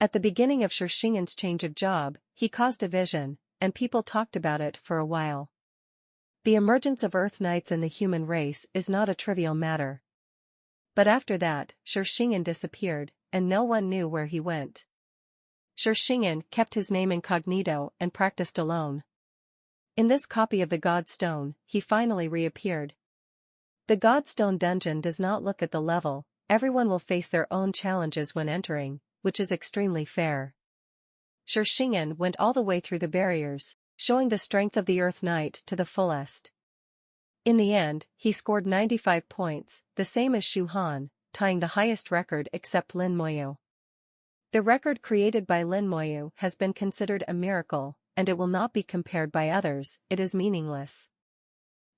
At the beginning of Shushingan's change of job, he caused division, and people talked about it for a while. The emergence of Earth Knights in the human race is not a trivial matter. But after that, Shushingan disappeared, and no one knew where he went. Shushingan kept his name incognito and practiced alone. In this copy of the God Stone, he finally reappeared. The God Stone dungeon does not look at the level, everyone will face their own challenges when entering, which is extremely fair. Shushingan went all the way through the barriers, showing the strength of the Earth Knight to the fullest. In the end, he scored 95 points, the same as Shu Han, tying the highest record except Lin Moyu. The record created by Lin Moyu has been considered a miracle, and it will not be compared by others, it is meaningless.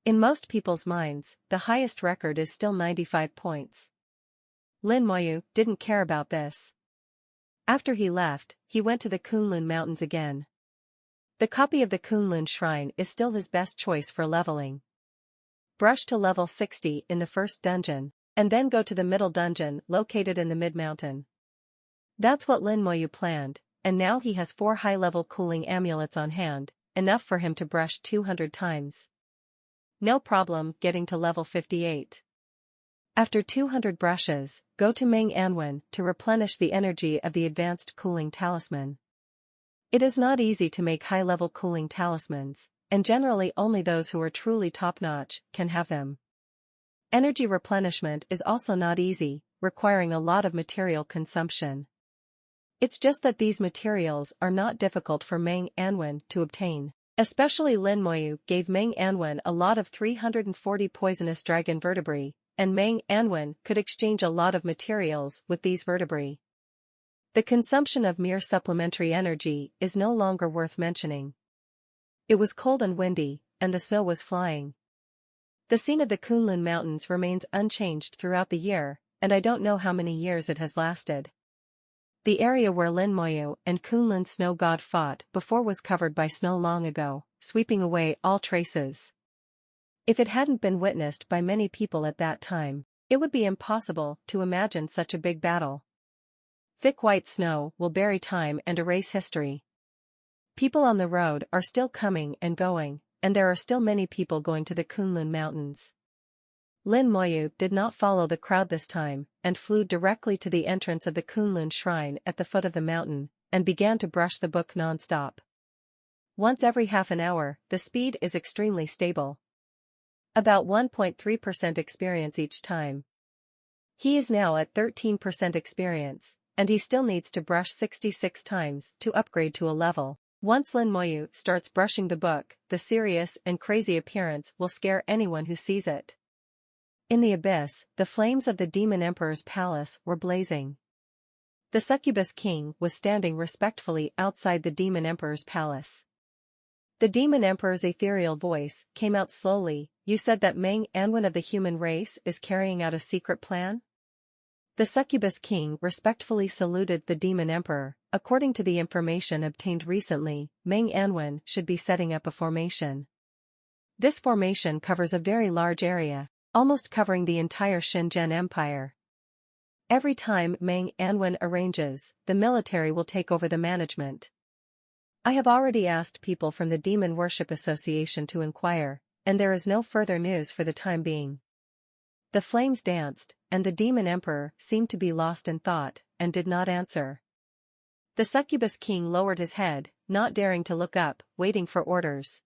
In most people's minds, the highest record is still 95 points. Lin Moyu didn't care about this. After he left, he went to the Kunlun Mountains again. The copy of the Kunlun Shrine is still his best choice for leveling. Brush to level 60 in the first dungeon, and then go to the middle dungeon located in the mid-mountain. That's what Lin Moyu planned, and now he has 4 high-level cooling amulets on hand, enough for him to brush 200 times. No problem getting to level 58. After 200 brushes, go to Meng Anwen to replenish the energy of the advanced cooling talisman. It is not easy to make high-level cooling talismans, and generally only those who are truly top-notch can have them. Energy replenishment is also not easy, requiring a lot of material consumption. It's just that these materials are not difficult for Meng Anwen to obtain. Especially Lin Moyu gave Meng Anwen a lot of 340 poisonous dragon vertebrae, and Meng Anwen could exchange a lot of materials with these vertebrae. The consumption of mere supplementary energy is no longer worth mentioning. It was cold and windy, and the snow was flying. The scene of the Kunlun Mountains remains unchanged throughout the year, and I don't know how many years it has lasted. The area where Lin Moyu and Kunlun Snow God fought before was covered by snow long ago, sweeping away all traces. If it hadn't been witnessed by many people at that time, it would be impossible to imagine such a big battle. Thick white snow will bury time and erase history. People on the road are still coming and going, and there are still many people going to the Kunlun Mountains. Lin Moyu did not follow the crowd this time, and flew directly to the entrance of the Kunlun Shrine at the foot of the mountain, and began to brush the book non-stop. Once every half an hour, the speed is extremely stable. About 1.3% experience each time. He is now at 13% experience, and he still needs to brush 66 times to upgrade to a level. Once Lin Moyu starts brushing the book, the serious and crazy appearance will scare anyone who sees it. In the abyss, the flames of the Demon Emperor's palace were blazing. The Succubus King was standing respectfully outside the Demon Emperor's palace. The Demon Emperor's ethereal voice came out slowly. You said that Meng Anwen of the human race is carrying out a secret plan? The Succubus King respectfully saluted the Demon Emperor. According to the information obtained recently, Meng Anwen should be setting up a formation. This formation covers a very large area, almost covering the entire Shenzhen Empire. Every time Meng Anwen arranges, the military will take over the management. I have already asked people from the Demon Worship Association to inquire, and there is no further news for the time being. The flames danced, and the Demon Emperor seemed to be lost in thought, and did not answer. The Succubus King lowered his head, not daring to look up, waiting for orders.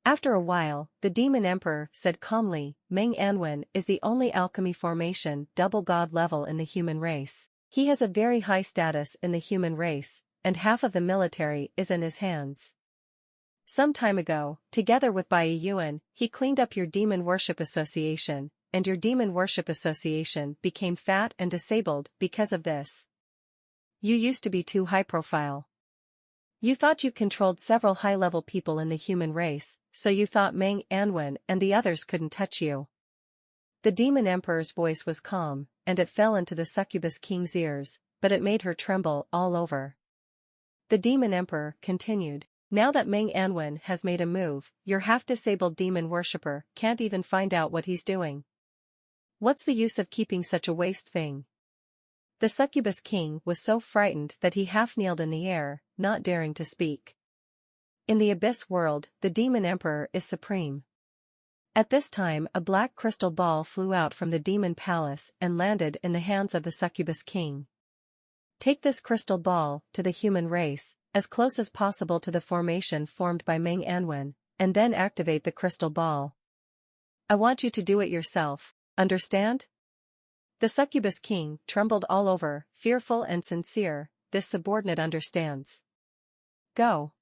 After a while, the Demon Emperor said calmly, Meng Anwen is the only alchemy formation double god level in the human race. He has a very high status in the human race, and half of the military is in his hands. Some time ago, together with Bai Yuan, he cleaned up your Demon Worship Association, and your Demon Worship Association became fat and disabled because of this. You used to be too high profile. You thought you controlled several high-level people in the human race, so you thought Meng Anwen and the others couldn't touch you. The Demon Emperor's voice was calm, and it fell into the Succubus King's ears, but it made her tremble all over. The Demon Emperor continued, now that Meng Anwen has made a move, your half-disabled demon worshipper can't even find out what he's doing. What's the use of keeping such a waste thing? The succubus king was so frightened that he half kneeled in the air, not daring to speak. In the abyss world, the demon emperor is supreme. At this time a black crystal ball flew out from the demon palace and landed in the hands of the succubus king. Take this crystal ball to the human race, as close as possible to the formation formed by Meng Anwen, and then activate the crystal ball. I want you to do it yourself, understand? The succubus king trembled all over, fearful and sincere. This subordinate understands. Go.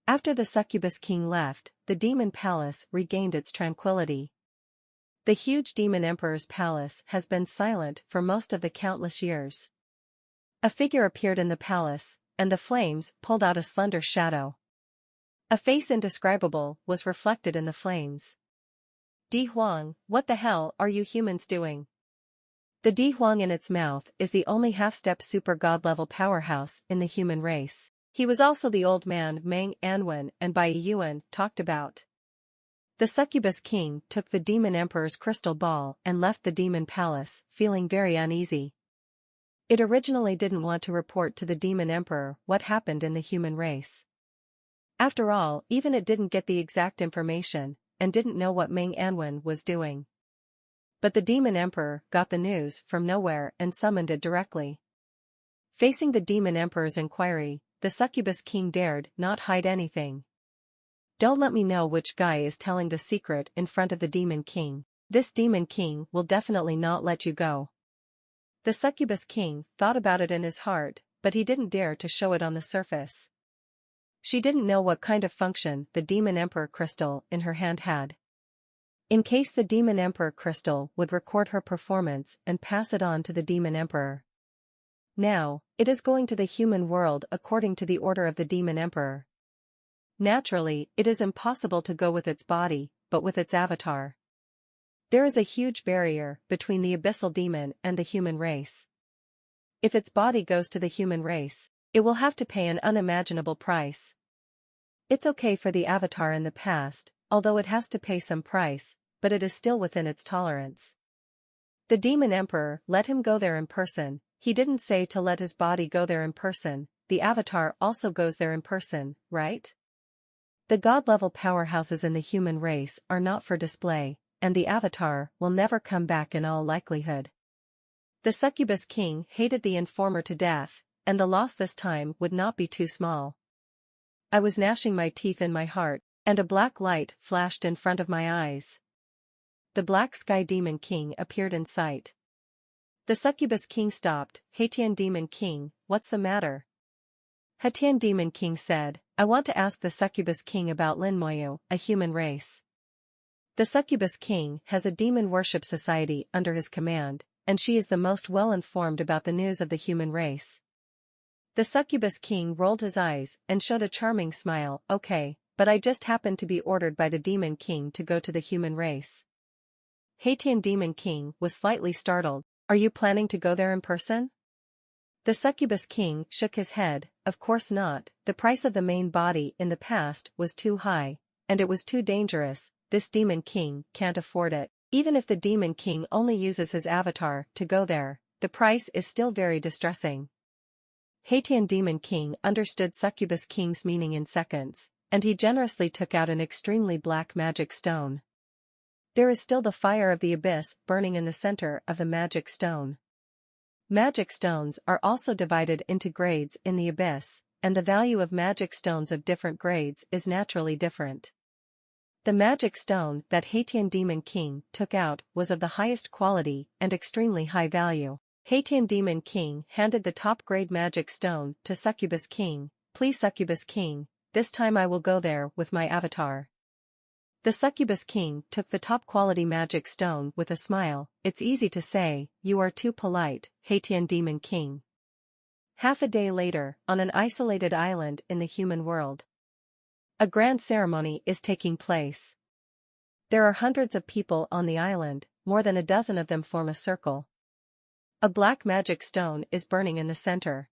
After the succubus king left, the demon palace regained its tranquility. The huge demon emperor's palace has been silent for most of the countless years. A figure appeared in the palace, and the flames pulled out a slender shadow. A face indescribable was reflected in the flames. Di Huang, what the hell are you humans doing? The Di Huang in its mouth is the only half-step super god-level powerhouse in the human race. He was also the old man Meng Anwen and Bai Yuan talked about. The succubus king took the demon emperor's crystal ball and left the demon palace, feeling very uneasy. It originally didn't want to report to the demon emperor what happened in the human race. After all, even it didn't get the exact information, and didn't know what Meng Anwen was doing. But the demon emperor got the news from nowhere and summoned it directly. Facing the demon emperor's inquiry, the succubus king dared not hide anything. Don't let me know which guy is telling the secret in front of the demon king. This demon king will definitely not let you go. The succubus king thought about it in his heart, but he didn't dare to show it on the surface. She didn't know what kind of function the demon emperor crystal in her hand had. In case the demon emperor crystal would record her performance and pass it on to the demon emperor. Now, it is going to the human world according to the order of the demon emperor. Naturally, it is impossible to go with its body, but with its avatar. There is a huge barrier between the abyssal demon and the human race. If its body goes to the human race, it will have to pay an unimaginable price. It's okay for the avatar in the past, although it has to pay some price, but it is still within its tolerance. The demon emperor let him go there in person. He didn't say to let his body go there in person. The avatar also goes there in person, right? The god-level powerhouses in the human race are not for display, and the avatar will never come back in all likelihood. The succubus king hated the informer to death, and the loss this time would not be too small. I was gnashing my teeth in my heart, and a black light flashed in front of my eyes. The black sky demon king appeared in sight. The succubus king stopped. Haitian demon king, what's the matter? Haitian demon king said, I want to ask the succubus king about Linmoyu, a human race. The succubus king has a demon worship society under his command, and she is the most well-informed about the news of the human race. The succubus king rolled his eyes and showed a charming smile. Okay, but I just happened to be ordered by the demon king to go to the human race. Haitian demon king was slightly startled. Are you planning to go there in person? The succubus king shook his head. Of course not. The price of the main body in the past was too high, and it was too dangerous. This demon king can't afford it. Even if the demon king only uses his avatar to go there, the price is still very distressing. Haitian demon king understood succubus king's meaning in seconds, and he generously took out an extremely black magic stone. There is still the fire of the abyss burning in the center of the magic stone. Magic stones are also divided into grades in the abyss, and the value of magic stones of different grades is naturally different. The magic stone that Haitian demon king took out was of the highest quality and extremely high value. Haitian demon king handed the top-grade magic stone to succubus king. Please succubus king, this time I will go there with my avatar. The succubus king took the top-quality magic stone with a smile. It's easy to say, you are too polite, Haitian demon king. Half a day later, on an isolated island in the human world, a grand ceremony is taking place. There are hundreds of people on the island, more than a dozen of them form a circle. A black magic stone is burning in the center.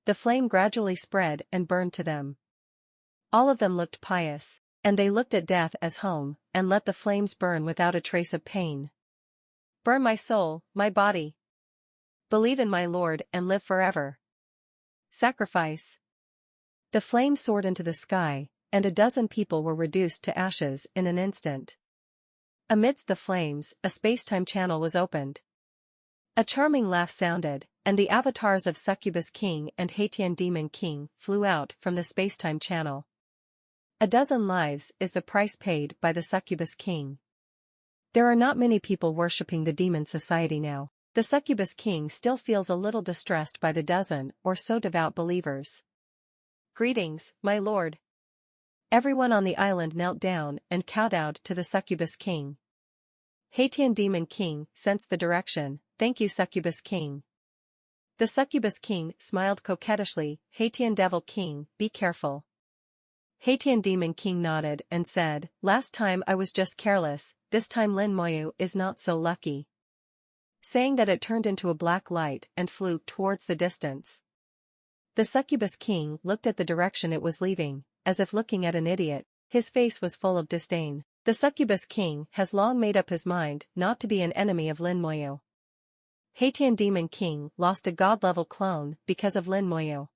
The flame gradually spread and burned to them. All of them looked pious, and they looked at death as home, and let the flames burn without a trace of pain. Burn my soul, my body. Believe in my Lord and live forever. Sacrifice. The flame soared into the sky, and a dozen people were reduced to ashes in an instant. Amidst the flames, a space-time channel was opened. A charming laugh sounded, and the avatars of Succubus King and Haitian Demon King flew out from the space-time channel. A dozen lives is the price paid by the Succubus King. There are not many people worshipping the demon society now. The Succubus King still feels a little distressed by the dozen or so devout believers. Greetings, my lord. Everyone on the island knelt down and kowtowed to the Succubus King. Haitian Demon King sensed the direction. Thank you, Succubus King. The Succubus King smiled coquettishly. Haitian Devil King, be careful. Haitian Demon King nodded and said, last time I was just careless, this time Lin Moyu is not so lucky. Saying that, it turned into a black light and flew towards the distance. The Succubus King looked at the direction it was leaving, as if looking at an idiot. His face was full of disdain. The Succubus King has long made up his mind not to be an enemy of Lin Moyu. Haitian Demon King lost a god-level clone because of Lin Moyu.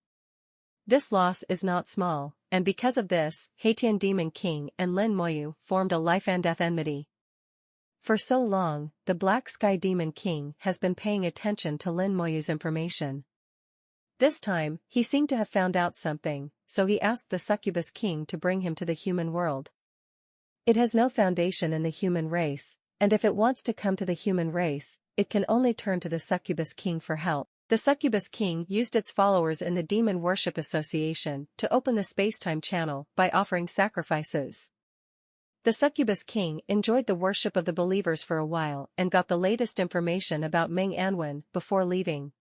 This loss is not small, and because of this, Haitian Demon King and Lin Moyu formed a life-and-death enmity. For so long, the Black Sky Demon King has been paying attention to Lin Moyu's information. This time, he seemed to have found out something, so he asked the Succubus King to bring him to the human world. It has no foundation in the human race, and if it wants to come to the human race, it can only turn to the Succubus King for help. The Succubus King used its followers in the Demon Worship Association to open the space-time channel by offering sacrifices. The Succubus King enjoyed the worship of the believers for a while and got the latest information about Meng Anwen before leaving.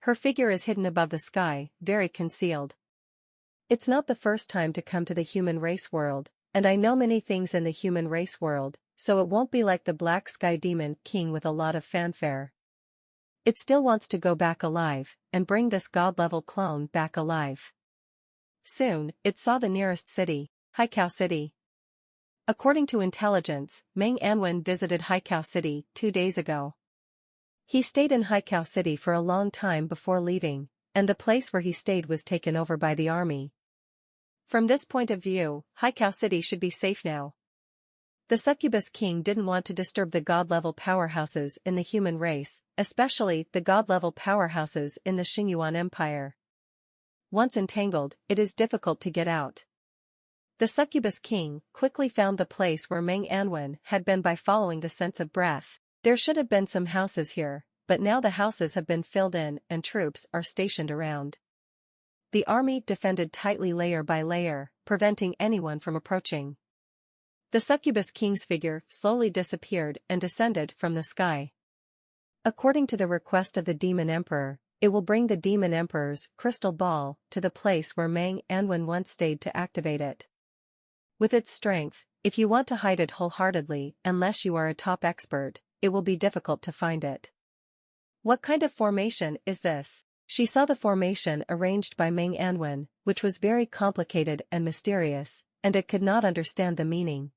Her figure is hidden above the sky, very concealed. It's not the first time to come to the human race world, and I know many things in the human race world, so it won't be like the Black Sky Demon King with a lot of fanfare. It still wants to go back alive, and bring this god-level clone back alive. Soon, it saw the nearest city, Haikau City. According to intelligence, Meng Anwen visited Haikau City 2 days ago. He stayed in Haikau City for a long time before leaving, and the place where he stayed was taken over by the army. From this point of view, Haikau City should be safe now. The Succubus King didn't want to disturb the god-level powerhouses in the human race, especially the god-level powerhouses in the Xingyuan Empire. Once entangled, it is difficult to get out. The Succubus King quickly found the place where Meng Anwen had been by following the sense of breath. There should have been some houses here, but now the houses have been filled in and troops are stationed around. The army defended tightly layer by layer, preventing anyone from approaching. The Succubus King's figure slowly disappeared and descended from the sky. According to the request of the Demon Emperor, it will bring the Demon Emperor's crystal ball to the place where Meng Anwen once stayed to activate it. With its strength, if you want to hide it wholeheartedly, unless you are a top expert, it will be difficult to find it. What kind of formation is this? She saw the formation arranged by Meng Anwen, which was very complicated and mysterious, and it could not understand the meaning.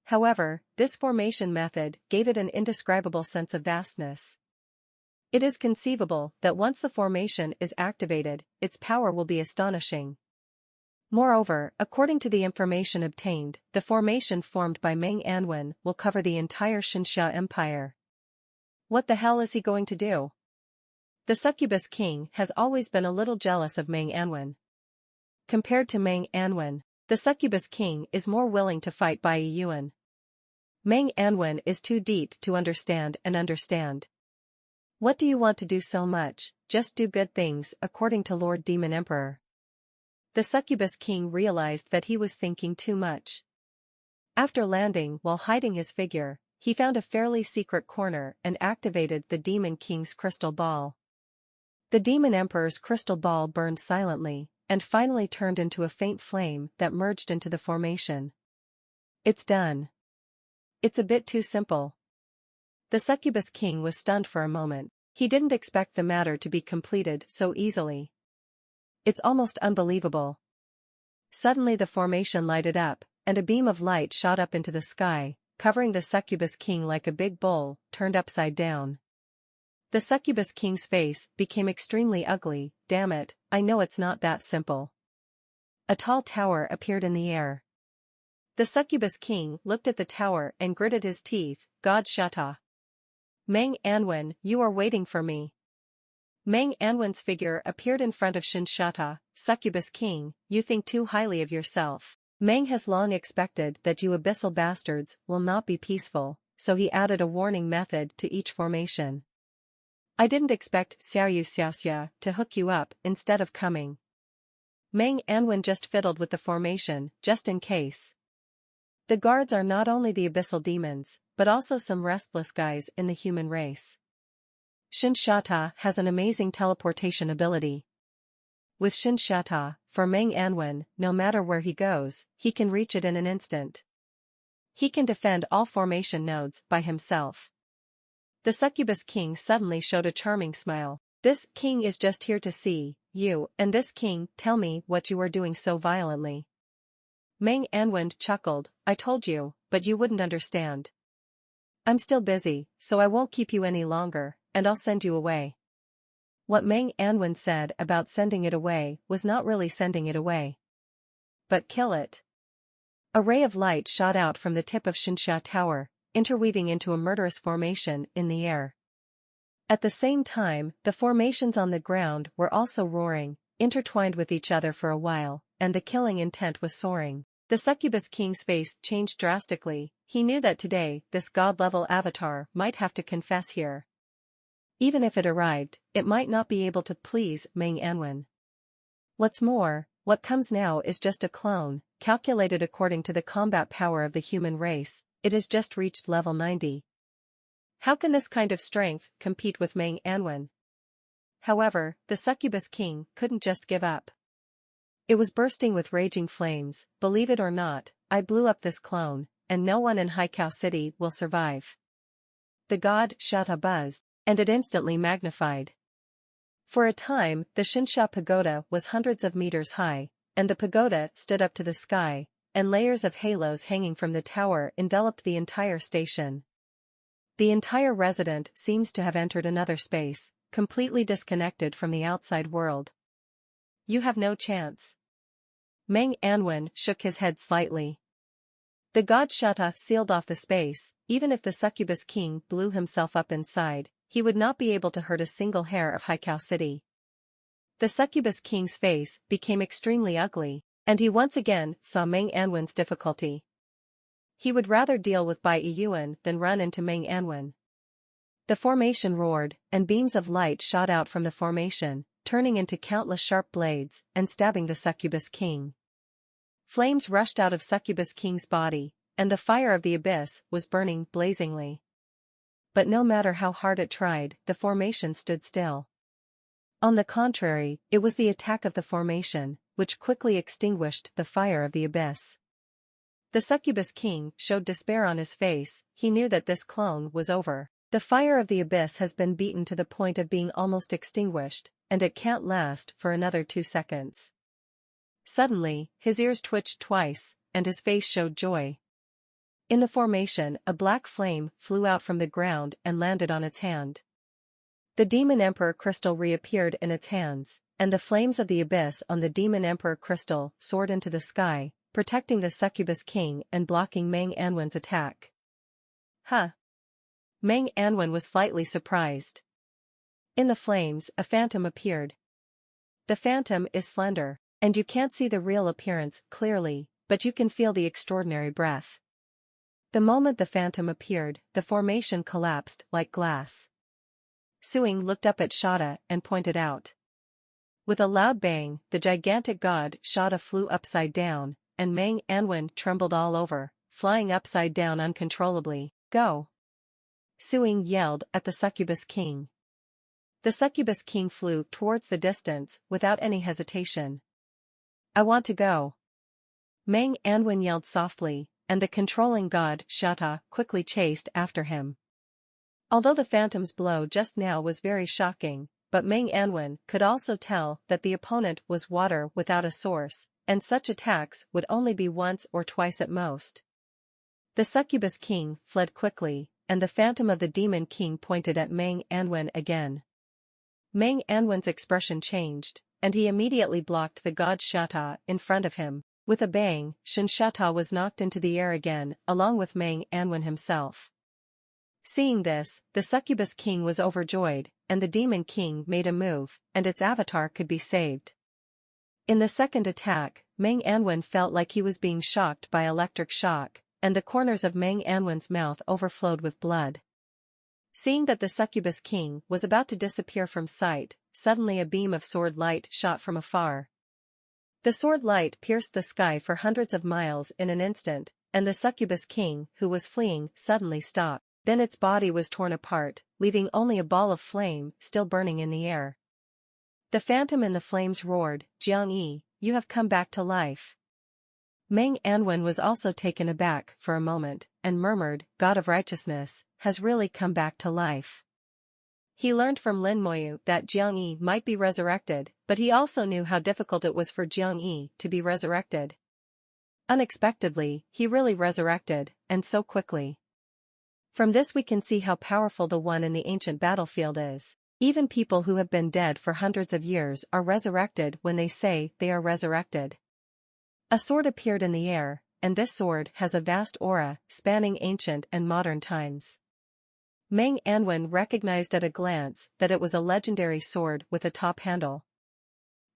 However, this formation method gave it an indescribable sense of vastness. It is conceivable that once the formation is activated, its power will be astonishing. Moreover, according to the information obtained, the formation formed by Meng Anwen will cover the entire Xinxia Empire. What the hell is he going to do? The Succubus King has always been a little jealous of Meng Anwen. Compared to Meng Anwen, the Succubus King is more willing to fight Bai Yuan. Meng Anwen is too deep to understand and understand. What do you want to do so much? Just do good things, according to Lord Demon Emperor. The Succubus King realized that he was thinking too much. After landing while hiding his figure, he found a fairly secret corner and activated the Demon King's crystal ball. The Demon Emperor's crystal ball burned silently, and finally turned into a faint flame that merged into the formation. It's done. It's a bit too simple. The Succubus King was stunned for a moment. He didn't expect the matter to be completed so easily. It's almost unbelievable. Suddenly the formation lighted up, and a beam of light shot up into the sky, covering the Succubus King like a big bowl, turned upside down. The succubus king's face became extremely ugly. Damn it, I know it's not that simple. A tall tower appeared in the air. The succubus king looked at the tower and gritted his teeth. God Shata. Mang Anwen, you are waiting for me. Mang Anwen's figure appeared in front of Shinshata. Succubus king, you think too highly of yourself. Mang has long expected that you abyssal bastards will not be peaceful, so he added a warning method to each formation. I didn't expect Xiaoyu Xiaoxia to hook you up instead of coming. Mang Anwen just fiddled with the formation, just in case. The guards are not only the abyssal demons, but also some restless guys in the human race. Shinshata has an amazing teleportation ability. With Shinshata, for Mang Anwen, no matter where he goes, he can reach it in an instant. He can defend all formation nodes by himself. The succubus king suddenly showed a charming smile. This king is just here to see you, and this king, tell me what you are doing so violently. Mang Anwen chuckled, I told you, but you wouldn't understand. I'm still busy, so I won't keep you any longer, and I'll send you away. What Mang Anwen said about sending it away was not really sending it away. But kill it. A ray of light shot out from the tip of Shinsha Tower, interweaving into a murderous formation in the air. At the same time, the formations on the ground were also roaring, intertwined with each other for a while, and the killing intent was soaring. The succubus king's face changed drastically. He knew that today, this god-level avatar might have to confess here. Even if it arrived, it might not be able to please Mang Anwen. What's more, what comes now is just a clone, calculated according to the combat power of the human race. It has just reached level 90. How can this kind of strength compete with Mang Anwen? However, the succubus king couldn't just give up. It was bursting with raging flames. Believe it or not, I blew up this clone, and no one in Haikao City will survive. The god Shata buzzed, and it instantly magnified. For a time, the Shinsha pagoda was hundreds of meters high, and the pagoda stood up to the sky, and layers of halos hanging from the tower enveloped the entire station. The entire resident seems to have entered another space, completely disconnected from the outside world. You have no chance. Mang Anwen shook his head slightly. The god Shata sealed off the space. Even if the succubus king blew himself up inside, he would not be able to hurt a single hair of Haikao City. The succubus king's face became extremely ugly, and he once again saw Mang Anwen's difficulty. He would rather deal with Bai Yuan than run into Mang Anwen. The formation roared, and beams of light shot out from the formation, turning into countless sharp blades and stabbing the succubus king. Flames rushed out of succubus king's body, and the fire of the abyss was burning blazingly. But no matter how hard it tried, the formation stood still. On the contrary, it was the attack of the formation, which quickly extinguished the fire of the abyss. The succubus king showed despair on his face. He knew that this clone was over. The fire of the abyss has been beaten to the point of being almost extinguished, and it can't last for another 2 seconds. Suddenly, his ears twitched twice, and his face showed joy. In the formation, a black flame flew out from the ground and landed on its hand. The Demon Emperor crystal reappeared in its hands, and the flames of the abyss on the Demon Emperor crystal soared into the sky, protecting the succubus king and blocking Mang Anwen's attack. Huh. Mang Anwen was slightly surprised. In the flames, a phantom appeared. The phantom is slender, and you can't see the real appearance clearly, but you can feel the extraordinary breath. The moment the phantom appeared, the formation collapsed like glass. Suing looked up at Shata and pointed out. With a loud bang, the gigantic god Shata flew upside down, and Mang Anwen trembled all over, flying upside down uncontrollably. Go! Suing yelled at the succubus king. The succubus king flew towards the distance without any hesitation. I want to go. Mang Anwen yelled softly, and the controlling god Shata quickly chased after him. Although the phantom's blow just now was very shocking, but Mang Anwen could also tell that the opponent was water without a source, and such attacks would only be once or twice at most. The succubus king fled quickly, and the phantom of the Demon King pointed at Mang Anwen again. Mang Anwen's expression changed, and he immediately blocked the god Shata in front of him. With a bang, Shin Shata was knocked into the air again, along with Mang Anwen himself. Seeing this, the Succubus King was overjoyed, and the Demon King made a move, and its avatar could be saved. In the second attack, Mang Anwen felt like he was being shocked by electric shock, and the corners of Mang Anwen's mouth overflowed with blood. Seeing that the Succubus King was about to disappear from sight, suddenly a beam of sword light shot from afar. The sword light pierced the sky for hundreds of miles in an instant, and the Succubus King, who was fleeing, suddenly stopped. Then its body was torn apart, leaving only a ball of flame still burning in the air. The phantom in the flames roared, "Jiang Yi, you have come back to life." Mang Anwen was also taken aback for a moment, and murmured, "God of Righteousness, has really come back to life." He learned from Lin Moyu that Jiang Yi might be resurrected, but he also knew how difficult it was for Jiang Yi to be resurrected. Unexpectedly, he really resurrected, and so quickly. From this we can see how powerful the one in the ancient battlefield is. Even people who have been dead for hundreds of years are resurrected when they say they are resurrected. A sword appeared in the air, and this sword has a vast aura, spanning ancient and modern times. Mang Anwen recognized at a glance that it was a legendary sword with a top handle.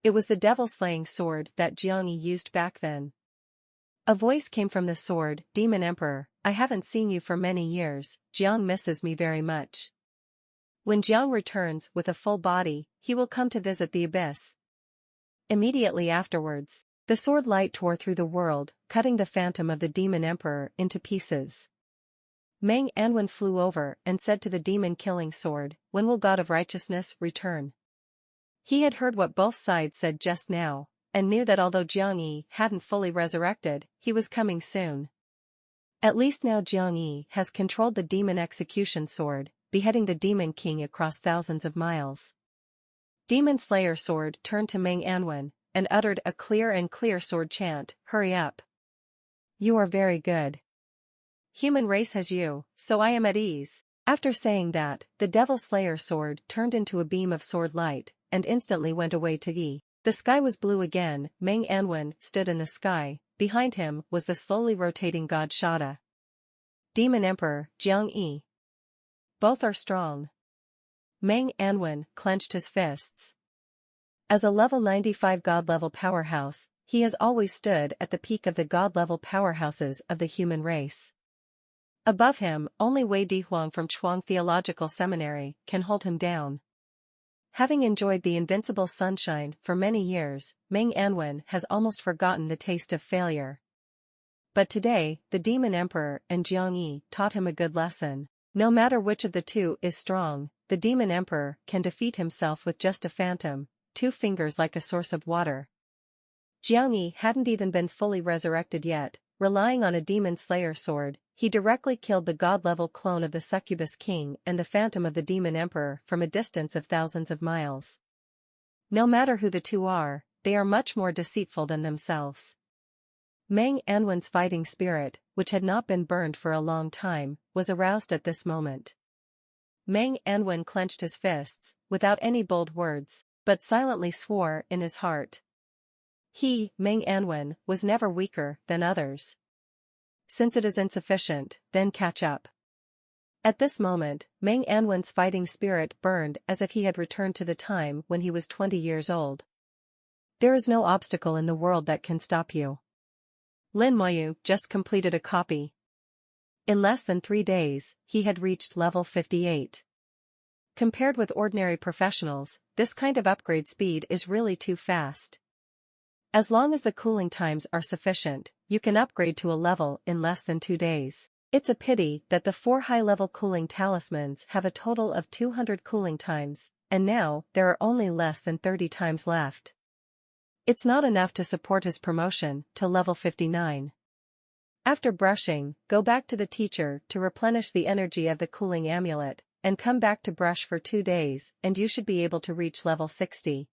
It was the devil-slaying sword that Jiang Yi used back then. A voice came from the sword, "Demon Emperor, I haven't seen you for many years, Jiang misses me very much. When Jiang returns with a full body, he will come to visit the abyss." Immediately afterwards, the sword light tore through the world, cutting the phantom of the Demon Emperor into pieces. Mang Anwen flew over and said to the demon-killing sword, "When will God of Righteousness return?" He had heard what both sides said just now, and knew that although Jiang Yi hadn't fully resurrected, he was coming soon. At least now Jiang Yi has controlled the demon execution sword, beheading the Demon King across thousands of miles. Demon Slayer sword turned to Mang Anwen, and uttered a clear sword chant, "Hurry up. You are very good. Human race has you, so I am at ease." After saying that, the Devil Slayer sword turned into a beam of sword light, and instantly went away to Yi. The sky was blue again. Mang Anwen stood in the sky, behind him was the slowly rotating god Shada. Demon Emperor, Jiang Yi. Both are strong. Mang Anwen clenched his fists. As a level 95 god-level powerhouse, he has always stood at the peak of the god-level powerhouses of the human race. Above him, only Wei Dihuang from Chuang Theological Seminary can hold him down. Having enjoyed the invincible sunshine for many years, Mang Anwen has almost forgotten the taste of failure. But today, the Demon Emperor and Jiang Yi taught him a good lesson. No matter which of the two is strong, the Demon Emperor can defeat himself with just a phantom, 2 fingers like a source of water. Jiang Yi hadn't even been fully resurrected yet. Relying on a Demon Slayer sword, he directly killed the god-level clone of the Succubus King and the phantom of the Demon Emperor from a distance of thousands of miles. No matter who the two are, they are much more deceitful than themselves. Mang Anwen's fighting spirit, which had not been burned for a long time, was aroused at this moment. Mang Anwen clenched his fists, without any bold words, but silently swore in his heart. He, Mang Anwen, was never weaker than others. Since it is insufficient, then catch up. At this moment, Mang Anwen's fighting spirit burned as if he had returned to the time when he was 20 years old. There is no obstacle in the world that can stop you. Lin Moyu just completed a copy. In less than 3 days, he had reached level 58. Compared with ordinary professionals, this kind of upgrade speed is really too fast. As long as the cooling times are sufficient, you can upgrade to a level in less than 2 days. It's a pity that the 4 high-level cooling talismans have a total of 200 cooling times, and now there are only less than 30 times left. It's not enough to support his promotion to level 59. After brushing, go back to the teacher to replenish the energy of the cooling amulet, and come back to brush for 2 days, and you should be able to reach level 60.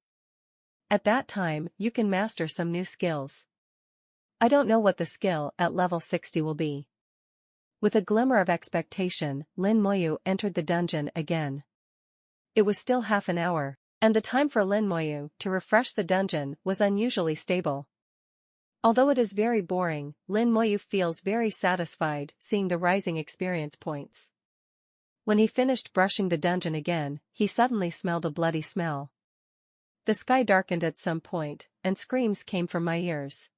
At that time, you can master some new skills. I don't know what the skill at level 60 will be. With a glimmer of expectation, Lin Moyu entered the dungeon again. It was still half an hour, and the time for Lin Moyu to refresh the dungeon was unusually stable. Although it is very boring, Lin Moyu feels very satisfied seeing the rising experience points. When he finished brushing the dungeon again, he suddenly smelled a bloody smell. The sky darkened at some point, and screams came from my ears.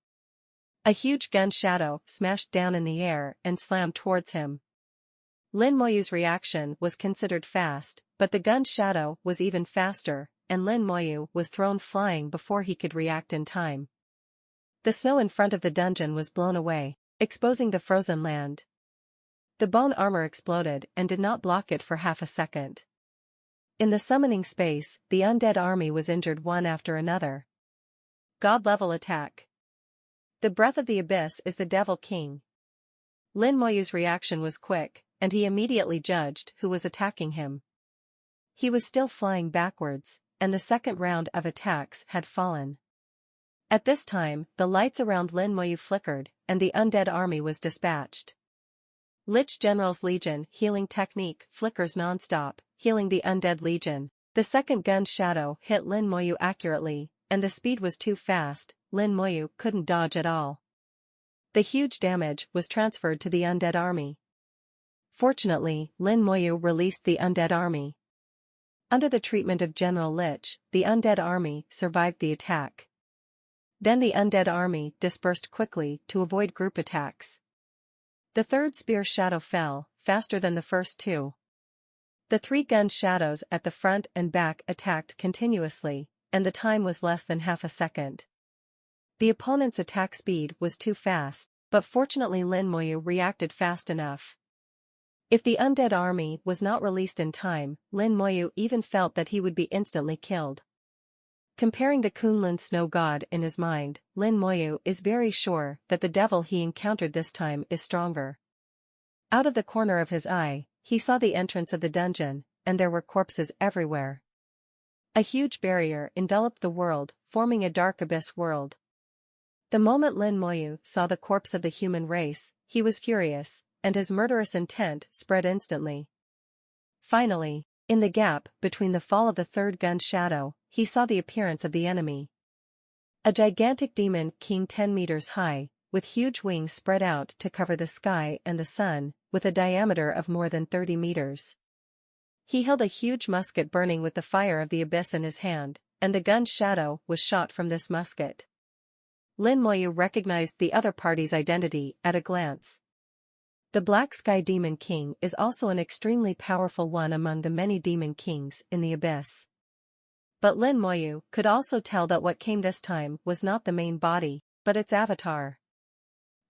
A huge gun shadow smashed down in the air and slammed towards him. Lin Moyu's reaction was considered fast, but the gun shadow was even faster, and Lin Moyu was thrown flying before he could react in time. The snow in front of the dungeon was blown away, exposing the frozen land. The bone armor exploded and did not block it for half a second. In the summoning space, the undead army was injured one after another. God-level attack. The breath of the abyss is the Devil King. Lin Moyu's reaction was quick, and he immediately judged who was attacking him. He was still flying backwards, and the second round of attacks had fallen. At this time, the lights around Lin Moyu flickered, and the undead army was dispatched. Lich General's Legion healing technique flickers non-stop, healing the undead legion. The second gun shadow hit Lin Moyu accurately, and the speed was too fast, Lin Moyu couldn't dodge at all. The huge damage was transferred to the undead army. Fortunately, Lin Moyu released the undead army. Under the treatment of General Lich, the undead army survived the attack. Then the undead army dispersed quickly to avoid group attacks. The third spear shadow fell, faster than the first two. The three gun shadows at the front and back attacked continuously, and the time was less than half a second. The opponent's attack speed was too fast, but fortunately Lin Moyu reacted fast enough. If the undead army was not released in time, Lin Moyu even felt that he would be instantly killed. Comparing the Kunlun snow god in his mind, Lin Moyu is very sure that the devil he encountered this time is stronger. Out of the corner of his eye, he saw the entrance of the dungeon, and there were corpses everywhere. A huge barrier enveloped the world, forming a dark abyss world. The moment Lin Moyu saw the corpse of the human race, he was furious, and his murderous intent spread instantly. Finally, in the gap between the fall of the third gun shadow, he saw the appearance of the enemy. A gigantic demon king 10 meters high, with huge wings spread out to cover the sky and the sun, with a diameter of more than 30 meters. He held a huge musket burning with the fire of the abyss in his hand, and the gun shadow was shot from this musket. Lin Moyu recognized the other party's identity at a glance. The Black Sky Demon King is also an extremely powerful one among the many demon kings in the abyss. But Lin Moyu could also tell that what came this time was not the main body, but its avatar.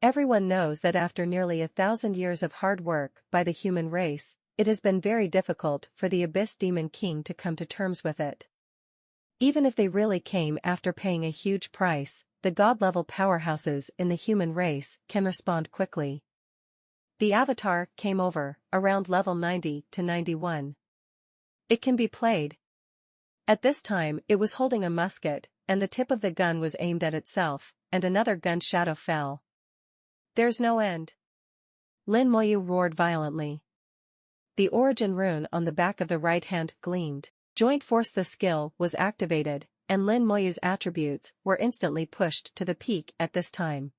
Everyone knows that after nearly 1,000 years of hard work by the human race, it has been very difficult for the Abyss Demon King to come to terms with it. Even if they really came after paying a huge price, the god-level powerhouses in the human race can respond quickly. The avatar came over, around level 90 to 91. It can be played. At this time it was holding a musket, and the tip of the gun was aimed at itself, and another gun shadow fell. There's no end. Lin Moyu roared violently. The origin rune on the back of the right hand gleamed. Joint Force the skill was activated, and Lin Moyu's attributes were instantly pushed to the peak at this time.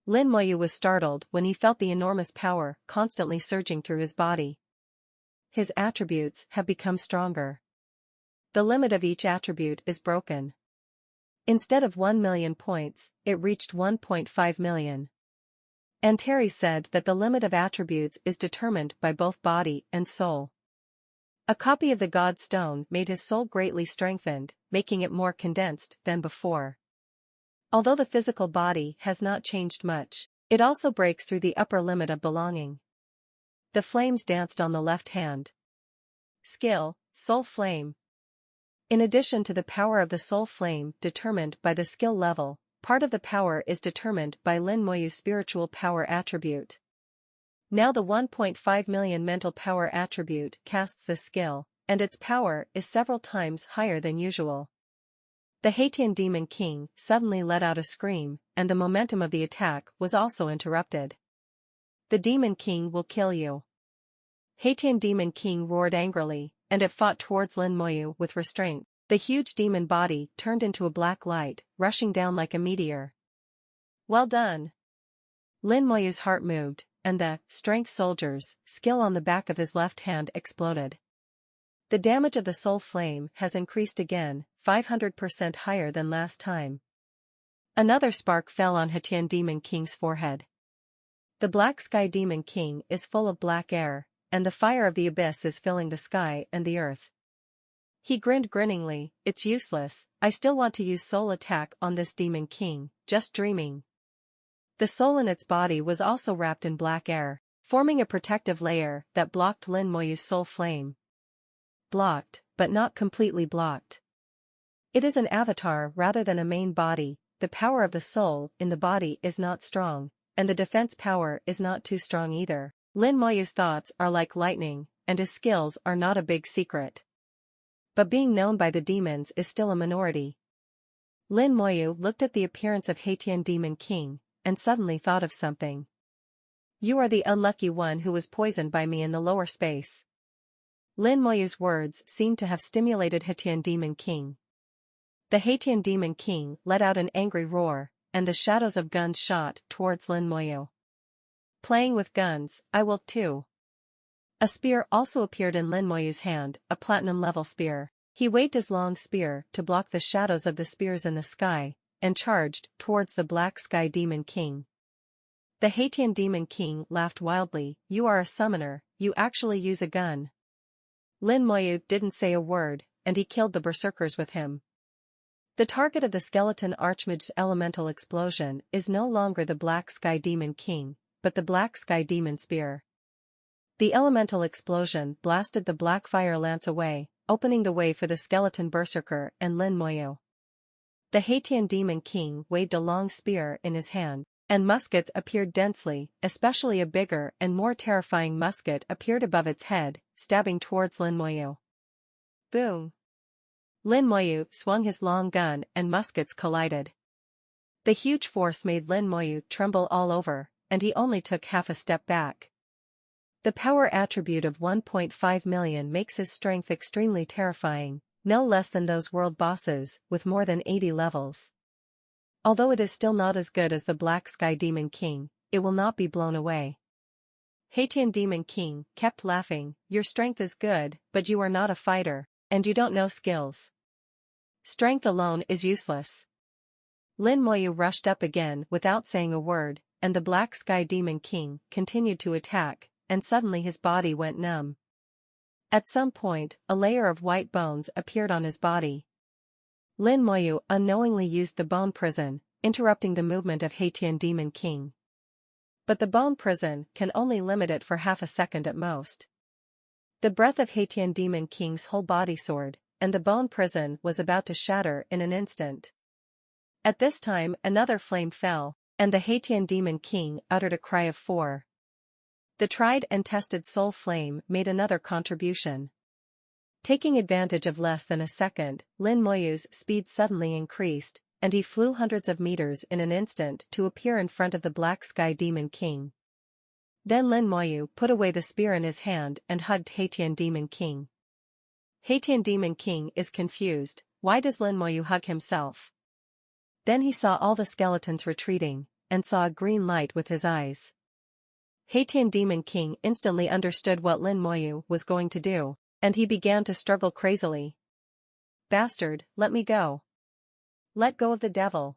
Lin Moyu was startled when he felt the enormous power constantly surging through his body. His attributes have become stronger. The limit of each attribute is broken. Instead of 1 million points, it reached 1.5 million. Anteri said that the limit of attributes is determined by both body and soul. A copy of the God Stone made his soul greatly strengthened, making it more condensed than before. Although the physical body has not changed much, it also breaks through the upper limit of belonging. The flames danced on the left hand. Skill, Soul Flame. In addition to the power of the Soul Flame determined by the skill level, part of the power is determined by Lin Moyu's spiritual power attribute. Now the 1.5 million mental power attribute casts the skill, and its power is several times higher than usual. The Haitian Demon King suddenly let out a scream, and the momentum of the attack was also interrupted. The Demon King will kill you. Haitian Demon King roared angrily, and it fought towards Lin Moyu with restraint. The huge demon body turned into a black light, rushing down like a meteor. Well done. Lin Moyu's heart moved, and the strength soldier's skill on the back of his left hand exploded. The damage of the soul flame has increased again, 500% higher than last time. Another spark fell on Haitian Demon King's forehead. The Black Sky Demon King is full of black air, and the fire of the abyss is filling the sky and the earth. He grinned grinningly. It's useless, I still want to use soul attack on this Demon King, just dreaming. The soul in its body was also wrapped in black air, forming a protective layer that blocked Lin Moyu's soul flame. Blocked, but not completely blocked. It is an avatar rather than a main body. The power of the soul in the body is not strong, and the defense power is not too strong either. Lin Moyu's thoughts are like lightning, and his skills are not a big secret. But being known by the demons is still a minority. Lin Moyu looked at the appearance of Haitian Demon King, and suddenly thought of something. You are the unlucky one who was poisoned by me in the lower space. Lin Moyu's words seemed to have stimulated Haitian Demon King. The Haitian Demon King let out an angry roar, and the shadows of guns shot towards Lin Moyu. Playing with guns, I will too. A spear also appeared in Lin Moyu's hand, a platinum-level spear. He waved his long spear to block the shadows of the spears in the sky, and charged towards the Black Sky Demon King. The Haitian Demon King laughed wildly. You are a summoner, you actually use a gun. Lin Moyu didn't say a word, and he killed the berserkers with him. The target of the skeleton archmage's elemental explosion is no longer the Black Sky Demon King, but the Black Sky Demon Spear. The elemental explosion blasted the black fire lance away, opening the way for the skeleton berserker and Lin Moyu. The Haitian Demon King waved a long spear in his hand, and muskets appeared densely, especially a bigger and more terrifying musket appeared above its head, stabbing towards Lin Moyu. Boom! Lin Moyu swung his long gun and muskets collided. The huge force made Lin Moyu tremble all over, and he only took half a step back. The power attribute of 1.5 million makes his strength extremely terrifying, no less than those world bosses with more than 80 levels. Although it is still not as good as the Black Sky Demon King, it will not be blown away. Haitian Demon King kept laughing. Your strength is good, but you are not a fighter, and you don't know skills. Strength alone is useless. Lin Moyu rushed up again without saying a word, and the Black Sky Demon King continued to attack, and suddenly his body went numb. At some point, a layer of white bones appeared on his body. Lin Moyu unknowingly used the bone prison, interrupting the movement of Haitian Demon King. But the bone prison can only limit it for half a second at most. The breath of Haitian Demon King's whole body soared, and the bone prison was about to shatter in an instant. At this time another flame fell, and the Haitian Demon King uttered a cry of "For." The tried and tested soul flame made another contribution. Taking advantage of less than a second, Lin Moyu's speed suddenly increased, and he flew hundreds of meters in an instant to appear in front of the Black Sky Demon King. Then Lin Moyu put away the spear in his hand and hugged Haitian Demon King. Haitian Demon King is confused. Why does Lin Moyu hug himself? Then he saw all the skeletons retreating, and saw a green light with his eyes. Haitian Demon King instantly understood what Lin Moyu was going to do, and he began to struggle crazily. Bastard, let me go. Let go of the devil.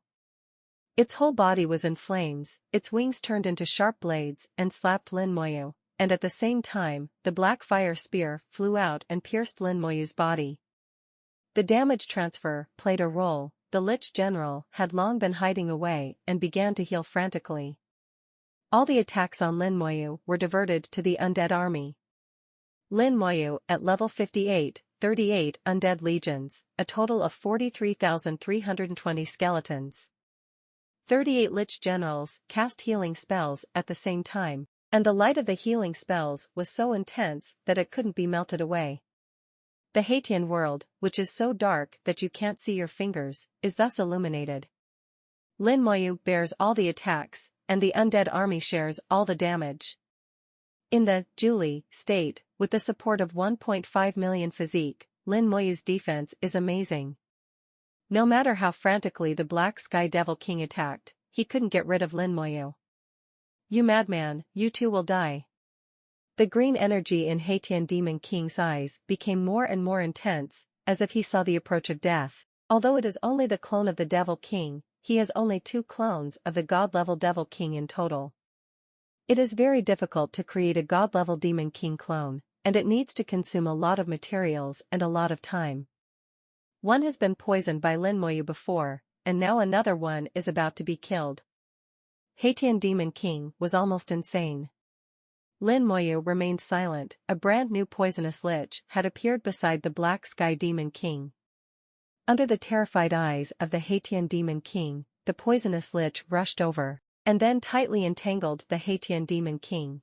Its whole body was in flames, its wings turned into sharp blades and slapped Lin Moyu, and at the same time, the black fire spear flew out and pierced Lin Moyu's body. The damage transfer played a role. The Lich General had long been hiding away and began to heal frantically. All the attacks on Lin Moyu were diverted to the undead army. Lin Moyu at level 58, 38 undead legions, a total of 43,320 skeletons. 38 Lich Generals cast healing spells at the same time, and the light of the healing spells was so intense that it couldn't be melted away. The Haitian world, which is so dark that you can't see your fingers, is thus illuminated. Lin Moyu bears all the attacks, and the undead army shares all the damage. In the Julie state, with the support of 1.5 million physique, Lin Moyu's defense is amazing. No matter how frantically the Black Sky Devil King attacked, he couldn't get rid of Lin Moyu. You madman, you too will die. The green energy in Haitian Demon King's eyes became more and more intense, as if he saw the approach of death. Although it is only the clone of the Devil King, he has only 2 clones of the God-level Devil King in total. It is very difficult to create a God-level Demon King clone, and it needs to consume a lot of materials and a lot of time. One has been poisoned by Lin Moyu before, and now another one is about to be killed. Haitian Demon King was almost insane. Lin Moyu remained silent. A brand new poisonous lich had appeared beside the Black Sky Demon King. Under the terrified eyes of the Haitian Demon King, the poisonous lich rushed over, and then tightly entangled the Haitian Demon King.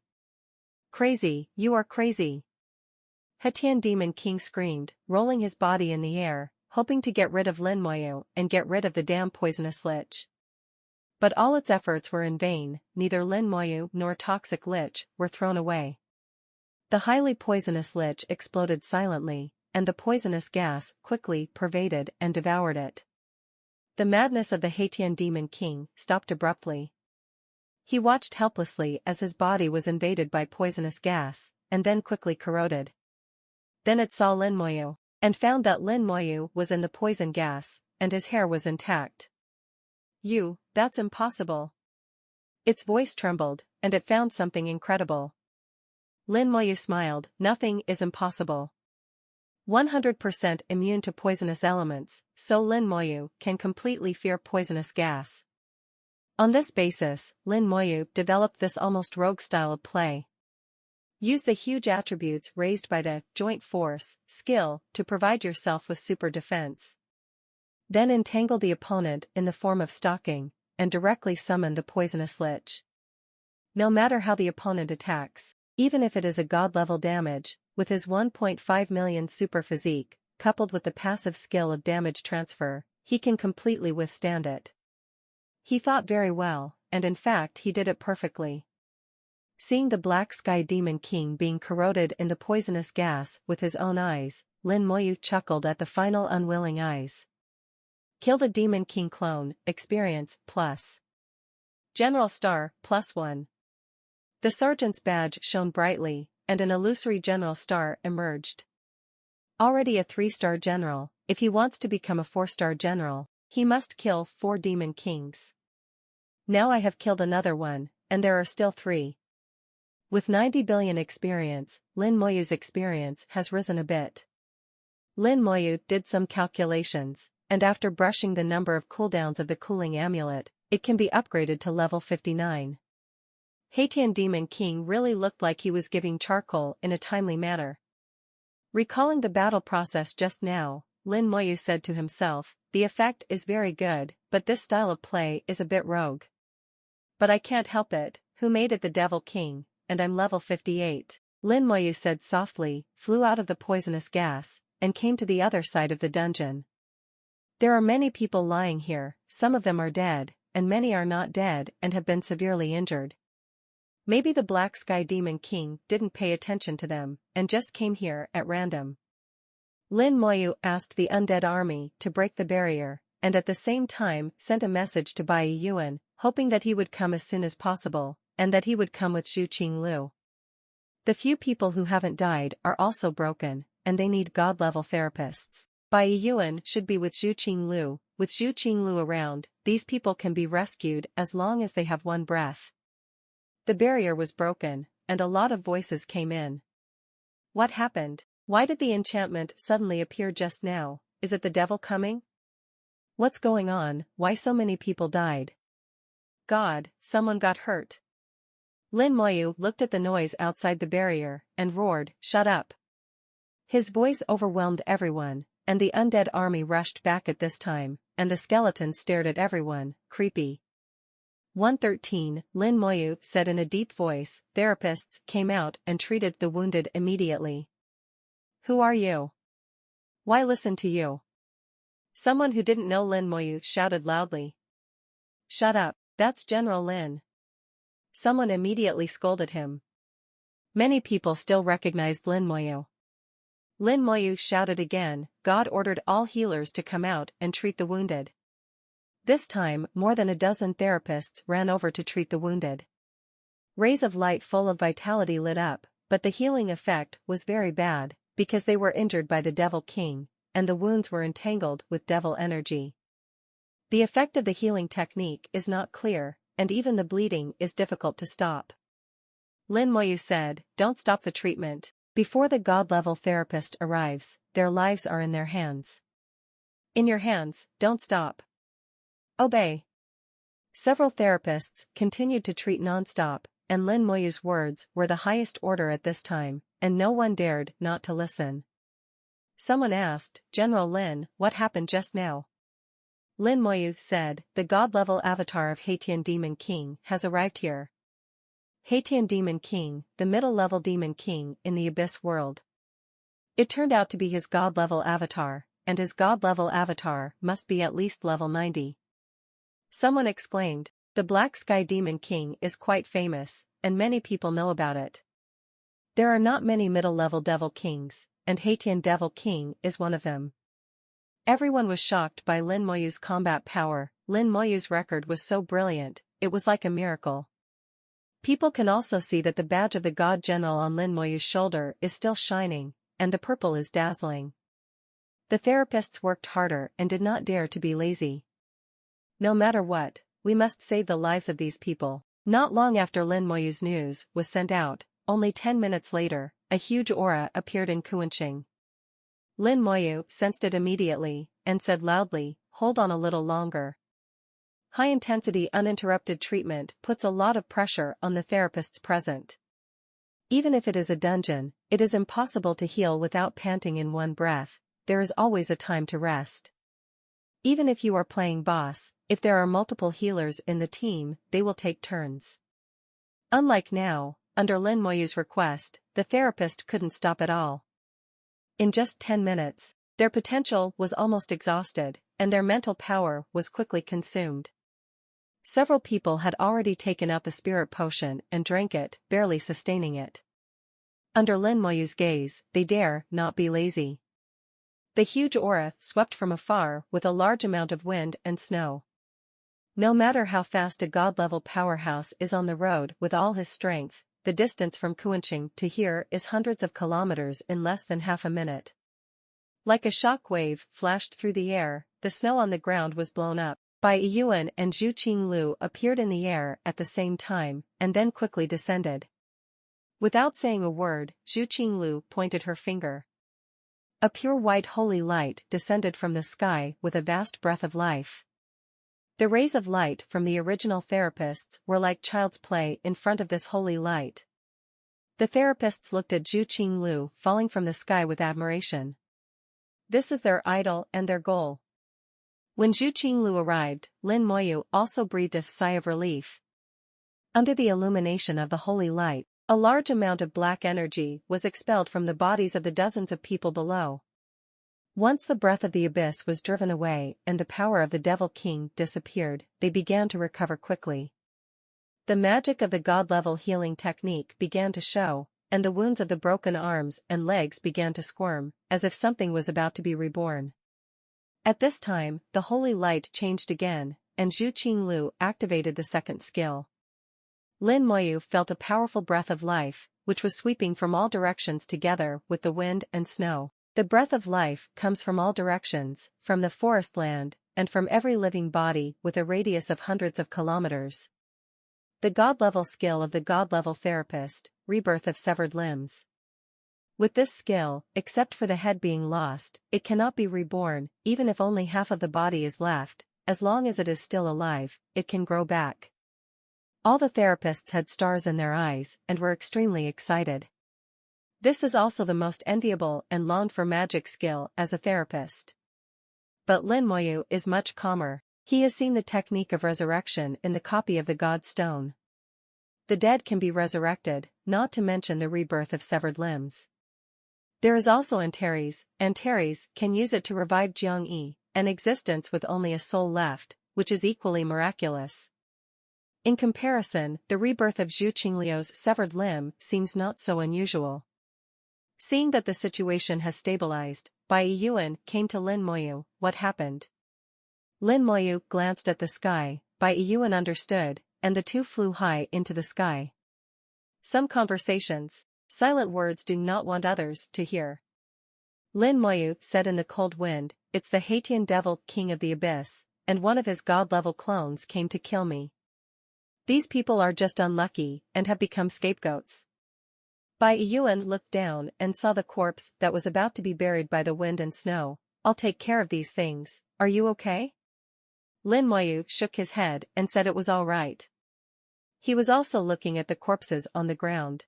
Crazy, you are crazy! Haitian Demon King screamed, rolling his body in the air, hoping to get rid of Lin Moyu and get rid of the damn poisonous lich. But all its efforts were in vain. Neither Lin Moyu nor Toxic Lich were thrown away. The highly poisonous lich exploded silently, and the poisonous gas quickly pervaded and devoured it. The madness of the Haitian Demon King stopped abruptly. He watched helplessly as his body was invaded by poisonous gas, and then quickly corroded. Then it saw Lin Moyu, and found that Lin Moyu was in the poison gas, and his hair was intact. That's impossible. Its voice trembled, and it found something incredible. Lin Moyu smiled. Nothing is impossible. 100% immune to poisonous elements, so Lin Moyu can completely fear poisonous gas. On this basis, Lin Moyu developed this almost rogue style of play. Use the huge attributes raised by the joint force skill to provide yourself with super defense. Then entangle the opponent in the form of stalking, and directly summon the poisonous lich. No matter how the opponent attacks, even if it is a god-level damage, with his 1.5 million super physique, coupled with the passive skill of damage transfer, he can completely withstand it. He thought very well, and in fact he did it perfectly. Seeing the Black Sky Demon King being corroded in the poisonous gas with his own eyes, Lin Moyu chuckled at the final unwilling eyes. Kill the Demon King clone, experience, plus. General Star, +1. The sergeant's badge shone brightly, and an illusory General Star emerged. Already a 3-star general, if he wants to become a 4-star general, he must kill 4 Demon Kings. Now I have killed another one, and there are still 3. With 90 billion experience, Lin Moyu's experience has risen a bit. Lin Moyu did some calculations, and after brushing the number of cooldowns of the cooling amulet, it can be upgraded to level 59. Haitian Demon King really looked like he was giving charcoal in a timely manner. Recalling the battle process just now, Lin Moyu said to himself, the effect is very good, but this style of play is a bit rogue. But I can't help it, who made it the Devil King, and I'm level 58. Lin Moyu said softly, flew out of the poisonous gas, and came to the other side of the dungeon. There are many people lying here, some of them are dead, and many are not dead and have been severely injured. Maybe the Black Sky Demon King didn't pay attention to them, and just came here at random. Lin Moyu asked the undead army to break the barrier, and at the same time sent a message to Bai Yuan, hoping that he would come as soon as possible, and that he would come with Zhu Qinglu. The few people who haven't died are also broken, and they need god-level therapists. Bai Yuan should be with Zhu Qinglu. With Zhu Qinglu around, these people can be rescued as long as they have one breath. The barrier was broken, and a lot of voices came in. What happened? Why did the enchantment suddenly appear just now? Is it the devil coming? What's going on? Why so many people died? God, someone got hurt. Lin Moyu looked at the noise outside the barrier, and roared, shut up. His voice overwhelmed everyone, and the undead army rushed back at this time, and the skeletons stared at everyone, creepy. 113, Lin Moyu said in a deep voice. Therapists came out and treated the wounded immediately. Who are you? Why listen to you? Someone who didn't know Lin Moyu shouted loudly. Shut up, that's General Lin. Someone immediately scolded him. Many people still recognized Lin Moyu. Lin Moyu shouted again, God ordered all healers to come out and treat the wounded. This time, more than a dozen therapists ran over to treat the wounded. Rays of light full of vitality lit up, but the healing effect was very bad, because they were injured by the Devil King, and the wounds were entangled with devil energy. The effect of the healing technique is not clear, and even the bleeding is difficult to stop. Lin Moyu said, don't stop the treatment. Before the God-level therapist arrives, their lives are in their hands. In your hands, don't stop. Obey. Several therapists continued to treat non-stop, and Lin Moyu's words were the highest order at this time, and no one dared not to listen. Someone asked, General Lin, what happened just now? Lin Moyu said, the God-level avatar of Haitian Demon King has arrived here. Haitian Demon King, the middle-level Demon King in the Abyss world. It turned out to be his God-level avatar, and his God-level avatar must be at least level 90. Someone exclaimed, the Black Sky Demon King is quite famous, and many people know about it. There are not many middle-level Devil Kings, and Haitian Devil King is one of them. Everyone was shocked by Lin Moyu's combat power. Lin Moyu's record was so brilliant, it was like a miracle. People can also see that the badge of the God General on Lin Moyu's shoulder is still shining, and the purple is dazzling. The therapists worked harder and did not dare to be lazy. No matter what, we must save the lives of these people. Not long after Lin Moyu's news was sent out, only 10 minutes later, a huge aura appeared in Kuanqing. Lin Moyu sensed it immediately, and said loudly, hold on a little longer. High-intensity uninterrupted treatment puts a lot of pressure on the therapists present. Even if it is a dungeon, it is impossible to heal without panting in one breath. There is always a time to rest. Even if you are playing boss, if there are multiple healers in the team, they will take turns. Unlike now, under Lin Moyu's request, the therapist couldn't stop at all. In just 10 minutes, their potential was almost exhausted, and their mental power was quickly consumed. Several people had already taken out the spirit potion and drank it, barely sustaining it. Under Lin Moyu's gaze, they dare not be lazy. The huge aura swept from afar with a large amount of wind and snow. No matter how fast a God-level powerhouse is on the road with all his strength, the distance from Kuanqing to here is hundreds of kilometers in less than half a minute. Like a shock wave flashed through the air, the snow on the ground was blown up. Bai Yuan and Zhu Qinglu appeared in the air at the same time, and then quickly descended. Without saying a word, Zhu Qinglu pointed her finger. A pure white holy light descended from the sky with a vast breath of life. The rays of light from the original therapists were like child's play in front of this holy light. The therapists looked at Zhu Qinglu falling from the sky with admiration. This is their idol and their goal. When Zhu Qinglu arrived, Lin Moyu also breathed a sigh of relief. Under the illumination of the holy light, a large amount of black energy was expelled from the bodies of the dozens of people below. Once the breath of the abyss was driven away and the power of the Devil King disappeared, they began to recover quickly. The magic of the God-level healing technique began to show, and the wounds of the broken arms and legs began to squirm, as if something was about to be reborn. At this time, the holy light changed again, and Zhu Qinglu activated the second skill. Lin Moyu felt a powerful breath of life, which was sweeping from all directions together with the wind and snow. The breath of life comes from all directions, from the forest land, and from every living body with a radius of hundreds of kilometers. The God-level skill of the God-level therapist, rebirth of severed limbs. With this skill, except for the head being lost, it cannot be reborn. Even if only half of the body is left, as long as it is still alive, it can grow back. All the therapists had stars in their eyes and were extremely excited. This is also the most enviable and longed-for magic skill as a therapist. But Lin Moyu is much calmer. He has seen the technique of resurrection in the copy of the God Stone. The dead can be resurrected, not to mention the rebirth of severed limbs. There is also Antares. Antares can use it to revive Jiang-yi, an existence with only a soul left, which is equally miraculous. In comparison, the rebirth of Zhu Qingliu's severed limb seems not so unusual. Seeing that the situation has stabilized, Bai Yuan came to Lin Moyu. What happened? Lin Moyu glanced at the sky, Bai Yuan understood, and the two flew high into the sky. Some conversations. Silent words do not want others to hear. Lin Moyu said in the cold wind, "It's the Haitian devil, king of the abyss, and one of his god-level clones came to kill me. These people are just unlucky, and have become scapegoats." Bai Yuan looked down and saw the corpse that was about to be buried by the wind and snow. "I'll take care of these things, are you okay?" Lin Moyu shook his head and said it was all right. He was also looking at the corpses on the ground.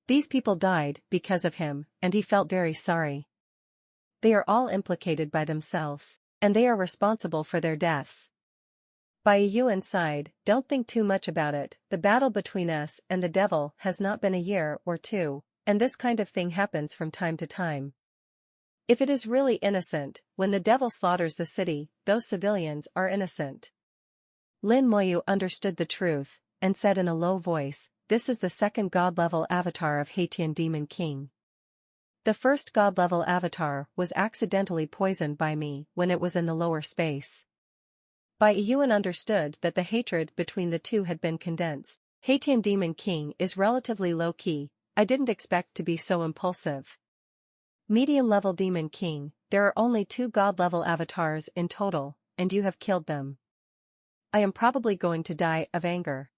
These people died because of him, and he felt very sorry. They are all implicated by themselves, and they are responsible for their deaths. Bai Yuan sighed, "Don't think too much about it, the battle between us and the devil has not been a year or two, and this kind of thing happens from time to time. If it is really innocent, when the devil slaughters the city, those civilians are innocent." Lin Moyu understood the truth, and said in a low voice, "This is the second god-level avatar of Haitian Demon King. The first god-level avatar was accidentally poisoned by me when it was in the lower space." Bai Yuan understood that the hatred between the two had been condensed. "Haitian Demon King is relatively low-key, I didn't expect to be so impulsive. Medium-level Demon King, there are only 2 god-level avatars in total, and you have killed them. I am probably going to die of anger."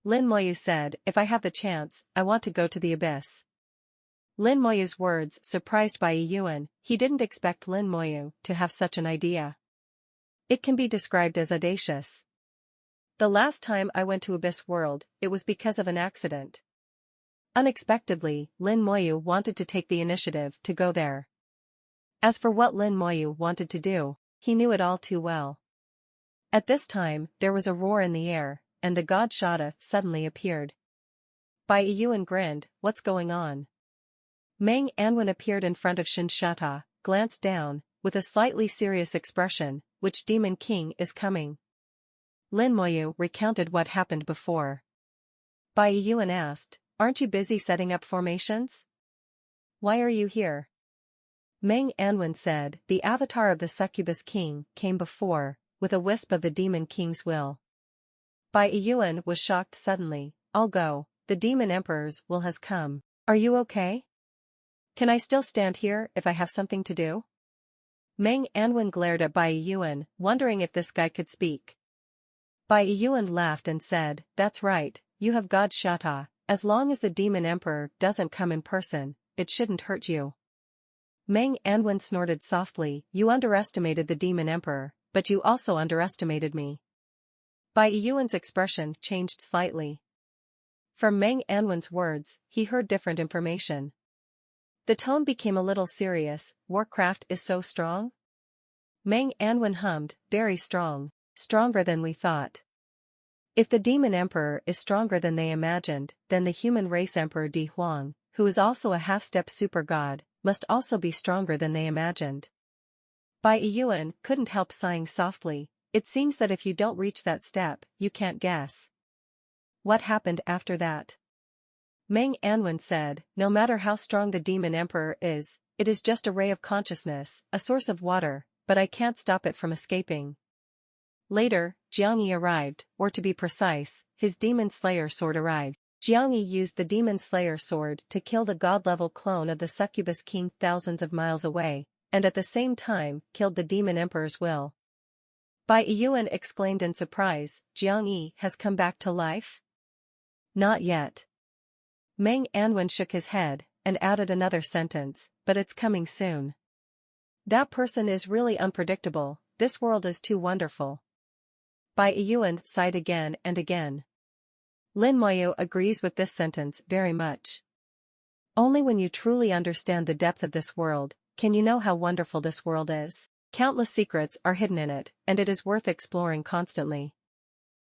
Lin Moyu said, "If I have the chance, I want to go to the abyss." Lin Moyu's words surprised Bai Yuan. He didn't expect Lin Moyu to have such an idea. It can be described as audacious. "The last time I went to Abyss World, it was because of an accident." Unexpectedly, Lin Moyu wanted to take the initiative to go there. As for what Lin Moyu wanted to do, he knew it all too well. At this time, there was a roar in the air, and the god Shada suddenly appeared. Bai Yuan grinned, "What's going on?" Meng Anwen appeared in front of Shin Shata, glanced down, with a slightly serious expression, "Which Demon King is coming?" Lin Moyu recounted what happened before. Bai Yuan asked, "Aren't you busy setting up formations? Why are you here?" Meng Anwen said, "The avatar of the Succubus King came before, with a wisp of the Demon King's will." Bai Yuan was shocked suddenly. "I'll go, the Demon Emperor's will has come. Are you okay? Can I still stand here if I have something to do?" Meng Anwen glared at Bai Yuan, wondering if this guy could speak. Bai Yuan laughed and said, "That's right, you have God Shata, as long as the Demon Emperor doesn't come in person, it shouldn't hurt you." Meng Anwen snorted softly, "You underestimated the Demon Emperor, but you also underestimated me." Bai Yuan's expression changed slightly. From Meng Anwen's words, he heard different information. The tone became a little serious. "Warcraft is so strong?" Meng Anwen hummed, "Very strong, stronger than we thought." If the Demon Emperor is stronger than they imagined, then the human race Emperor Di Huang, who is also a half-step super god, must also be stronger than they imagined. Bai Yuan couldn't help sighing softly. It seems that if you don't reach that step, you can't guess. What happened after that? Meng Anwen said, "No matter how strong the Demon Emperor is, it is just a ray of consciousness, a source of water, but I can't stop it from escaping." Later, Jiang Yi arrived, or to be precise, his Demon Slayer sword arrived. Jiang Yi used the Demon Slayer sword to kill the god-level clone of the Succubus King thousands of miles away, and at the same time, killed the Demon Emperor's will. Bai Yuan exclaimed in surprise, "Jiang Yi has come back to life?" "Not yet." Meng Anwen shook his head, and added another sentence, "But it's coming soon. That person is really unpredictable, this world is too wonderful." Bai Yuan sighed again and again. Lin Moyu agrees with this sentence very much. Only when you truly understand the depth of this world, can you know how wonderful this world is. Countless secrets are hidden in it, and it is worth exploring constantly.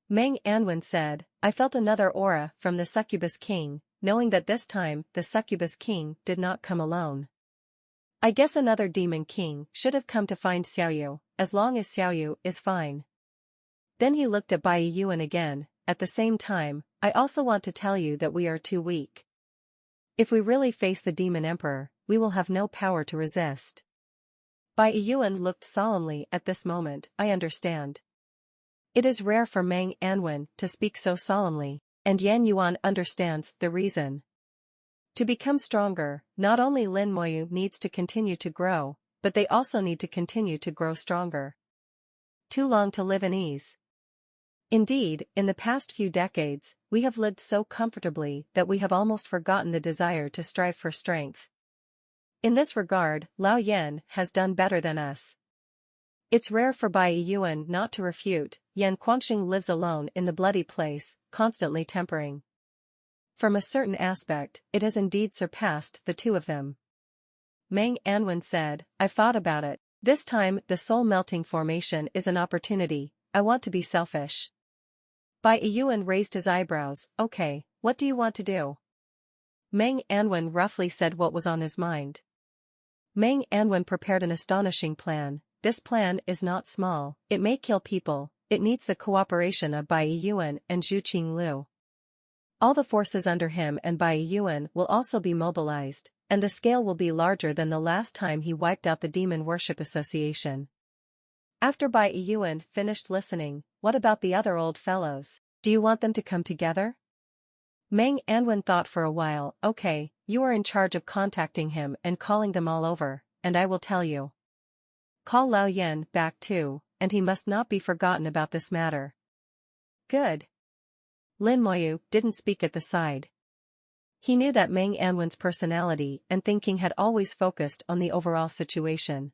Meng Anwen said, "I felt another aura from the Succubus King, knowing that this time the Succubus King did not come alone. I guess another Demon King should have come to find Xiaoyu, as long as Xiaoyu is fine." Then he looked at Bai Yuan again. At the same time, I also want to tell you that we are too weak. If we really face the demon emperor, we will have no power to resist. Bai Yuan looked solemnly at this moment. I understand. It is rare for Meng Anwen to speak so solemnly, and Yan Yuan understands the reason. To become stronger, not only Lin Moyu needs to continue to grow, but they also need to continue to grow stronger. Too long to live in ease. Indeed, in the past few decades, we have lived so comfortably that we have almost forgotten the desire to strive for strength. In this regard, Lao Yan has done better than us. It's rare for Bai Yuan not to refute. Yan Guangxing lives alone in the bloody place, constantly tempering. From a certain aspect, it has indeed surpassed the two of them. Meng Anwen said, I've thought about it. This time the soul-melting formation is an opportunity. I want to be selfish. Bai Yuan raised his eyebrows. Okay, what do you want to do? Meng Anwen roughly said what was on his mind. Meng Anwen prepared an astonishing plan. This plan is not small. It may kill people. It needs the cooperation of Bai Yuan and Zhu Qinglu. All the forces under him and Bai Yuan will also be mobilized, and the scale will be larger than the last time he wiped out the Demon Worship Association. After Bai Yuan finished listening, what about the other old fellows? Do you want them to come together? Meng Anwen thought for a while. Okay, you are in charge of contacting him and calling them all over, and I will tell you. Call Lao Yan back too, and he must not be forgotten about this matter. Good. Lin Moyu didn't speak at the side. He knew that Meng Anwen's personality and thinking had always focused on the overall situation.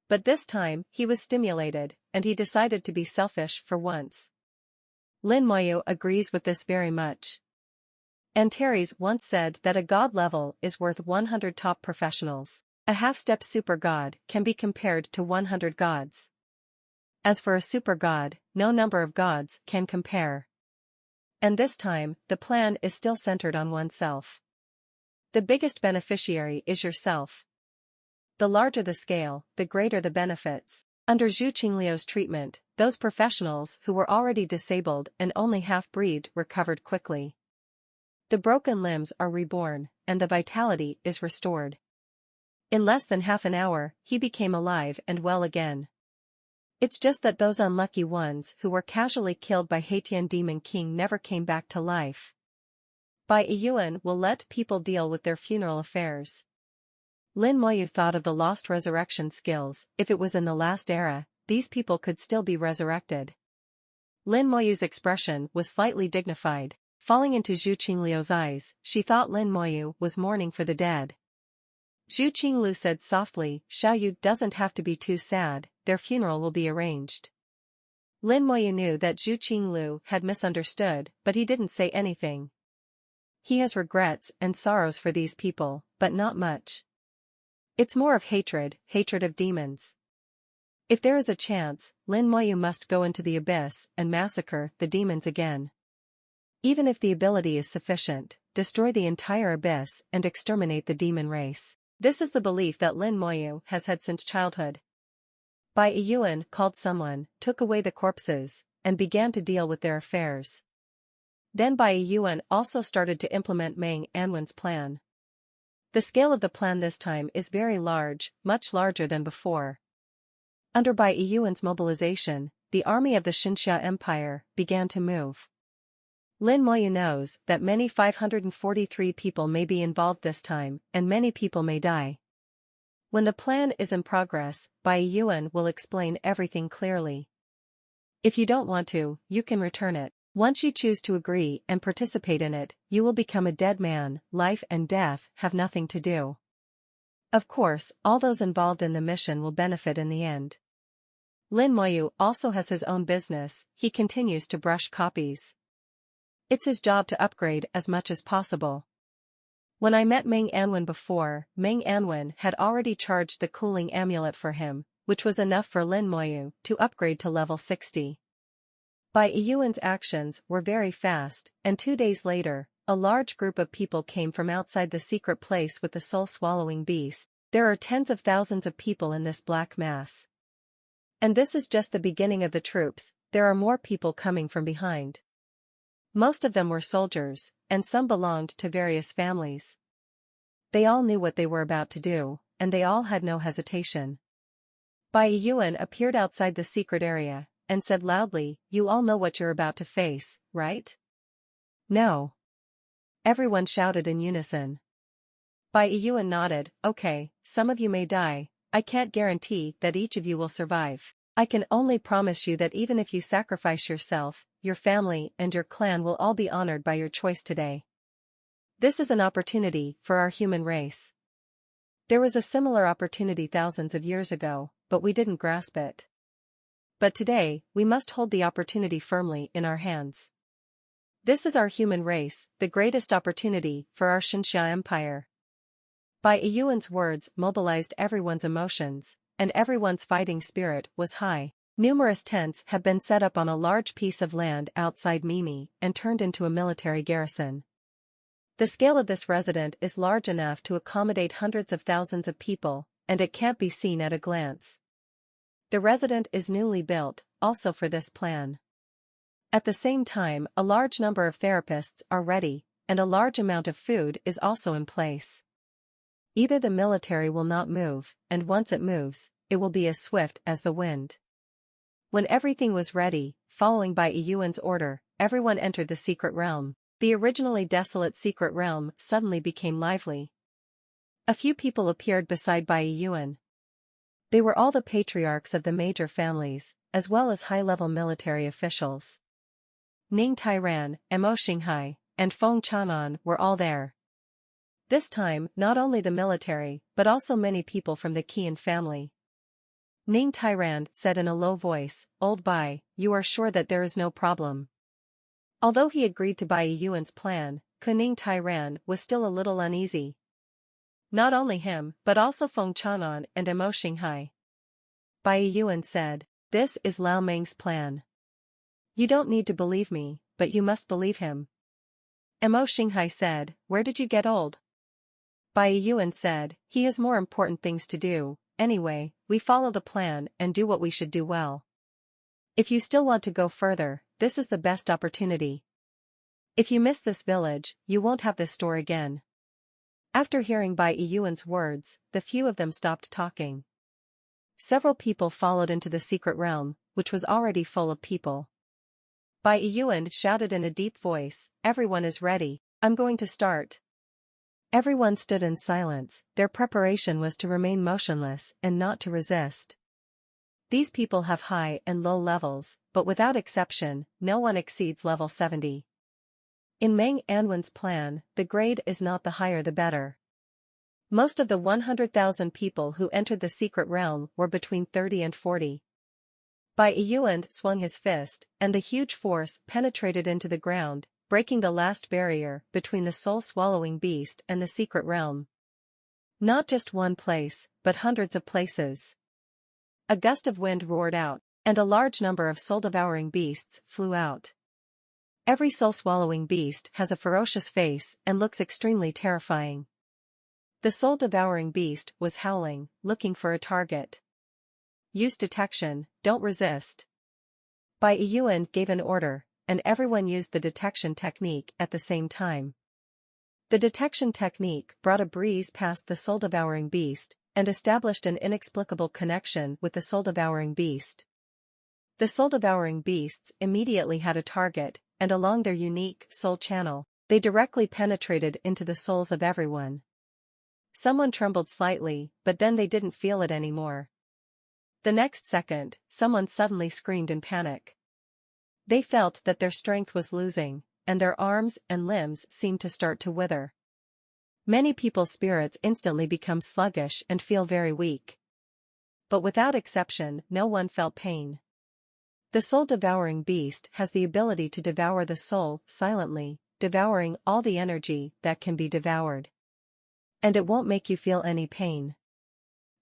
But this time, he was stimulated, and he decided to be selfish for once. Lin Moyu agrees with this very much. Antares once said that a god level is worth 100 top professionals. A half-step super god can be compared to 100 gods. As for a super god, no number of gods can compare. And this time, the plan is still centered on oneself. The biggest beneficiary is yourself. The larger the scale, the greater the benefits. Under Zhu Qingliu's treatment, those professionals who were already disabled and only half-breathed recovered quickly. The broken limbs are reborn, and the vitality is restored. In less than half an hour, he became alive and well again. It's just that those unlucky ones who were casually killed by Haitian Demon King never came back to life. Bai Yuan will let people deal with their funeral affairs. Lin Moyu thought of the lost resurrection skills. If it was in the last era, these people could still be resurrected. Lin Moyu's expression was slightly dignified. Falling into Zhu Qingliu's eyes, she thought Lin Moyu was mourning for the dead. Zhu Qinglu said softly, Xiaoyu doesn't have to be too sad, their funeral will be arranged. Lin Moyu knew that Zhu Qinglu had misunderstood, but he didn't say anything. He has regrets and sorrows for these people, but not much. It's more of hatred of demons. If there is a chance, Lin Moyu must go into the abyss and massacre the demons again. Even if the ability is sufficient, destroy the entire abyss and exterminate the demon race. This is the belief that Lin Moyu has had since childhood. Bai Yuan called someone, took away the corpses, and began to deal with their affairs. Then Bai Yuan also started to implement Meng Anwen's plan. The scale of the plan this time is very large, much larger than before. Under Bai Yuan's mobilization, the army of the Xinxia Empire began to move. Lin Moyu knows that many 543 people may be involved this time, and many people may die. When the plan is in progress, Bai Yuan will explain everything clearly. If you don't want to, you can return it. Once you choose to agree and participate in it, you will become a dead man. Life and death have nothing to do. Of course, all those involved in the mission will benefit in the end. Lin Moyu also has his own business. He continues to brush copies. It's his job to upgrade as much as possible. When I met Meng Anwen before, Meng Anwen had already charged the cooling amulet for him, which was enough for Lin Moyu to upgrade to level 60. Bai Yuan's actions were very fast, and 2 days later, a large group of people came from outside the secret place with the soul-swallowing beast. There are tens of thousands of people in this black mass. And this is just the beginning of the troops. there are more people coming from behind. Most of them were soldiers, and some belonged to various families. They all knew what they were about to do, and they all had no hesitation. Bai Yuan appeared outside the secret area, and said loudly, "You all know what you're about to face, right?" "No." Everyone shouted in unison. Bai Yuan nodded, "Okay, some of you may die, I can't guarantee that each of you will survive. I can only promise you that even if you sacrifice yourself, your family and your clan will all be honored by your choice today. This is an opportunity for our human race. There was a similar opportunity thousands of years ago, but we didn't grasp it. But today, we must hold the opportunity firmly in our hands. This is our human race, the greatest opportunity for our Xinxia Empire." Bai Yuan's words mobilized everyone's emotions, and everyone's fighting spirit was high. Numerous tents have been set up on a large piece of land outside Mimi and turned into a military garrison. The scale of this residence is large enough to accommodate hundreds of thousands of people, and it can't be seen at a glance. The residence is newly built, also for this plan. At the same time, a large number of therapists are ready, and a large amount of food is also in place. Either the military will not move, and once it moves, it will be as swift as the wind. When everything was ready, following Bai Yuan's order, everyone entered the secret realm. The originally desolate secret realm suddenly became lively. A few people appeared beside Bai Yuan. They were all the patriarchs of the major families, as well as high-level military officials. Ning Tairan, Emo Xinghai, and Feng Chanan were all there. This time, not only the military, but also many people from the Qian family. Ning Tairan said in a low voice, "Old Bai, you are sure that there is no problem?" Although he agreed to Bai Yuan's plan, Ning Tairan was still a little uneasy. Not only him, but also Feng Chanan and Emo Xinghai. Bai Yuan said, "This is Lao Meng's plan. You don't need to believe me, but you must believe him." Emo Xinghai said, "Where did you get old?" Bai Yuan said, "He has more important things to do. Anyway, we follow the plan and do what we should do well. If you still want to go further, this is the best opportunity. If you miss this village, you won't have this store again." After hearing Bai Yuan's words, the few of them stopped talking. Several people followed into the secret realm, which was already full of people. Bai Yuan shouted in a deep voice, "Everyone is ready, I'm going to start." Everyone stood in silence. Their preparation was to remain motionless and not to resist. These people have high and low levels, but without exception, no one exceeds level 70. In Meng Anwen's plan, the grade is not the higher the better. Most of the 100,000 people who entered the secret realm were between 30 and 40. Bai Yuan swung his fist, and the huge force penetrated into the ground, breaking the last barrier between the soul-swallowing beast and the secret realm. Not just one place, but hundreds of places. A gust of wind roared out, and a large number of soul-devouring beasts flew out. Every soul-swallowing beast has a ferocious face and looks extremely terrifying. The soul-devouring beast was howling, looking for a target. "Use detection, don't resist." Bai Yuan gave an order, and everyone used the detection technique at the same time. The detection technique brought a breeze past the soul-devouring beast, and established an inexplicable connection with the soul-devouring beast. The soul-devouring beasts immediately had a target, and along their unique soul channel, they directly penetrated into the souls of everyone. Someone trembled slightly, but then they didn't feel it anymore. The next second, someone suddenly screamed in panic. They felt that their strength was losing, and their arms and limbs seemed to start to wither. Many people's spirits instantly become sluggish and feel very weak. But without exception, no one felt pain. The soul-devouring beast has the ability to devour the soul silently, devouring all the energy that can be devoured. And it won't make you feel any pain.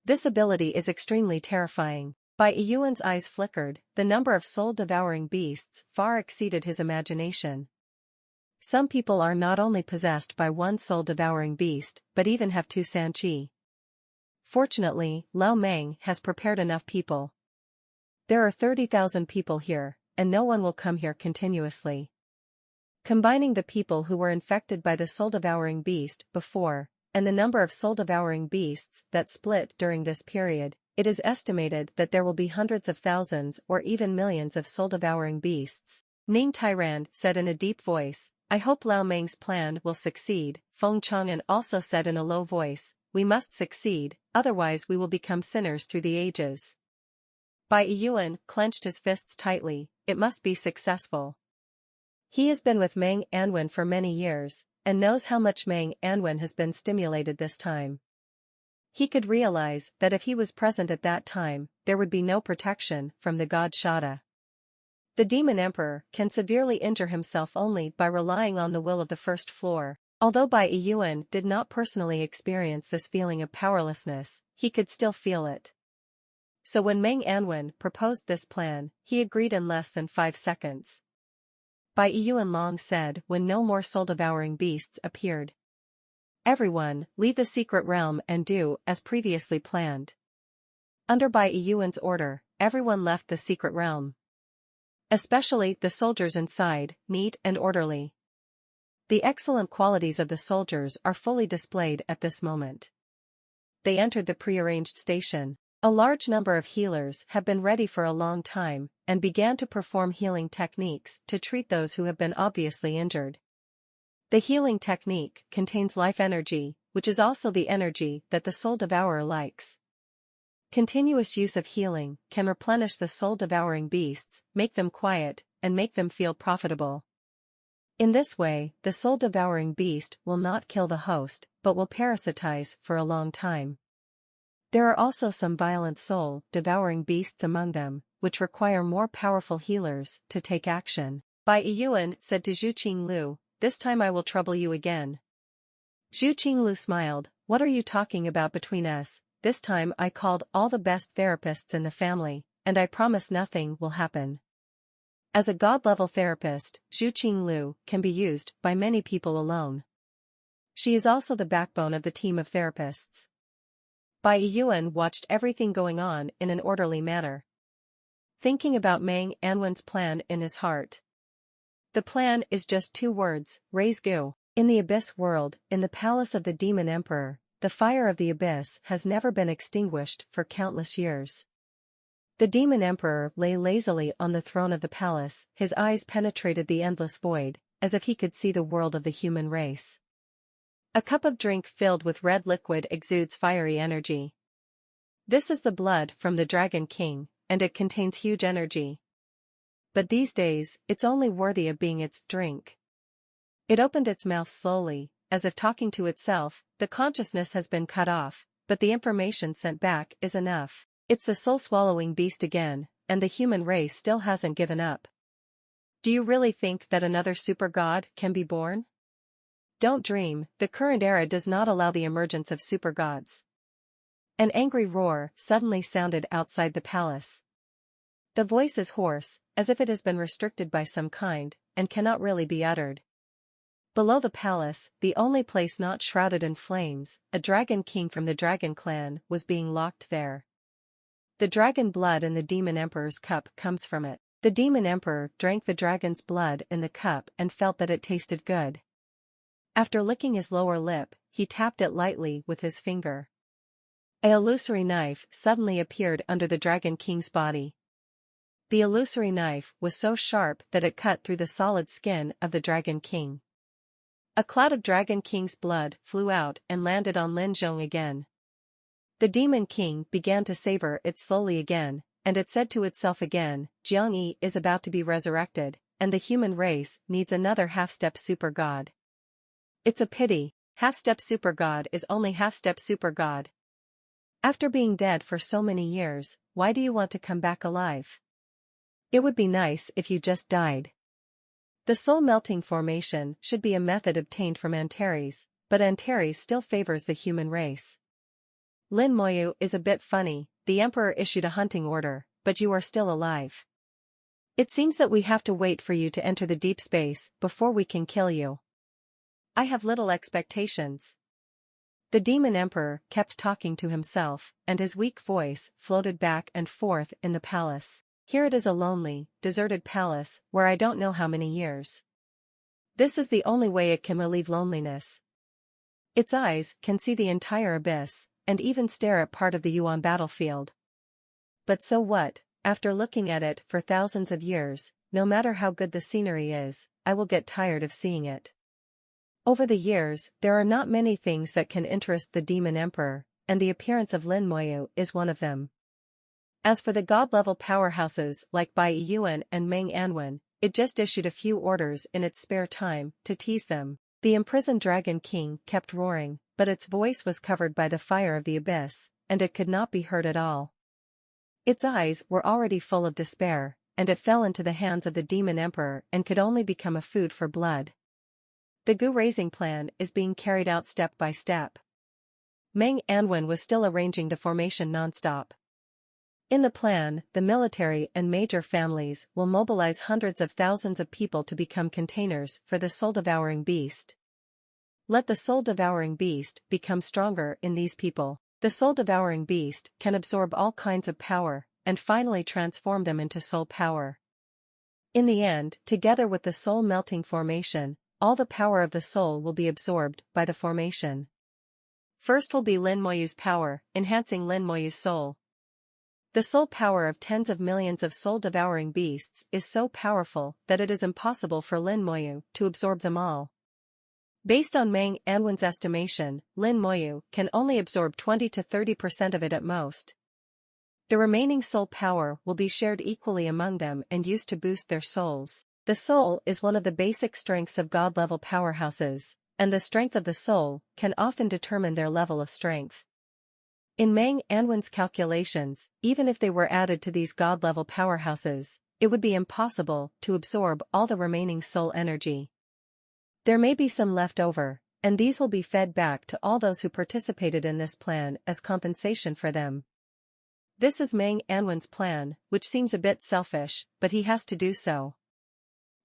This ability is extremely terrifying. Bai Yuan's eyes flickered, the number of soul-devouring beasts far exceeded his imagination. Some people are not only possessed by one soul-devouring beast, but even have two sanqi. Fortunately, Lao Meng has prepared enough people. There are 30,000 people here, and no one will come here continuously. Combining the people who were infected by the soul-devouring beast before, and the number of soul-devouring beasts that split during this period, it is estimated that there will be hundreds of thousands or even millions of soul-devouring beasts. Ning Tyrand said in a deep voice, "I hope Lao Meng's plan will succeed." Feng Chang'an also said in a low voice, "We must succeed, otherwise we will become sinners through the ages." Bai Yuan clenched his fists tightly, "It must be successful." He has been with Mang Anwen for many years, and knows how much Mang Anwen has been stimulated this time. He could realize that if he was present at that time, there would be no protection from the god Shada. The Demon Emperor can severely injure himself only by relying on the will of the first floor. Although Bai Yuan did not personally experience this feeling of powerlessness, he could still feel it. So when Mang Anwen proposed this plan, he agreed in less than 5 seconds. Bai Yuan Long said when no more soul-devouring beasts appeared. "Everyone, leave the secret realm and do as previously planned." Under Bai Yuan's order, everyone left the secret realm. Especially the soldiers inside, neat and orderly. The excellent qualities of the soldiers are fully displayed at this moment. They entered the prearranged station. A large number of healers have been ready for a long time, and began to perform healing techniques to treat those who have been obviously injured. The healing technique contains life energy, which is also the energy that the soul devourer likes. Continuous use of healing can replenish the soul-devouring beasts, make them quiet, and make them feel profitable. In this way, the soul-devouring beast will not kill the host, but will parasitize for a long time. There are also some violent soul-devouring beasts among them, which require more powerful healers to take action. Bai Yuan said to Zhu Qinglu, "This time I will trouble you again." Zhu Qinglu smiled, "What are you talking about between us? This time I called all the best therapists in the family, and I promise nothing will happen." As a god-level therapist, Zhu Qinglu can be used by many people alone. She is also the backbone of the team of therapists. Bai Yuan watched everything going on in an orderly manner, thinking about Mang Anwen's plan in his heart. The plan is just 2 words, raise gu. In the Abyss world, in the palace of the Demon Emperor, the fire of the Abyss has never been extinguished for countless years. The Demon Emperor lay lazily on the throne of the palace, his eyes penetrated the endless void, as if he could see the world of the human race. A cup of drink filled with red liquid exudes fiery energy. This is the blood from the Dragon King, and it contains huge energy. But these days, it's only worthy of being its drink. It opened its mouth slowly, as if talking to itself. The consciousness has been cut off, but the information sent back is enough. It's the soul-swallowing beast again, and the human race still hasn't given up. Do you really think that another super god can be born? Don't dream, the current era does not allow the emergence of super gods. An angry roar suddenly sounded outside the palace. The voice is hoarse, as if it has been restricted by some kind, and cannot really be uttered. Below the palace, the only place not shrouded in flames, a dragon king from the dragon clan was being locked there. The dragon blood in the Demon Emperor's cup comes from it. The Demon Emperor drank the dragon's blood in the cup and felt that it tasted good. After licking his lower lip, he tapped it lightly with his finger. An illusory knife suddenly appeared under the Dragon King's body. The illusory knife was so sharp that it cut through the solid skin of the Dragon King. A cloud of Dragon King's blood flew out and landed on Lin Zhong again. The Demon King began to savor it slowly again, and it said to itself again, Jiangyi is about to be resurrected, and the human race needs another half-step super god. It's a pity, half-step super god is only half-step super god. After being dead for so many years, why do you want to come back alive? It would be nice if you just died. The soul melting formation should be a method obtained from Antares, but Antares still favors the human race. Lin Moyu is a bit funny, the Emperor issued a hunting order, but you are still alive. It seems that we have to wait for you to enter the deep space before we can kill you. I have little expectations. The Demon Emperor kept talking to himself, and his weak voice floated back and forth in the palace. Here it is, a lonely, deserted palace, where I don't know how many years. This is the only way it can relieve loneliness. Its eyes can see the entire abyss, and even stare at part of the Yuan battlefield. But so what, after looking at it for thousands of years, no matter how good the scenery is, I will get tired of seeing it. Over the years, there are not many things that can interest the Demon Emperor, and the appearance of Lin Moyu is one of them. As for the god-level powerhouses like Bai Yuan and Meng Anwen, it just issued a few orders in its spare time to tease them. The imprisoned Dragon King kept roaring, but its voice was covered by the fire of the abyss, and it could not be heard at all. Its eyes were already full of despair, and it fell into the hands of the Demon Emperor and could only become a food for blood. The Gu-raising plan is being carried out step by step. Meng Anwen was still arranging the formation non-stop. In the plan, the military and major families will mobilize hundreds of thousands of people to become containers for the soul-devouring beast. Let the soul-devouring beast become stronger in these people. The soul-devouring beast can absorb all kinds of power, and finally transform them into soul power. In the end, together with the soul-melting formation, all the power of the soul will be absorbed by the formation. First will be Lin Moyu's power, enhancing Lin Moyu's soul. The soul power of tens of millions of soul-devouring beasts is so powerful that it is impossible for Lin Moyu to absorb them all. Based on Meng Anwen's estimation, Lin Moyu can only absorb 20 to 30% of it at most. The remaining soul power will be shared equally among them and used to boost their souls. The soul is one of the basic strengths of god-level powerhouses, and the strength of the soul can often determine their level of strength. In Meng Anwen's calculations, even if they were added to these god-level powerhouses, it would be impossible to absorb all the remaining soul energy. There may be some left over, and these will be fed back to all those who participated in this plan as compensation for them. This is Meng Anwen's plan, which seems a bit selfish, but he has to do so.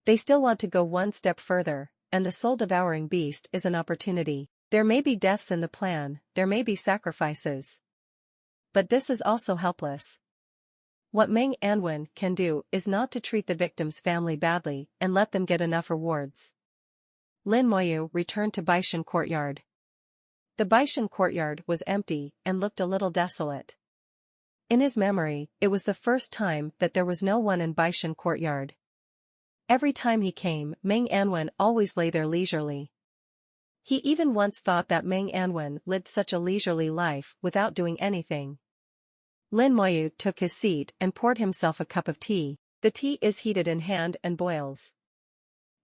They still want to go one step further, and the soul-devouring beast is an opportunity. There may be deaths in the plan, there may be sacrifices. But this is also helpless. What Meng Anwen can do is not to treat the victim's family badly and let them get enough rewards. Lin Moyu returned to Baishan courtyard. The Baishan courtyard was empty and looked a little desolate. In his memory, it was the first time that there was no one in Baishan courtyard. Every time he came, Meng Anwen always lay there leisurely. He even once thought that Meng Anwen lived such a leisurely life without doing anything. Lin Moyu took his seat and poured himself a cup of tea. The tea is heated in hand and boils.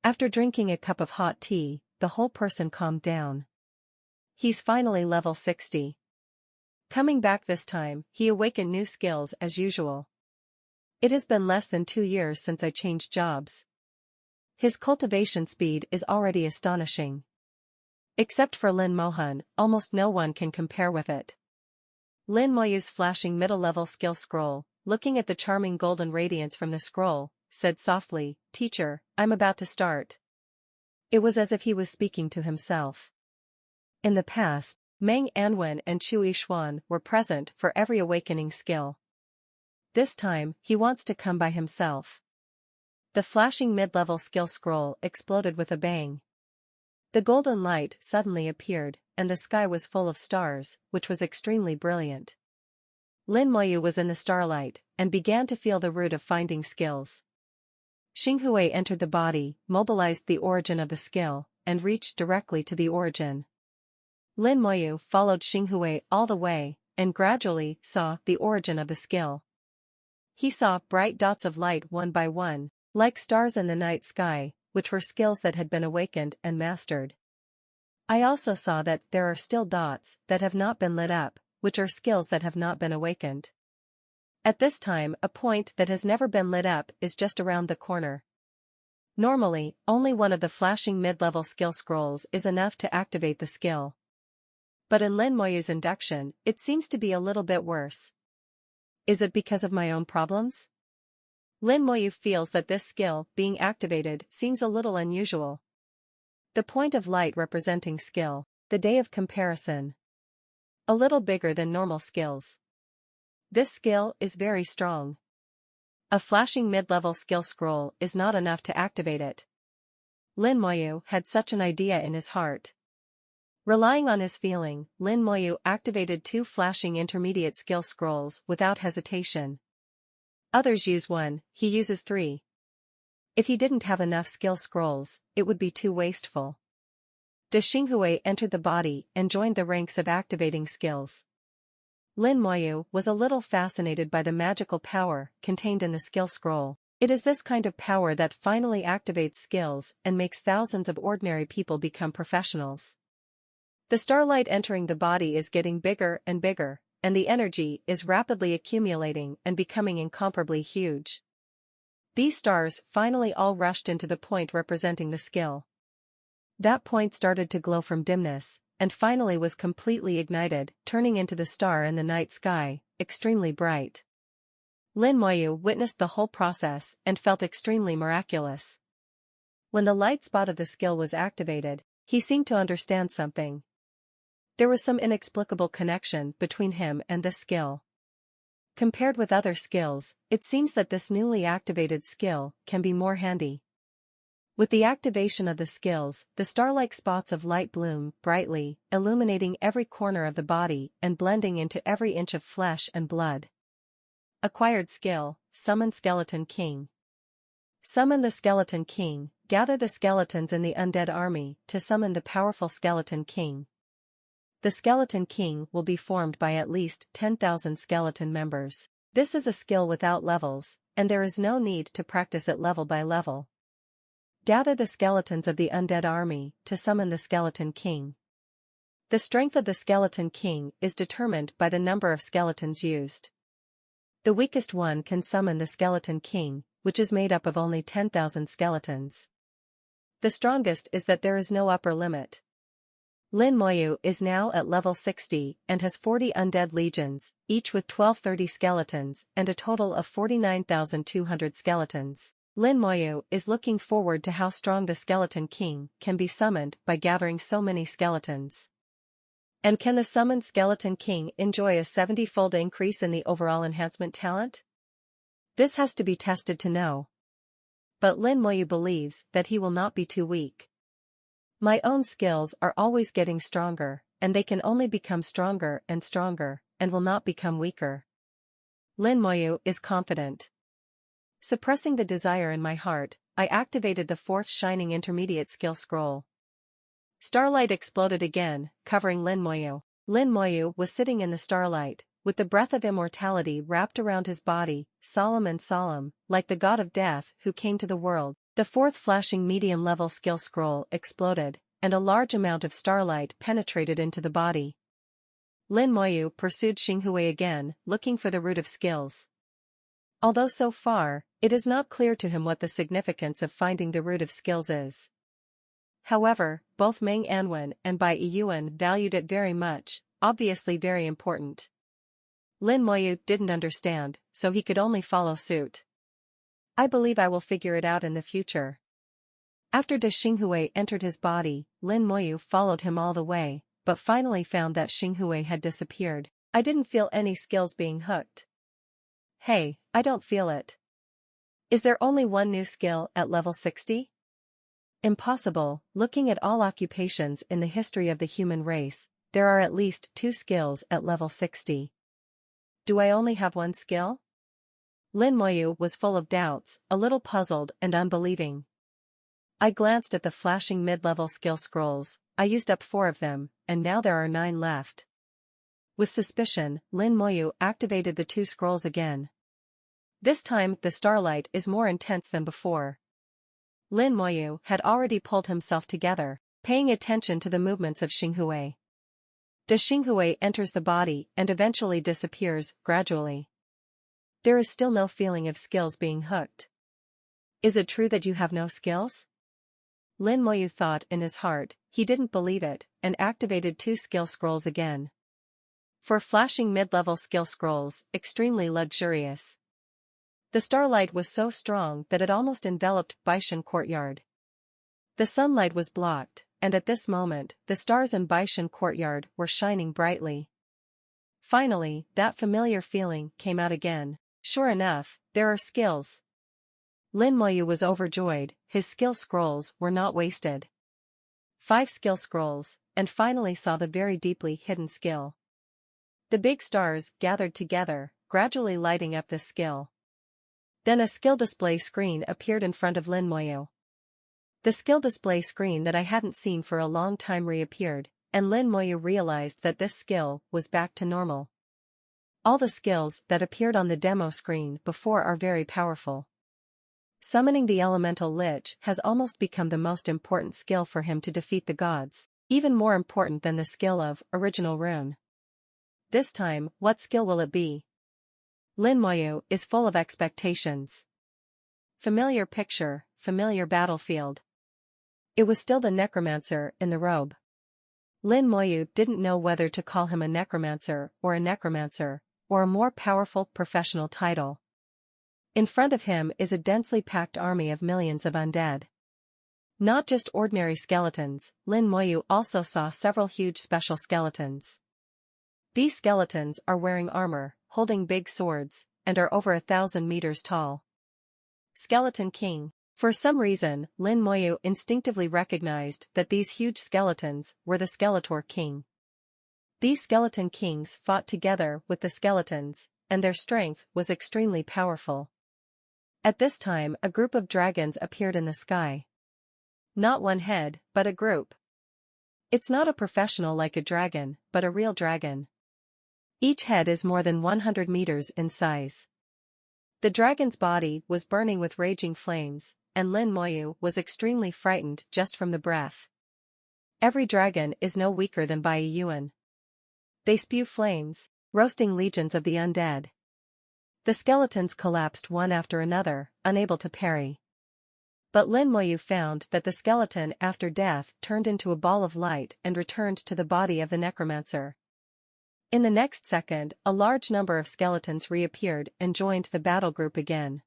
After drinking a cup of hot tea, the whole person calmed down. He's finally level 60. Coming back this time, he awakened new skills as usual. It has been less than 2 years since I changed jobs. His cultivation speed is already astonishing. Except for Lin Mohan, almost no one can compare with it. Lin Moyu's flashing middle-level skill scroll, looking at the charming golden radiance from the scroll, said softly, "Teacher, I'm about to start." It was as if he was speaking to himself. In the past, Meng Anwen and Chu Yixuan were present for every awakening skill. This time, he wants to come by himself. The flashing mid-level skill scroll exploded with a bang. The golden light suddenly appeared, and the sky was full of stars, which was extremely brilliant. Lin Moyu was in the starlight, and began to feel the root of finding skills. Xinghui entered the body, mobilized the origin of the skill, and reached directly to the origin. Lin Moyu followed Xinghui all the way, and gradually saw the origin of the skill. He saw bright dots of light one by one, like stars in the night sky, which were skills that had been awakened and mastered. I also saw that there are still dots that have not been lit up, which are skills that have not been awakened. At this time, a point that has never been lit up is just around the corner. Normally, only one of the flashing mid-level skill scrolls is enough to activate the skill. But in Lin Moyu's induction, it seems to be a little bit worse. Is it because of my own problems? Lin Moyu feels that this skill being activated seems a little unusual. The point of light representing skill, the day of comparison. A little bigger than normal skills. This skill is very strong. A flashing mid-level skill scroll is not enough to activate it. Lin Moyu had such an idea in his heart. Relying on his feeling, Lin Moyu activated 2 flashing intermediate skill scrolls without hesitation. Others use 1, he uses 3. If he didn't have enough skill scrolls, it would be too wasteful. De Xinghui entered the body and joined the ranks of activating skills. Lin Moyu was a little fascinated by the magical power contained in the skill scroll. It is this kind of power that finally activates skills and makes thousands of ordinary people become professionals. The starlight entering the body is getting bigger and bigger, and the energy is rapidly accumulating and becoming incomparably huge. These stars finally all rushed into the point representing the skill. That point started to glow from dimness, and finally was completely ignited, turning into the star in the night sky, extremely bright. Lin Moyu witnessed the whole process and felt extremely miraculous. When the light spot of the skill was activated, he seemed to understand something. There was some inexplicable connection between him and this skill. Compared with other skills, it seems that this newly activated skill can be more handy. With the activation of the skills, the star-like spots of light bloom brightly, illuminating every corner of the body and blending into every inch of flesh and blood. Acquired skill, Summon Skeleton King. Summon the Skeleton King, gather the skeletons in the undead army to summon the powerful Skeleton King. The Skeleton King will be formed by at least 10,000 skeleton members. This is a skill without levels, and there is no need to practice it level by level. Gather the skeletons of the undead army to summon the Skeleton King. The strength of the Skeleton King is determined by the number of skeletons used. The weakest one can summon the Skeleton King, which is made up of only 10,000 skeletons. The strongest is that there is no upper limit. Lin Moyu is now at level 60 and has 40 undead legions, each with 1230 skeletons and a total of 49,200 skeletons. Lin Moyu is looking forward to how strong the Skeleton King can be summoned by gathering so many skeletons. And can the summoned Skeleton King enjoy a 70-fold increase in the overall enhancement talent? This has to be tested to know. But Lin Moyu believes that he will not be too weak. My own skills are always getting stronger, and they can only become stronger, and will not become weaker. Lin Moyu is confident. Suppressing the desire in my heart, I activated the 4th shining intermediate skill scroll. Starlight exploded again, covering Lin Moyu. Lin Moyu was sitting in the starlight, with the breath of immortality wrapped around his body, solemn and solemn, like the god of death who came to the world. The 4th flashing medium-level skill scroll exploded, and a large amount of starlight penetrated into the body. Lin Moyu pursued Xinghui again, looking for the root of skills. Although so far, it is not clear to him what the significance of finding the root of skills is. However, both Meng Anwen and Bai Yiyuan valued it very much, obviously very important. Lin Moyu didn't understand, so he could only follow suit. I believe I will figure it out in the future. After De Xinghui entered his body, Lin Moyu followed him all the way, but finally found that Xinghui had disappeared. I didn't feel any skills being hooked. Hey, I don't feel it. Is there only one new skill at level 60? Impossible. Looking at all occupations in the history of the human race, there are at least 2 skills at level 60. Do I only have 1 skill? Lin Moyu was full of doubts, a little puzzled and unbelieving. I glanced at the flashing mid-level skill scrolls. I used up 4 of them, and now there are 9 left. With suspicion, Lin Moyu activated the 2 scrolls again. This time the starlight is more intense than before. Lin Moyu had already pulled himself together, paying attention to the movements of Xinghui. De Xinghui enters the body and eventually disappears, gradually. There is still no feeling of skills being hooked. Is it true that you have no skills? Lin Moyu thought in his heart. He didn't believe it, and activated 2 skill scrolls again. For flashing mid-level skill scrolls, extremely luxurious. The starlight was so strong that it almost enveloped Baishan Courtyard. The sunlight was blocked, and at this moment, the stars in Baishan Courtyard were shining brightly. Finally, that familiar feeling came out again. Sure enough, There are skills. Lin Moyu was overjoyed, his skill scrolls were not wasted. 5 skill scrolls, and finally saw the very deeply hidden skill. The big stars gathered together, gradually lighting up this skill. Then a skill display screen appeared in front of Lin Moyu. The skill display screen that I hadn't seen for a long time reappeared, and Lin Moyu realized that this skill was back to normal. All the skills that appeared on the demo screen before are very powerful. Summoning the elemental lich has almost become the most important skill for him to defeat the gods, even more important than the skill of original rune. This time, what skill will it be? Lin Moyu is full of expectations. Familiar picture, familiar battlefield. It was still the necromancer in the robe. Lin Moyu didn't know whether to call him a necromancer, or a more powerful professional title. In front of him is a densely packed army of millions of undead. Not just ordinary skeletons, Lin Moyu also saw several huge special skeletons. These skeletons are wearing armor, holding big swords, and are over 1,000 meters tall. Skeleton King. For some reason, Lin Moyu instinctively recognized that these huge skeletons were the Skeletor King. These skeleton kings fought together with the skeletons, and their strength was extremely powerful. At this time a group of dragons appeared in the sky. Not one head, but a group. It's not a professional like a dragon, but a real dragon. Each head is more than 100 meters in size. The dragon's body was burning with raging flames, and Lin Moyu was extremely frightened just from the breath. Every dragon is no weaker than Bai Yuan. They spew flames, roasting legions of the undead. The skeletons collapsed one after another, unable to parry. But Lin Moyu found that the skeleton after death turned into a ball of light and returned to the body of the necromancer. In the next second, a large number of skeletons reappeared and joined the battle group again.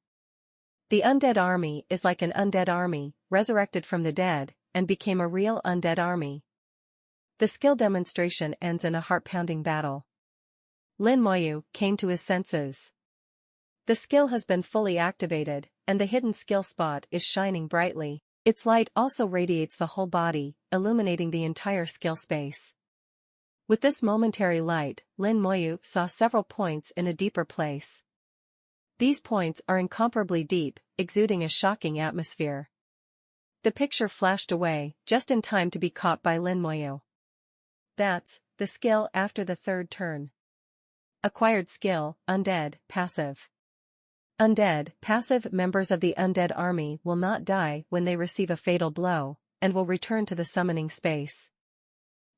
The undead army is like an undead army, resurrected from the dead, and became a real undead army. The skill demonstration ends in a heart-pounding battle. Lin Moyu came to his senses. The skill has been fully activated, and the hidden skill spot is shining brightly. Its light also radiates the whole body, illuminating the entire skill space. With this momentary light, Lin Moyu saw several points in a deeper place. These points are incomparably deep, exuding a shocking atmosphere. The picture flashed away, just in time to be caught by Lin Moyu. That's the skill after the third turn. Acquired skill, Undead, Passive. Undead, passive members of the undead army will not die when they receive a fatal blow, and will return to the summoning space.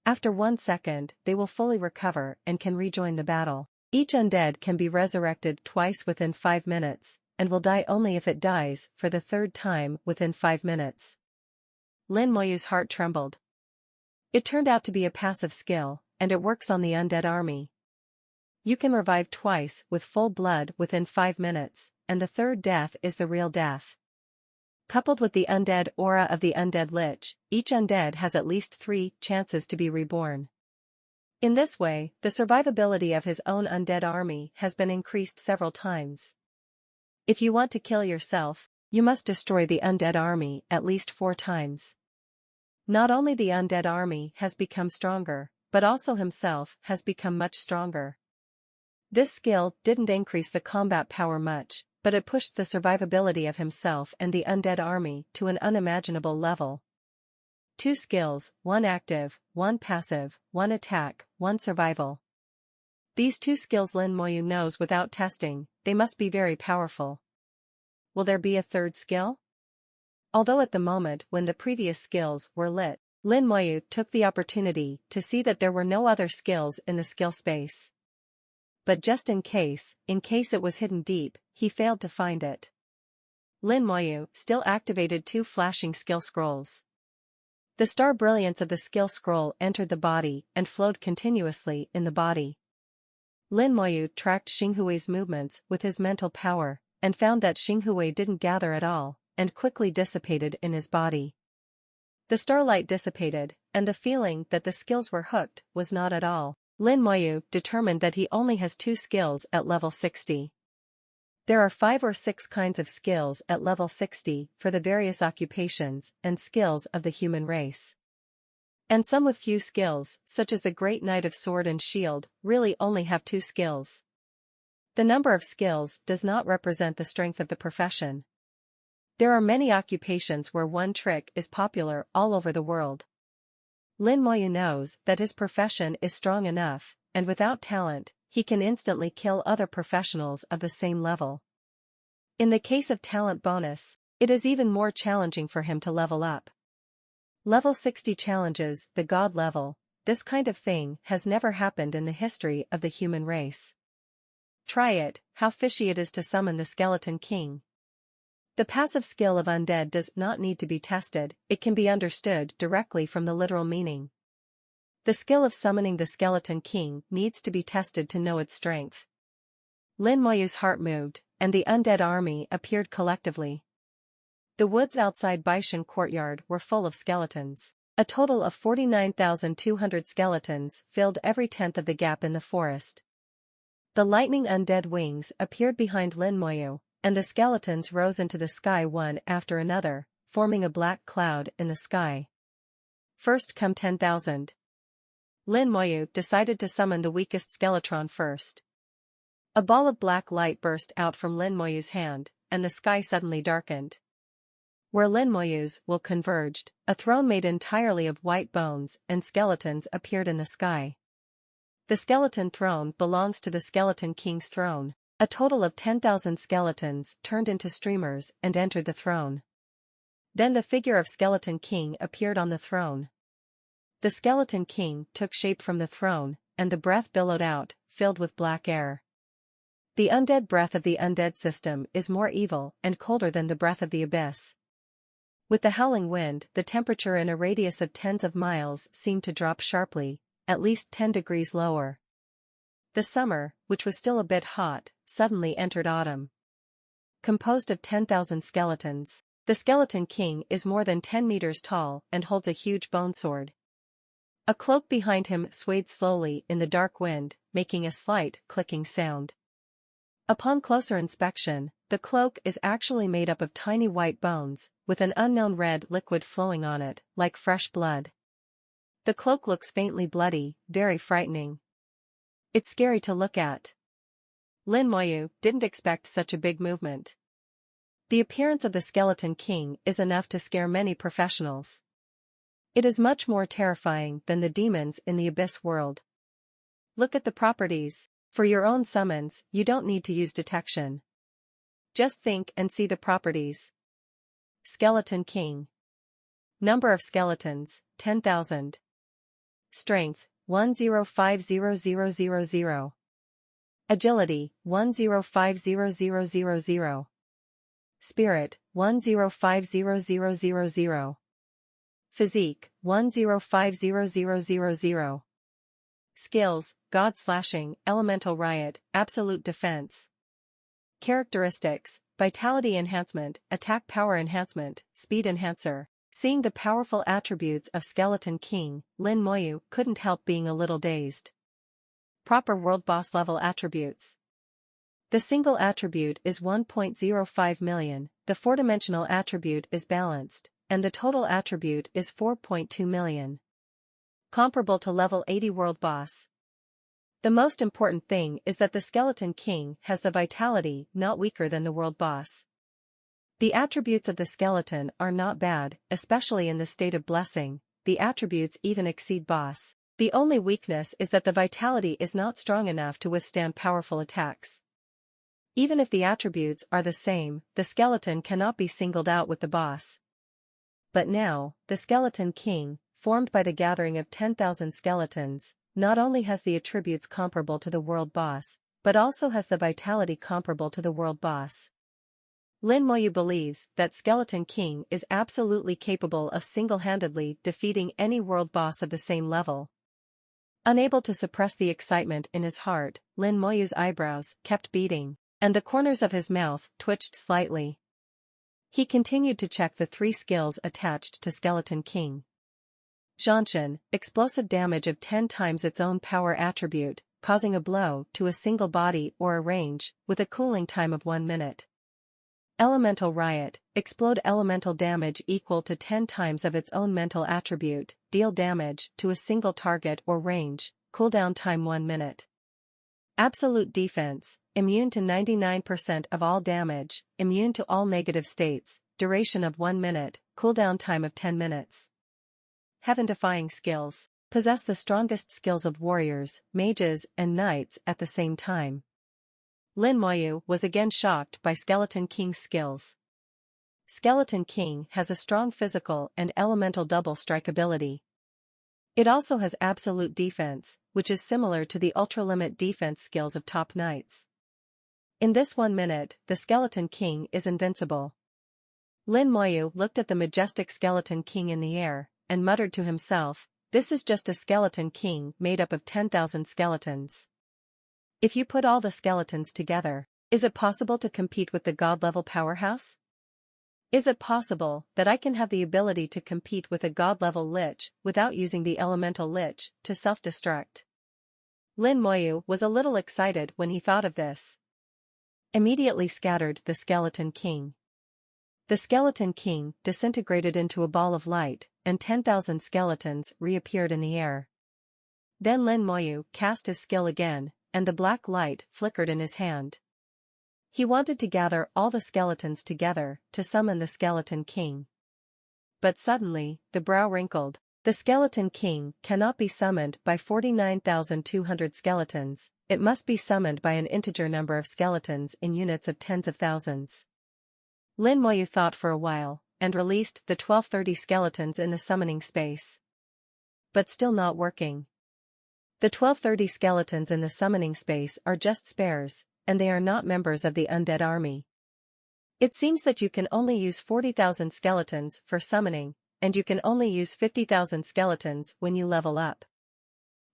After 1 second, they will fully recover and can rejoin the battle. Each undead can be resurrected twice within 5 minutes, and will die only if it dies for the third time within 5 minutes. Lin Moyu's heart trembled. It turned out to be a passive skill, and it works on the undead army. You can revive twice with full blood within 5 minutes, and the third death is the real death. Coupled with the undead aura of the undead lich, each undead has at least 3 chances to be reborn. In this way, the survivability of his own undead army has been increased several times. If you want to kill yourself, you must destroy the undead army at least 4 times. Not only the undead army has become stronger, but also himself has become much stronger. This skill didn't increase the combat power much, but it pushed the survivability of himself and the undead army to an unimaginable level. 2 skills, 1 active, 1 passive, 1 attack, 1 survival. These 2 skills Lin Moyu knows without testing, they must be very powerful. Will there be a third skill? Although at the moment when the previous skills were lit, Lin Moyu took the opportunity to see that there were no other skills in the skill space. But just in case it was hidden deep, he failed to find it. Lin Moyu still activated 2 flashing skill scrolls. The star brilliance of the skill scroll entered the body and flowed continuously in the body. Lin Moyu tracked Xinghui's movements with his mental power, and found that Xinghui didn't gather at all, and quickly dissipated in his body. The starlight dissipated, and the feeling that the skills were hooked was not at all. Lin Moyu determined that he only has 2 skills at level 60. There are 5 or 6 kinds of skills at level 60 for the various occupations and skills of the human race. And some with few skills, such as the Great Knight of Sword and Shield, really only have 2 skills. The number of skills does not represent the strength of the profession. There are many occupations where one trick is popular all over the world. Lin Moyu knows that his profession is strong enough, and without talent, he can instantly kill other professionals of the same level. In the case of talent bonus, it is even more challenging for him to level up. Level 60 challenges the god level. This kind of thing has never happened in the history of the human race. Try it, how fishy it is to summon the Skeleton King. The passive skill of undead does not need to be tested, it can be understood directly from the literal meaning. The skill of summoning the Skeleton King needs to be tested to know its strength. Lin Moyu's heart moved, and the undead army appeared collectively. The woods outside Baishan courtyard were full of skeletons. A total of 49,200 skeletons filled every tenth of the gap in the forest. The lightning undead wings appeared behind Lin Moyu, and the skeletons rose into the sky one after another, forming a black cloud in the sky. First come 10,000. Lin Moyu decided to summon the weakest skeletron first. A ball of black light burst out from Lin Moyu's hand, and the sky suddenly darkened. Where Lin Moyu's will converged, a throne made entirely of white bones and skeletons appeared in the sky. The skeleton throne belongs to the Skeleton King's throne. A total of 10,000 skeletons turned into streamers and entered the throne. Then the figure of Skeleton King appeared on the throne. The Skeleton King took shape from the throne, and the breath billowed out, filled with black air. The undead breath of the undead system is more evil and colder than the breath of the abyss. With the howling wind, the temperature in a radius of tens of miles seemed to drop sharply, at least 10 degrees lower. The summer, which was still a bit hot, suddenly entered autumn. Composed of 10,000 skeletons, the Skeleton King is more than 10 meters tall and holds a huge bone sword. A cloak behind him swayed slowly in the dark wind, making a slight clicking sound. Upon closer inspection, the cloak is actually made up of tiny white bones, with an unknown red liquid flowing on it, like fresh blood. The cloak looks faintly bloody, very frightening. It's scary to look at. Lin Moyu didn't expect such a big movement. The appearance of the Skeleton King is enough to scare many professionals. It is much more terrifying than the demons in the Abyss world. Look at the properties. For your own summons, you don't need to use detection. Just think and see the properties. Skeleton King. Number of skeletons, 10,000. Strength, 105000. Agility, 105000. Spirit, 105000. Physique, 105000. Skills, God Slashing, Elemental Riot, Absolute Defense. Characteristics, Vitality Enhancement, Attack Power Enhancement, Speed Enhancer. Seeing the powerful attributes of Skeleton King, Lin Moyu couldn't help being a little dazed. Proper World Boss level attributes. The single attribute is 1.05 million, the four-dimensional attribute is balanced, and the total attribute is 4.2 million. Comparable to level 80 World Boss. The most important thing is that the Skeleton King has the vitality not weaker than the World Boss. The attributes of the skeleton are not bad, especially in the state of blessing, the attributes even exceed boss. The only weakness is that the vitality is not strong enough to withstand powerful attacks. Even if the attributes are the same, the skeleton cannot be singled out with the boss. But now, the Skeleton King, formed by the gathering of 10,000 skeletons, not only has the attributes comparable to the world boss, but also has the vitality comparable to the world boss. Lin Moyu believes that Skeleton King is absolutely capable of single-handedly defeating any world boss of the same level. Unable to suppress the excitement in his heart, Lin Moyu's eyebrows kept beating, and the corners of his mouth twitched slightly. He continued to check the 3 skills attached to Skeleton King. Zhanshan, explosive damage of 10 times its own power attribute, causing a blow to a single body or a range, with a cooling time of 1 minute. Elemental Riot, explode elemental damage equal to 10 times of its own mental attribute, deal damage to a single target or range, cooldown time 1 minute. Absolute Defense, immune to 99% of all damage, immune to all negative states, duration of 1 minute, cooldown time of 10 minutes. Heaven-defying skills, possess the strongest skills of warriors, mages, and knights at the same time. Lin Moyu was again shocked by Skeleton King's skills. Skeleton King has a strong physical and elemental double strike ability. It also has absolute defense, which is similar to the ultralimit defense skills of top knights. In this 1 minute, the Skeleton King is invincible. Lin Moyu looked at the majestic Skeleton King in the air, and muttered to himself, "This is just a Skeleton King made up of 10,000 skeletons. If you put all the skeletons together, is it possible to compete with the god-level powerhouse? Is it possible that I can have the ability to compete with a god-level lich without using the elemental lich to self-destruct?" Lin Moyu was a little excited when he thought of this. Immediately scattered the Skeleton King. The Skeleton King disintegrated into a ball of light, and 10,000 skeletons reappeared in the air. Then Lin Moyu cast his skill again, and the black light flickered in his hand. He wanted to gather all the skeletons together to summon the Skeleton King. But suddenly, the brow wrinkled. The Skeleton King cannot be summoned by 49,200 skeletons, it must be summoned by an integer number of skeletons in units of tens of thousands. Lin Moyu thought for a while, and released the 1230 skeletons in the summoning space. But still not working. The 1230 skeletons in the summoning space are just spares, and they are not members of the undead army. It seems that you can only use 40,000 skeletons for summoning, and you can only use 50,000 skeletons when you level up.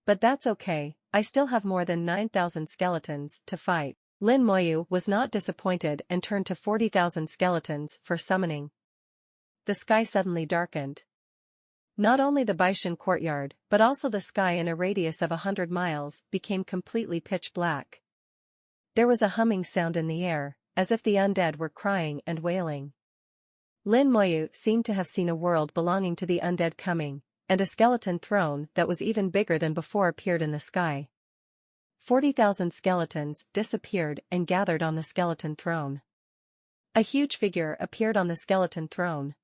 But that's okay, I still have more than 9,000 skeletons to fight. Lin Moyu was not disappointed and turned to 40,000 skeletons for summoning. The sky suddenly darkened. Not only the Baishan courtyard, but also the sky in a radius of 100 miles became completely pitch black. There was a humming sound in the air, as if the undead were crying and wailing. Lin Moyu seemed to have seen a world belonging to the undead coming, and a skeleton throne that was even bigger than before appeared in the sky. 40,000 skeletons disappeared and gathered on the skeleton throne. A huge figure appeared on the skeleton throne.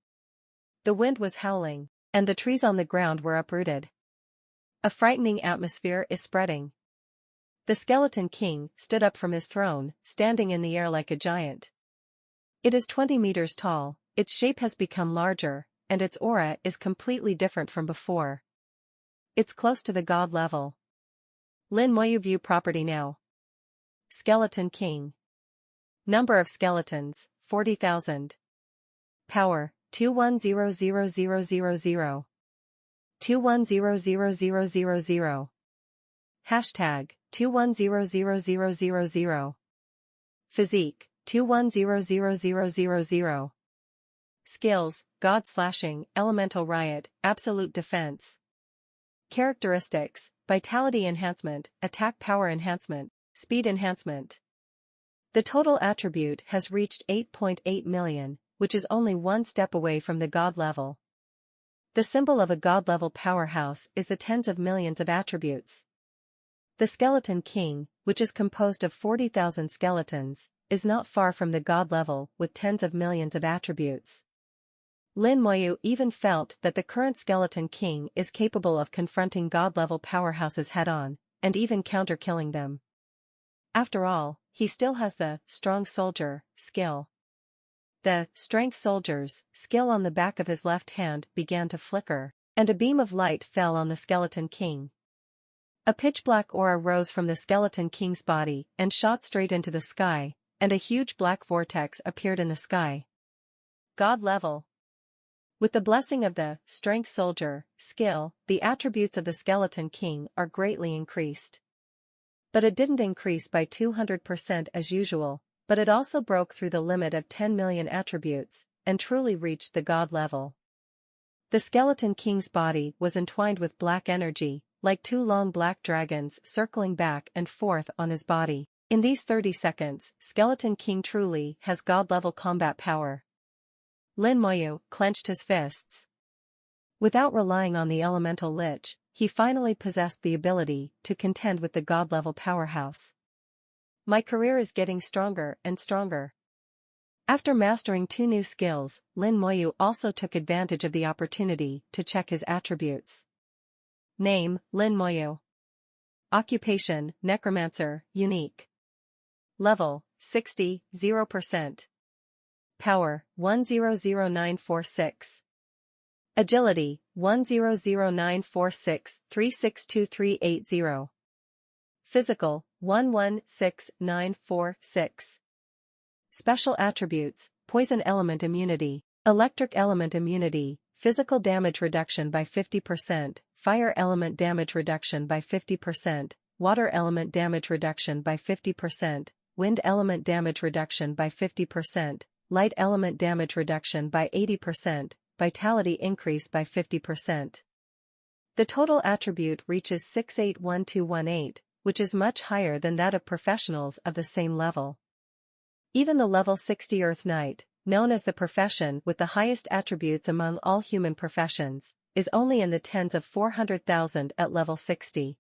The wind was howling, and the trees on the ground were uprooted. A frightening atmosphere is spreading. The Skeleton King stood up from his throne, standing in the air like a giant. It is 20 meters tall, its shape has become larger, and its aura is completely different from before. It's close to the god level. Lin Moyu view property now. Skeleton King. Number of skeletons, 40,000. Power, 210000. 210000. Hashtag, 210000. Physique, 210000. Skills, God Slashing, Elemental Riot, Absolute Defense. Characteristics, Vitality Enhancement, Attack Power Enhancement, Speed Enhancement. The total attribute has reached 8.8 million, which is only one step away from the god level. The symbol of a god level powerhouse is the tens of millions of attributes. The Skeleton King, which is composed of 40,000 skeletons, is not far from the god level with tens of millions of attributes. Lin Moyu even felt that the current Skeleton King is capable of confronting god-level powerhouses head-on, and even counter-killing them. After all, he still has the Strong Soldier skill. The Strength Soldier's skill on the back of his left hand began to flicker, and a beam of light fell on the Skeleton King. A pitch-black aura rose from the Skeleton King's body and shot straight into the sky, and a huge black vortex appeared in the sky. God level. With the blessing of the Strength Soldier skill, the attributes of the Skeleton King are greatly increased. But it didn't increase by 200% as usual, but it also broke through the limit of 10 million attributes, and truly reached the god level. The Skeleton King's body was entwined with black energy, like two long black dragons circling back and forth on his body. In these 30 seconds, Skeleton King truly has god-level combat power. Lin Moyu clenched his fists. Without relying on the elemental lich, he finally possessed the ability to contend with the god-level powerhouse. My career is getting stronger and stronger. After mastering 2 new skills, Lin Moyu also took advantage of the opportunity to check his attributes. Name, Lin Moyu. Occupation, Necromancer, Unique. Level, 60, 0%. Power, 100946. Agility, 100946, 362380. Physical, 116946. Special attributes, Poison Element Immunity, Electric Element Immunity, Physical Damage Reduction by 50%, Fire Element Damage Reduction by 50%, Water Element Damage Reduction by 50%, Wind Element Damage Reduction by 50%, Light Element Damage Reduction by 80%, Vitality Increase by 50%. The total attribute reaches 681218, which is much higher than that of professionals of the same level. Even the level 60 Earth Knight, known as the profession with the highest attributes among all human professions, is only in the tens of 400,000 at level 60.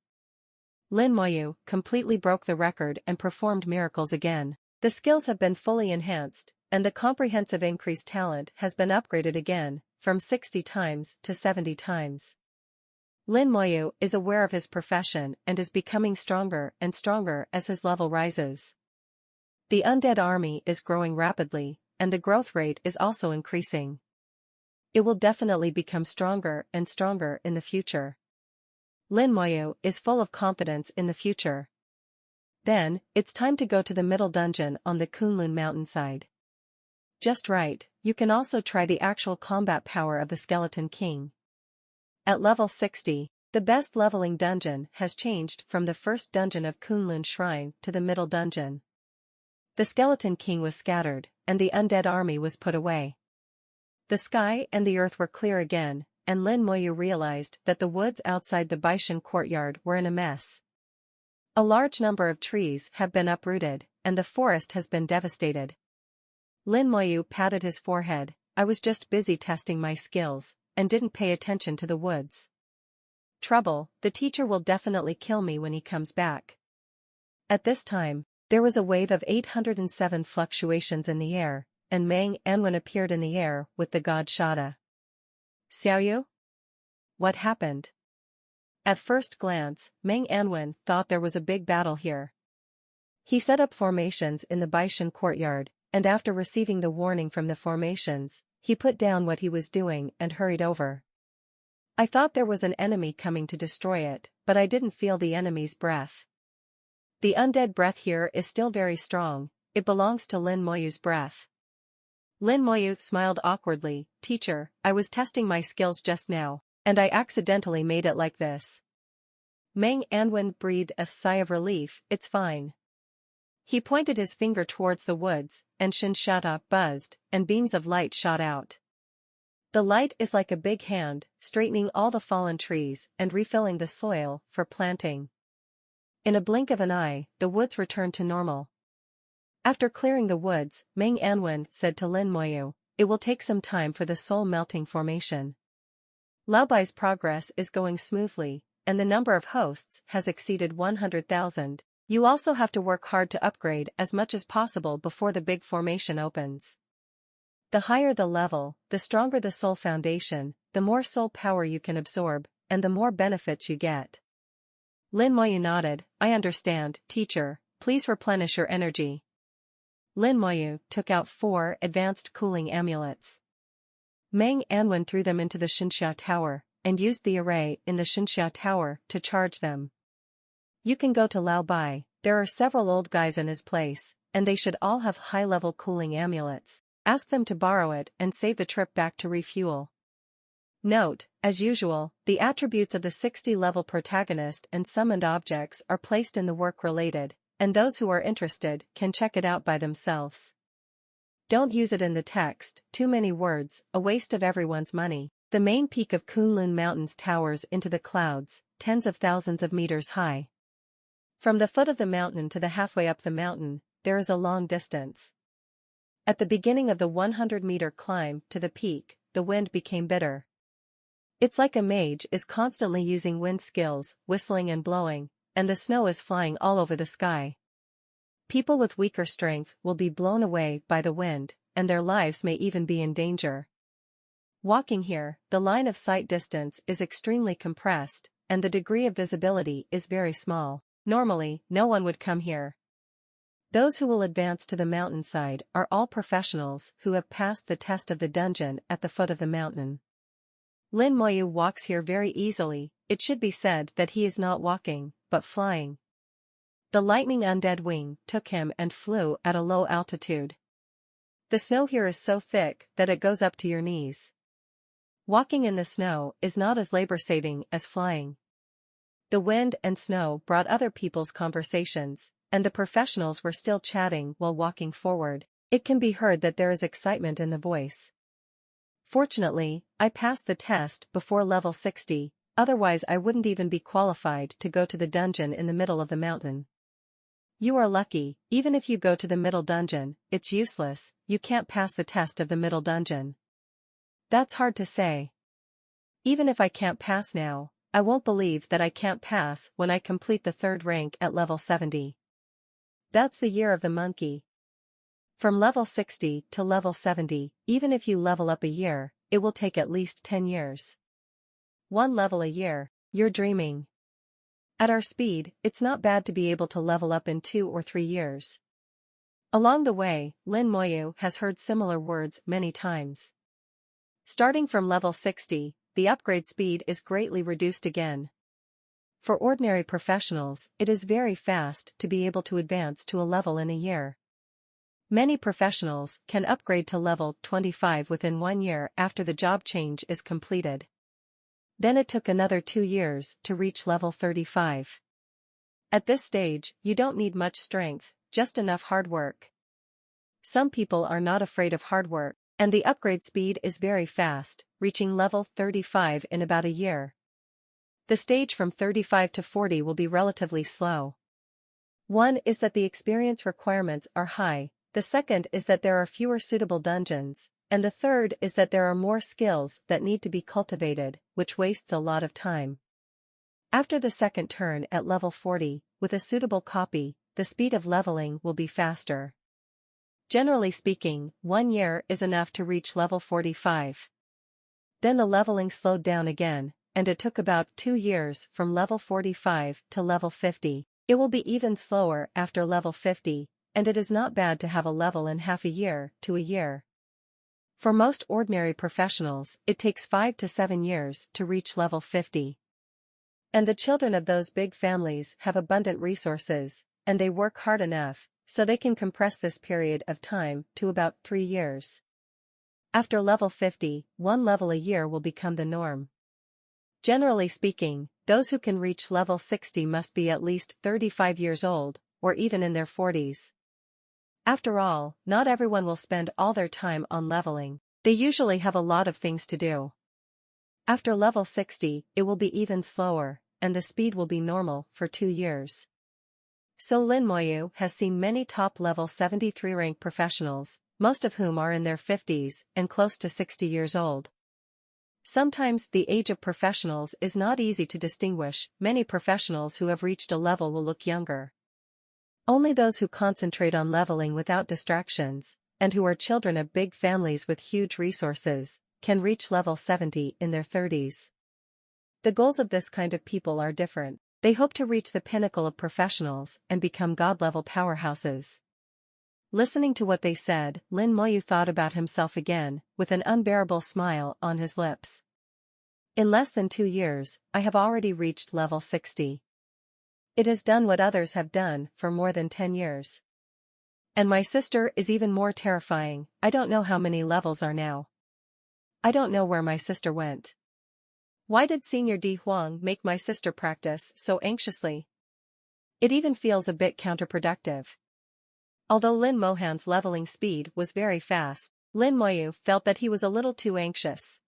Lin Moyu completely broke the record and performed miracles again. The skills have been fully enhanced, and the comprehensive increased talent has been upgraded again, from 60 times to 70 times. Lin Moyu is aware of his profession and is becoming stronger and stronger as his level rises. The undead army is growing rapidly, and the growth rate is also increasing. It will definitely become stronger and stronger in the future. Lin Moyu is full of confidence in the future. Then, it's time to go to the middle dungeon on the Kunlun mountainside. Just right, you can also try the actual combat power of the Skeleton King. At level 60, the best leveling dungeon has changed from the first dungeon of Kunlun Shrine to the middle dungeon. The Skeleton King was scattered, and the undead army was put away. The sky and the earth were clear again, and Lin Moyu realized that the woods outside the Baishan courtyard were in a mess. A large number of trees have been uprooted, and the forest has been devastated. Lin Moyu patted his forehead. I was just busy testing my skills, and didn't pay attention to the woods. Trouble, the teacher will definitely kill me when he comes back. At this time, there was a wave of 807 fluctuations in the air, and Mang Anwen appeared in the air with the god Shada. Xiaoyu? What happened? At first glance, Mang Anwen thought there was a big battle here. He set up formations in the Baishan courtyard, and after receiving the warning from the formations, he put down what he was doing and hurried over. I thought there was an enemy coming to destroy it, but I didn't feel the enemy's breath. The undead breath here is still very strong, it belongs to Lin Moyu's breath. Lin Moyu smiled awkwardly. Teacher, I was testing my skills just now, and I accidentally made it like this. Mang Anwen breathed a sigh of relief. It's fine. He pointed his finger towards the woods, and Shinshata buzzed, and beams of light shot out. The light is like a big hand, straightening all the fallen trees and refilling the soil for planting. In a blink of an eye, the woods returned to normal. After clearing the woods, Mang Anwen said to Lin Moyu, it will take some time for the soul-melting formation. Laobai's progress is going smoothly, and the number of hosts has exceeded 100,000. You also have to work hard to upgrade as much as possible before the big formation opens. The higher the level, the stronger the soul foundation, the more soul power you can absorb, and the more benefits you get. Lin Moyu nodded. I understand, teacher, please replenish your energy. Lin Moyu took out 4 advanced cooling amulets. Mang Anwen threw them into the Xinxia Tower, and used the array in the Xinxia Tower to charge them. You can go to Laobai, there are several old guys in his place, and they should all have high-level cooling amulets. Ask them to borrow it and save the trip back to refuel. Note, as usual, the attributes of the 60-level protagonist and summoned objects are placed in the work related, and those who are interested can check it out by themselves. Don't use it in the text, too many words, a waste of everyone's money. The main peak of Kunlun Mountains towers into the clouds, tens of thousands of meters high. From the foot of the mountain to the halfway up the mountain, there is a long distance. At the beginning of the 100-meter climb to the peak, the wind became bitter. It's like a mage is constantly using wind skills, whistling and blowing, and the snow is flying all over the sky. People with weaker strength will be blown away by the wind, and their lives may even be in danger. Walking here, the line of sight distance is extremely compressed, and the degree of visibility is very small. Normally, no one would come here. Those who will advance to the mountainside are all professionals who have passed the test of the dungeon at the foot of the mountain. Lin Moyu walks here very easily. It should be said that he is not walking, but flying. The lightning undead wing took him and flew at a low altitude. The snow here is so thick that it goes up to your knees. Walking in the snow is not as labor-saving as flying. The wind and snow brought other people's conversations, and the professionals were still chatting while walking forward. It can be heard that there is excitement in the voice. Fortunately, I passed the test before level 60, otherwise I wouldn't even be qualified to go to the dungeon in the middle of the mountain. You are lucky. Even if you go to the middle dungeon, it's useless. You can't pass the test of the middle dungeon. That's hard to say. Even if I can't pass now, I won't believe that I can't pass when I complete the third rank at level 70. That's the year of the monkey. From level 60 to level 70, even if you level up a year, it will take at least 10 years. One level a year, you're dreaming. At our speed, it's not bad to be able to level up in 2 or 3 years. Along the way, Lin Moyu has heard similar words many times. Starting from level 60, the upgrade speed is greatly reduced again. For ordinary professionals, it is very fast to be able to advance to a level in a year. Many professionals can upgrade to level 25 within 1 year after the job change is completed. Then it took another 2 years to reach level 35. At this stage, you don't need much strength, just enough hard work. Some people are not afraid of hard work, and the upgrade speed is very fast, reaching level 35 in about a year. The stage from 35 to 40 will be relatively slow. One is that the experience requirements are high, the second is that there are fewer suitable dungeons, and the third is that there are more skills that need to be cultivated, which wastes a lot of time. After the second turn at level 40, with a suitable copy, the speed of leveling will be faster. Generally speaking, 1 year is enough to reach level 45. Then the leveling slowed down again, and it took about 2 years from level 45 to level 50. It will be even slower after level 50, and it is not bad to have a level in half a year to a year. For most ordinary professionals, it takes 5 to 7 years to reach level 50. And the children of those big families have abundant resources, and they work hard enough, so they can compress this period of time to about 3 years. After level 50, 1 level a year will become the norm. Generally speaking, those who can reach level 60 must be at least 35 years old, or even in their 40s. After all, not everyone will spend all their time on leveling. They usually have a lot of things to do. After level 60, it will be even slower, and the speed will be normal for 2 years. So Lin Moyu has seen many top level 73 rank professionals, most of whom are in their 50s and close to 60 years old. Sometimes the age of professionals is not easy to distinguish. Many professionals who have reached a level will look younger. Only those who concentrate on leveling without distractions, and who are children of big families with huge resources, can reach level 70 in their 30s. The goals of this kind of people are different. They hope to reach the pinnacle of professionals and become god-level powerhouses. Listening to what they said, Lin Moyu thought about himself again, with an unbearable smile on his lips. In less than 2 years, I have already reached level 60. It has done what others have done for more than 10 years. And my sister is even more terrifying. I don't know how many levels are now. I don't know where my sister went. Why did Senior Di Huang make my sister practice so anxiously? It even feels a bit counterproductive. Although Lin Mohan's leveling speed was very fast, Lin Moyu felt that he was a little too anxious.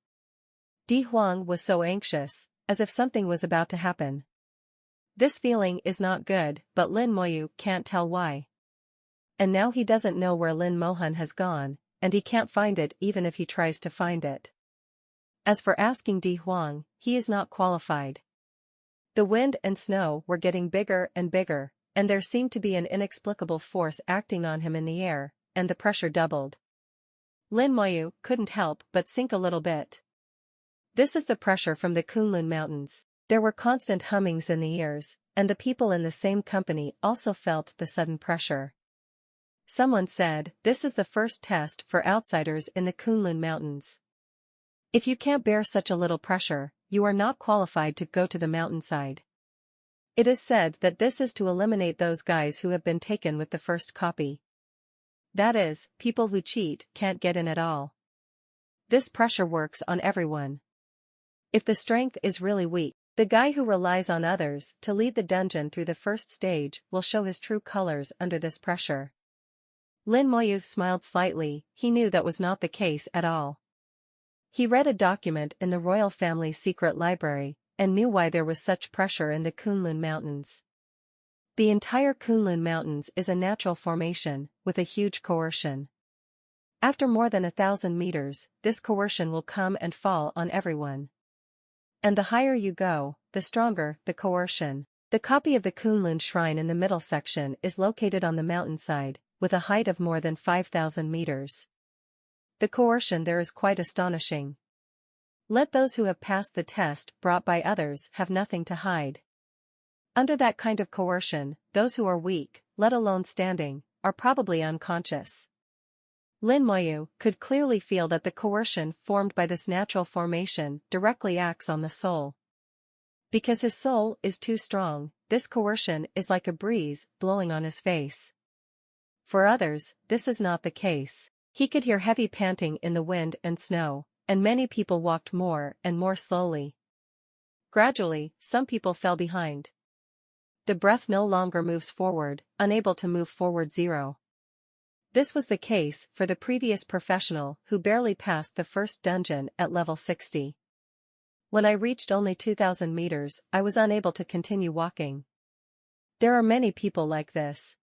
Di Huang was so anxious, as if something was about to happen. This feeling is not good, but Lin Moyu can't tell why. And now he doesn't know where Lin Mohan has gone, and he can't find it even if he tries to find it. As for asking Di Huang, he is not qualified. The wind and snow were getting bigger and bigger, and there seemed to be an inexplicable force acting on him in the air, and the pressure doubled. Lin Moyu couldn't help but sink a little bit. This is the pressure from the Kunlun Mountains. There were constant hummings in the ears, and the people in the same company also felt the sudden pressure. Someone said, "This is the first test for outsiders in the Kunlun Mountains. If you can't bear such a little pressure, you are not qualified to go to the mountainside." It is said that this is to eliminate those guys who have been taken with the first copy. That is, people who cheat can't get in at all. This pressure works on everyone. If the strength is really weak, the guy who relies on others to lead the dungeon through the first stage will show his true colors under this pressure. Lin Moyu smiled slightly. He knew that was not the case at all. He read a document in the royal family's secret library, and knew why there was such pressure in the Kunlun Mountains. The entire Kunlun Mountains is a natural formation, with a huge coercion. After more than 1,000 meters, this coercion will come and fall on everyone. And the higher you go, the stronger the coercion. The copy of the Kunlun Shrine in the middle section is located on the mountainside, with a height of more than 5,000 meters. The coercion there is quite astonishing. Let those who have passed the test brought by others have nothing to hide. Under that kind of coercion, those who are weak, let alone standing, are probably unconscious. Lin Moyu could clearly feel that the coercion formed by this natural formation directly acts on the soul. Because his soul is too strong, this coercion is like a breeze blowing on his face. For others, this is not the case. He could hear heavy panting in the wind and snow, and many people walked more and more slowly. Gradually, some people fell behind. The breath no longer moves forward, unable to move forward zero. This was the case for the previous professional who barely passed the first dungeon at level 60. When I reached only 2,000 meters, I was unable to continue walking. There are many people like this.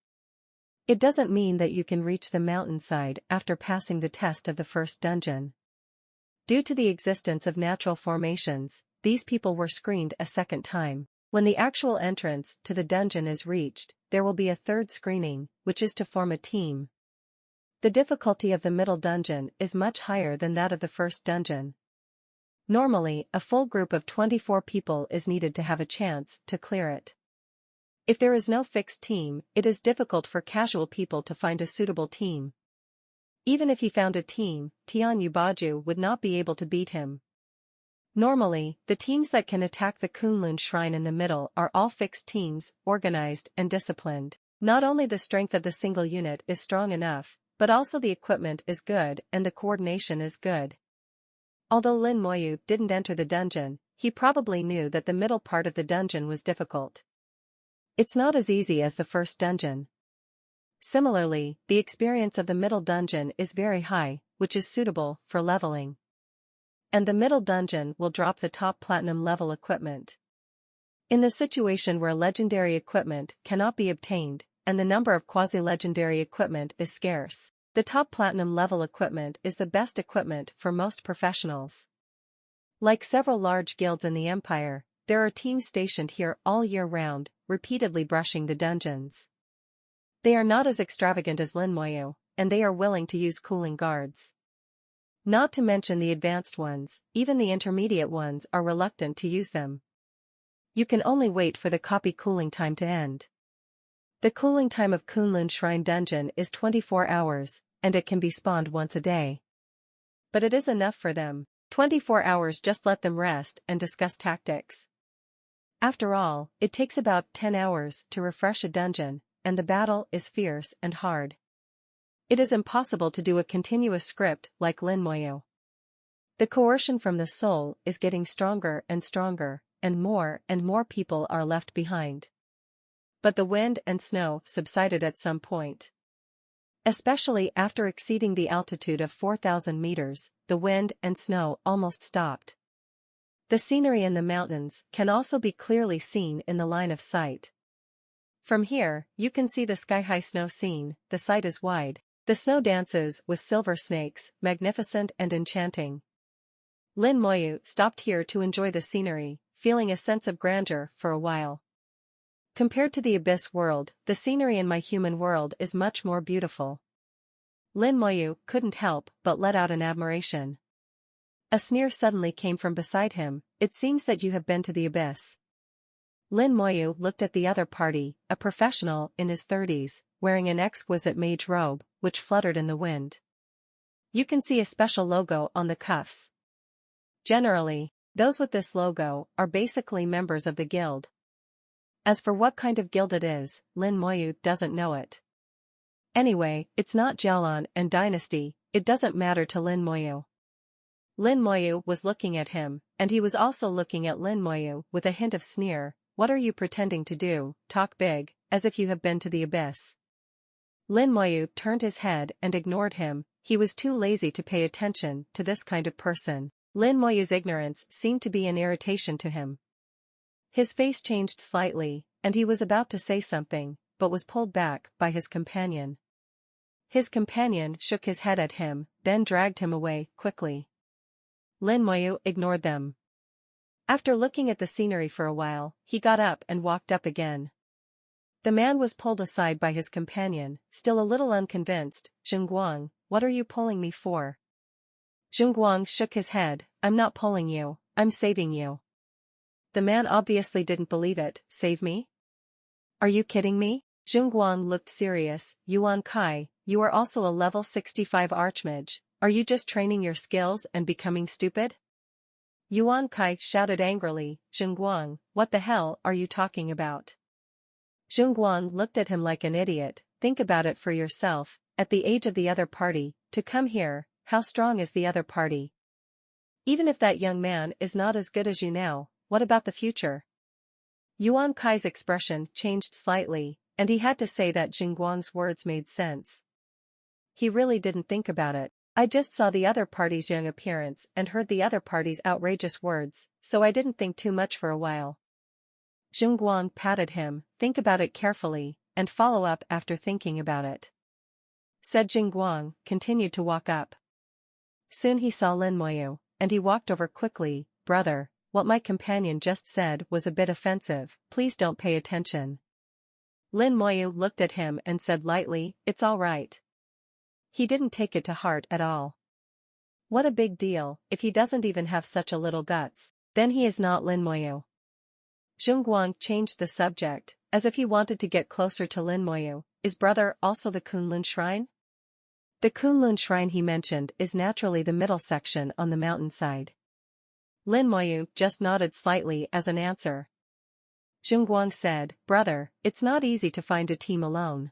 It doesn't mean that you can reach the mountainside after passing the test of the first dungeon. Due to the existence of natural formations, these people were screened a second time. When the actual entrance to the dungeon is reached, there will be a third screening, which is to form a team. The difficulty of the middle dungeon is much higher than that of the first dungeon. Normally, a full group of 24 people is needed to have a chance to clear it. If there is no fixed team, it is difficult for casual people to find a suitable team. Even if he found a team, Tian Yubaju would not be able to beat him. Normally, the teams that can attack the Kunlun Shrine in the middle are all fixed teams, organized and disciplined. Not only the strength of the single unit is strong enough, but also the equipment is good and the coordination is good. Although Lin Moyu didn't enter the dungeon, he probably knew that the middle part of the dungeon was difficult. It's not as easy as the first dungeon. Similarly, the experience of the middle dungeon is very high, which is suitable for leveling. And the middle dungeon will drop the top platinum level equipment. In the situation where legendary equipment cannot be obtained, and the number of quasi-legendary equipment is scarce, the top platinum level equipment is the best equipment for most professionals. Like several large guilds in the Empire, there are teams stationed here all year round, repeatedly brushing the dungeons. They are not as extravagant as Lin Moyu, and they are willing to use cooling guards. Not to mention the advanced ones, even the intermediate ones are reluctant to use them. You can only wait for the copy cooling time to end. The cooling time of Kunlun Shrine Dungeon is 24 hours, and it can be spawned once a day. But it is enough for them. 24 hours just let them rest and discuss tactics. After all, it takes about 10 hours to refresh a dungeon, and the battle is fierce and hard. It is impossible to do a continuous script like Lin Moyu. The coercion from the soul is getting stronger and stronger, and more people are left behind. But the wind and snow subsided at some point. Especially after exceeding the altitude of 4,000 meters, the wind and snow almost stopped. The scenery in the mountains can also be clearly seen in the line of sight. From here, you can see the sky-high snow scene. The sight is wide. The snow dances with silver snakes, magnificent and enchanting. Lin Moyu stopped here to enjoy the scenery, feeling a sense of grandeur for a while. Compared to the abyss world, the scenery in my human world is much more beautiful. Lin Moyu couldn't help but let out an admiration. A sneer suddenly came from beside him. It seems that you have been to the abyss. Lin Moyu looked at the other party, a professional in his 30s, wearing an exquisite mage robe, which fluttered in the wind. You can see a special logo on the cuffs. Generally, those with this logo are basically members of the guild. As for what kind of guild it is, Lin Moyu doesn't know it. Anyway, it's not Jialan and Dynasty, it doesn't matter to Lin Moyu. Lin Moyu was looking at him, and he was also looking at Lin Moyu with a hint of sneer. What are you pretending to do? Talk big, as if you have been to the abyss. Lin Moyu turned his head and ignored him. He was too lazy to pay attention to this kind of person. Lin Moyu's ignorance seemed to be an irritation to him. His face changed slightly, and he was about to say something, but was pulled back by his companion. His companion shook his head at him, then dragged him away quickly. Lin Moyu ignored them. After looking at the scenery for a while, he got up and walked up again. The man was pulled aside by his companion, still a little unconvinced. Zhengguang, what are you pulling me for? Zhengguang shook his head. I'm not pulling you, I'm saving you. The man obviously didn't believe it. Save me? Are you kidding me? Zhengguang looked serious. Yuan Kai, you are also a level 65 archmage. Are you just training your skills and becoming stupid? Yuan Kai shouted angrily. Zhengguang, what the hell are you talking about? Zhengguang looked at him like an idiot. Think about it for yourself. At the age of the other party, to come here, how strong is the other party? Even if that young man is not as good as you now, what about the future? Yuan Kai's expression changed slightly, and he had to say that Zhengguang's words made sense. He really didn't think about it. I just saw the other party's young appearance and heard the other party's outrageous words, so I didn't think too much for a while. Zhengguang patted him. Think about it carefully, and follow up after thinking about it. Said Zhengguang, continued to walk up. Soon he saw Lin Moyu, and he walked over quickly. Brother, what my companion just said was a bit offensive, please don't pay attention. Lin Moyu looked at him and said lightly, it's all right. He didn't take it to heart at all. What a big deal, if he doesn't even have such a little guts, then he is not Lin Moyu. Zhengguang changed the subject, as if he wanted to get closer to Lin Moyu. Is brother also the Kunlun Shrine? The Kunlun Shrine he mentioned is naturally the middle section on the mountainside. Lin Moyu just nodded slightly as an answer. Zhengguang said, brother, it's not easy to find a team alone.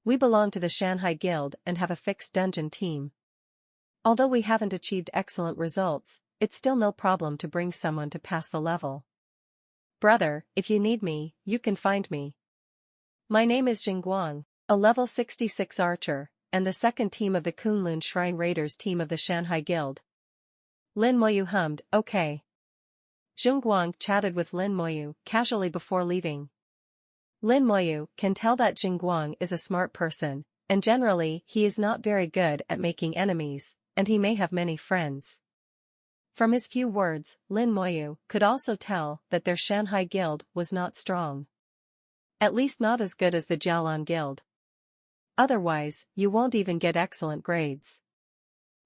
We belong to the Shanghai Guild and have a fixed dungeon team. Although we haven't achieved excellent results, it's still no problem to bring someone to pass the level. Brother, if you need me, you can find me. My name is Zhengguang, a level 66 archer, and the second team of the Kunlun Shrine Raiders team of the Shanghai Guild. Lin Moyu hummed, okay. Zhengguang chatted with Lin Moyu casually before leaving. Lin Moyu can tell that Zhengguang is a smart person, and generally he is not very good at making enemies, and he may have many friends. From his few words, Lin Moyu could also tell that their Shanghai Guild was not strong. At least not as good as the Jialan Guild. Otherwise, you won't even get excellent grades.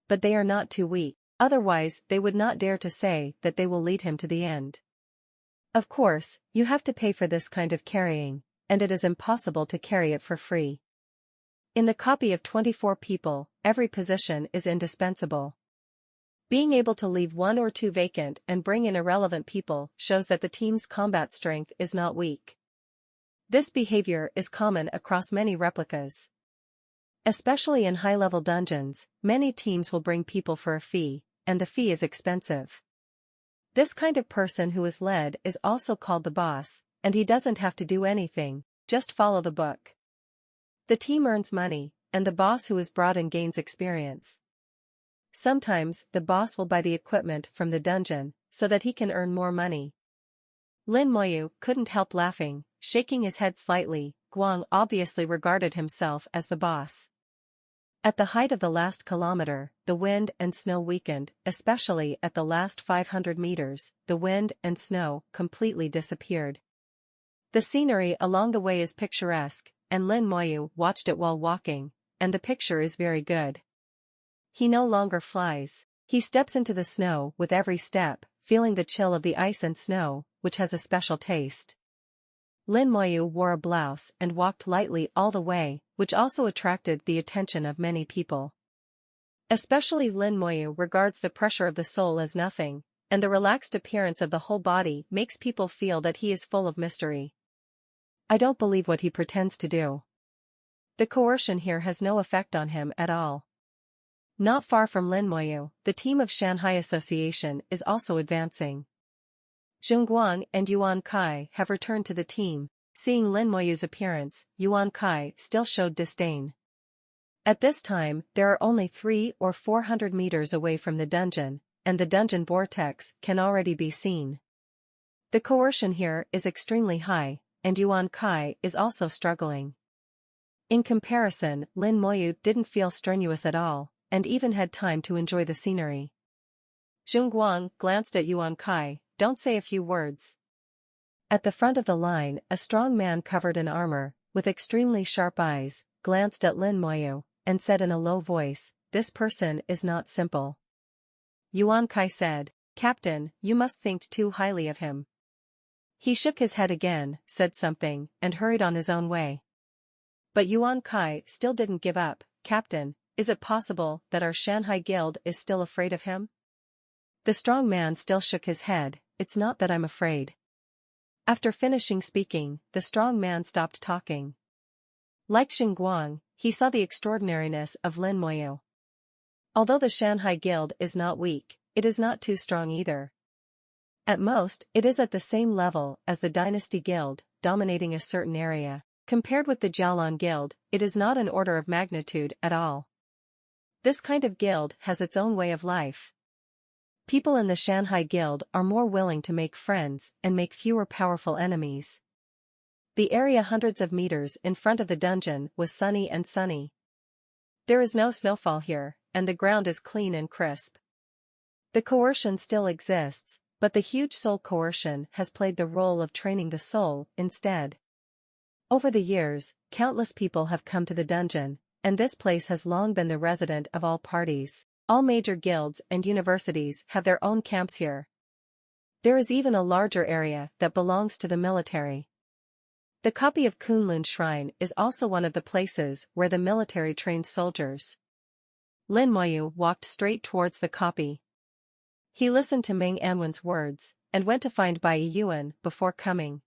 But they are not too weak, otherwise they would not dare to say that they will lead him to the end. Of course, you have to pay for this kind of carrying, and it is impossible to carry it for free. In the copy of 24 people, every position is indispensable. Being able to leave one or two vacant and bring in irrelevant people shows that the team's combat strength is not weak. This behavior is common across many replicas. Especially in high-level dungeons, many teams will bring people for a fee, and the fee is expensive. This kind of person who is led is also called the boss, and he doesn't have to do anything, just follow the book. The team earns money, and the boss who is brought in gains experience. Sometimes, the boss will buy the equipment from the dungeon, so that he can earn more money. Lin Moyu couldn't help laughing, shaking his head slightly. Guang obviously regarded himself as the boss. At the height of the last kilometer, the wind and snow weakened, especially at the last 500 meters, the wind and snow completely disappeared. The scenery along the way is picturesque, and Lin Moyu watched it while walking, and the picture is very good. He no longer flies. He steps into the snow with every step, feeling the chill of the ice and snow, which has a special taste. Lin Moyu wore a blouse and walked lightly all the way, which also attracted the attention of many people. Especially Lin Moyu regards the pressure of the soul as nothing, and the relaxed appearance of the whole body makes people feel that he is full of mystery. I don't believe what he pretends to do. The coercion here has no effect on him at all. Not far from Lin Moyu, the team of Shanghai Association is also advancing. Zhongguang and Yuan Kai have returned to the team. Seeing Lin Moyu's appearance, Yuan Kai still showed disdain. At this time, there are only 300 or 400 meters away from the dungeon, and the dungeon vortex can already be seen. The coercion here is extremely high, and Yuan Kai is also struggling. In comparison, Lin Moyu didn't feel strenuous at all, and even had time to enjoy the scenery. Zhongguang glanced at Yuan Kai. Don't say a few words. At the front of the line, a strong man covered in armor, with extremely sharp eyes, glanced at Lin Moyu, and said in a low voice, "This person is not simple." Yuan Kai said, "Captain, you must think too highly of him." He shook his head again, said something, and hurried on his own way. But Yuan Kai still didn't give up. "Captain, is it possible that our Shanghai guild is still afraid of him?" The strong man still shook his head. "It's not that I'm afraid." After finishing speaking, the strong man stopped talking. Like Zhongguang, he saw the extraordinariness of Lin Moyu. Although the Shanghai guild is not weak, it is not too strong either. At most, it is at the same level as the Dynasty Guild, dominating a certain area. Compared with the Jialan Guild, it is not an order of magnitude at all. This kind of guild has its own way of life. People in the Shanghai Guild are more willing to make friends and make fewer powerful enemies. The area hundreds of meters in front of the dungeon was sunny and sunny. There is no snowfall here, and the ground is clean and crisp. The coercion still exists, but the huge soul coercion has played the role of training the soul instead. Over the years, countless people have come to the dungeon, and this place has long been the resident of all parties. All major guilds and universities have their own camps here. There is even a larger area that belongs to the military. The copy of Kunlun Shrine is also one of the places where the military trains soldiers. Lin Moyu walked straight towards the copy. He listened to Meng Anwen's words, and went to find Bai Yuan before coming.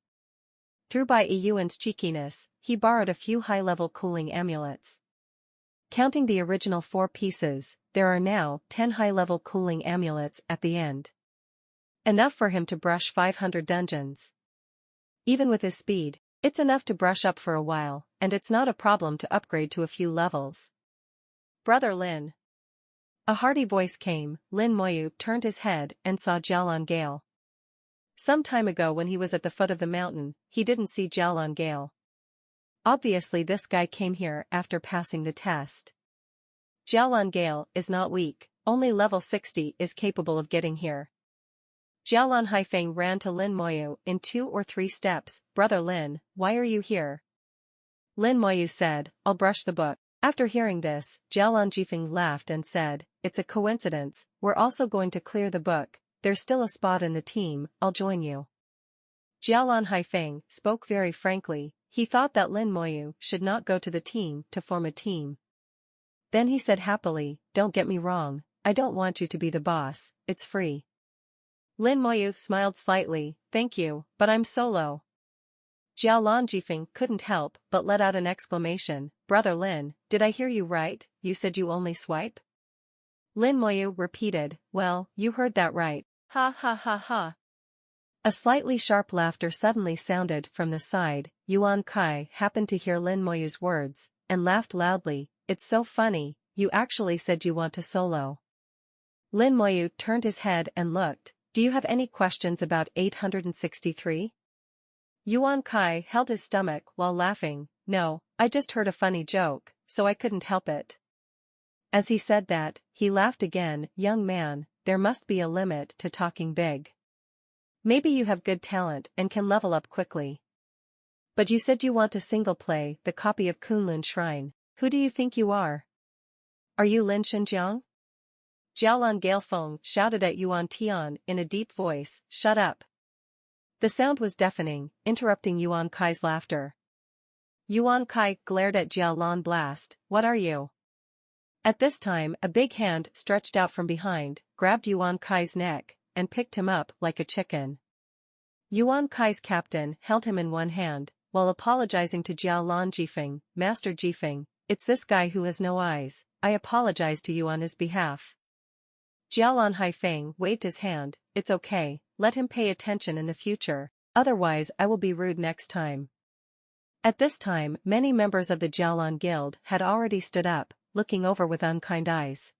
Through Bai Yuan's cheekiness, he borrowed a few high-level cooling amulets. Counting the original 4 pieces, there are now 10 high-level cooling amulets at the end. Enough for him to brush 500 dungeons. Even with his speed, it's enough to brush up for a while, and it's not a problem to upgrade to a few levels. "Brother Lin." A hearty voice came. Lin Moyu turned his head and saw Jialan Gale. Some time ago when he was at the foot of the mountain, he didn't see Jialan Gale. Obviously this guy came here after passing the test. Jialan Gale is not weak, only level 60 is capable of getting here. Jialan Haifeng ran to Lin Moyu in 2 or 3 steps. "Brother Lin, why are you here?" Lin Moyu said, "I'll brush the book." After hearing this, Jialan Jifeng laughed and said, "It's a coincidence, we're also going to clear the book, there's still a spot in the team, I'll join you." Jialan Haifeng spoke very frankly. He thought that Lin Moyu should not go to the team to form a team. Then he said happily, "Don't get me wrong, I don't want you to be the boss, it's free." Lin Moyu smiled slightly, "Thank you, but I'm solo." Jialan Jifeng couldn't help but let out an exclamation. "Brother Lin, did I hear you right? You said you only swipe?" Lin Moyu repeated, "Well, you heard that right. Ha ha ha ha." A slightly sharp laughter suddenly sounded from the side. Yuan Kai happened to hear Lin Moyu's words, and laughed loudly. "It's so funny, you actually said you want to solo." Lin Moyu turned his head and looked. Do you have any questions about 863? Yuan Kai held his stomach while laughing. No, I just heard a funny joke, so I couldn't help it. As he said that, he laughed again. Young man, there must be a limit to talking big. Maybe you have good talent and can level up quickly. But you said you want to single play the copy of Kunlun Shrine. Who do you think you are? Are you Lin Shenjiang? Jiaolan Gailfeng shouted at Yuan Tian in a deep voice, shut up. The sound was deafening, interrupting Yuan Kai's laughter. Yuan Kai glared at Jiaolan Blast, what are you? At this time a big hand stretched out from behind, grabbed Yuan Kai's neck, and picked him up like a chicken. Yuan Kai's captain held him in one hand, while apologizing to Jiaolan Jifeng, Master Jifeng, it's this guy who has no eyes, I apologize to you on his behalf. Jiaolan Haifeng waved his hand, it's okay, let him pay attention in the future, otherwise I will be rude next time. At this time many members of the Jiaolan Guild had already stood up, looking over with unkind eyes.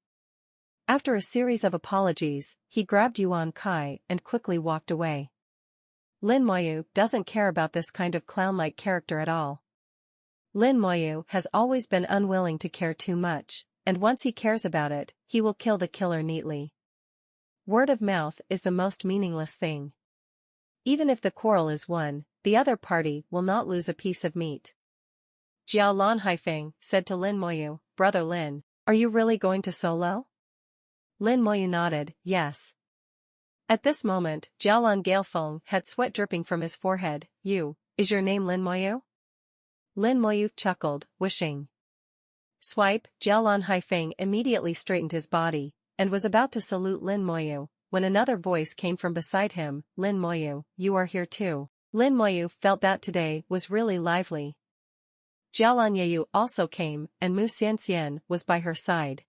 After a series of apologies, he grabbed Yuan Kai and quickly walked away. Lin Moyu doesn't care about this kind of clown-like character at all. Lin Moyu has always been unwilling to care too much, and once he cares about it, he will kill the killer neatly. Word of mouth is the most meaningless thing. Even if the quarrel is won, the other party will not lose a piece of meat. Jiaolan Haifeng said to Lin Moyu, Brother Lin, are you really going to solo? Lin Moyu nodded, yes. At this moment, Jiaolan Gailfeng had sweat dripping from his forehead. Is your name Lin Moyu? Lin Moyu chuckled, wishing. Swipe, Jiaolan Haifeng immediately straightened his body, and was about to salute Lin Moyu, when another voice came from beside him, Lin Moyu, you are here too. Lin Moyu felt that today was really lively. Jiaolan Yeyu also came, and Mu Xianxian was by her side.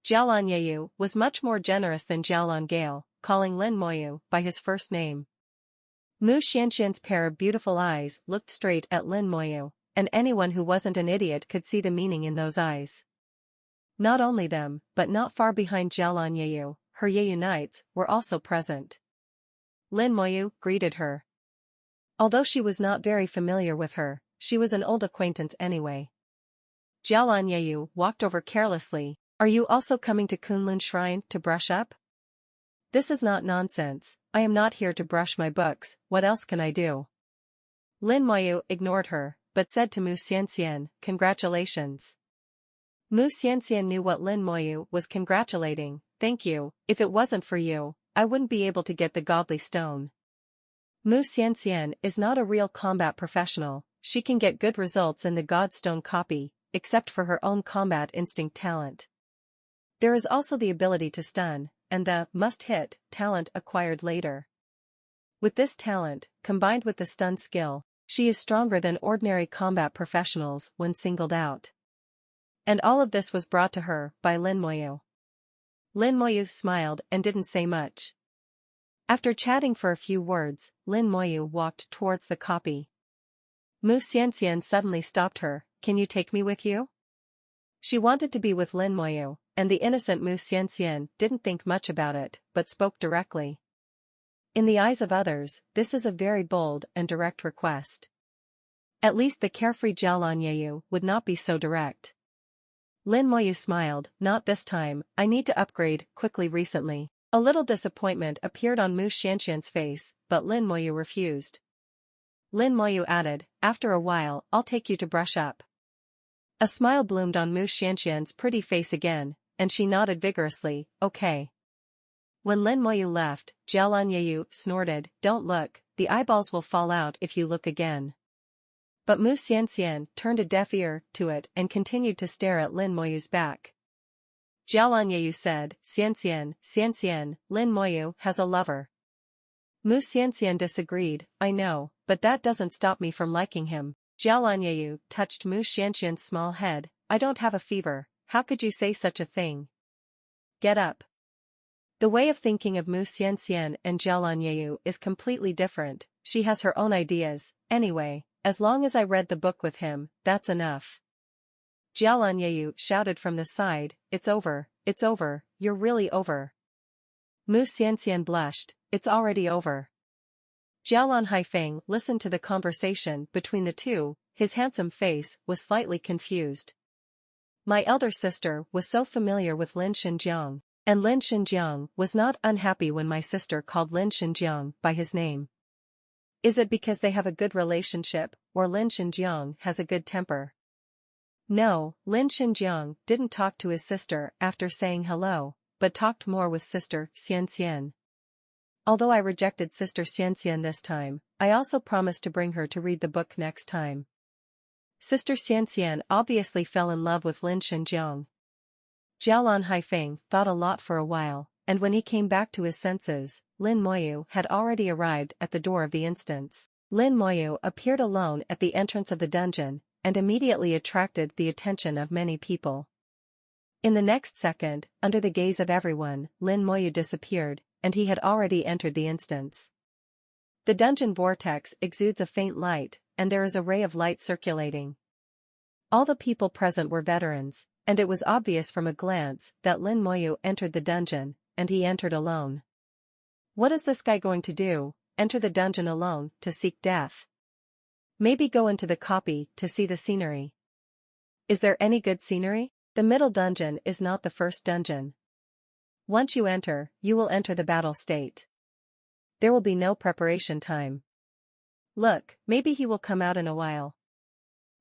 Jiaolan Yeyu was much more generous than Jiaolan Gale, calling Lin Moyu by his first name. Mu Xianxian's pair of beautiful eyes looked straight at Lin Moyu, and anyone who wasn't an idiot could see the meaning in those eyes. Not only them, but not far behind Jiaolan Yeyu, her Yeyu Knights were also present. Lin Moyu greeted her. Although she was not very familiar with her, she was an old acquaintance anyway. Jiaolan Yeyu walked over carelessly, are you also coming to Kunlun Shrine to brush up? This is not nonsense, I am not here to brush my books, what else can I do? Lin Moyu ignored her, but said to Mu Xianxian, congratulations. Mu Xianxian knew what Lin Moyu was congratulating, thank you, if it wasn't for you, I wouldn't be able to get the godly stone. Mu Xianxian is not a real combat professional, she can get good results in the Godstone copy, except for her own combat instinct talent. There is also the ability to stun, and the must-hit talent acquired later. With this talent, combined with the stun skill, she is stronger than ordinary combat professionals when singled out. And all of this was brought to her by Lin Moyu. Lin Moyu smiled and didn't say much. After chatting for a few words, Lin Moyu walked towards the copy. Mu Xianxian suddenly stopped her, can you take me with you? She wanted to be with Lin Moyu, and the innocent Mu Xianxian didn't think much about it, but spoke directly. In the eyes of others, this is a very bold and direct request. At least the carefree Jiaolan Yeyu would not be so direct. Lin Moyu smiled, not this time, I need to upgrade quickly recently. A little disappointment appeared on Mu Xianxian's face, but Lin Moyu refused. Lin Moyu added, after a while I'll take you to brush up. A smile bloomed on Mu Xianxian's pretty face again, and she nodded vigorously, okay. When Lin Moyu left, Jiaolan Yeyu snorted, don't look, the eyeballs will fall out if you look again. But Mu Xianxian turned a deaf ear to it and continued to stare at Lin Moyu's back. Jiaolan Yeyu said, Xianxian, Lin Moyu has a lover. Mu Xianxian disagreed, I know, but that doesn't stop me from liking him. Jiaolan Yeyu touched Mu Xianxian's small head, I don't have a fever, how could you say such a thing? Get up. The way of thinking of Mu Xianxian and Jiaolan Yeyu is completely different, she has her own ideas, anyway, as long as I read the book with him, that's enough. Jiaolan Yeyu shouted from the side, it's over, you're really over. Mu Xianxian blushed, it's already over. Jialan Haifeng listened to the conversation between the two, his handsome face was slightly confused. My elder sister was so familiar with Lin Xinjiang, and Lin Xinjiang was not unhappy when my sister called Lin Xinjiang by his name. Is it because they have a good relationship, or Lin Xinjiang has a good temper? No, Lin Xinjiang didn't talk to his sister after saying hello, but talked more with sister Xianxian. Although I rejected sister Xianxian this time, I also promised to bring her to read the book next time. Sister Xianxian obviously fell in love with Lin Xinjiang. Jialan Haifeng thought a lot for a while, and when he came back to his senses, Lin Moyu had already arrived at the door of the instance. Lin Moyu appeared alone at the entrance of the dungeon, and immediately attracted the attention of many people. In the next second, under the gaze of everyone, Lin Moyu disappeared, and he had already entered the instance. The dungeon vortex exudes a faint light, and there is a ray of light circulating. All the people present were veterans, and it was obvious from a glance that Lin Moyu entered the dungeon, and he entered alone. What is this guy going to do, enter the dungeon alone, to seek death? Maybe go into the copy to see the scenery. Is there any good scenery? The middle dungeon is not the first dungeon. Once you enter, you will enter the battle state. There will be no preparation time. Look, maybe he will come out in a while.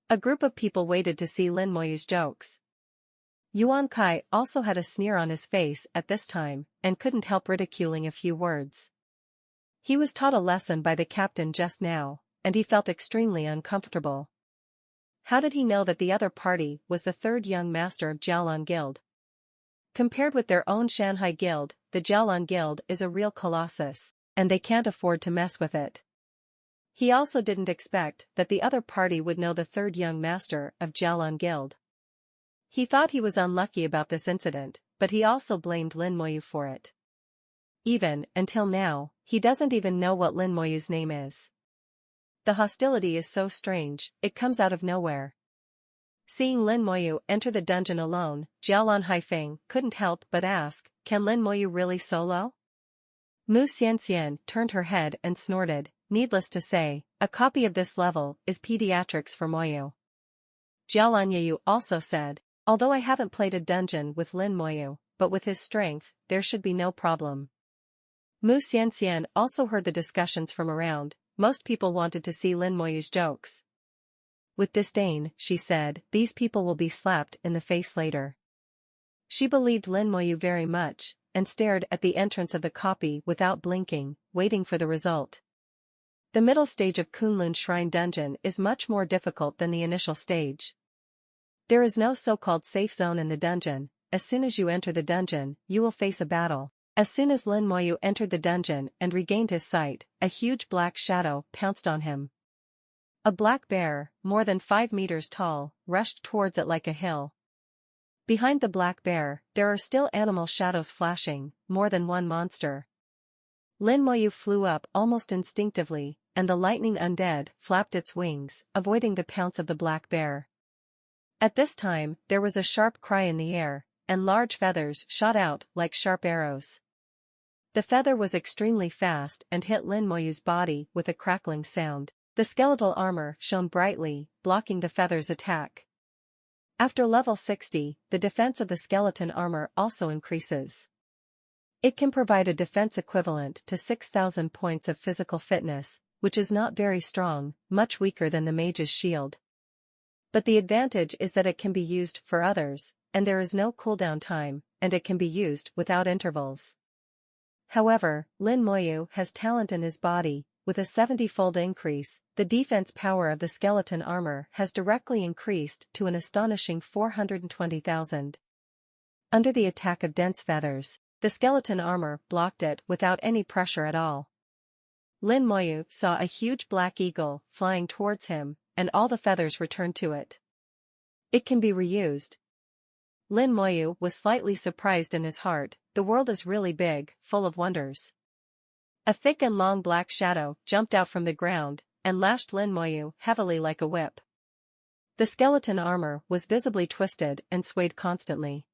A group of people waited to see Lin Moyu's jokes. Yuan Kai also had a sneer on his face at this time, and couldn't help ridiculing a few words. He was taught a lesson by the captain just now, and he felt extremely uncomfortable. How did he know that the other party was the third young master of Jialan Guild? Compared with their own Shanghai Guild, the Jialan Guild is a real colossus, and they can't afford to mess with it. He also didn't expect that the other party would know the third young master of Jialan Guild. He thought he was unlucky about this incident, but he also blamed Lin Moyu for it. Even, until now, he doesn't even know what Lin Moyu's name is. The hostility is so strange, it comes out of nowhere. Seeing Lin Moyu enter the dungeon alone, Jialan Haifeng couldn't help but ask, can Lin Moyu really solo? Mu Xianxian turned her head and snorted, needless to say, a copy of this level is pediatrics for Moyu. Jialan Yayu also said, although I haven't played a dungeon with Lin Moyu, but with his strength, there should be no problem. Mu Xianxian also heard the discussions from around. Most people wanted to see Lin Moyu's jokes. With disdain, she said, these people will be slapped in the face later. She believed Lin Moyu very much, and stared at the entrance of the copy without blinking, waiting for the result. The middle stage of Kunlun Shrine Dungeon is much more difficult than the initial stage. There is no so-called safe zone in the dungeon. As soon as you enter the dungeon, you will face a battle. As soon as Lin Moyu entered the dungeon and regained his sight, a huge black shadow pounced on him. A black bear, more than 5 meters tall, rushed towards it like a hill. Behind the black bear, there are still animal shadows flashing, more than one monster. Lin Moyu flew up almost instinctively, and the lightning undead flapped its wings, avoiding the pounce of the black bear. At this time, there was a sharp cry in the air, and large feathers shot out like sharp arrows. The feather was extremely fast and hit Lin Moyu's body with a crackling sound. The skeletal armor shone brightly, blocking the feather's attack. After level 60, the defense of the skeleton armor also increases. It can provide a defense equivalent to 6,000 points of physical fitness, which is not very strong, much weaker than the mage's shield. But the advantage is that it can be used for others, and there is no cooldown time, and it can be used without intervals. However, Lin Moyu has talent in his body. With a 70-fold increase, the defense power of the skeleton armor has directly increased to an astonishing 420,000. Under the attack of dense feathers, the skeleton armor blocked it without any pressure at all. Lin Moyu saw a huge black eagle flying towards him, and all the feathers returned to it. It can be reused. Lin Moyu was slightly surprised in his heart. The world is really big, full of wonders. A thick and long black shadow jumped out from the ground, and lashed Lin Moyu heavily like a whip. The skeleton armor was visibly twisted and swayed constantly.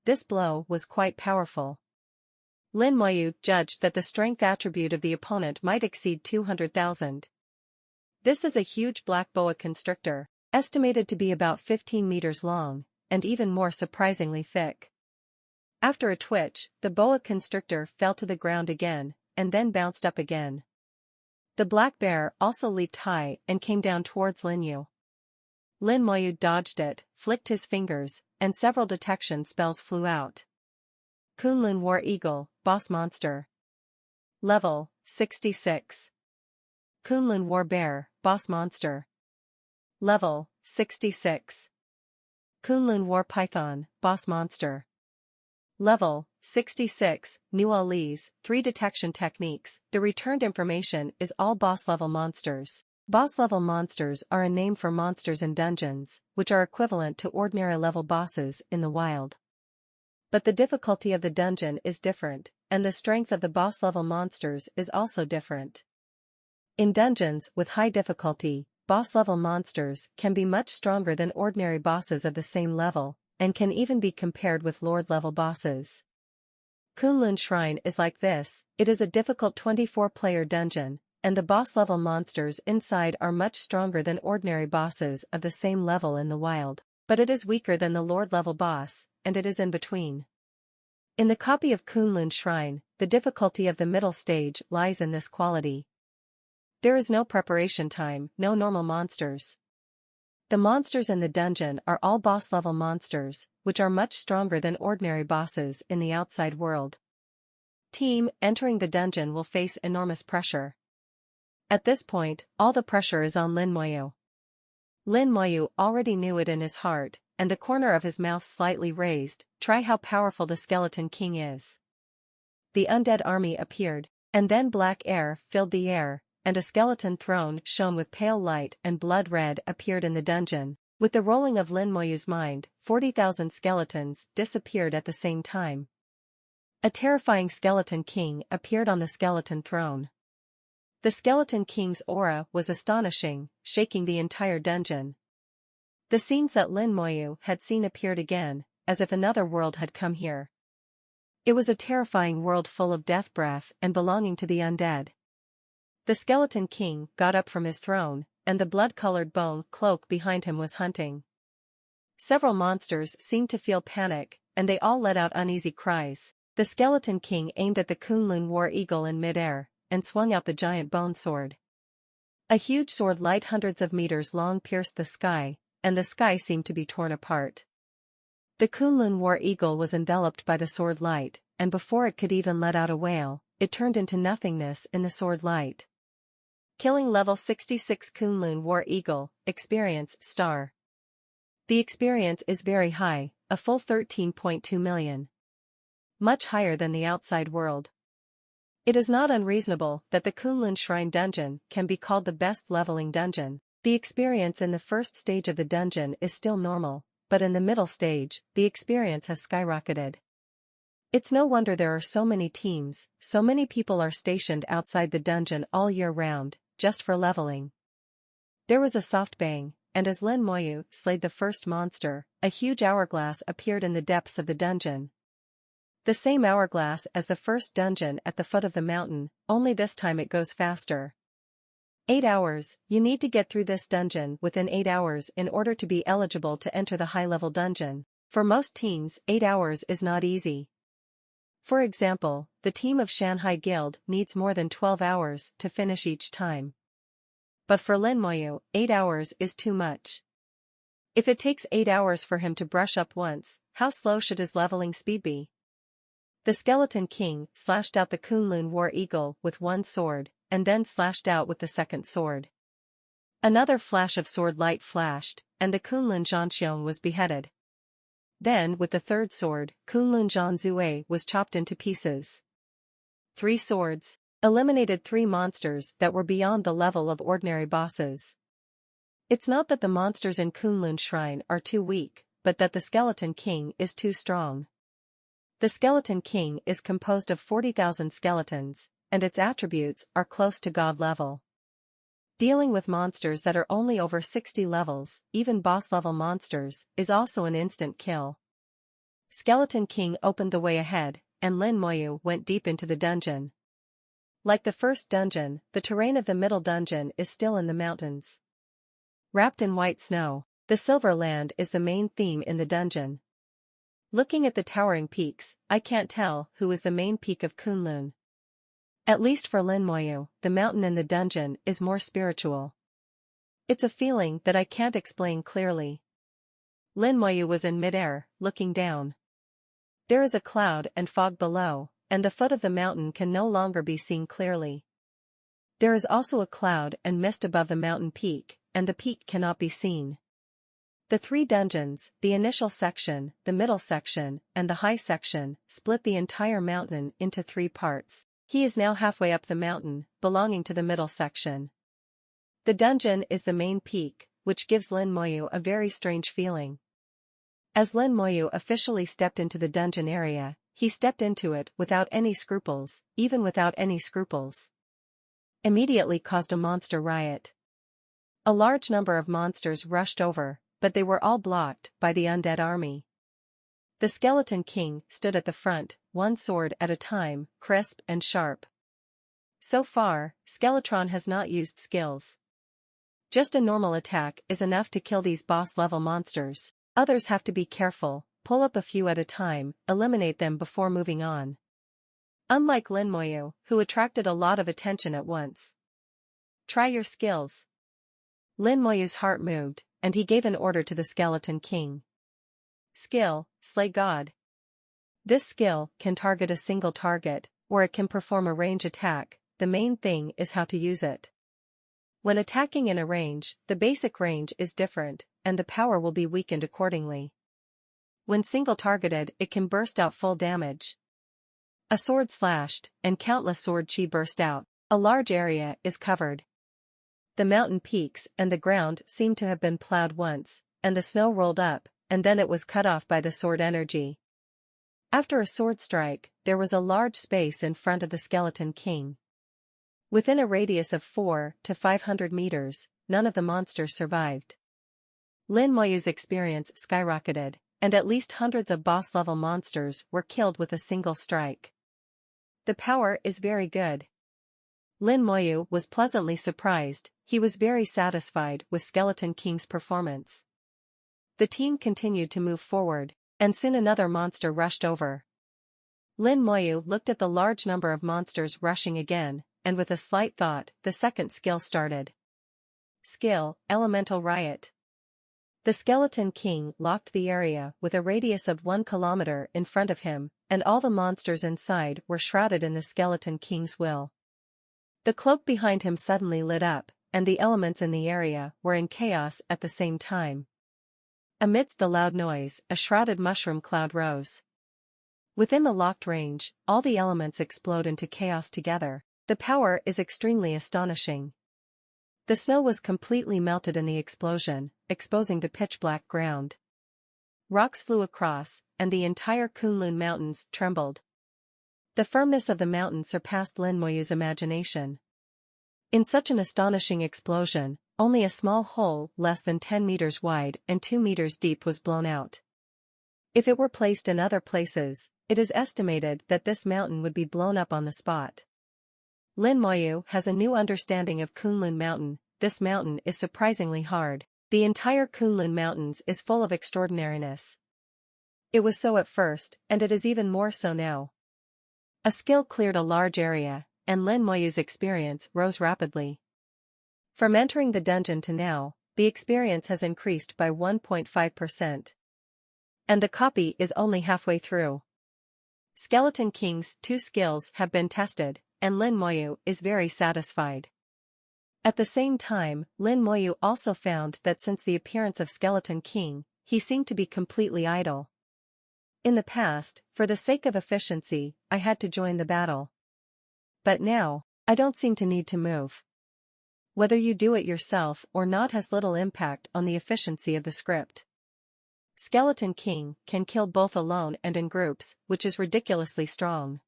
This blow was quite powerful. Lin Moyu judged that the strength attribute of the opponent might exceed 200,000. This is a huge black boa constrictor, estimated to be about 15 meters long, and even more surprisingly thick. After a twitch, the boa constrictor fell to the ground again, and then bounced up again. The black bear also leaped high and came down towards Lin Yu. Lin Moyu dodged it, flicked his fingers, and several detection spells flew out. Kunlun War Eagle, Boss Monster. Level, 66. Kunlun War Bear, Boss Monster. Level, 66. Kunlun War Python, Boss Monster. Level, 66, New Ali's 3 detection techniques. The returned information is all boss-level monsters. Boss-level monsters are a name for monsters in dungeons, which are equivalent to ordinary-level bosses in the wild. But the difficulty of the dungeon is different, and the strength of the boss-level monsters is also different. In dungeons with high difficulty, boss-level monsters can be much stronger than ordinary bosses of the same level, and can even be compared with Lord-level bosses. Kunlun Shrine is like this. It is a difficult 24-player dungeon, and the boss-level monsters inside are much stronger than ordinary bosses of the same level in the wild, but it is weaker than the Lord-level boss, and it is in between. In the copy of Kunlun Shrine, the difficulty of the middle stage lies in this quality. There is no preparation time, no normal monsters. The monsters in the dungeon are all boss-level monsters, which are much stronger than ordinary bosses in the outside world. Team entering the dungeon will face enormous pressure. At this point, all the pressure is on Lin Moyu. Lin Moyu already knew it in his heart, and the corner of his mouth slightly raised. Try how powerful the Skeleton King is. The undead army appeared, and then black air filled the air, and a skeleton throne shone with pale light and blood red appeared in the dungeon. With the rolling of Lin Moyu's mind, 40,000 skeletons disappeared at the same time. A terrifying Skeleton King appeared on the skeleton throne. The Skeleton King's aura was astonishing, shaking the entire dungeon. The scenes that Lin Moyu had seen appeared again, as if another world had come here. It was a terrifying world full of death breath and belonging to the undead. The Skeleton King got up from his throne, and the blood-colored bone cloak behind him was hunting. Several monsters seemed to feel panic, and they all let out uneasy cries. The Skeleton King aimed at the Kunlun War Eagle in midair, and swung out the giant bone sword. A huge sword light hundreds of meters long pierced the sky, and the sky seemed to be torn apart. The Kunlun War Eagle was enveloped by the sword light, and before it could even let out a wail, it turned into nothingness in the sword light. Killing level 66 Kunlun War Eagle, experience star. The experience is very high, a full 13.2 million. Much higher than the outside world. It is not unreasonable that the Kunlun Shrine dungeon can be called the best leveling dungeon. The experience in the first stage of the dungeon is still normal, but in the middle stage, the experience has skyrocketed. It's no wonder there are so many teams, so many people are stationed outside the dungeon all year round, just for leveling. There was a soft bang, and as Lin Moyu slayed the first monster, a huge hourglass appeared in the depths of the dungeon. The same hourglass as the first dungeon at the foot of the mountain, only this time it goes faster. 8 hours, you need to get through this dungeon within 8 hours in order to be eligible to enter the high-level dungeon. For most teams, 8 hours is not easy. For example, the team of Shanghai Guild needs more than 12 hours to finish each time. But for Lin Moyu, 8 hours is too much. If it takes 8 hours for him to brush up once, how slow should his leveling speed be? The Skeleton King slashed out the Kunlun War Eagle with one sword, and then slashed out with the second sword. Another flash of sword light flashed, and the Kunlun Zhanxiong was beheaded. Then, with the third sword, Kunlun Zhanzue was chopped into pieces. 3 swords eliminated 3 monsters that were beyond the level of ordinary bosses. It's not that the monsters in Kunlun Shrine are too weak, but that the Skeleton King is too strong. The Skeleton King is composed of 40,000 skeletons, and its attributes are close to God level. Dealing with monsters that are only over 60 levels, even boss-level monsters, is also an instant kill. Skeleton King opened the way ahead, and Lin Moyu went deep into the dungeon. Like the first dungeon, the terrain of the middle dungeon is still in the mountains. Wrapped in white snow, the Silver Land is the main theme in the dungeon. Looking at the towering peaks, I can't tell who is the main peak of Kunlun. At least for Lin Moyu, the mountain in the dungeon is more spiritual. It's a feeling that I can't explain clearly. Lin Moyu was in midair, looking down. There is a cloud and fog below, and the foot of the mountain can no longer be seen clearly. There is also a cloud and mist above the mountain peak, and the peak cannot be seen. The three dungeons, the initial section, the middle section, and the high section, split the entire mountain into 3 parts. He is now halfway up the mountain, belonging to the middle section. The dungeon is the main peak, which gives Lin Moyu a very strange feeling. As Lin Moyu officially stepped into the dungeon area, he stepped into it without any scruples, even without any scruples. Immediately caused a monster riot. A large number of monsters rushed over, but they were all blocked by the undead army. The Skeleton King stood at the front, one sword at a time, crisp and sharp. So far, Skeletron has not used skills. Just a normal attack is enough to kill these boss-level monsters. Others have to be careful, pull up a few at a time, eliminate them before moving on. Unlike Lin Moyu, who attracted a lot of attention at once. Try your skills. Lin Moyu's heart moved, and he gave an order to the Skeleton King. Skill, Slay God. This skill can target a single target, or it can perform a range attack. The main thing is how to use it. When attacking in a range, the basic range is different, and the power will be weakened accordingly. When single-targeted, it can burst out full damage. A sword slashed, and countless sword chi burst out. A large area is covered. The mountain peaks and the ground seem to have been plowed once, and the snow rolled up, and then it was cut off by the sword energy. After a sword strike, there was a large space in front of the Skeleton King. Within a radius of 400 to 500 meters, none of the monsters survived. Lin Moyu's experience skyrocketed, and at least hundreds of boss-level monsters were killed with a single strike. The power is very good. Lin Moyu was pleasantly surprised. He was very satisfied with Skeleton King's performance. The team continued to move forward, and soon another monster rushed over. Lin Moyu looked at the large number of monsters rushing again, and with a slight thought, the second skill started. Skill, Elemental Riot. The Skeleton King locked the area with a radius of 1 kilometer in front of him, and all the monsters inside were shrouded in the Skeleton King's will. The cloak behind him suddenly lit up, and the elements in the area were in chaos at the same time. Amidst the loud noise, a shrouded mushroom cloud rose. Within the locked range, all the elements explode into chaos together. The power is extremely astonishing. The snow was completely melted in the explosion, exposing the pitch-black ground. Rocks flew across, and the entire Kunlun Mountains trembled. The firmness of the mountain surpassed Lin Moyu's imagination. In such an astonishing explosion, only a small hole less than 10 meters wide and 2 meters deep was blown out. If it were placed in other places, it is estimated that this mountain would be blown up on the spot. Lin Moyu has a new understanding of Kunlun Mountain. This mountain is surprisingly hard. The entire Kunlun Mountains is full of extraordinariness. It was so at first, and it is even more so now. A skill cleared a large area, and Lin Moyu's experience rose rapidly. From entering the dungeon to now, the experience has increased by 1.5%. And the copy is only halfway through. Skeleton King's 2 skills have been tested, and Lin Moyu is very satisfied. At the same time, Lin Moyu also found that since the appearance of Skeleton King, he seemed to be completely idle. In the past, for the sake of efficiency, I had to join the battle. But now, I don't seem to need to move. Whether you do it yourself or not has little impact on the efficiency of the script. Skeleton King can kill both alone and in groups, which is ridiculously strong.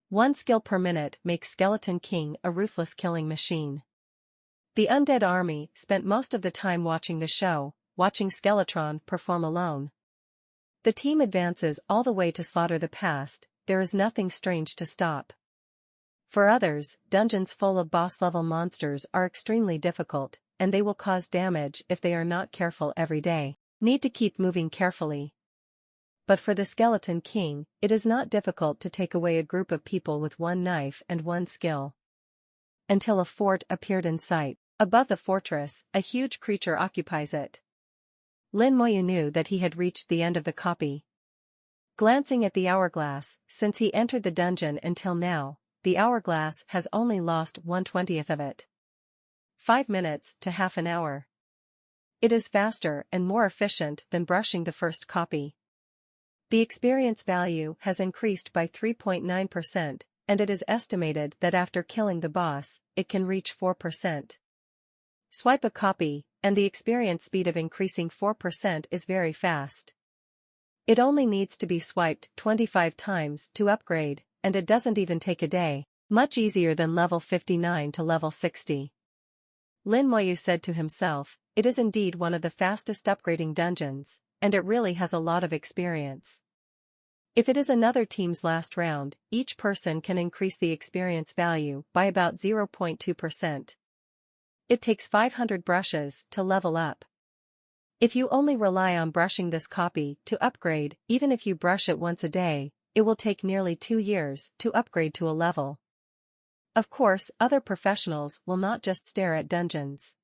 1 skill per minute makes Skeleton King a ruthless killing machine. The undead army spent most of the time watching the show, watching Skeletron perform alone. The team advances all the way to slaughter the past, there is nothing strange to stop. For others, dungeons full of boss-level monsters are extremely difficult, and they will cause damage if they are not careful every day. Need to keep moving carefully. But for the Skeleton King, it is not difficult to take away a group of people with one knife and one skill. Until a fort appeared in sight. Above the fortress, a huge creature occupies it. Lin Moyu knew that he had reached the end of the copy. Glancing at the hourglass, since he entered the dungeon until now, the hourglass has only lost 1/20th of it. 5 minutes to half an hour. It is faster and more efficient than brushing the first copy. The experience value has increased by 3.9%, and it is estimated that after killing the boss, it can reach 4%. Swipe a copy, and the experience speed of increasing 4% is very fast. It only needs to be swiped 25 times to upgrade, and it doesn't even take a day, much easier than level 59 to level 60. Lin Moyu said to himself, it is indeed one of the fastest upgrading dungeons, and it really has a lot of experience. If it is another team's last round, each person can increase the experience value by about 0.2%. It takes 500 brushes to level up. If you only rely on brushing this copy to upgrade, even if you brush it once a day, it will take nearly 2 years to upgrade to a level. Of course, other professionals will not just stare at dungeons.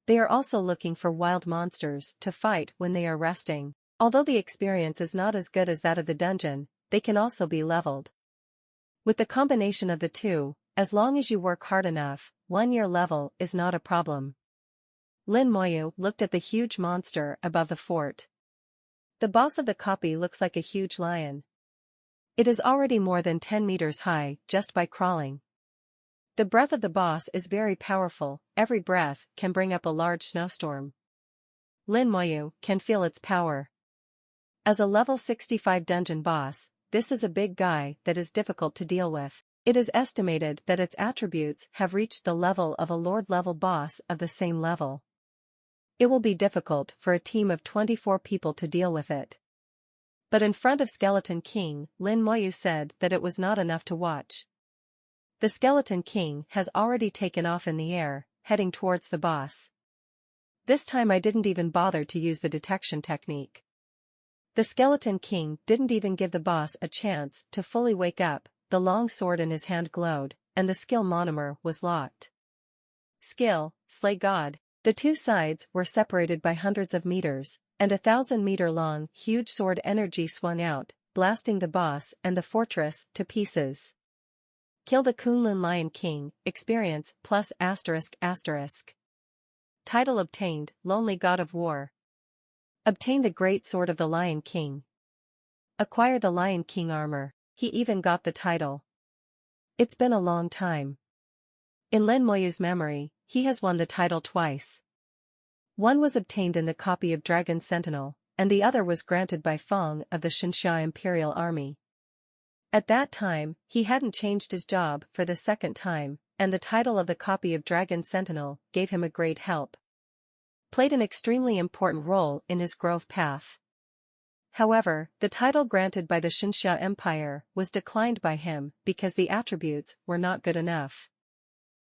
They are also looking for wild monsters to fight when they are resting. Although the experience is not as good as that of the dungeon, they can also be leveled. With the combination of the two, as long as you work hard enough, 1-year level is not a problem. Lin Moyu looked at the huge monster above the fort. The boss of the copy looks like a huge lion. It is already more than 10 meters high just by crawling. The breath of the boss is very powerful, every breath can bring up a large snowstorm. Lin Moyu can feel its power. As a level 65 dungeon boss, this is a big guy that is difficult to deal with. It is estimated that its attributes have reached the level of a lord-level boss of the same level. It will be difficult for a team of 24 people to deal with it. But in front of Skeleton King, Lin Moyu said that it was not enough to watch. The Skeleton King has already taken off in the air, heading towards the boss. This time I didn't even bother to use the detection technique. The Skeleton King didn't even give the boss a chance to fully wake up, the long sword in his hand glowed, and the skill monomer was locked. Skill, Slay God. The two sides were separated by hundreds of meters, and a 1,000-meter-long, huge sword energy swung out, blasting the boss and the fortress to pieces. Kill the Kunlun Lion King, experience plus ***. Title obtained, Lonely God of War. Obtain the Great Sword of the Lion King. Acquire the Lion King armor. He even got the title. It's been a long time. In Lin Moyu's memory, he has won the title twice. One was obtained in the copy of Dragon Sentinel, and the other was granted by Feng of the Xinxia Imperial Army. At that time, he hadn't changed his job for the second time, and the title of the copy of Dragon Sentinel gave him a great help. Played an extremely important role in his growth path. However, the title granted by the Xinxia Empire was declined by him because the attributes were not good enough.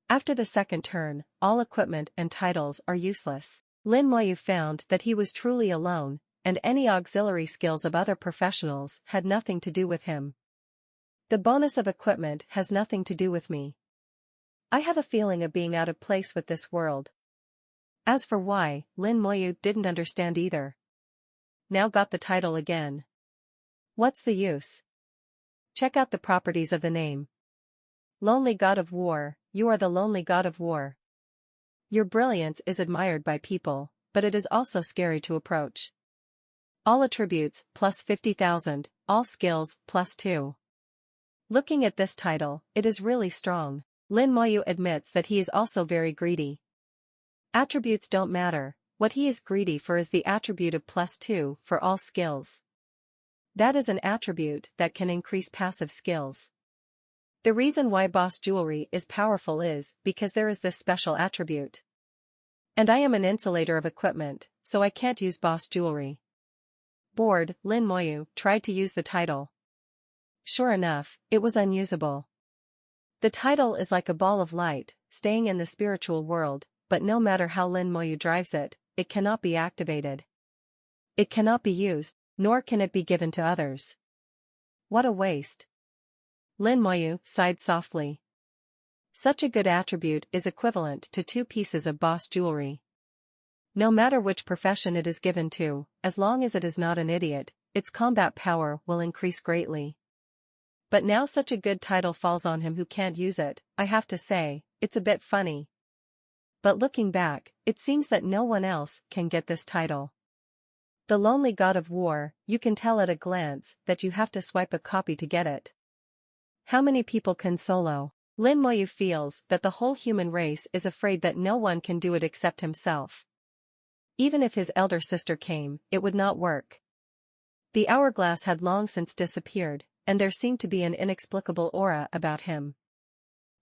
After the second turn, all equipment and titles are useless. Lin Moyu found that he was truly alone, and any auxiliary skills of other professionals had nothing to do with him. The bonus of equipment has nothing to do with me. I have a feeling of being out of place with this world. As for why, Lin Moyu didn't understand either. Now got the title again. What's the use? Check out the properties of the name. Lonely God of War, you are the Lonely God of War. Your brilliance is admired by people, but it is also scary to approach. All attributes, plus 50,000, all skills, plus 2. Looking at this title, it is really strong. Lin Moyu admits that he is also very greedy. Attributes don't matter, what he is greedy for is the attribute of plus 2 for all skills. That is an attribute that can increase passive skills. The reason why boss jewelry is powerful is because there is this special attribute. And I am an insulator of equipment, so I can't use boss jewelry. Bored, Lin Moyu tried to use the title. Sure enough, it was unusable. The title is like a ball of light, staying in the spiritual world, but no matter how Lin Moyu drives it, it cannot be activated. It cannot be used, nor can it be given to others. What a waste. Lin Moyu sighed softly. Such a good attribute is equivalent to 2 pieces of boss jewelry. No matter which profession it is given to, as long as it is not an idiot, its combat power will increase greatly. But now such a good title falls on him who can't use it. I have to say, it's a bit funny. But looking back, it seems that no one else can get this title. The lonely god of war, you can tell at a glance that you have to swipe a copy to get it. How many people can solo? Lin Moyu feels that the whole human race is afraid that no one can do it except himself. Even if his elder sister came, it would not work. The hourglass had long since disappeared, and there seemed to be an inexplicable aura about him.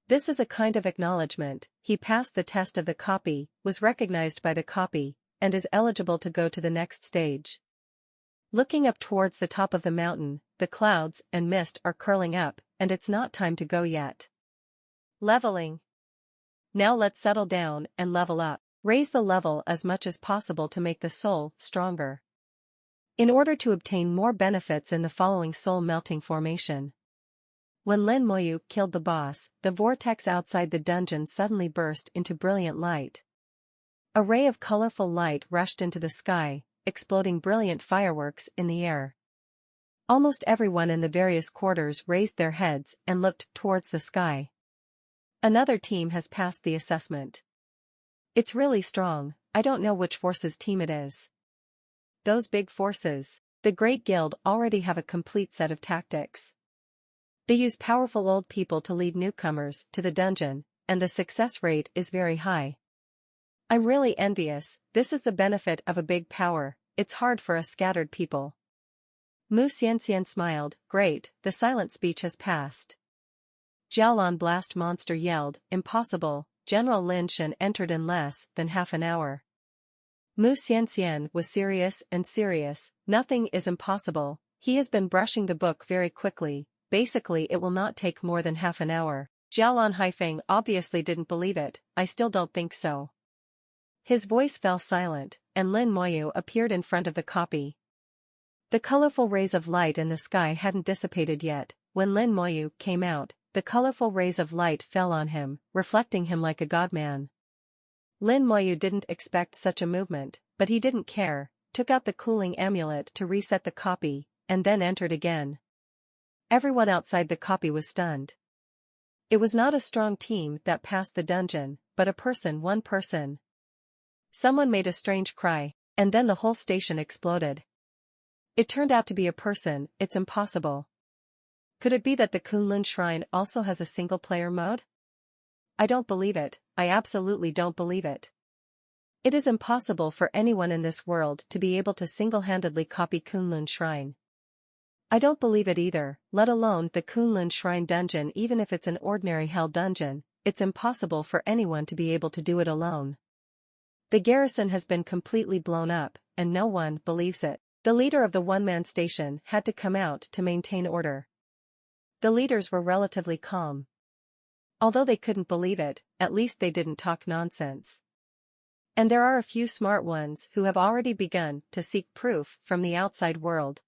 This is a kind of acknowledgement. He passed the test of the copy, was recognized by the copy, and is eligible to go to the next stage. Looking up towards the top of the mountain, the clouds and mist are curling up, and it's not time to go yet. Leveling. Now let's settle down and level up. Raise the level as much as possible to make the soul stronger. In order to obtain more benefits in the following soul melting formation. When Lin Moyu killed the boss, the vortex outside the dungeon suddenly burst into brilliant light. A ray of colorful light rushed into the sky, exploding brilliant fireworks in the air. Almost everyone in the various quarters raised their heads and looked towards the sky. Another team has passed the assessment. It's really strong. I don't know which forces team it is. Those big forces, the Great Guild, already have a complete set of tactics. They use powerful old people to lead newcomers to the dungeon, and the success rate is very high. I'm really envious. This is the benefit of a big power. It's hard for us scattered people. Mu Xianxian smiled. Great, the silent speech has passed. Jiaolan Blast Monster yelled, impossible. General Lin Shen entered in less than half an hour. Mu Xianxian was serious and serious. Nothing is impossible. He has been brushing the book very quickly. Basically it will not take more than half an hour. Jiaolan Haifeng obviously didn't believe it. I still don't think so. His voice fell silent, and Lin Moyu appeared in front of the copy. The colorful rays of light in the sky hadn't dissipated yet. When Lin Moyu came out, the colorful rays of light fell on him, reflecting him like a godman. Lin Moyu didn't expect such a movement, but he didn't care, took out the cooling amulet to reset the copy, and then entered again. Everyone outside the copy was stunned. It was not a strong team that passed the dungeon, but one person. Someone made a strange cry, and then the whole station exploded. It turned out to be a person. It's impossible. Could it be that the Kunlun Shrine also has a single-player mode? I don't believe it. I absolutely don't believe it. It is impossible for anyone in this world to be able to single-handedly copy Kunlun Shrine. I don't believe it either, let alone the Kunlun Shrine dungeon. Even if it's an ordinary hell dungeon, it's impossible for anyone to be able to do it alone. The garrison has been completely blown up, and no one believes it. The leader of the one-man station had to come out to maintain order. The leaders were relatively calm. Although they couldn't believe it, at least they didn't talk nonsense. And there are a few smart ones who have already begun to seek proof from the outside world.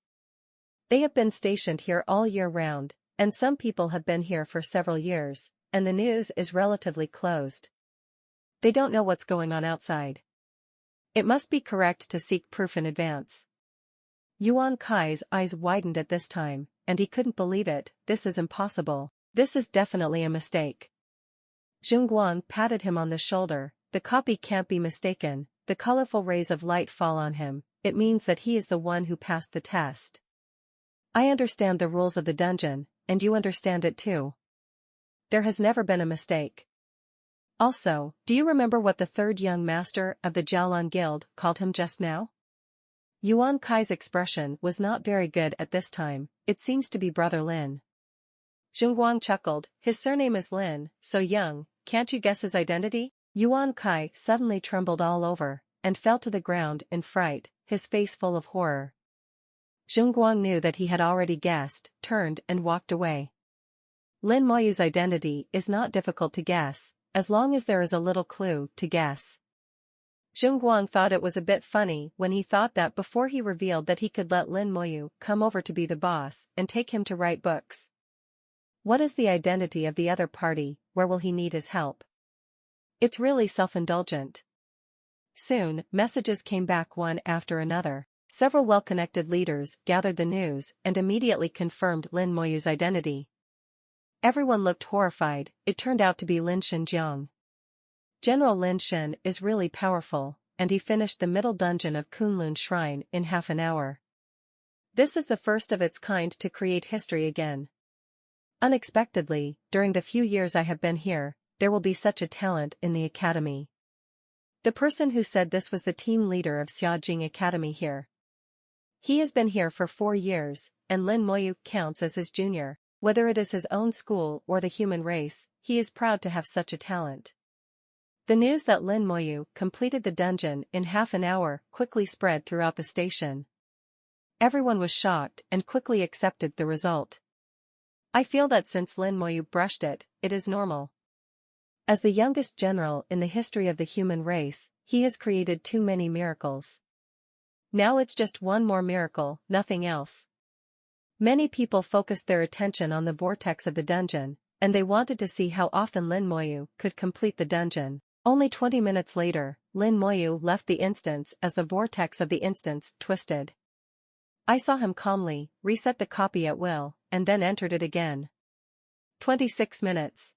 They have been stationed here all year round, and some people have been here for several years, and the news is relatively closed. They don't know what's going on outside. It must be correct to seek proof in advance. Yuan Kai's eyes widened at this time, and he couldn't believe it. This is impossible. This is definitely a mistake. Zhongguang patted him on the shoulder. The copy can't be mistaken. The colorful rays of light fall on him. It means that he is the one who passed the test. I understand the rules of the dungeon, and you understand it too. There has never been a mistake. Also, do you remember what the third young master of the Jiaolan Guild called him just now? Yuan Kai's expression was not very good at this time. It seems to be Brother Lin. Zhongguang chuckled. His surname is Lin, so young. Can't you guess his identity? Yuan Kai suddenly trembled all over, and fell to the ground in fright, his face full of horror. Zhongguang knew that he had already guessed, turned and walked away. Lin Moyu's identity is not difficult to guess, as long as there is a little clue to guess. Zhongguang thought it was a bit funny when he thought that before he revealed that he could let Lin Moyu come over to be the boss and take him to write books. What is the identity of the other party, where will he need his help? It's really self-indulgent. Soon, messages came back one after another. Several well-connected leaders gathered the news and immediately confirmed Lin Moyu's identity. Everyone looked horrified. It turned out to be Lin Xinjiang. General Lin Xin is really powerful, and he finished the middle dungeon of Kunlun Shrine in half an hour. This is the first of its kind to create history again. Unexpectedly, during the few years I have been here, there will be such a talent in the academy. The person who said this was the team leader of Xiaojing Academy here. He has been here for 4 years, and Lin Moyu counts as his junior. Whether it is his own school or the human race, he is proud to have such a talent. The news that Lin Moyu completed the dungeon in half an hour quickly spread throughout the station. Everyone was shocked and quickly accepted the result. I feel that since Lin Moyu brushed it, it is normal. As the youngest general in the history of the human race, he has created too many miracles. Now it's just one more miracle, nothing else. Many people focused their attention on the vortex of the dungeon, and they wanted to see how often Lin Moyu could complete the dungeon. Only 20 minutes later, Lin Moyu left the instance as the vortex of the instance twisted. I saw him calmly reset the copy at will, and then entered it again. 26 minutes.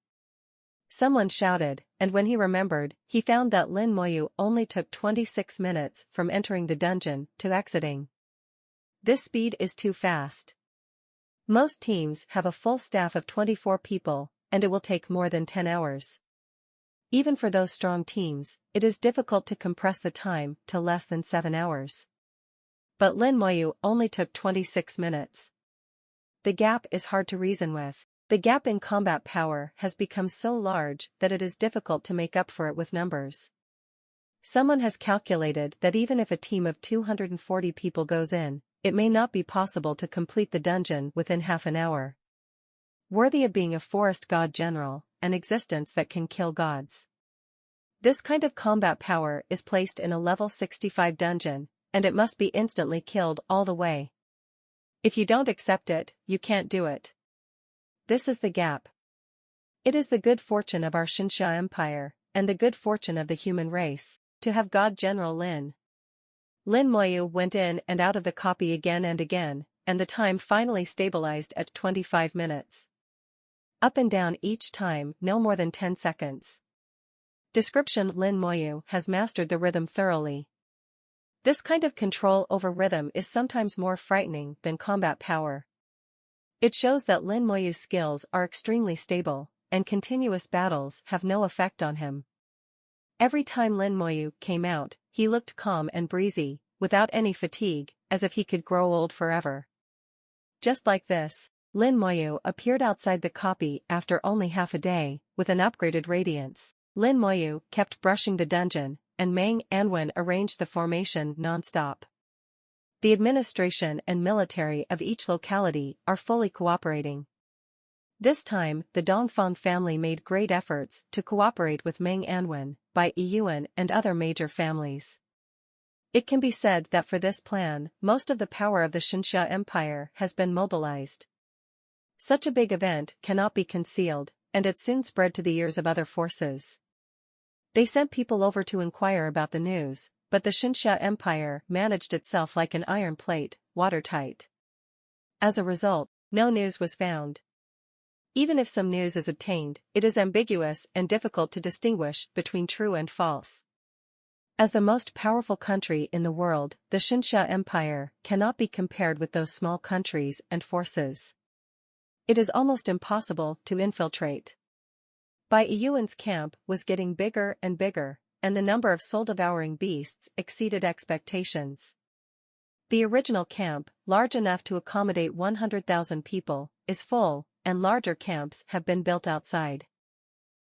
Someone shouted, and when he remembered, he found that Lin Moyu only took 26 minutes from entering the dungeon to exiting. This speed is too fast. Most teams have a full staff of 24 people, and it will take more than 10 hours. Even for those strong teams, it is difficult to compress the time to less than 7 hours. But Lin Moyu only took 26 minutes. The gap is hard to reason with. The gap in combat power has become so large that it is difficult to make up for it with numbers. Someone has calculated that even if a team of 240 people goes in, it may not be possible to complete the dungeon within half an hour. Worthy of being a forest god general, an existence that can kill gods. This kind of combat power is placed in a level 65 dungeon, and it must be instantly killed all the way. If you don't accept it, you can't do it. This is the gap. It is the good fortune of our Xinxia Empire, and the good fortune of the human race, to have God General Lin. Lin Moyu went in and out of the copy again and again, and the time finally stabilized at 25 minutes. Up and down each time no more than 10 seconds. Description: Lin Moyu has mastered the rhythm thoroughly. This kind of control over rhythm is sometimes more frightening than combat power. It shows that Lin Moyu's skills are extremely stable, and continuous battles have no effect on him. Every time Lin Moyu came out, he looked calm and breezy, without any fatigue, as if he could grow old forever. Just like this, Lin Moyu appeared outside the copy after only half a day, with an upgraded radiance. Lin Moyu kept brushing the dungeon, and Mang Anwen arranged the formation non-stop. The administration and military of each locality are fully cooperating. This time, the Dongfang family made great efforts to cooperate with Mang Anwen, Bai Yuan and other major families. It can be said that for this plan, most of the power of the Xinxia Empire has been mobilized. Such a big event cannot be concealed, and it soon spread to the ears of other forces. They sent people over to inquire about the news, but the Xinxia Empire managed itself like an iron plate, watertight. As a result, no news was found. Even if some news is obtained, it is ambiguous and difficult to distinguish between true and false. As the most powerful country in the world, the Xinxia Empire cannot be compared with those small countries and forces. It is almost impossible to infiltrate. Bai Yuan's camp was getting bigger and bigger, and the number of soul-devouring beasts exceeded expectations. The original camp, large enough to accommodate 100,000 people, is full, and larger camps have been built outside.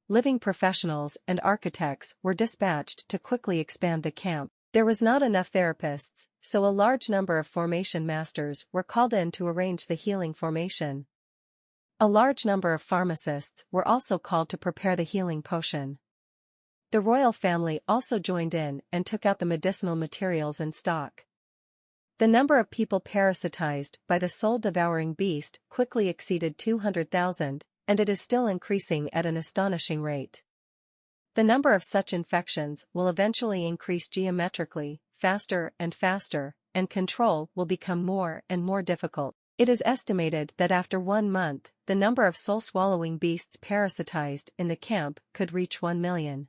Living professionals and architects were dispatched to quickly expand the camp. There was not enough therapists, so a large number of formation masters were called in to arrange the healing formation. A large number of pharmacists were also called to prepare the healing potion. The royal family also joined in and took out the medicinal materials in stock. The number of people parasitized by the soul-devouring beast quickly exceeded 200,000, and it is still increasing at an astonishing rate. The number of such infections will eventually increase geometrically, faster, and control will become more and more difficult. It is estimated that after 1 month, the number of soul-swallowing beasts parasitized in the camp could reach 1 million.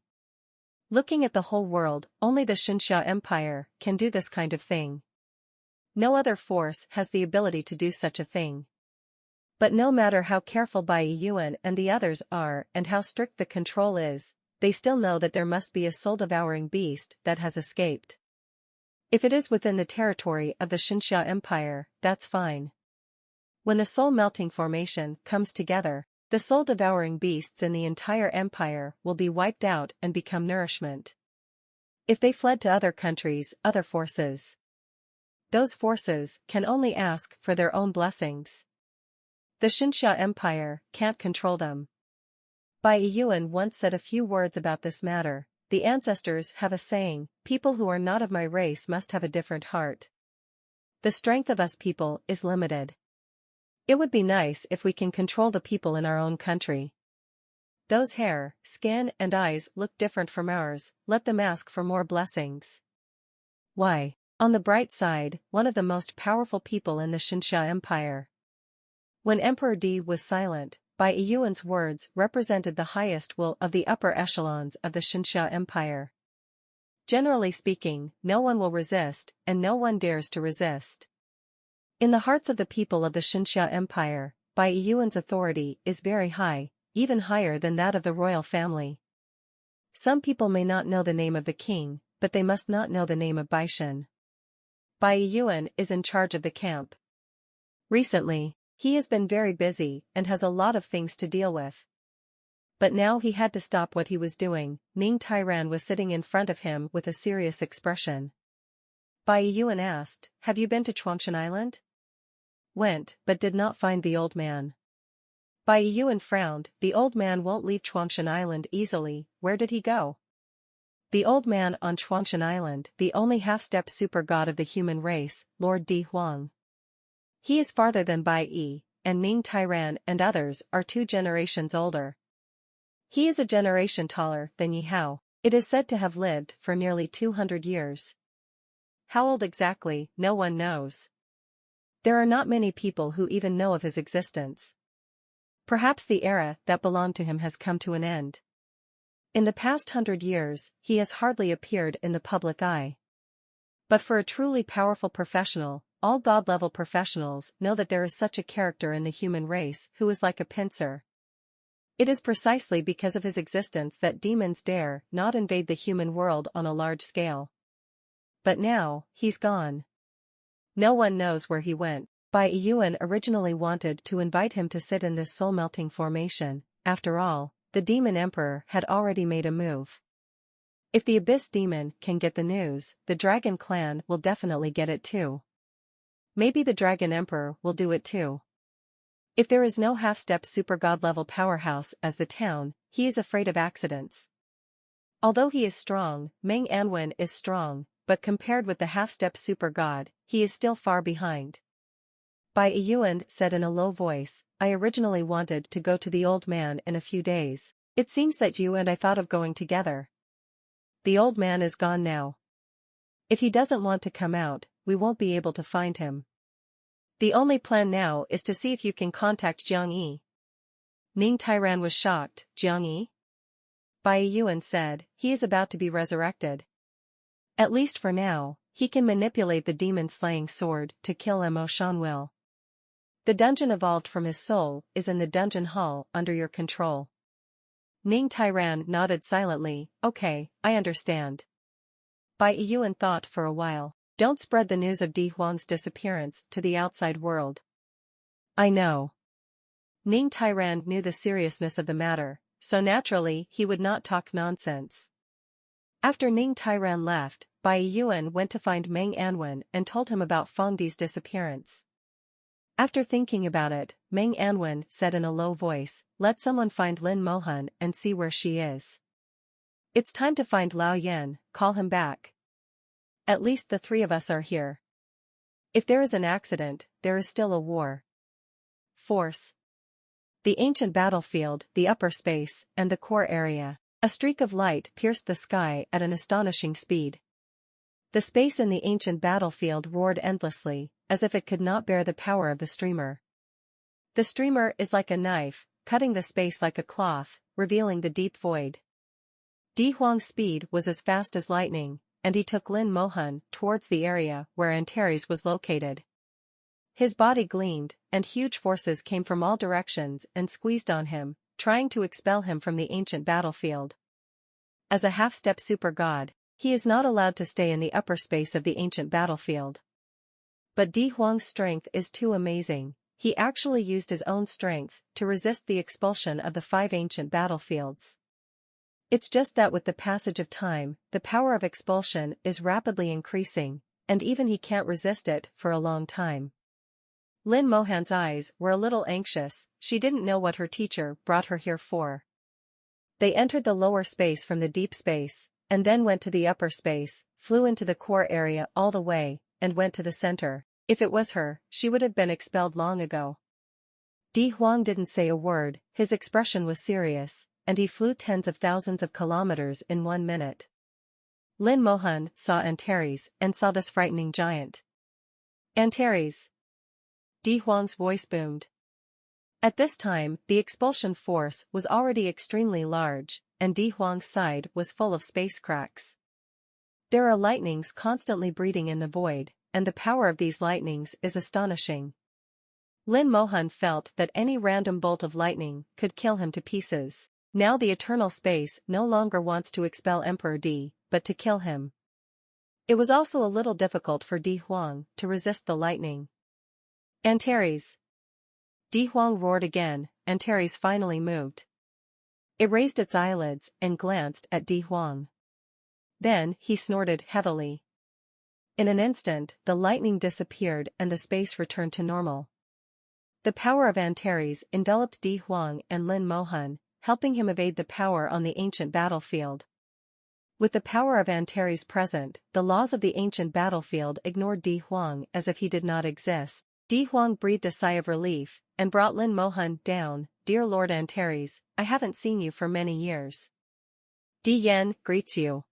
Looking at the whole world, only the Xinxia Empire can do this kind of thing. No other force has the ability to do such a thing. But no matter how careful Bai Yuan and the others are and how strict the control is, they still know that there must be a soul-devouring beast that has escaped. If it is within the territory of the Xinxia Empire, that's fine. When the soul-melting formation comes together, the soul-devouring beasts in the entire empire will be wiped out and become nourishment. If they fled to other countries, other forces, those forces can only ask for their own blessings. The Xinxia Empire can't control them. Bai Yuan once said a few words about this matter. The ancestors have a saying, people who are not of my race must have a different heart. The strength of us people is limited. It would be nice if we can control the people in our own country. Those hair, skin and eyes look different from ours, let them ask for more blessings. Why? On the bright side, one of the most powerful people in the Xinxia Empire. When Emperor Di was silent, Bai Yuan's words represented the highest will of the upper echelons of the Xinxia Empire. Generally speaking, no one will resist, and no one dares to resist. In the hearts of the people of the Xinxia Empire, Bai Yuan's authority is very high, even higher than that of the royal family. Some people may not know the name of the king, but they must not know the name of Baishan. Bai Yuan is in charge of the camp. Recently, he has been very busy and has a lot of things to deal with. But now he had to stop what he was doing. Ning Tairan was sitting in front of him with a serious expression. Bai Yuan asked, "Have you been to Chuangshan Island?" Went, but did not find the old man. Bai Yuan frowned. The old man won't leave Chuangshan Island easily. Where did he go? The old man on Chuangshan Island, the only half-step super god of the human race, Lord Di Huang. He is farther than Bai Yi, and Ning Tairan and others are 2 generations older. He is a generation taller than Yi Hao. It is said to have lived for nearly 200 years. How old exactly, no one knows. There are not many people who even know of his existence. Perhaps the era that belonged to him has come to an end. In the past 100 years, he has hardly appeared in the public eye. But for a truly powerful professional, all god-level professionals know that there is such a character in the human race who is like a pincer. It is precisely because of his existence that demons dare not invade the human world on a large scale. But now, he's gone. No one knows where he went. Bai Yuan originally wanted to invite him to sit in this soul-melting formation. After all, the demon emperor had already made a move. If the abyss demon can get the news, the dragon clan will definitely get it too. Maybe the dragon emperor will do it too. If there is no half-step super god level powerhouse as the town, he is afraid of accidents. Although he is strong, Meng Anwen is strong, but compared with the half-step super god, he is still far behind. Bai Yuan said in a low voice, "I originally wanted to go to the old man in a few days. It seems that you and I thought of going together. The old man is gone now. If he doesn't want to come out, we won't be able to find him. The only plan now is to see if you can contact Jiang Yi." Ning Tairan was shocked. Jiang Yi? Bai Yuan said, "He is about to be resurrected. At least for now, he can manipulate the demon-slaying sword to kill Mo Shanwil. The dungeon evolved from his soul is in the dungeon hall under your control." Ning Tairan nodded silently. "Okay, I understand." Bai Yuan thought for a while. "Don't spread the news of Di Huang's disappearance to the outside world." "I know." Ning Tairan knew the seriousness of the matter, so naturally he would not talk nonsense. After Ning Tairan left, Bai Yuan went to find Meng Anwen and told him about Feng Di's disappearance. After thinking about it, Meng Anwen said in a low voice, "Let someone find Lin Mohan and see where she is. It's time to find Lao Yen, call him back. At least the three of us are here. If there is an accident, there is still a war. Force. The ancient battlefield, the upper space, and the core area. A streak of light pierced the sky at an astonishing speed. The space in the ancient battlefield roared endlessly, as if it could not bear the power of the streamer. The streamer is like a knife, cutting the space like a cloth, revealing the deep void. Di Huang's speed was as fast as lightning, and he took Lin Mohan towards the area where Antares was located. His body gleamed, and huge forces came from all directions and squeezed on him, trying to expel him from the ancient battlefield. As a half-step super god, he is not allowed to stay in the upper space of the ancient battlefield. But Di Huang's strength is too amazing. He actually used his own strength to resist the expulsion of the 5 ancient battlefields. It's just that with the passage of time, the power of expulsion is rapidly increasing, and even he can't resist it for a long time. Lin Mohan's eyes were a little anxious. She didn't know what her teacher brought her here for. They entered the lower space from the deep space, and then went to the upper space, flew into the core area all the way, and went to the center. If it was her, she would have been expelled long ago. Di Huang didn't say a word, his expression was serious, and he flew tens of thousands of kilometers in 1 minute. Lin Mohan saw Antares and saw this frightening giant. Antares! Di Huang's voice boomed. At this time, the expulsion force was already extremely large, and Di Huang's side was full of space cracks. There are lightnings constantly breeding in the void, and the power of these lightnings is astonishing. Lin Mohan felt that any random bolt of lightning could kill him to pieces. Now the eternal space no longer wants to expel Emperor Di, but to kill him. It was also a little difficult for Di Huang to resist the lightning. Antares! Di Huang roared again. Antares finally moved. It raised its eyelids and glanced at Di Huang. Then he snorted heavily. In an instant, the lightning disappeared and the space returned to normal. The power of Antares enveloped Di Huang and Lin Mohan, helping him evade the power on the ancient battlefield. With the power of Antares present, the laws of the ancient battlefield ignored Di Huang as if he did not exist. Di Huang breathed a sigh of relief, and brought Lin Mohan down. "Dear Lord Antares, I haven't seen you for many years. Di Yan greets you."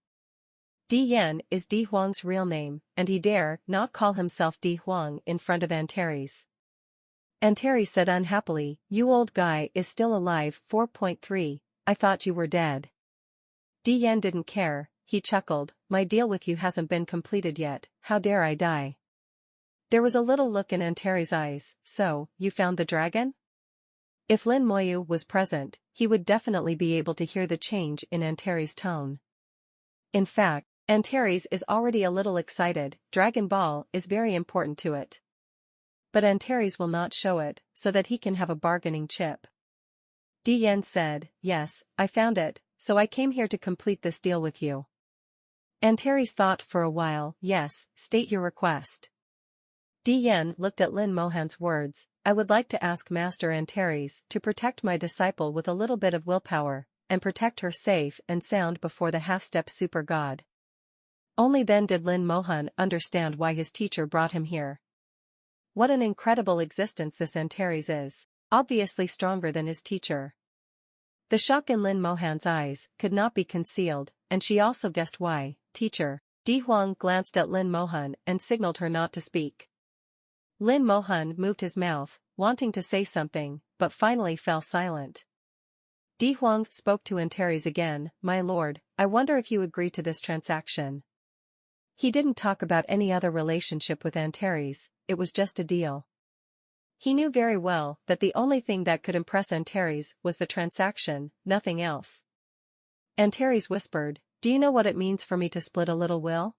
Di Yan is Di Huang's real name, and he dare not call himself Di Huang in front of Antares. Antares said unhappily, "You old guy is still alive." 4.3, I thought you were dead. Di Yan didn't care, he chuckled, "My deal with you hasn't been completed yet, how dare I die?" There was a little look in Antares' eyes. "So, you found the dragon?" If Lin Moyu was present, he would definitely be able to hear the change in Antares' tone. In fact, Antares is already a little excited. Dragon Ball is very important to it. But Antares will not show it, so that he can have a bargaining chip. Di Yan said, "Yes, I found it, so I came here to complete this deal with you." Antares thought for a while. "Yes, state your request." Di Yan looked at Lin Mohan's words. "I would like to ask Master Antares to protect my disciple with a little bit of willpower, and protect her safe and sound before the half-step super god." Only then did Lin Mohan understand why his teacher brought him here. What an incredible existence this Antares is, obviously stronger than his teacher. The shock in Lin Mohan's eyes could not be concealed, and she also guessed why. "Teacher." Di Huang glanced at Lin Mohan and signaled her not to speak. Lin Mohan moved his mouth, wanting to say something, but finally fell silent. Di Huang spoke to Antares again. "My lord, I wonder if you agree to this transaction." He didn't talk about any other relationship with Antares, it was just a deal. He knew very well that the only thing that could impress Antares was the transaction, nothing else. Antares whispered, "Do you know what it means for me to split a little will?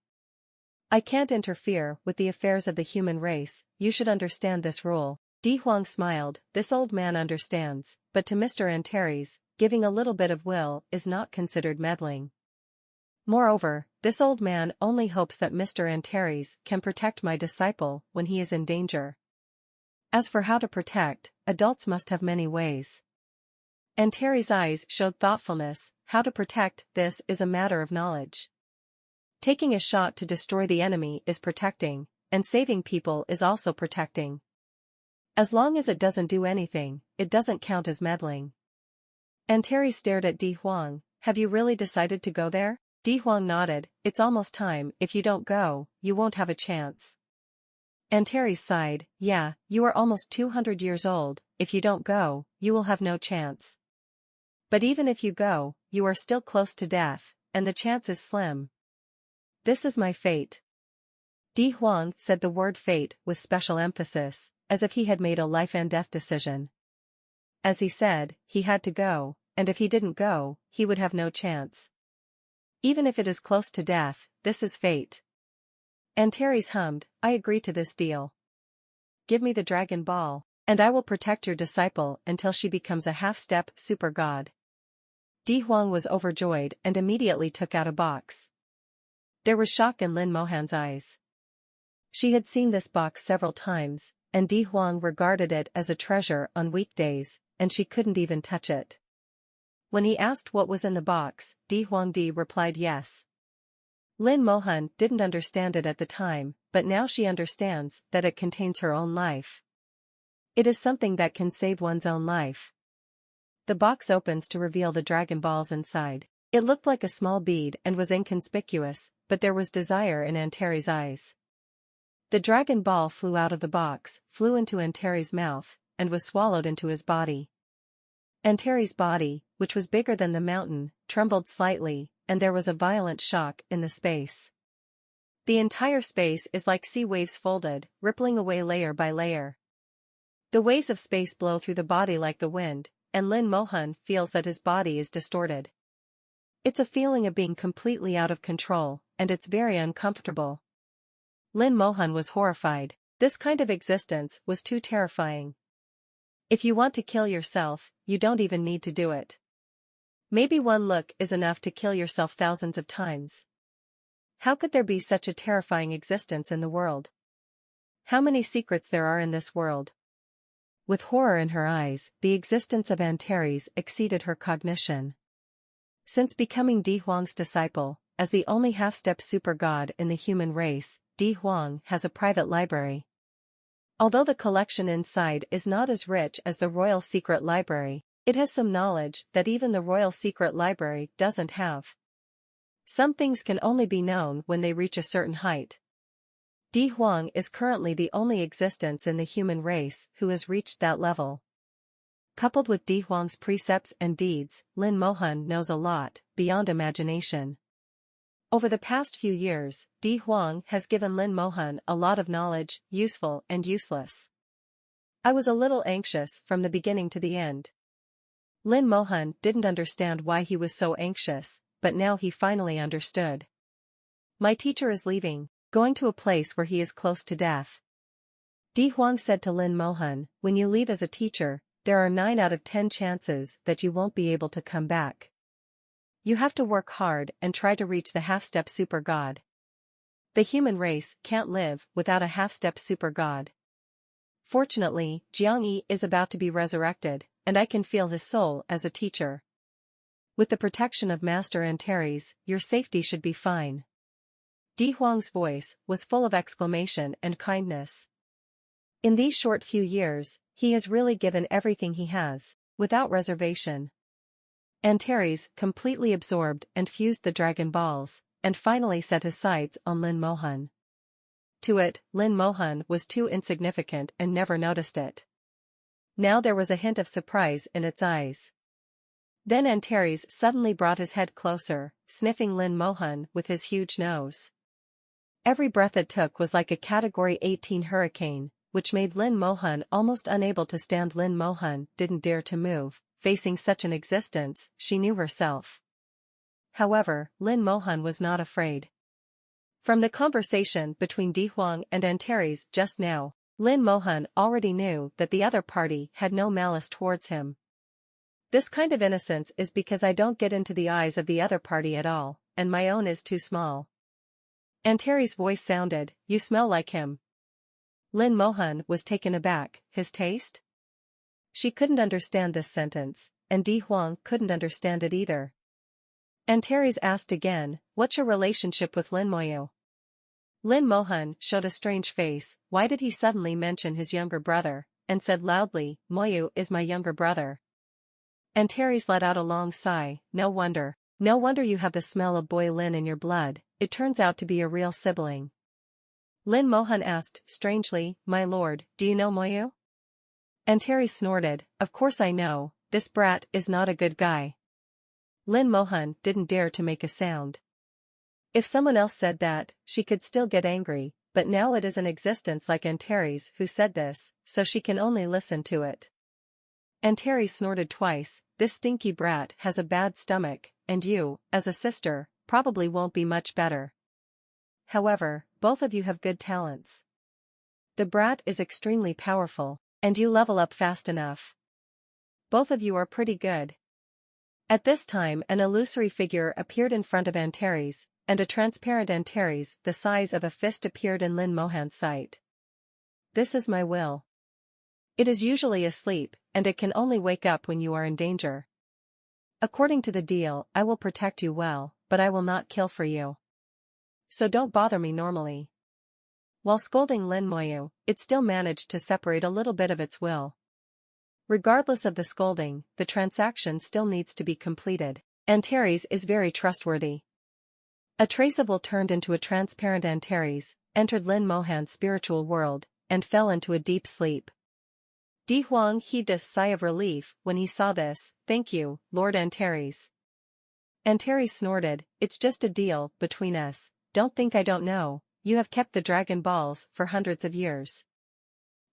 I can't interfere with the affairs of the human race, you should understand this rule." Di Huang smiled. This old man understands, but to Mr. Antares, giving a little bit of will is not considered meddling. Moreover, this old man only hopes that Mr. Antares can protect my disciple when he is in danger. As for how to protect, adults must have many ways. Antares' eyes showed thoughtfulness. How to protect, this is a matter of knowledge. Taking a shot to destroy the enemy is protecting, and saving people is also protecting. As long as it doesn't do anything, it doesn't count as meddling. Antares stared at Di Huang. Have you really decided to go there? Di Huang nodded. It's almost time. If you don't go, you won't have a chance. Antares sighed. Yeah, you are almost 200 years old. If you don't go, you will have no chance. But even if you go, you are still close to death, and the chance is slim. This is my fate. Di Huang said the word fate with special emphasis, as if he had made a life and death decision. As he said, he had to go, and if he didn't go, he would have no chance. Even if it is close to death, this is fate. Antares hummed, I agree to this deal. Give me the Dragon Ball, and I will protect your disciple until she becomes a half-step super god. Di Huang was overjoyed and immediately took out a box. There was shock in Lin Mohan's eyes. She had seen this box several times, and Di Huang regarded it as a treasure on weekdays, and she couldn't even touch it. When he asked what was in the box, Di Huang replied yes. Lin Mohan didn't understand it at the time, but now she understands that it contains her own life. It is something that can save one's own life. The box opens to reveal the Dragon Balls inside. It looked like a small bead and was inconspicuous, but there was desire in Antares' eyes. The Dragon Ball flew out of the box, flew into Antares' mouth, and was swallowed into his body. Antares' body, which was bigger than the mountain, trembled slightly, and there was a violent shock in the space. The entire space is like sea waves folded, rippling away layer by layer. The waves of space blow through the body like the wind, and Lin Mohan feels that his body is distorted. It's a feeling of being completely out of control, and it's very uncomfortable. Lin Mohan was horrified. This kind of existence was too terrifying. If you want to kill yourself, you don't even need to do it. Maybe one look is enough to kill yourself thousands of times. How could there be such a terrifying existence in the world? How many secrets there are in this world? With horror in her eyes, the existence of Antares exceeded her cognition. Since becoming Di Huang's disciple, as the only half-step super god in the human race, Di Huang has a private library. Although the collection inside is not as rich as the Royal Secret Library, it has some knowledge that even the Royal Secret Library doesn't have. Some things can only be known when they reach a certain height. Di Huang is currently the only existence in the human race who has reached that level. Coupled with Di Huang's precepts and deeds, Lin Mohan knows a lot, beyond imagination. Over the past few years, Di Huang has given Lin Mohan a lot of knowledge, useful and useless. I was a little anxious from the beginning to the end. Lin Mohan didn't understand why he was so anxious, but now he finally understood. My teacher is leaving, going to a place where he is close to death. Di Huang said to Lin Mohan, when you leave as a teacher, there are 9 out of 10 chances that you won't be able to come back. You have to work hard and try to reach the half-step super god. The human race can't live without a half-step super god. Fortunately, Jiang Yi is about to be resurrected, and I can feel his soul as a teacher. With the protection of Master Antares, your safety should be fine. Di Huang's voice was full of exclamation and kindness. In these short few years, he has really given everything he has, without reservation. Antares completely absorbed and fused the Dragon Balls, and finally set his sights on Lin Mohan. To it, Lin Mohan was too insignificant and never noticed it. Now there was a hint of surprise in its eyes. Then Antares suddenly brought his head closer, sniffing Lin Mohan with his huge nose. Every breath it took was like a Category 18 hurricane, which made Lin Mohan almost unable to stand. Lin Mohan didn't dare to move, facing such an existence, she knew herself. However, Lin Mohan was not afraid. From the conversation between Di Huang and Antares just now, Lin Mohan already knew that the other party had no malice towards him. This kind of innocence is because I don't get into the eyes of the other party at all, and my own is too small. Antares' voice sounded, you smell like him. Lin Mohan was taken aback, his taste? She couldn't understand this sentence, and Di Huang couldn't understand it either. Antares asked again, what's your relationship with Lin Moyu? Lin Mohan showed a strange face, why did he suddenly mention his younger brother, and said loudly, Moyu is my younger brother. Antares let out a long sigh, no wonder you have the smell of boy Lin in your blood, it turns out to be a real sibling. Lin Mohan asked, strangely, my lord, do you know Moyu? Antares snorted, of course I know, this brat is not a good guy. Lin Mohan didn't dare to make a sound. If someone else said that, she could still get angry, but now it is an existence like Antares who said this, so she can only listen to it. Antares snorted twice, this stinky brat has a bad stomach, and you, as a sister, probably won't be much better. However, both of you have good talents. The brat is extremely powerful, and you level up fast enough. Both of you are pretty good. At this time an illusory figure appeared in front of Antares, and a transparent Antares the size of a fist appeared in Lin Mohan's sight. This is my will. It is usually asleep, and it can only wake up when you are in danger. According to the deal, I will protect you well, but I will not kill for you. So don't bother me normally. While scolding Lin Moyu, it still managed to separate a little bit of its will. Regardless of the scolding, the transaction still needs to be completed. Antares is very trustworthy. A traceable turned into a transparent Antares, entered Lin Mohan's spiritual world, and fell into a deep sleep. Di Huang heaved a sigh of relief when he saw this, thank you, Lord Antares. Antares snorted, it's just a deal between us, don't think I don't know, you have kept the Dragon Balls for hundreds of years.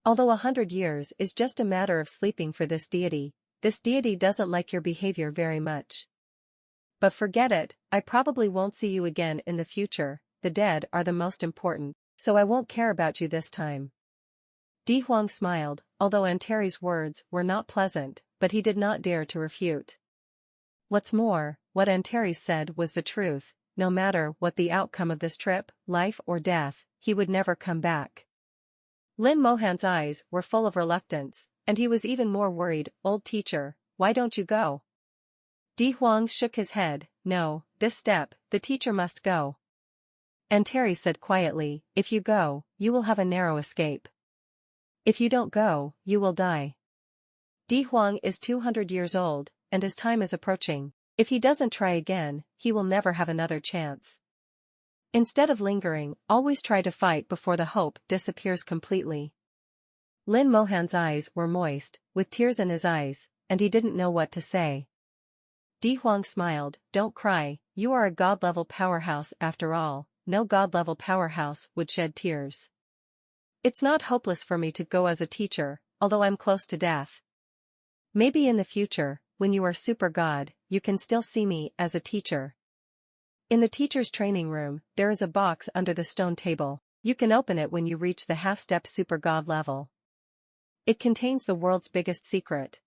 Although 100 years is just a matter of sleeping for this deity doesn't like your behavior very much. But forget it, I probably won't see you again in the future, the dead are the most important, so I won't care about you this time. Di Huang smiled, although Antares' words were not pleasant, but he did not dare to refute. What's more, what Antares said was the truth, no matter what the outcome of this trip, life or death, he would never come back. Lin Mohan's eyes were full of reluctance, and he was even more worried, old teacher, why don't you go? Di Huang shook his head, no, this step, the teacher must go. Antares said quietly, if you go, you will have a narrow escape. If you don't go, you will die. Di Huang is 200 years old, and his time is approaching. If he doesn't try again, he will never have another chance. Instead of lingering, always try to fight before the hope disappears completely. Lin Mohan's eyes were moist, with tears in his eyes, and he didn't know what to say. Di Huang smiled, don't cry, you are a god-level powerhouse after all, no god-level powerhouse would shed tears. It's not hopeless for me to go as a teacher, although I'm close to death. Maybe in the future, when you are super god, you can still see me as a teacher. In the teacher's training room, there is a box under the stone table. You can open it when you reach the half-step super god level. It contains the world's biggest secret.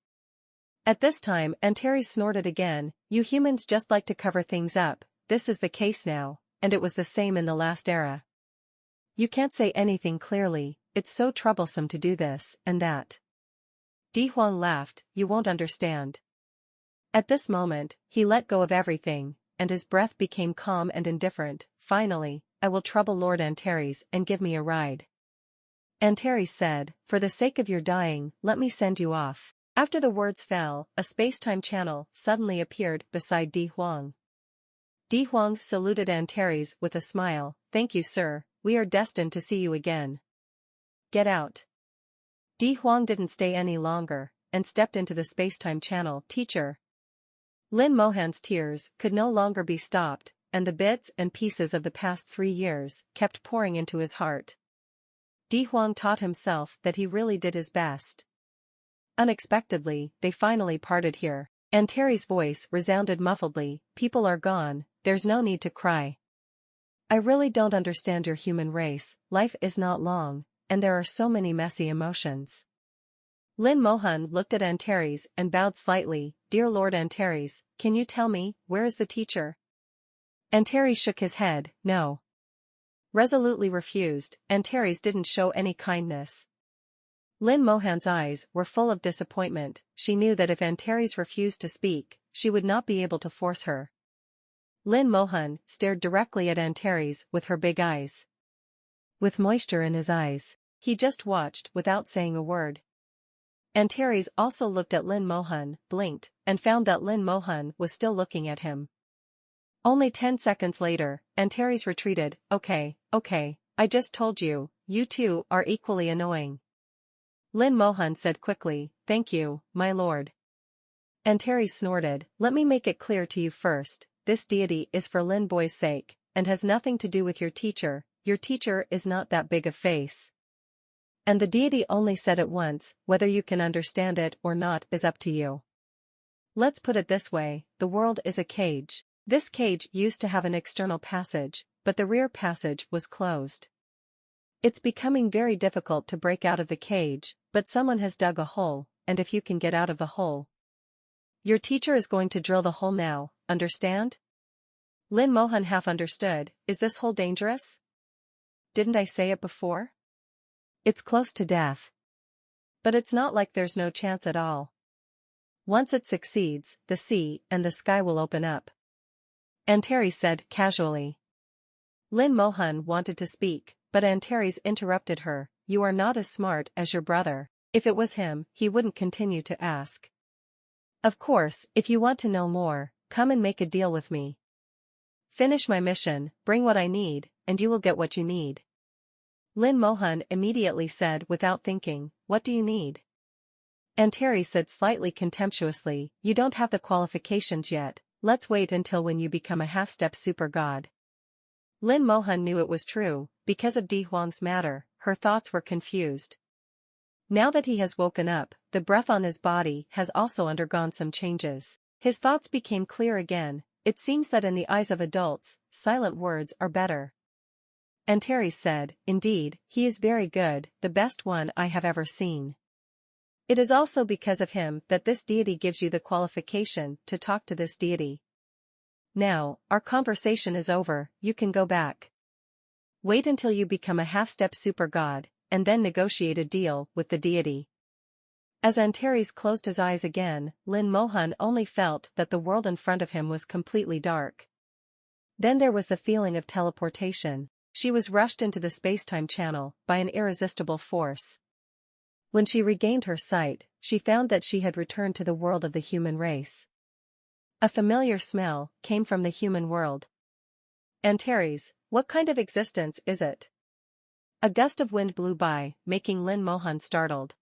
At this time, Antares snorted again, you humans just like to cover things up, this is the case now, and it was the same in the last era. You can't say anything clearly, it's so troublesome to do this and that. Di Huang laughed, you won't understand. At this moment, he let go of everything, and his breath became calm and indifferent. Finally, I will trouble Lord Antares and give me a ride. Antares said, for the sake of your dying, let me send you off. After the words fell, a space-time channel suddenly appeared beside Di Huang. Di Huang saluted Antares with a smile, thank you sir, we are destined to see you again. Get out. Di Huang didn't stay any longer, and stepped into the space-time channel. Teacher. Lin Mohan's tears could no longer be stopped, and the bits and pieces of the past 3 years kept pouring into his heart. Di Huang taught himself that he really did his best. Unexpectedly, they finally parted here. Antares' voice resounded muffledly, people are gone, there's no need to cry. I really don't understand your human race, life is not long, and there are so many messy emotions. Lin Mohan looked at Antares and bowed slightly, dear Lord Antares, can you tell me, where is the teacher? Antares shook his head, no. Resolutely refused, Antares didn't show any kindness. Lin Mohan's eyes were full of disappointment. She knew that if Antares refused to speak, she would not be able to force her. Lin Mohan stared directly at Antares with her big eyes. With moisture in his eyes, he just watched without saying a word. Antares also looked at Lin Mohan, blinked, and found that Lin Mohan was still looking at him. Only 10 seconds later, Antares retreated. Okay, I just told you, you two are equally annoying. Lin Mohan said quickly, thank you, my lord. Antares snorted, let me make it clear to you first, this deity is for Lin Boy's sake, and has nothing to do with your teacher is not that big a face. And the deity only said it once, whether you can understand it or not is up to you. Let's put it this way, the world is a cage. This cage used to have an external passage, but the rear passage was closed. It's becoming very difficult to break out of the cage, but someone has dug a hole, and if you can get out of the hole. Your teacher is going to drill the hole now, understand? Lin Mohan half understood, is this hole dangerous? Didn't I say it before? It's close to death. But it's not like there's no chance at all. Once it succeeds, the sea and the sky will open up. Antares said casually. Lin Mohan wanted to speak, but Antares interrupted her, you are not as smart as your brother. If it was him, he wouldn't continue to ask. Of course, if you want to know more, come and make a deal with me. Finish my mission, bring what I need, and you will get what you need. Lin Mohan immediately said without thinking, what do you need? Antares said slightly contemptuously, you don't have the qualifications yet, let's wait until when you become a half-step super god. Lin Mohan knew it was true, because of Di Huang's matter, her thoughts were confused. Now that he has woken up, the breath on his body has also undergone some changes. His thoughts became clear again, it seems that in the eyes of adults, silent words are better. Antares said, indeed, he is very good, the best one I have ever seen. It is also because of him that this deity gives you the qualification to talk to this deity. Now, our conversation is over, you can go back. Wait until you become a half-step super god, and then negotiate a deal with the deity. As Antares closed his eyes again, Lin Mohan only felt that the world in front of him was completely dark. Then there was the feeling of teleportation. She was rushed into the space-time channel by an irresistible force. When she regained her sight, she found that she had returned to the world of the human race. A familiar smell came from the human world. Antares, what kind of existence is it? A gust of wind blew by, making Lin Mohan startled.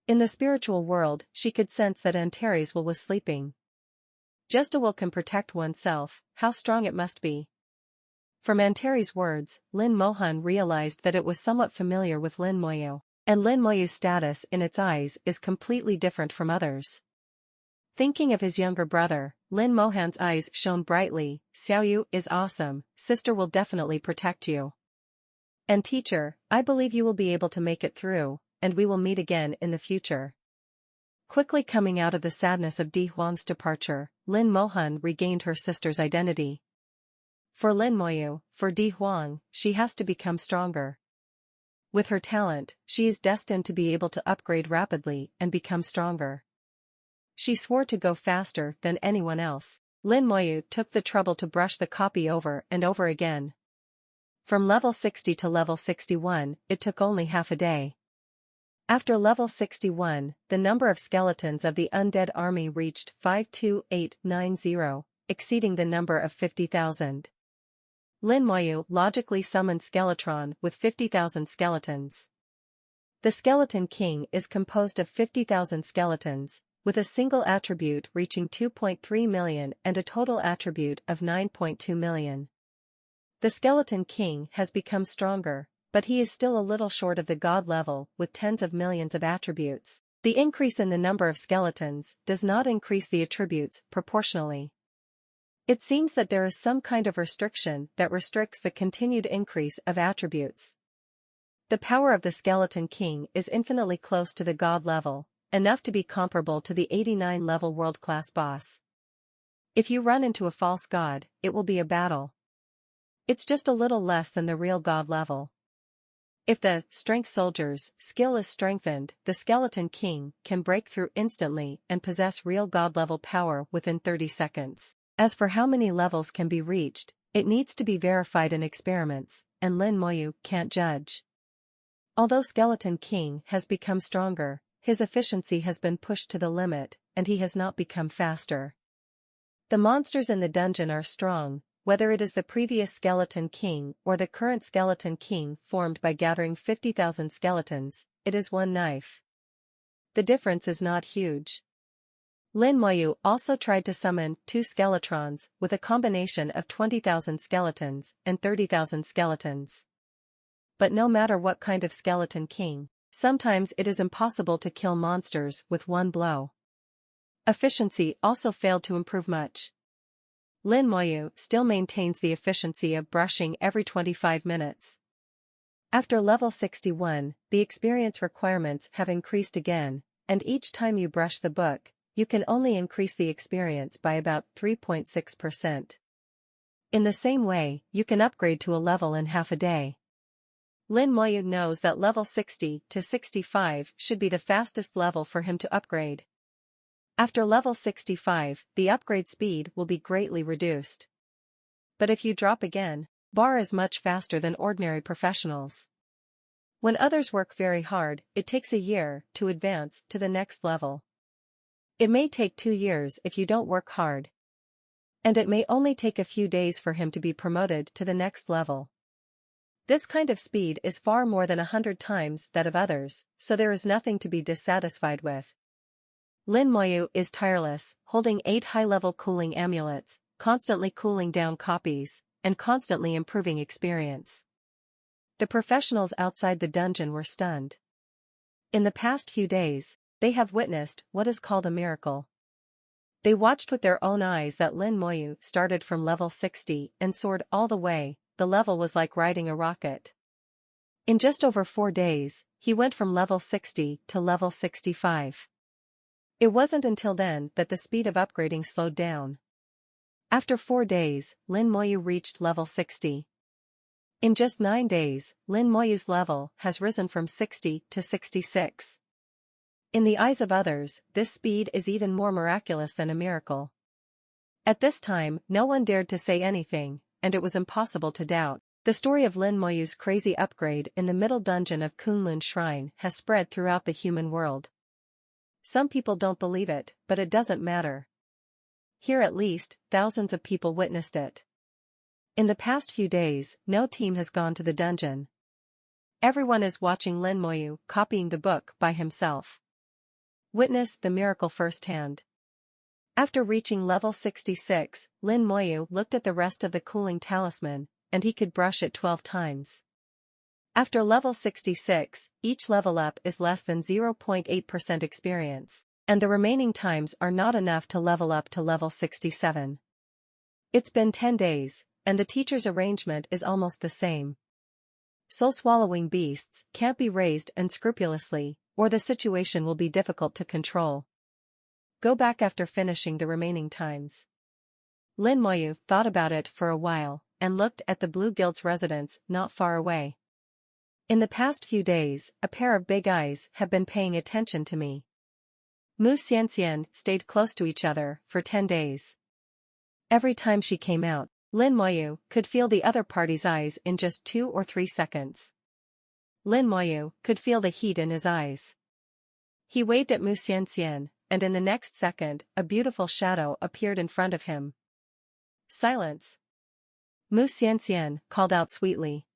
In the spiritual world, she could sense that Antares was sleeping. Just a will can protect oneself, how strong it must be. From Antares' words, Lin Mohan realized that it was somewhat familiar with Lin Moyu, and Lin Moyu's status in its eyes is completely different from others. Thinking of his younger brother, Lin Mohan's eyes shone brightly, Xiaoyu is awesome, sister will definitely protect you. And teacher, I believe you will be able to make it through, and we will meet again in the future. Quickly coming out of the sadness of Di Huang's departure, Lin Mohan regained her sister's identity. For Lin Moyu, for Di Huang, she has to become stronger. With her talent, she is destined to be able to upgrade rapidly and become stronger. She swore to go faster than anyone else. Lin Moyu took the trouble to brush the copy over and over again. From level 60 to level 61, it took only half a day. After level 61, the number of skeletons of the undead army reached 52890, exceeding the number of 50,000. Lin Moyu logically summoned Skeletron with 50,000 skeletons. The Skeleton King is composed of 50,000 skeletons, with a single attribute reaching 2.3 million and a total attribute of 9.2 million. The Skeleton King has become stronger, but he is still a little short of the god level with tens of millions of attributes. The increase in the number of skeletons does not increase the attributes proportionally. It seems that there is some kind of restriction that restricts the continued increase of attributes. The power of the Skeleton King is infinitely close to the god level, enough to be comparable to the 89-level world-class boss. If you run into a false god, it will be a battle. It's just a little less than the real god level. If the strength soldier's skill is strengthened, the Skeleton King can break through instantly and possess real god-level power within 30 seconds. As for how many levels can be reached, it needs to be verified in experiments, and Lin Moyu can't judge. Although Skeleton King has become stronger, his efficiency has been pushed to the limit, and he has not become faster. The monsters in the dungeon are strong, whether it is the previous Skeleton King or the current Skeleton King formed by gathering 50,000 skeletons, it is one knife. The difference is not huge. Lin Moyu also tried to summon 2 Skeletrons with a combination of 20,000 skeletons and 30,000 skeletons. But no matter what kind of Skeleton King, sometimes it is impossible to kill monsters with one blow. Efficiency also failed to improve much. Lin Moyu still maintains the efficiency of brushing every 25 minutes. After level 61, the experience requirements have increased again, and each time you brush the book, you can only increase the experience by about 3.6%. In the same way, you can upgrade to a level in half a day. Lin Moyu knows that level 60 to 65 should be the fastest level for him to upgrade. After level 65, the upgrade speed will be greatly reduced. But if you drop again, bar is much faster than ordinary professionals. When others work very hard, it takes a year to advance to the next level. It may take 2 years if you don't work hard. And it may only take a few days for him to be promoted to the next level. This kind of speed is far more than 100 times that of others, so there is nothing to be dissatisfied with. Lin Moyu is tireless, holding 8 high-level cooling amulets, constantly cooling down copies, and constantly improving experience. The professionals outside the dungeon were stunned. In the past few days, they have witnessed what is called a miracle. They watched with their own eyes that Lin Moyu started from level 60 and soared all the way. The level was like riding a rocket. In just over 4 days, he went from level 60 to level 65. It wasn't until then that the speed of upgrading slowed down. After 4 days, Lin Moyu reached level 60. In just 9 days, Lin Moyu's level has risen from 60 to 66. In the eyes of others, this speed is even more miraculous than a miracle. At this time, no one dared to say anything, and it was impossible to doubt. The story of Lin Moyu's crazy upgrade in the middle dungeon of Kunlun Shrine has spread throughout the human world. Some people don't believe it, but it doesn't matter. Here at least, thousands of people witnessed it. In the past few days, no team has gone to the dungeon. Everyone is watching Lin Moyu copying the book by himself. Witness the miracle firsthand. After reaching level 66, Lin Moyu looked at the rest of the cooling talisman, and he could brush it 12 times. After level 66, each level up is less than 0.8% experience, and the remaining times are not enough to level up to level 67. It's been 10 days, and the teacher's arrangement is almost the same. Soul-swallowing beasts can't be raised unscrupulously, or the situation will be difficult to control. Go back after finishing the remaining times. Lin Moyu thought about it for a while, and looked at the Blue Guild's residence not far away. In the past few days, a pair of big eyes have been paying attention to me. Mu Xianxian stayed close to each other for 10 days. Every time she came out, Lin Moyu could feel the other party's eyes in just 2 or 3 seconds. Lin Moyu could feel the heat in his eyes. He waved at Mu Xianxian, and in the next second, a beautiful shadow appeared in front of him. Silence! Mu Xianxian called out sweetly.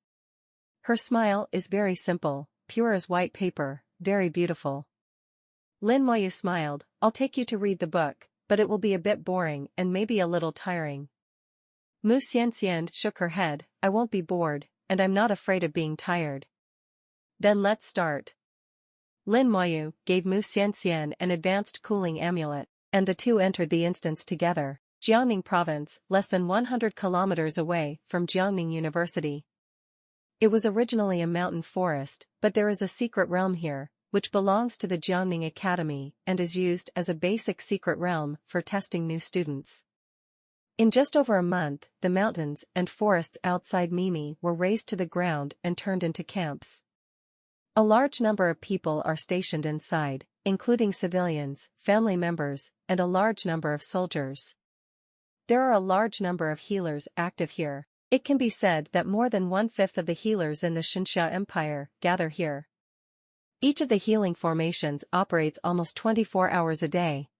Her smile is very simple, pure as white paper, very beautiful. Lin Moyu smiled. I'll take you to read the book, but it will be a bit boring and maybe a little tiring. Mu Xianxian shook her head. I won't be bored, and I'm not afraid of being tired. Then let's start. Lin Moyu gave Mu Xianxian an advanced cooling amulet, and the two entered the instance together. Jiangning Province, less than 100 kilometers away from Jiangning University. It was originally a mountain forest, but there is a secret realm here, which belongs to the Jiangning Academy and is used as a basic secret realm for testing new students. In just over a month, the mountains and forests outside Mimi were razed to the ground and turned into camps. A large number of people are stationed inside, including civilians, family members, and a large number of soldiers. There are a large number of healers active here. It can be said that more than 1/5 of the healers in the Xinxia Empire gather here. Each of the healing formations operates almost 24 hours a day.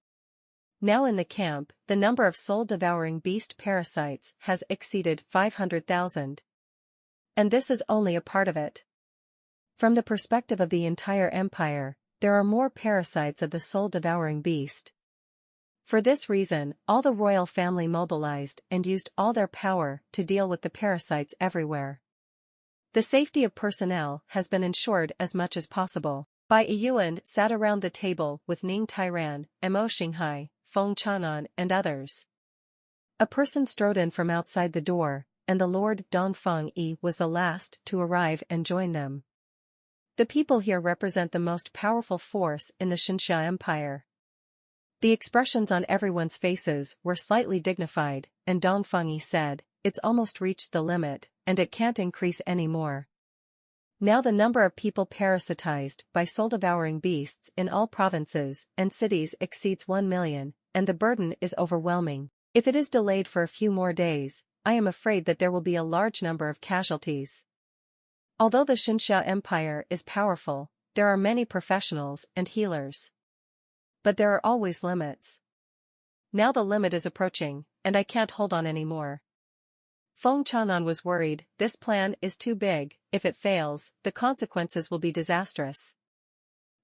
Now in the camp, the number of soul-devouring beast parasites has exceeded 500,000. And this is only a part of it. From the perspective of the entire empire, there are more parasites of the soul-devouring beast. For this reason, all the royal family mobilized and used all their power to deal with the parasites everywhere. The safety of personnel has been ensured as much as possible. Bai Yuan sat around the table with Ning Tairan, Mo Xinghai, Feng Chanan and others. A person strode in from outside the door, and the Lord Dongfeng Yi was the last to arrive and join them. The people here represent the most powerful force in the Xinxia Empire. The expressions on everyone's faces were slightly dignified, and Dongfeng Yi said, "It's almost reached the limit, and it can't increase any more." Now the number of people parasitized by soul-devouring beasts in all provinces and cities exceeds 1 million, and the burden is overwhelming. If it is delayed for a few more days, I am afraid that there will be a large number of casualties. Although the Xinxia Empire is powerful, there are many professionals and healers. But there are always limits. Now the limit is approaching, and I can't hold on anymore. Feng Chanan was worried. This plan is too big. If it fails, the consequences will be disastrous.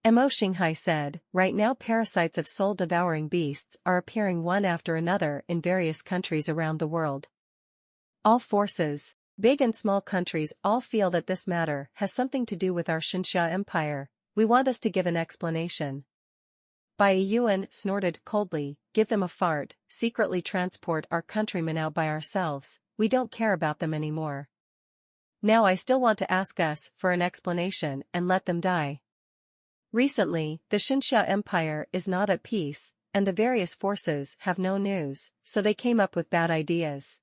Mo Xinghai said, "Right now parasites of soul-devouring beasts are appearing one after another in various countries around the world. All forces, big and small countries, all feel that this matter has something to do with our Xinxia Empire. We want us to give an explanation." Bai Yuan snorted coldly, "Give them a fart, secretly transport our countrymen out by ourselves, we don't care about them anymore. Now I still want to ask us for an explanation and let them die." Recently, the Xinxia Empire is not at peace, and the various forces have no news, so they came up with bad ideas.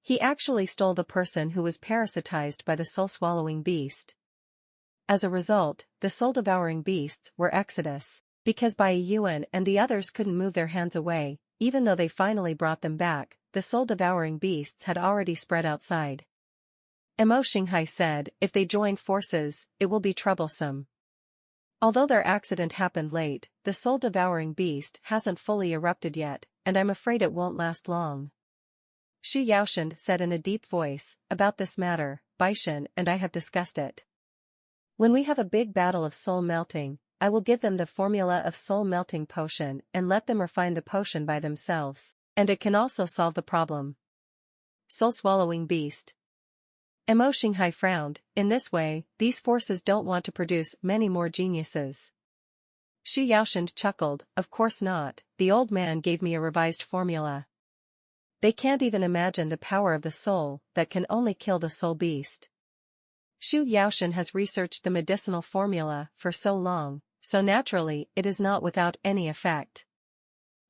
He actually stole the person who was parasitized by the soul-swallowing beast. As a result, the soul-devouring beasts were exodus. Because Bai Yuan and the others couldn't move their hands away, even though they finally brought them back, the soul-devouring beasts had already spread outside. Mo Xinghai said, "If they join forces, it will be troublesome." Although their accident happened late, the soul-devouring beast hasn't fully erupted yet, and I'm afraid it won't last long. Xu Yaoshan said in a deep voice, "About this matter, Baishan and I have discussed it. When we have a big battle of soul melting, I will give them the formula of soul-melting potion and let them refine the potion by themselves, and it can also solve the problem." Soul-swallowing beast. Mo Xinghai frowned. In this way, these forces don't want to produce many more geniuses. Xu Yaoshan chuckled, "Of course not, the old man gave me a revised formula. They can't even imagine the power of the soul that can only kill the soul beast. Xu Yaoshan has researched the medicinal formula for so long, so naturally it is not without any effect."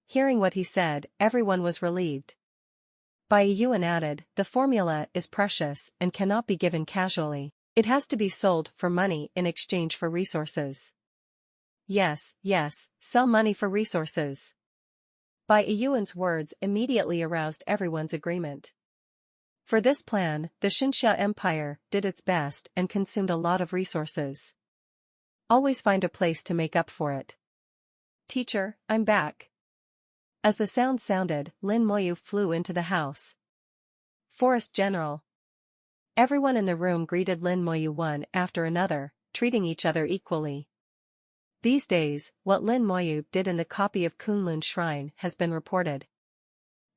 Hearing what he said, everyone was relieved. Bai Yuan added, "The formula is precious and cannot be given casually. It has to be sold for money in exchange for resources." Yes, sell money for resources." Bai Yuan's words immediately aroused everyone's agreement. For this plan, the Xinxia Empire did its best and consumed a lot of resources. Always find a place to make up for it. "Teacher, I'm back." As the sound sounded, Lin Moyu flew into the house. "Forest General." Everyone in the room greeted Lin Moyu one after another, treating each other equally. These days, what Lin Moyu did in the copy of Kunlun Shrine has been reported.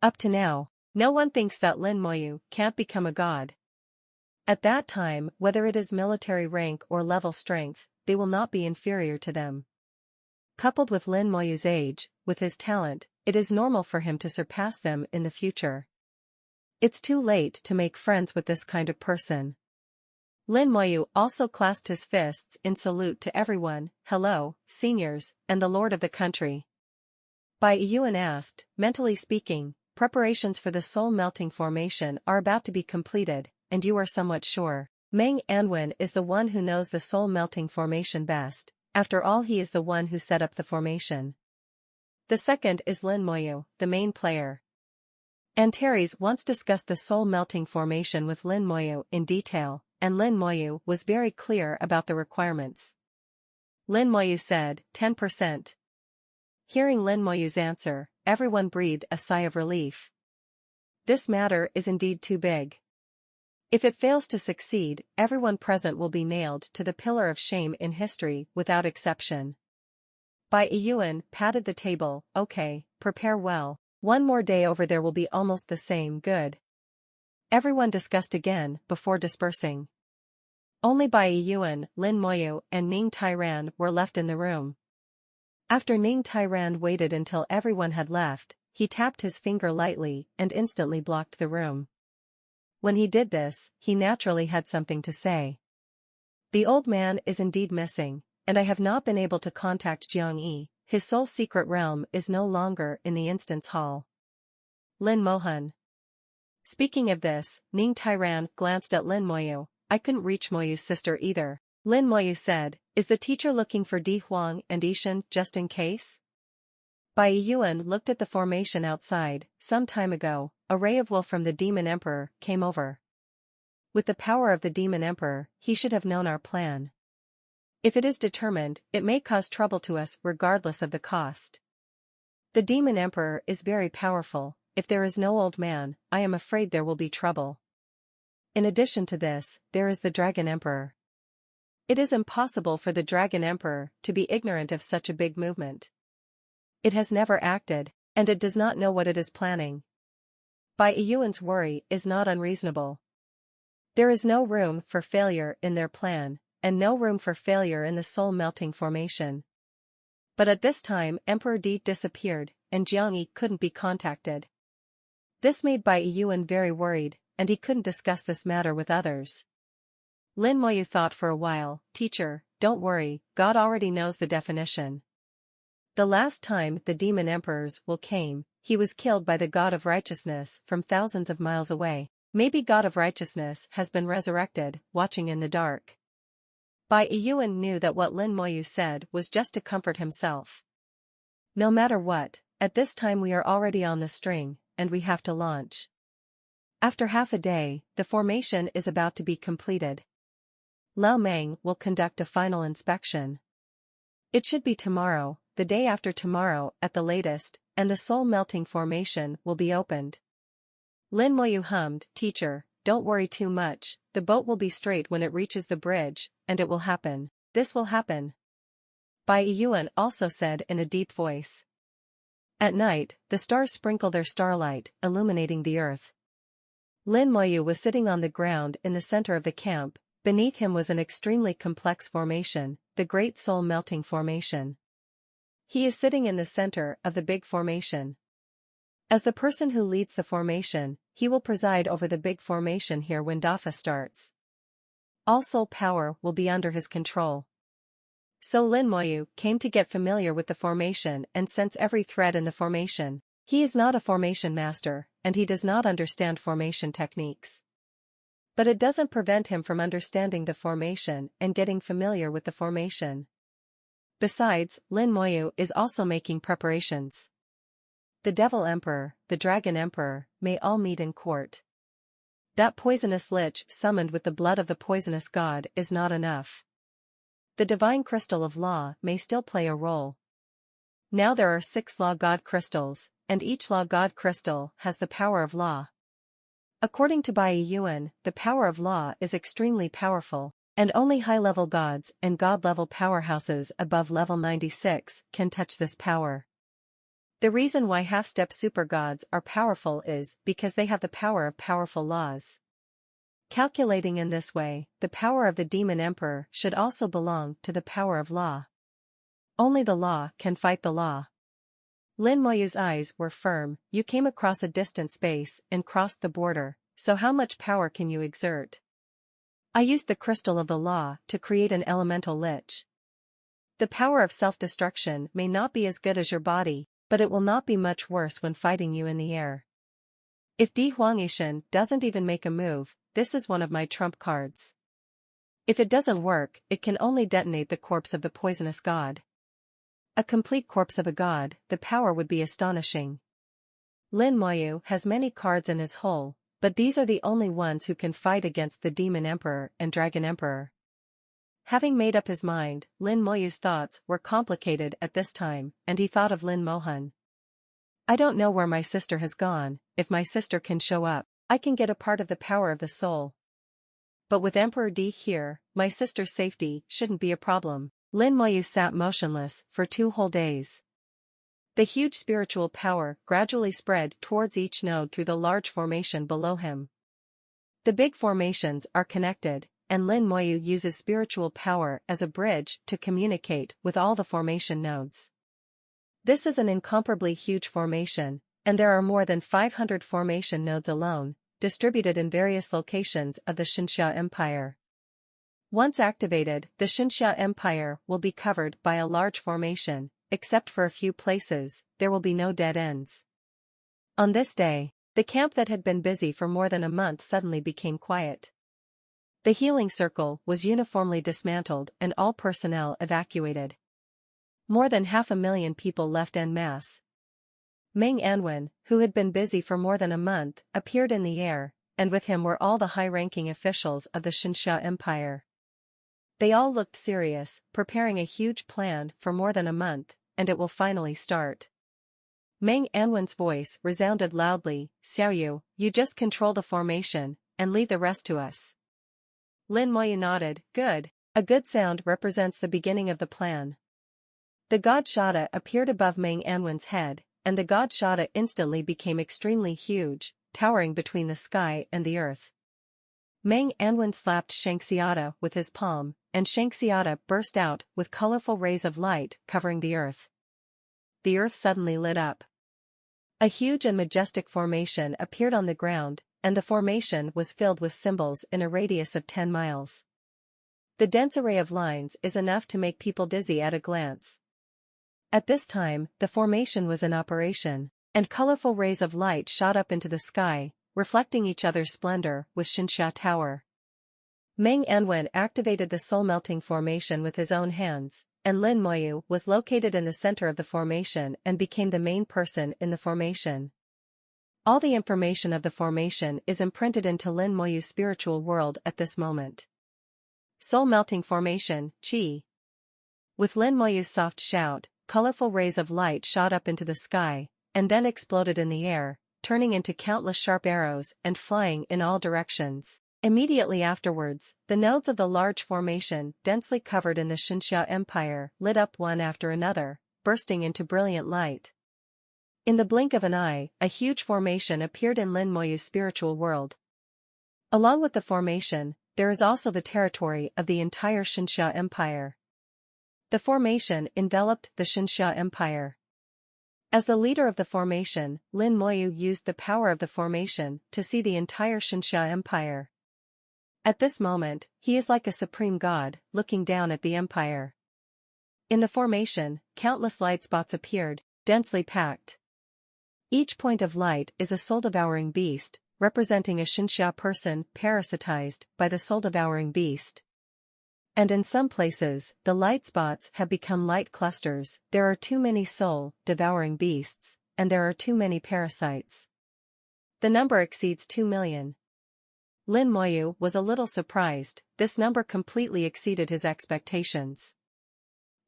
Up to now, no one thinks that Lin Moyu can't become a god. At that time, whether it is military rank or level strength, they will not be inferior to them. Coupled with Lin Moyu's age, with his talent, it is normal for him to surpass them in the future. It's too late to make friends with this kind of person. Lin Moyu also clasped his fists in salute to everyone. "Hello, seniors, and the lord of the country." Bai Yuan asked, "Mentally speaking, preparations for the soul-melting formation are about to be completed, and you are somewhat sure. Meng Anwen is the one who knows the soul-melting formation best. After all, he is the one who set up the formation. The second is Lin Moyu, the main player. Antares once discussed the soul-melting formation with Lin Moyu in detail, and Lin Moyu was very clear about the requirements. Lin Moyu said, 10%. Hearing Lin Moyu's answer, everyone breathed a sigh of relief. This matter is indeed too big. If it fails to succeed, everyone present will be nailed to the pillar of shame in history without exception. Bai Yuan patted the table. Okay, prepare well. One more day over there will be almost the same good. Everyone discussed again before dispersing. Only Bai Yuan, Lin Moyu, and Ning Tairan were left in the room. After Ning Tairan waited until everyone had left, he tapped his finger lightly and instantly blocked the room. When he did this, he naturally had something to say. The old man is indeed missing, and I have not been able to contact Jiang Yi. His soul secret realm is no longer in the instance hall. Lin Mohan. Speaking of this, Ning Tairan glanced at Lin Moyu. I couldn't reach Moyu's sister either. Lin Moyu said, is the teacher looking for Di Huang and Ishan just in case? Bai Yuan looked at the formation outside. Some time ago, a ray of will from the Demon Emperor came over. With the power of the Demon Emperor, he should have known our plan. If it is determined, it may cause trouble to us regardless of the cost. The Demon Emperor is very powerful. If there is no old man, I am afraid there will be trouble. In addition to this, there is the Dragon Emperor. It is impossible for the Dragon Emperor to be ignorant of such a big movement. It has never acted, and it does not know what it is planning. Bai Yuan's worry is not unreasonable. There is no room for failure in their plan, and no room for failure in the soul-melting formation. But at this time Emperor Di disappeared, and Jiang Yi couldn't be contacted. This made Bai Yuan very worried, and he couldn't discuss this matter with others. Lin Moyu thought for a while. Teacher, don't worry, God already knows the definition. The last time the demon emperors came, he was killed by the God of Righteousness from thousands of miles away. Maybe God of Righteousness has been resurrected, watching in the dark. Bai Yuan knew that what Lin Moyu said was just to comfort himself. No matter what, at this time we are already on the string, and we have to launch. After half a day, the formation is about to be completed. Lao Meng will conduct a final inspection. It should be tomorrow, the day after tomorrow at the latest, and the soul-melting formation will be opened. Lin Moyu hummed, Teacher, don't worry too much, the boat will be straight when it reaches the bridge, and it will happen. This will happen. Bai Yuan also said in a deep voice. At night, the stars sprinkle their starlight, illuminating the earth. Lin Moyu was sitting on the ground in the center of the camp. Beneath him was an extremely complex formation, the Great Soul-Melting Formation. He is sitting in the center of the big formation. As the person who leads the formation, he will preside over the big formation here when Dafa starts. All soul power will be under his control. So Lin Moyu came to get familiar with the formation and sense every thread in the formation. He is not a formation master, and he does not understand formation techniques. But it doesn't prevent him from understanding the formation and getting familiar with the formation. Besides, Lin Moyu is also making preparations. The Devil Emperor, the Dragon Emperor, may all meet in court. That poisonous lich summoned with the blood of the poisonous god is not enough. The divine crystal of law may still play a role. Now there are 6 law god crystals, and each law god crystal has the power of law. According to Bai Yuan, the power of law is extremely powerful, and only high-level gods and god-level powerhouses above level 96 can touch this power. The reason why half-step super-gods are powerful is because they have the power of powerful laws. Calculating in this way, the power of the Demon Emperor should also belong to the power of law. Only the law can fight the law. Lin Moyu's eyes were firm. You came across a distant space and crossed the border, so how much power can you exert? I used the crystal of the law to create an elemental lich. The power of self-destruction may not be as good as your body, but it will not be much worse when fighting you in the air. If Di Huangishan doesn't even make a move, this is one of my trump cards. If it doesn't work, it can only detonate the corpse of the poisonous god. A complete corpse of a god, the power would be astonishing. Lin Moyu has many cards in his hull, but these are the only ones who can fight against the Demon Emperor and Dragon Emperor. Having made up his mind, Lin Moyu's thoughts were complicated at this time, and he thought of Lin Mohan. I don't know where my sister has gone. If my sister can show up, I can get a part of the power of the soul. But with Emperor Di here, my sister's safety shouldn't be a problem. Lin Moyu sat motionless for 2 whole days. The huge spiritual power gradually spread towards each node through the large formation below him. The big formations are connected, and Lin Moyu uses spiritual power as a bridge to communicate with all the formation nodes. This is an incomparably huge formation, and there are more than 500 formation nodes alone, distributed in various locations of the Xinxia Empire. Once activated, the Xinxia Empire will be covered by a large formation. Except for a few places, there will be no dead ends. On this day, the camp that had been busy for more than a month suddenly became quiet. The healing circle was uniformly dismantled and all personnel evacuated. More than 500,000 people left en masse. Meng Anwen, who had been busy for more than a month, appeared in the air, and with him were all the high-ranking officials of the Xinxia Empire. They all looked serious, preparing a huge plan for more than a month, and it will finally start. Meng Anwen's voice resounded loudly, Xiaoyu, you just control the formation, and leave the rest to us. Lin Moyu nodded, good. A good sound represents the beginning of the plan. The god Shada appeared above Meng Anwen's head, and the god Shada instantly became extremely huge, towering between the sky and the earth. Meng Anwen slapped Shangxiata with his palm, and Shangxiata burst out with colorful rays of light covering the earth. The earth suddenly lit up. A huge and majestic formation appeared on the ground, and the formation was filled with symbols in a radius of 10 miles. The dense array of lines is enough to make people dizzy at a glance. At this time, the formation was in operation, and colorful rays of light shot up into the sky, reflecting each other's splendor with Xinxia Tower. Meng Anwen activated the soul-melting formation with his own hands, and Lin Moyu was located in the center of the formation and became the main person in the formation. All the information of the formation is imprinted into Lin Moyu's spiritual world at this moment. Soul-melting formation, Qi. With Lin Moyu's soft shout, colorful rays of light shot up into the sky, and then exploded in the air, turning into countless sharp arrows and flying in all directions. Immediately afterwards, the nodes of the large formation, densely covered in the Xinxia Empire, lit up one after another, bursting into brilliant light. In the blink of an eye, a huge formation appeared in Lin Moyu's spiritual world. Along with the formation, there is also the territory of the entire Xinxia Empire. The formation enveloped the Xinxia Empire. As the leader of the formation, Lin Moyu used the power of the formation to see the entire Xinxia Empire. At this moment, he is like a supreme god, looking down at the empire. In the formation, countless light spots appeared, densely packed. Each point of light is a soul-devouring beast, representing a Xinxia person parasitized by the soul-devouring beast. And in some places, the light spots have become light clusters. There are too many soul-devouring beasts, and there are too many parasites. The number exceeds 2 million. Lin Moyu was a little surprised. This number completely exceeded his expectations.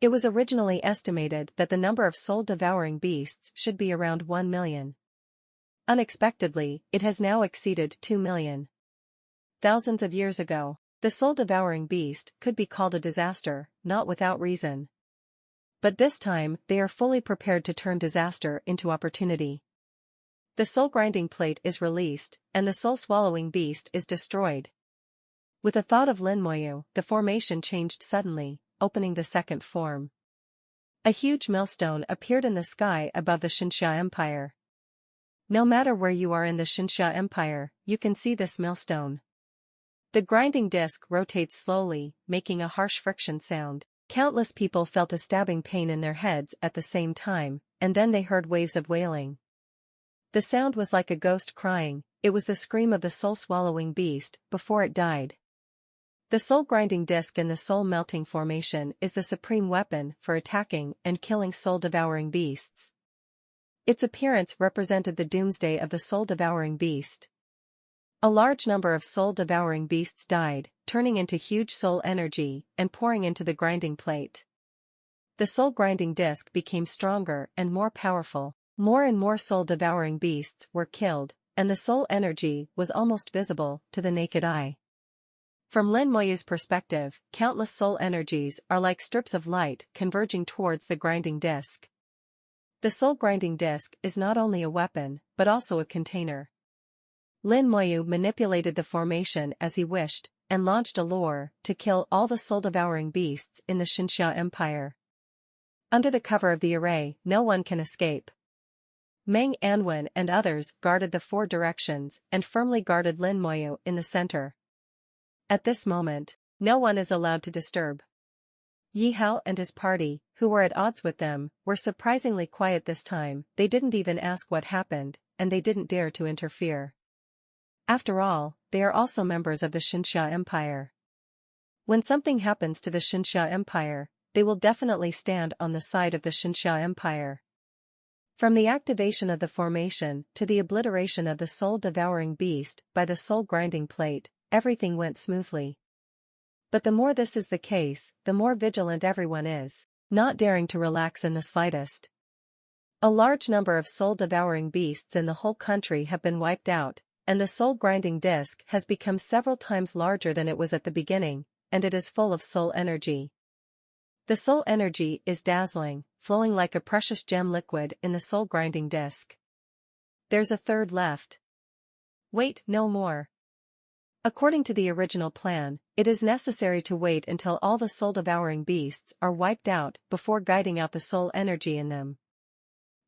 It was originally estimated that the number of soul-devouring beasts should be around 1 million. Unexpectedly, it has now exceeded 2 million. Thousands of years ago, the soul-devouring beast could be called a disaster, not without reason. But this time, they are fully prepared to turn disaster into opportunity. The soul-grinding plate is released, and the soul-swallowing beast is destroyed. With a thought of Lin Moyu, the formation changed suddenly, opening the second form. A huge millstone appeared in the sky above the Xinxia Empire. No matter where you are in the Xinxia Empire, you can see this millstone. The grinding disc rotates slowly, making a harsh friction sound. Countless people felt a stabbing pain in their heads at the same time, and then they heard waves of wailing. The sound was like a ghost crying, it was the scream of the soul-swallowing beast before it died. The soul-grinding disc in the soul-melting formation is the supreme weapon for attacking and killing soul-devouring beasts. Its appearance represented the doomsday of the soul-devouring beast. A large number of soul-devouring beasts died, turning into huge soul energy and pouring into the grinding plate. The soul-grinding disc became stronger and more powerful. More and more soul-devouring beasts were killed, and the soul energy was almost visible to the naked eye. From Lin Moyu's perspective, countless soul energies are like strips of light converging towards the grinding disc. The soul-grinding disc is not only a weapon, but also a container. Lin Moyu manipulated the formation as he wished, and launched a lure to kill all the soul-devouring beasts in the Xinxia Empire. Under the cover of the array, no one can escape. Meng Anwen and others guarded the four directions and firmly guarded Lin Moyu in the center. At this moment, no one is allowed to disturb. Yi Hao and his party, who were at odds with them, were surprisingly quiet this time. They didn't even ask what happened, and they didn't dare to interfere. After all, they are also members of the Xinxia Empire. When something happens to the Xinxia Empire, they will definitely stand on the side of the Xinxia Empire. From the activation of the formation to the obliteration of the soul-devouring beast by the soul-grinding plate, everything went smoothly. But the more this is the case, the more vigilant everyone is, not daring to relax in the slightest. A large number of soul-devouring beasts in the whole country have been wiped out, and the soul-grinding disc has become several times larger than it was at the beginning, and it is full of soul energy. The soul energy is dazzling, flowing like a precious gem liquid in the soul-grinding disc. There's a third left. Wait, no more. According to the original plan, it is necessary to wait until all the soul-devouring beasts are wiped out before guiding out the soul energy in them.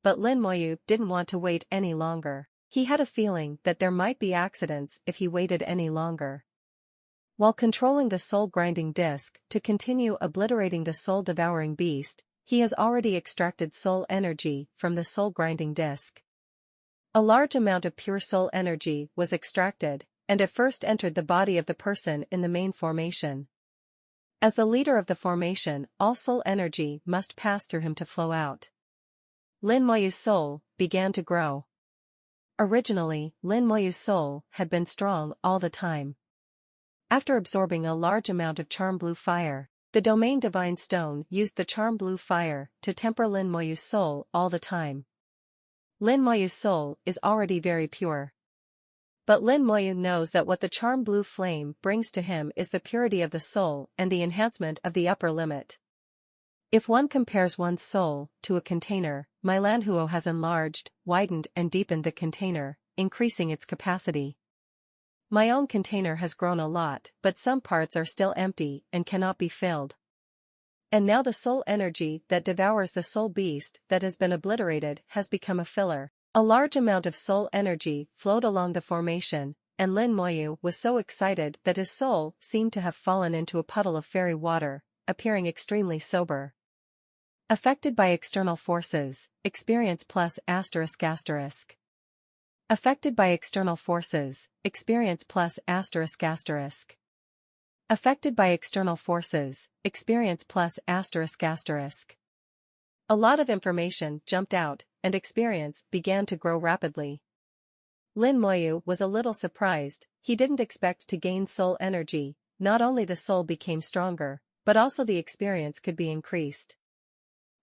But Lin Moyu didn't want to wait any longer. He had a feeling that there might be accidents if he waited any longer. While controlling the soul-grinding disc to continue obliterating the soul-devouring beast, he has already extracted soul energy from the soul-grinding disc. A large amount of pure soul energy was extracted, and it first entered the body of the person in the main formation. As the leader of the formation, all soul energy must pass through him to flow out. Lin Moyu's soul began to grow. Originally, Lin Moyu's soul had been strong all the time. After absorbing a large amount of charm blue fire, the domain divine stone used the charm blue fire to temper Lin Moyu's soul all the time. Lin Moyu's soul is already very pure. But Lin Moyu knows that what the charm blue flame brings to him is the purity of the soul and the enhancement of the upper limit. If one compares one's soul to a container, my Lanhuo has enlarged, widened and deepened the container, increasing its capacity. My own container has grown a lot, but some parts are still empty and cannot be filled. And now the soul energy that devours the soul beast that has been obliterated has become a filler. A large amount of soul energy flowed along the formation, and Lin Moyu was so excited that his soul seemed to have fallen into a puddle of fairy water, appearing extremely sober. Affected by external forces, experience plus asterisk asterisk. Affected by external forces, experience plus asterisk asterisk. Affected by external forces, experience plus asterisk asterisk. A lot of information jumped out, and experience began to grow rapidly. Lin Moyu was a little surprised. He didn't expect to gain soul energy. Not only the soul became stronger, but also the experience could be increased.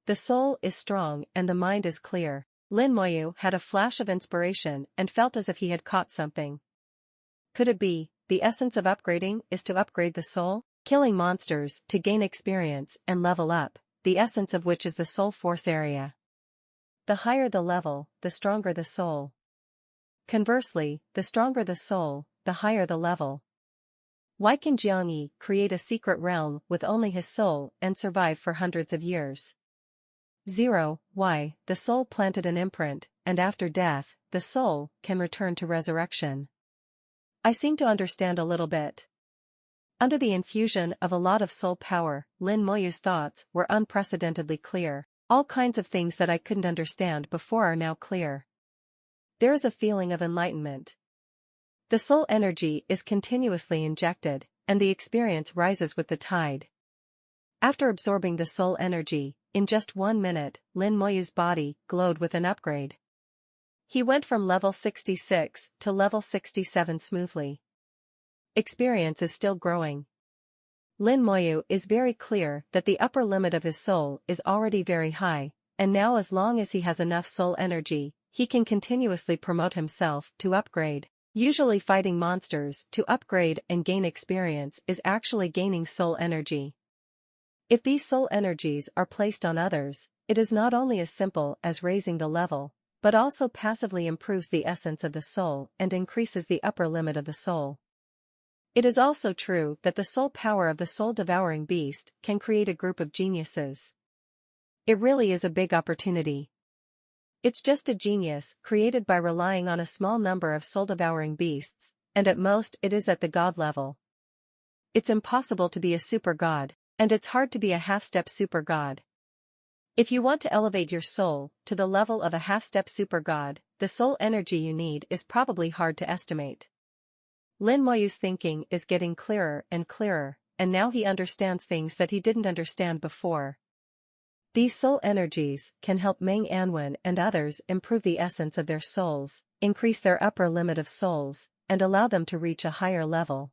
The soul is strong and the mind is clear. Lin Moyu had a flash of inspiration and felt as if he had caught something. Could it be, the essence of upgrading is to upgrade the soul? Killing monsters to gain experience and level up, the essence of which is the soul force area. The higher the level, the stronger the soul. Conversely, the stronger the soul, the higher the level. Why can Jiangyi create a secret realm with only his soul and survive for hundreds of years? 0. Why, the soul planted an imprint, and after death, the soul can return to resurrection. I seem to understand a little bit. Under the infusion of a lot of soul power, Lin Moyu's thoughts were unprecedentedly clear. All kinds of things that I couldn't understand before are now clear. There is a feeling of enlightenment. The soul energy is continuously injected, and the experience rises with the tide. After absorbing the soul energy, in just 1 minute, Lin Moyu's body glowed with an upgrade. He went from level 66 to level 67 smoothly. Experience is still growing. Lin Moyu is very clear that the upper limit of his soul is already very high, and now as long as he has enough soul energy, he can continuously promote himself to upgrade. Usually fighting monsters to upgrade and gain experience is actually gaining soul energy. If these soul energies are placed on others, it is not only as simple as raising the level, but also passively improves the essence of the soul and increases the upper limit of the soul. It is also true that the soul power of the soul-devouring beast can create a group of geniuses. It really is a big opportunity. It's just a genius created by relying on a small number of soul-devouring beasts, and at most it is at the god level. It's impossible to be a super god, and it's hard to be a half-step super god. If you want to elevate your soul to the level of a half-step super god, the soul energy you need is probably hard to estimate. Lin Moyu's thinking is getting clearer, and now he understands things that he didn't understand before. These soul energies can help Meng Anwen and others improve the essence of their souls, increase their upper limit of souls, and allow them to reach a higher level.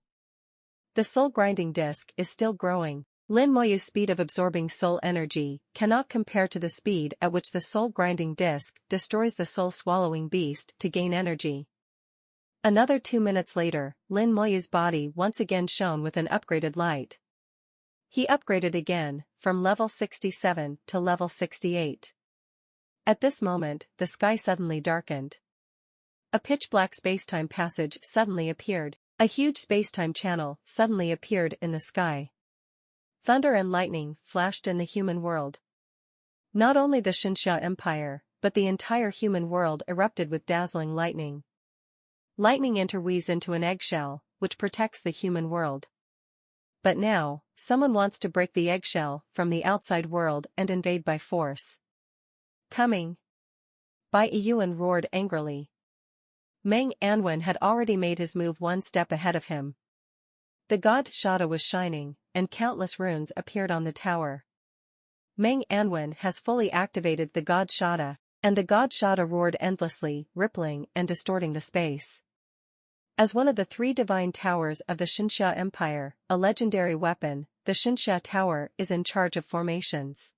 The soul grinding disc is still growing. Lin Moyu's speed of absorbing soul energy cannot compare to the speed at which the soul grinding disc destroys the soul swallowing beast to gain energy. Another 2 minutes later, Lin Moyu's body once again shone with an upgraded light. He upgraded again, from level 67 to level 68. At this moment, the sky suddenly darkened. A pitch-black spacetime passage suddenly appeared. A huge spacetime channel suddenly appeared in the sky. Thunder and lightning flashed in the human world. Not only the Xinxia Empire, but the entire human world erupted with dazzling lightning. Lightning interweaves into an eggshell, which protects the human world. But now, someone wants to break the eggshell from the outside world and invade by force. Coming! Bai Yuan roared angrily. Meng Anwen had already made his move 1 step ahead of him. The god Shada was shining, and countless runes appeared on the tower. Meng Anwen has fully activated the god Shada, and the god Shada roared endlessly, rippling and distorting the space. As one of the 3 divine towers of the Xinxia Empire, a legendary weapon, the Xinxia Tower is in charge of formations.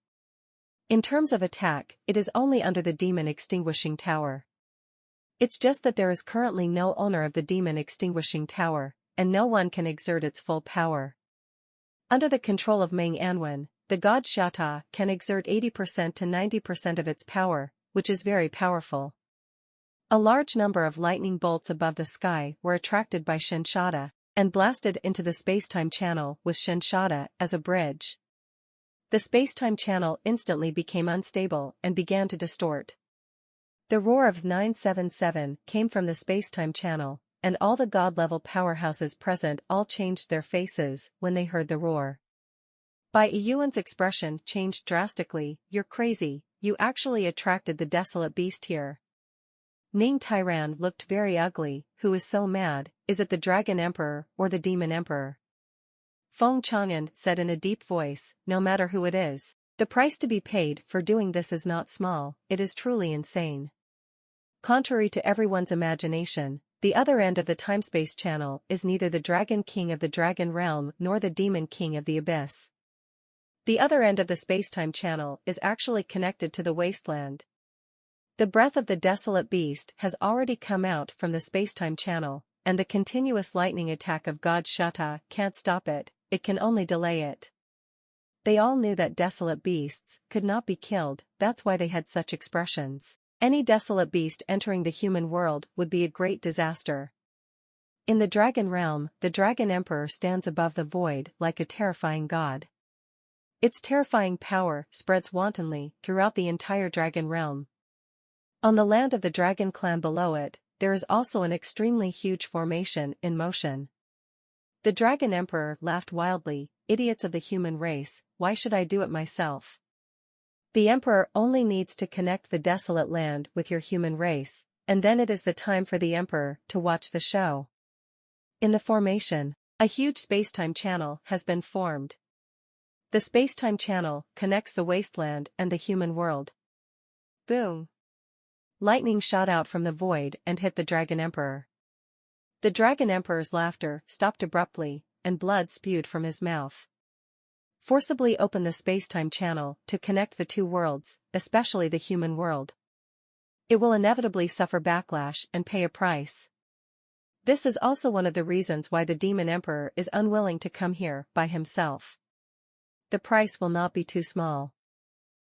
In terms of attack, it is only under the Demon Extinguishing Tower. It's just that there is currently no owner of the Demon Extinguishing Tower, and no one can exert its full power. Under the control of Meng Anwen, the god Shata can exert 80% to 90% of its power, which is very powerful. A large number of lightning bolts above the sky were attracted by Xinxia, and blasted into the spacetime channel with Xinxia as a bridge. The spacetime channel instantly became unstable and began to distort. The roar of 977 came from the spacetime channel, and all the god-level powerhouses present all changed their faces when they heard the roar. Bai Yuan's expression changed drastically. "You're crazy, you actually attracted the desolate beast here." Ning Tairan looked very ugly. "Who is so mad, is it the Dragon Emperor or the Demon Emperor?" Feng Chang'an said in a deep voice, "No matter who it is, the price to be paid for doing this is not small, it is truly insane." Contrary to everyone's imagination, the other end of the time-space channel is neither the Dragon King of the Dragon Realm nor the Demon King of the Abyss. The other end of the spacetime channel is actually connected to the wasteland. The breath of the desolate beast has already come out from the spacetime channel, and the continuous lightning attack of God Shata can't stop it, it can only delay it. They all knew that desolate beasts could not be killed, that's why they had such expressions. Any desolate beast entering the human world would be a great disaster. In the Dragon Realm, the Dragon Emperor stands above the void like a terrifying god. Its terrifying power spreads wantonly throughout the entire Dragon Realm. On the land of the Dragon Clan below it, there is also an extremely huge formation in motion. The Dragon Emperor laughed wildly, "Idiots of the human race, why should I do it myself? The Emperor only needs to connect the desolate land with your human race, and then it is the time for the Emperor to watch the show. In the formation, a huge space-time channel has been formed. The space-time channel connects the wasteland and the human world. Boom! Lightning shot out from the void and hit the Dragon Emperor. The Dragon Emperor's laughter stopped abruptly, and blood spewed from his mouth. Forcibly open the space-time channel to connect the two worlds, especially the human world. It will inevitably suffer backlash and pay a price. This is also one of the reasons why the Demon Emperor is unwilling to come here by himself. The price will not be too small.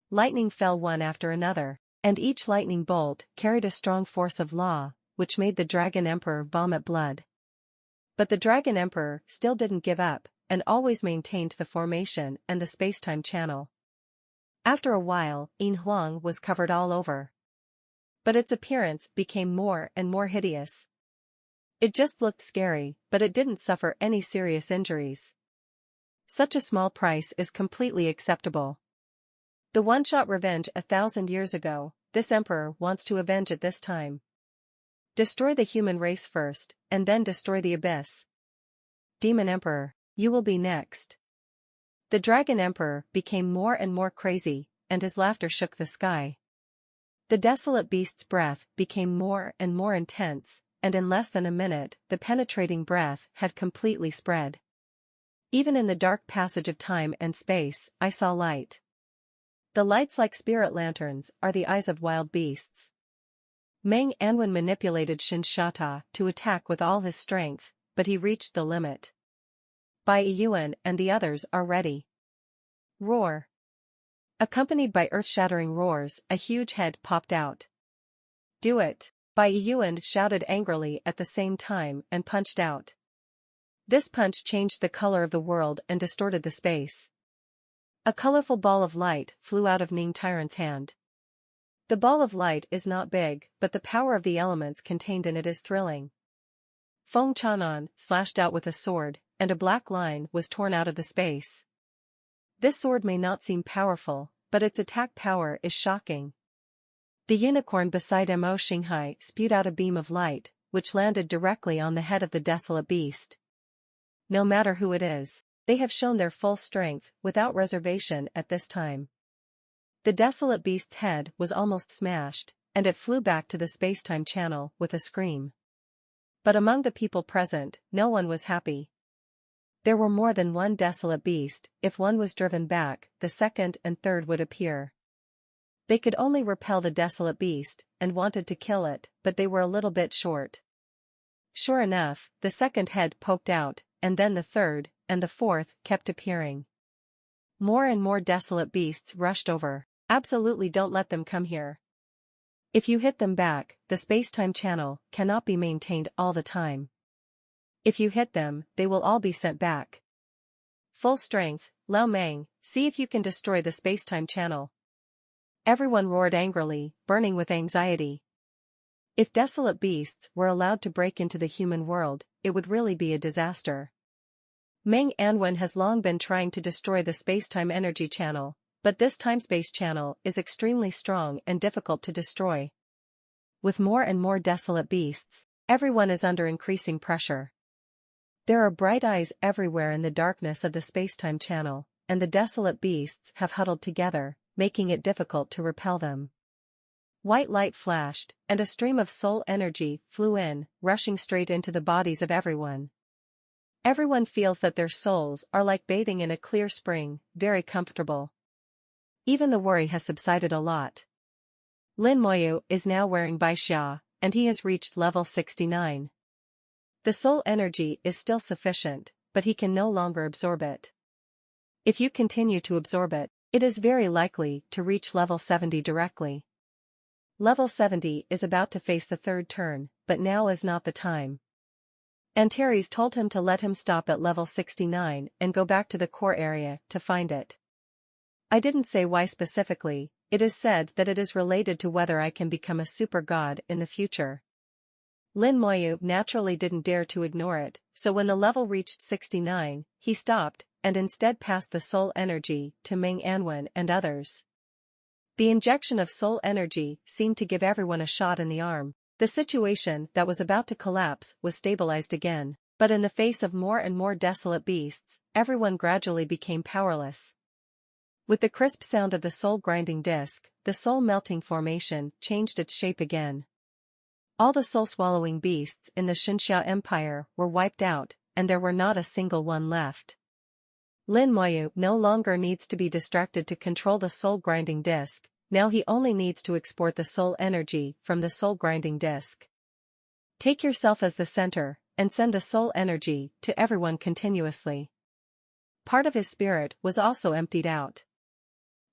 Lightning fell one after another, and each lightning bolt carried a strong force of law, which made the Dragon Emperor vomit blood. But the Dragon Emperor still didn't give up, and always maintained the formation and the space-time channel. After a while, Yin Huang was covered all over. But its appearance became more and more hideous. It just looked scary, but it didn't suffer any serious injuries. Such a small price is completely acceptable. The one-shot revenge 1,000 years ago, this emperor wants to avenge it this time. Destroy the human race first, and then destroy the abyss. Demon Emperor, you will be next. The Dragon Emperor became more and more crazy, and his laughter shook the sky. The desolate beast's breath became more and more intense, and in less than a minute, the penetrating breath had completely spread. Even in the dark passage of time and space, I saw light. The lights, like spirit lanterns, are the eyes of wild beasts. Meng Anwen manipulated Shin Shata to attack with all his strength, but he reached the limit. Bai Yuan and the others are ready. Roar. Accompanied by earth-shattering roars, a huge head popped out. Do it, Bai Yuan shouted angrily at the same time and punched out. This punch changed the color of the world and distorted the space. A colorful ball of light flew out of Ning Tyrant's hand. The ball of light is not big, but the power of the elements contained in it is thrilling. Feng Chanan slashed out with a sword, and a black line was torn out of the space. This sword may not seem powerful, but its attack power is shocking. The unicorn beside Mo Xinghai spewed out a beam of light, which landed directly on the head of the desolate beast. No matter who it is, they have shown their full strength without reservation at this time. The desolate beast's head was almost smashed, and it flew back to the space-time channel with a scream. But among the people present, no one was happy. There were more than one desolate beast. If one was driven back, the second and third would appear. They could only repel the desolate beast, and wanted to kill it, but they were a little bit short. Sure enough, the second head poked out, and then the third, and the fourth kept appearing. More and more desolate beasts rushed over. Absolutely don't let them come here. If you hit them back, the space-time channel cannot be maintained all the time. If you hit them, they will all be sent back. Full strength, Lao Meng, see if you can destroy the space-time channel. Everyone roared angrily, burning with anxiety. If desolate beasts were allowed to break into the human world, it would really be a disaster. Meng Anwen has long been trying to destroy the space-time energy channel, but this time-space channel is extremely strong and difficult to destroy. With more and more desolate beasts, everyone is under increasing pressure. There are bright eyes everywhere in the darkness of the space-time channel, and the desolate beasts have huddled together, making it difficult to repel them. White light flashed, and a stream of soul energy flew in, rushing straight into the bodies of everyone. Everyone feels that their souls are like bathing in a clear spring, very comfortable. Even the worry has subsided a lot. Lin Moyu is now wearing Baixia, and he has reached level 69. The soul energy is still sufficient, but he can no longer absorb it. If you continue to absorb it, it is very likely to reach level 70 directly. Level 70 is about to face the third turn, but now is not the time. Antares told him to let him stop at level 69 and go back to the core area to find it. I didn't say why specifically. It is said that it is related to whether I can become a super god in the future. Lin Moyu naturally didn't dare to ignore it, so when the level reached 69, he stopped, and instead passed the soul energy to Meng Anwen and others. The injection of soul energy seemed to give everyone a shot in the arm. The situation that was about to collapse was stabilized again, but in the face of more and more desolate beasts, everyone gradually became powerless. With the crisp sound of the soul-grinding disc, the soul-melting formation changed its shape again. All the soul-swallowing beasts in the Xinxia Empire were wiped out, and there were not a single one left. Lin Moyu no longer needs to be distracted to control the soul-grinding disc, now he only needs to export the soul energy from the soul-grinding disc. Take yourself as the center, and send the soul energy to everyone continuously. Part of his spirit was also emptied out.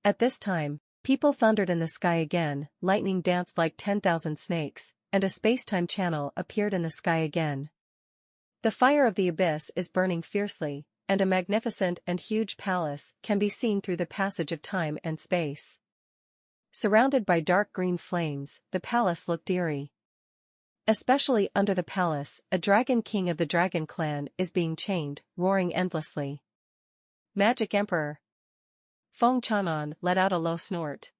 At this time, people thundered in the sky again, lightning danced like 10,000 snakes, and a space-time channel appeared in the sky again. The fire of the abyss is burning fiercely, and a magnificent and huge palace can be seen through the passage of time and space. Surrounded by dark green flames, the palace looked eerie. Especially under the palace, a dragon king of the dragon clan is being chained, roaring endlessly. Magic Emperor! Feng Chanan let out a low snort.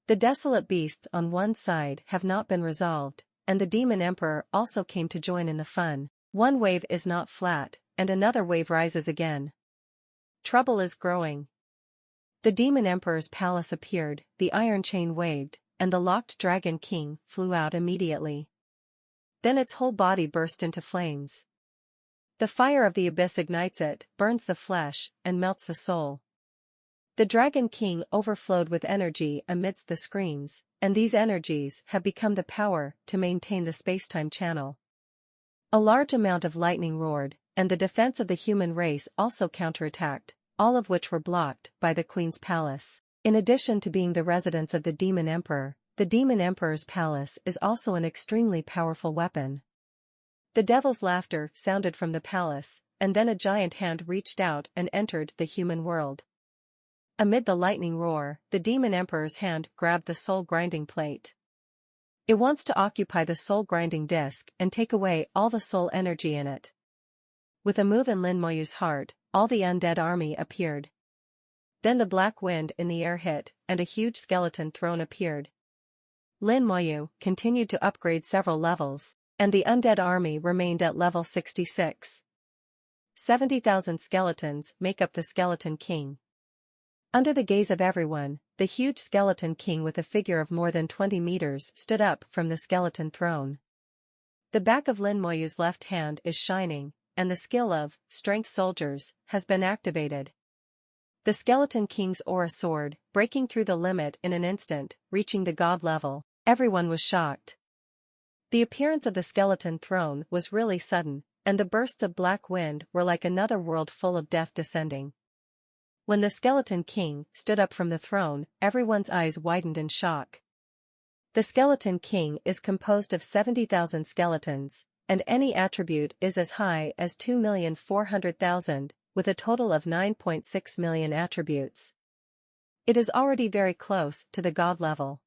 The desolate beasts on one side have not been resolved, and the demon emperor also came to join in the fun. One wave is not flat, and another wave rises again. Trouble is growing. The demon emperor's palace appeared, the iron chain waved, and the locked dragon king flew out immediately. Then its whole body burst into flames. The fire of the abyss ignites it, burns the flesh, and melts the soul. The dragon king overflowed with energy amidst the screams, and these energies have become the power to maintain the space-time channel. A large amount of lightning roared, and the defense of the human race also counterattacked, all of which were blocked by the queen's palace. In addition to being the residence of the demon emperor, the demon emperor's palace is also an extremely powerful weapon. The devil's laughter sounded from the palace, and then a giant hand reached out and entered the human world. Amid the lightning roar, the demon emperor's hand grabbed the soul-grinding plate. It wants to occupy the soul-grinding disc and take away all the soul energy in it. With a move in Lin Moyu's heart, all the undead army appeared. Then the black wind in the air hit, and a huge skeleton throne appeared. Lin Moyu continued to upgrade several levels, and the undead army remained at level 66. 70,000 skeletons make up the Skeleton King. Under the gaze of everyone, the huge Skeleton King with a figure of more than 20 meters stood up from the skeleton throne. The back of Lin Moyu's left hand is shining, and the skill of Strength Soldiers has been activated. The Skeleton King's aura soared, breaking through the limit in an instant, reaching the god level. Everyone was shocked. The appearance of the skeleton throne was really sudden, and the bursts of black wind were like another world full of death descending. When the Skeleton King stood up from the throne, everyone's eyes widened in shock. The Skeleton King is composed of 70,000 skeletons, and any attribute is as high as 2,400,000, with a total of 9.6 million attributes. It is already very close to the god level.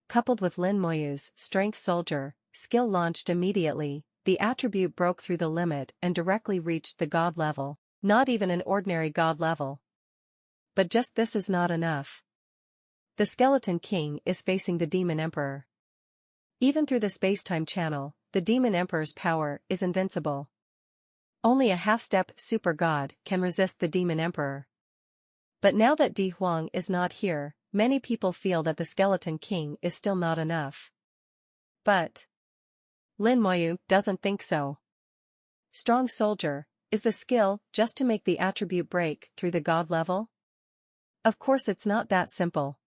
Coupled with Lin Moyu's Strength Soldier skill launched immediately, the attribute broke through the limit and directly reached the god level, not even an ordinary god level. But just this is not enough. The Skeleton King is facing the Demon Emperor. Even through the space-time channel, the Demon Emperor's power is invincible. Only a half-step super god can resist the Demon Emperor. But now that Di Huang is not here, many people feel that the Skeleton King is still not enough. But Lin Moyu doesn't think so. Strong Soldier, is the skill just to make the attribute break through the god level? Of course it's not that simple.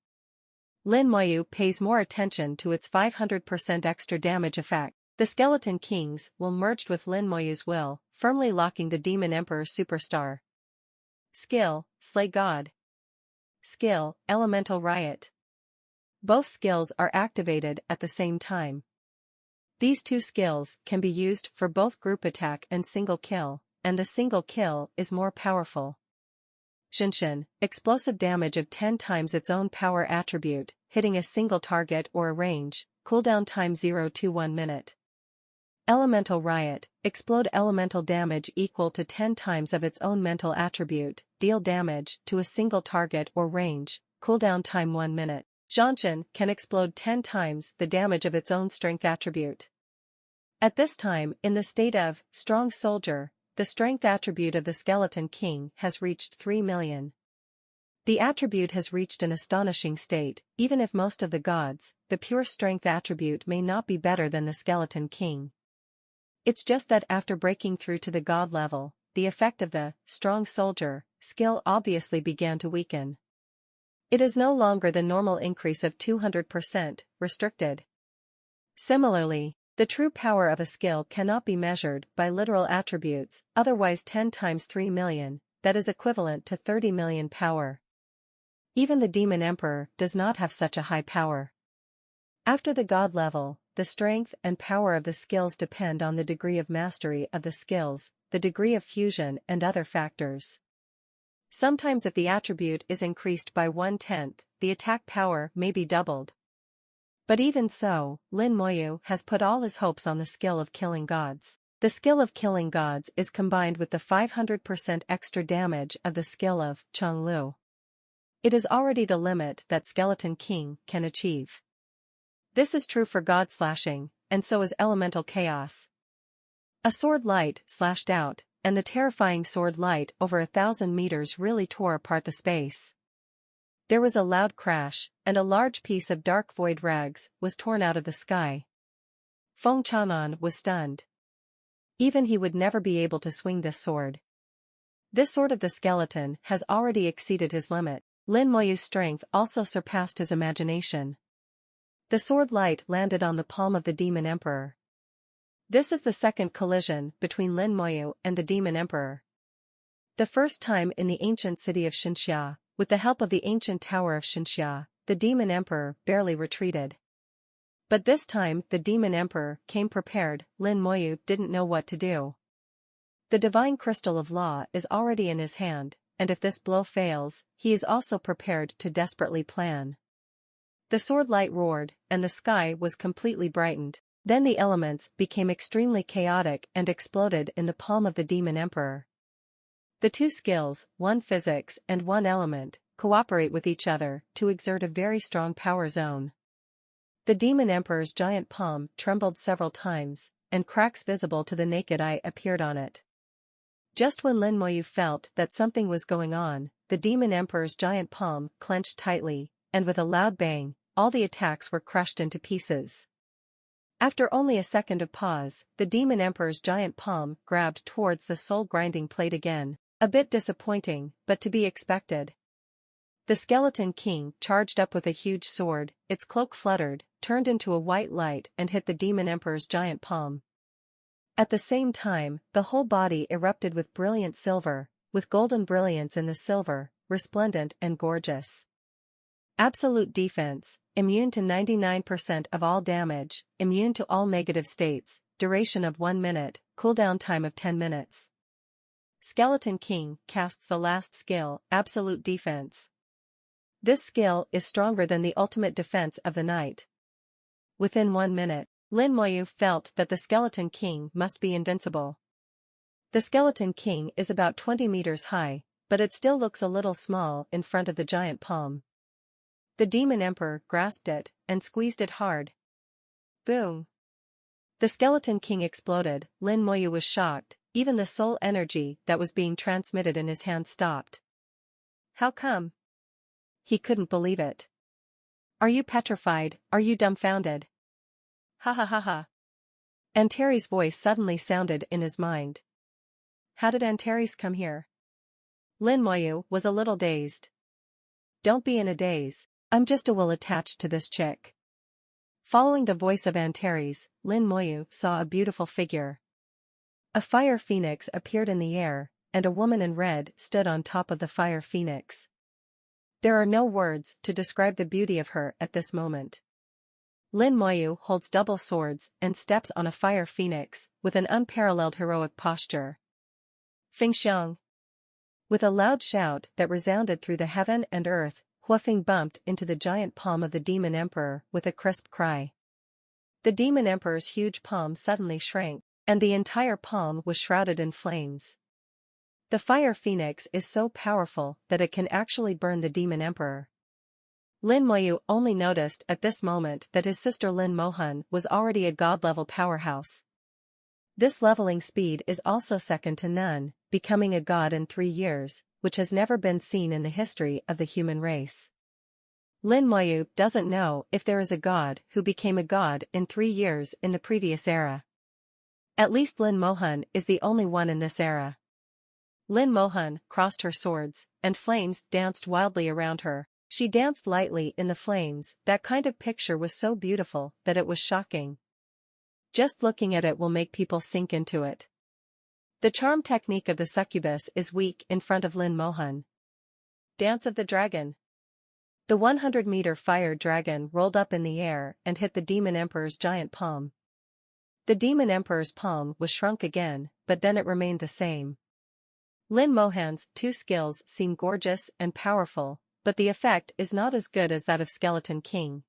Lin Moyu pays more attention to its 500% extra damage effect. The Skeleton Kings will merge with Lin Moyu's will, firmly locking the Demon Emperor superstar. Skill, Slay God. Skill, Elemental Riot. Both skills are activated at the same time. These two skills can be used for both group attack and single kill, and the single kill is more powerful. Shinshin, explosive damage of 10 times its own power attribute, hitting a single target or a range, cooldown time 0 to 1 minute. Elemental Riot, explode elemental damage equal to 10 times of its own mental attribute, deal damage to a single target or range, cooldown time 1 minute. Zhanshan can explode 10 times the damage of its own strength attribute. At this time, in the state of strong soldier, the strength attribute of the Skeleton King has reached 3 million. The attribute has reached an astonishing state. Even if most of the gods, the pure strength attribute may not be better than the Skeleton King. It's just that after breaking through to the god level, the effect of the strong soldier skill obviously began to weaken. It is no longer the normal increase of 200%, restricted. Similarly, the true power of a skill cannot be measured by literal attributes, otherwise 10 times 3 million, that is equivalent to 30 million power. Even the Demon Emperor does not have such a high power. After the god level, the strength and power of the skills depend on the degree of mastery of the skills, the degree of fusion and other factors. Sometimes if the attribute is increased by 1/10, the attack power may be doubled. But even so, Lin Moyu has put all his hopes on the skill of killing gods. The skill of killing gods is combined with the 500% extra damage of the skill of Chonglu. It is already the limit that Skeleton King can achieve. This is true for god slashing, and so is elemental chaos. A sword light slashed out, and the terrifying sword light over 1,000 meters really tore apart the space. There was a loud crash, and a large piece of dark void rags was torn out of the sky. Feng Chanan was stunned. Even he would never be able to swing this sword. This sword of the skeleton has already exceeded his limit. Lin Moyu's strength also surpassed his imagination. The sword light landed on the palm of the Demon Emperor. This is the second collision between Lin Moyu and the Demon Emperor. The first time in the ancient city of Xinxia, with the help of the ancient tower of Xinxia, the Demon Emperor barely retreated. But this time the Demon Emperor came prepared. Lin Moyu didn't know what to do. The divine crystal of law is already in his hand, and if this blow fails, he is also prepared to desperately plan. The sword light roared, and the sky was completely brightened. Then the elements became extremely chaotic and exploded in the palm of the Demon Emperor. The two skills, one physics and one element, cooperate with each other to exert a very strong power zone. The Demon Emperor's giant palm trembled several times, and cracks visible to the naked eye appeared on it. Just when Lin Moyu felt that something was going on, the Demon Emperor's giant palm clenched tightly, and with a loud bang, all the attacks were crushed into pieces. After only a second of pause, the Demon Emperor's giant palm grabbed towards the soul-grinding plate again. A bit disappointing, but to be expected. The Skeleton King charged up with a huge sword, its cloak fluttered, turned into a white light and hit the Demon Emperor's giant palm. At the same time, the whole body erupted with brilliant silver, with golden brilliance in the silver, resplendent and gorgeous. Absolute defense, immune to 99% of all damage, immune to all negative states, duration of 1 minute, cooldown time of 10 minutes. Skeleton King casts the last skill, Absolute Defense. This skill is stronger than the ultimate defense of the night. Within 1 minute, Lin Moyu felt that the Skeleton King must be invincible. The Skeleton King is about 20 meters high, but it still looks a little small in front of the giant palm. The Demon Emperor grasped it and squeezed it hard. Boom! The Skeleton King exploded. Lin Moyu was shocked. Even the soul energy that was being transmitted in his hand stopped. How come? He couldn't believe it. Are you petrified? Are you dumbfounded? Ha ha ha ha. Antares' voice suddenly sounded in his mind. How did Antares come here? Lin Moyu was a little dazed. Don't be in a daze, I'm just a will attached to this chick. Following the voice of Antares, Lin Moyu saw a beautiful figure. A fire phoenix appeared in the air, and a woman in red stood on top of the fire phoenix. There are no words to describe the beauty of her at this moment. Lin Moyu holds double swords and steps on a fire phoenix with an unparalleled heroic posture. Feng Xiang. With a loud shout that resounded through the heaven and earth, Huafeng bumped into the giant palm of the Demon Emperor with a crisp cry. The Demon Emperor's huge palm suddenly shrank, and the entire palm was shrouded in flames. The fire phoenix is so powerful that it can actually burn the Demon Emperor. Lin Moyu only noticed at this moment that his sister Lin Mohan was already a god-level powerhouse. This leveling speed is also second to none, becoming a god in 3 years, which has never been seen in the history of the human race. Lin Moyu doesn't know if there is a god who became a god in 3 years in the previous era. At least Lin Mohan is the only one in this era. Lin Mohan crossed her swords, and flames danced wildly around her. She danced lightly in the flames. That kind of picture was so beautiful that it was shocking. Just looking at it will make people sink into it. The charm technique of the succubus is weak in front of Lin Mohan. Dance of the Dragon. The 100-meter fire dragon rolled up in the air and hit the Demon Emperor's giant palm. The Demon Emperor's palm was shrunk again, but then it remained the same. Lin Mohan's 2 skills seem gorgeous and powerful, but the effect is not as good as that of Skeleton King.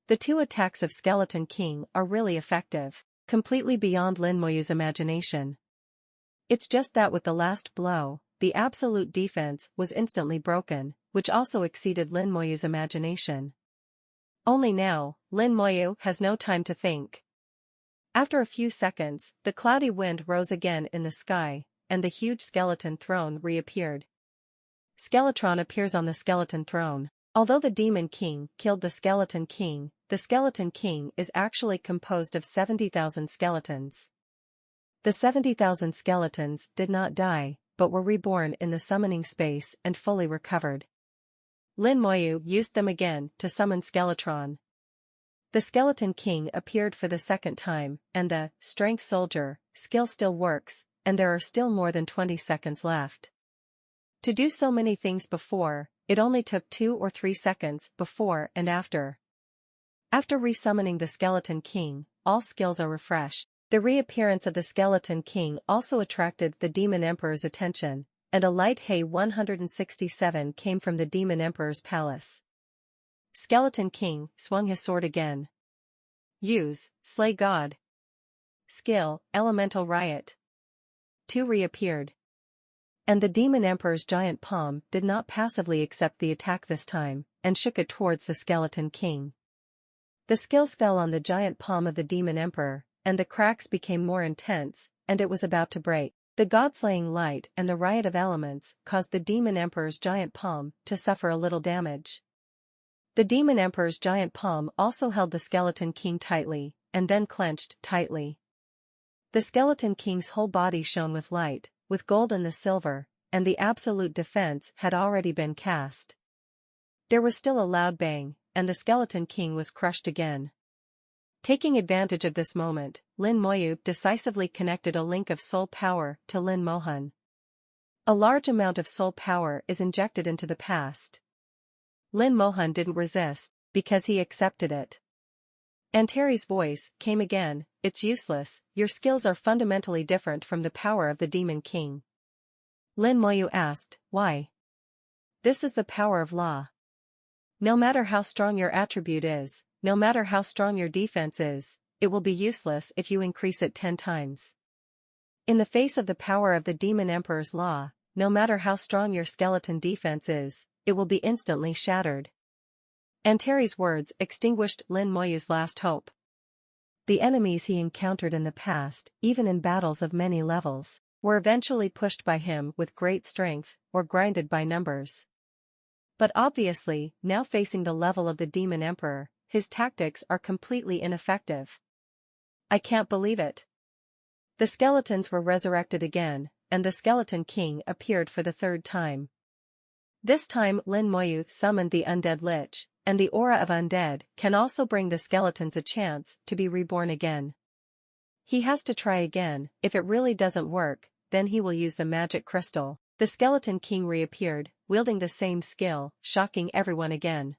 The 2 attacks of Skeleton King are really effective, completely beyond Lin Moyu's imagination. It's just that with the last blow, the absolute defense was instantly broken, which also exceeded Lin Moyu's imagination. Only now, Lin Moyu has no time to think. After a few seconds, the cloudy wind rose again in the sky, and the huge skeleton throne reappeared. Skeletron appears on the skeleton throne. Although the Demon King killed the Skeleton King is actually composed of 70,000 skeletons. The 70,000 skeletons did not die, but were reborn in the summoning space and fully recovered. Lin Moyu used them again to summon Skeletron. The Skeleton King appeared for the second time, and the Strength Soldier skill still works, and there are still more than 20 seconds left. To do so many things before, it only took 2 or 3 seconds before and after. After resummoning the Skeleton King, all skills are refreshed. The reappearance of the Skeleton King also attracted the Demon Emperor's attention, and a light Hay 167 came from the Demon Emperor's palace. Skeleton King swung his sword again. Use, Slay God. Skill, Elemental Riot. 2 reappeared. And the Demon Emperor's giant palm did not passively accept the attack this time, and shook it towards the Skeleton King. The skills fell on the giant palm of the Demon Emperor, and the cracks became more intense, and it was about to break. The God-slaying light and the riot of elements caused the Demon Emperor's giant palm to suffer a little damage. The Demon Emperor's giant palm also held the Skeleton King tightly, and then clenched tightly. The Skeleton King's whole body shone with light, with gold and the silver, and the absolute defense had already been cast. There was still a loud bang, and the Skeleton King was crushed again. Taking advantage of this moment, Lin Moyu decisively connected a link of soul power to Lin Mohan. A large amount of soul power is injected into the past. Lin Mohan didn't resist, because he accepted it. Antari's voice came again, "It's useless, your skills are fundamentally different from the power of the Demon King." Lin Moyu asked, "Why?" "This is the power of law. No matter how strong your attribute is, no matter how strong your defense is, it will be useless if you increase it 10 times. In the face of the power of the Demon Emperor's law, no matter how strong your skeleton defense is, it will be instantly shattered." Antari's words extinguished Lin Moyu's last hope. The enemies he encountered in the past, even in battles of many levels, were eventually pushed by him with great strength, or grinded by numbers. But obviously, now facing the level of the Demon Emperor, his tactics are completely ineffective. "I can't believe it." The skeletons were resurrected again, and the Skeleton King appeared for the 3rd time. This time Lin Moyu summoned the Undead Lich, and the aura of undead can also bring the skeletons a chance to be reborn again. He has to try again. If it really doesn't work, then he will use the magic crystal. The Skeleton King reappeared, wielding the same skill, shocking everyone again.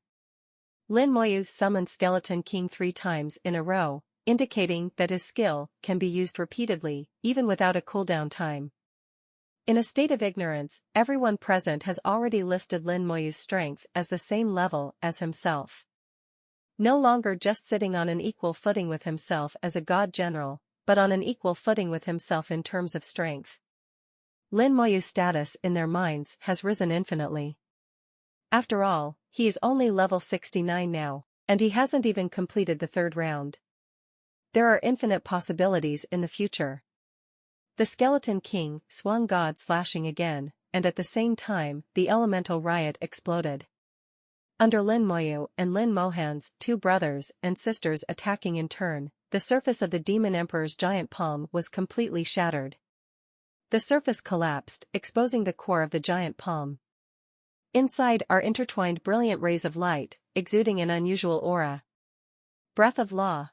Lin Moyu summoned Skeleton King 3 times in a row, indicating that his skill can be used repeatedly, even without a cooldown time. In a state of ignorance, everyone present has already listed Lin Moyu's strength as the same level as himself. No longer just sitting on an equal footing with himself as a god general, but on an equal footing with himself in terms of strength. Lin Moyu's status in their minds has risen infinitely. After all, he is only level 69 now, and he hasn't even completed the third round. There are infinite possibilities in the future. The Skeleton King swung God slashing again, and at the same time, the elemental riot exploded. Under Lin Moyu and Lin Mohan's two brothers and sisters attacking in turn, the surface of the Demon Emperor's giant palm was completely shattered. The surface collapsed, exposing the core of the giant palm. Inside are intertwined brilliant rays of light, exuding an unusual aura. Breath of Law.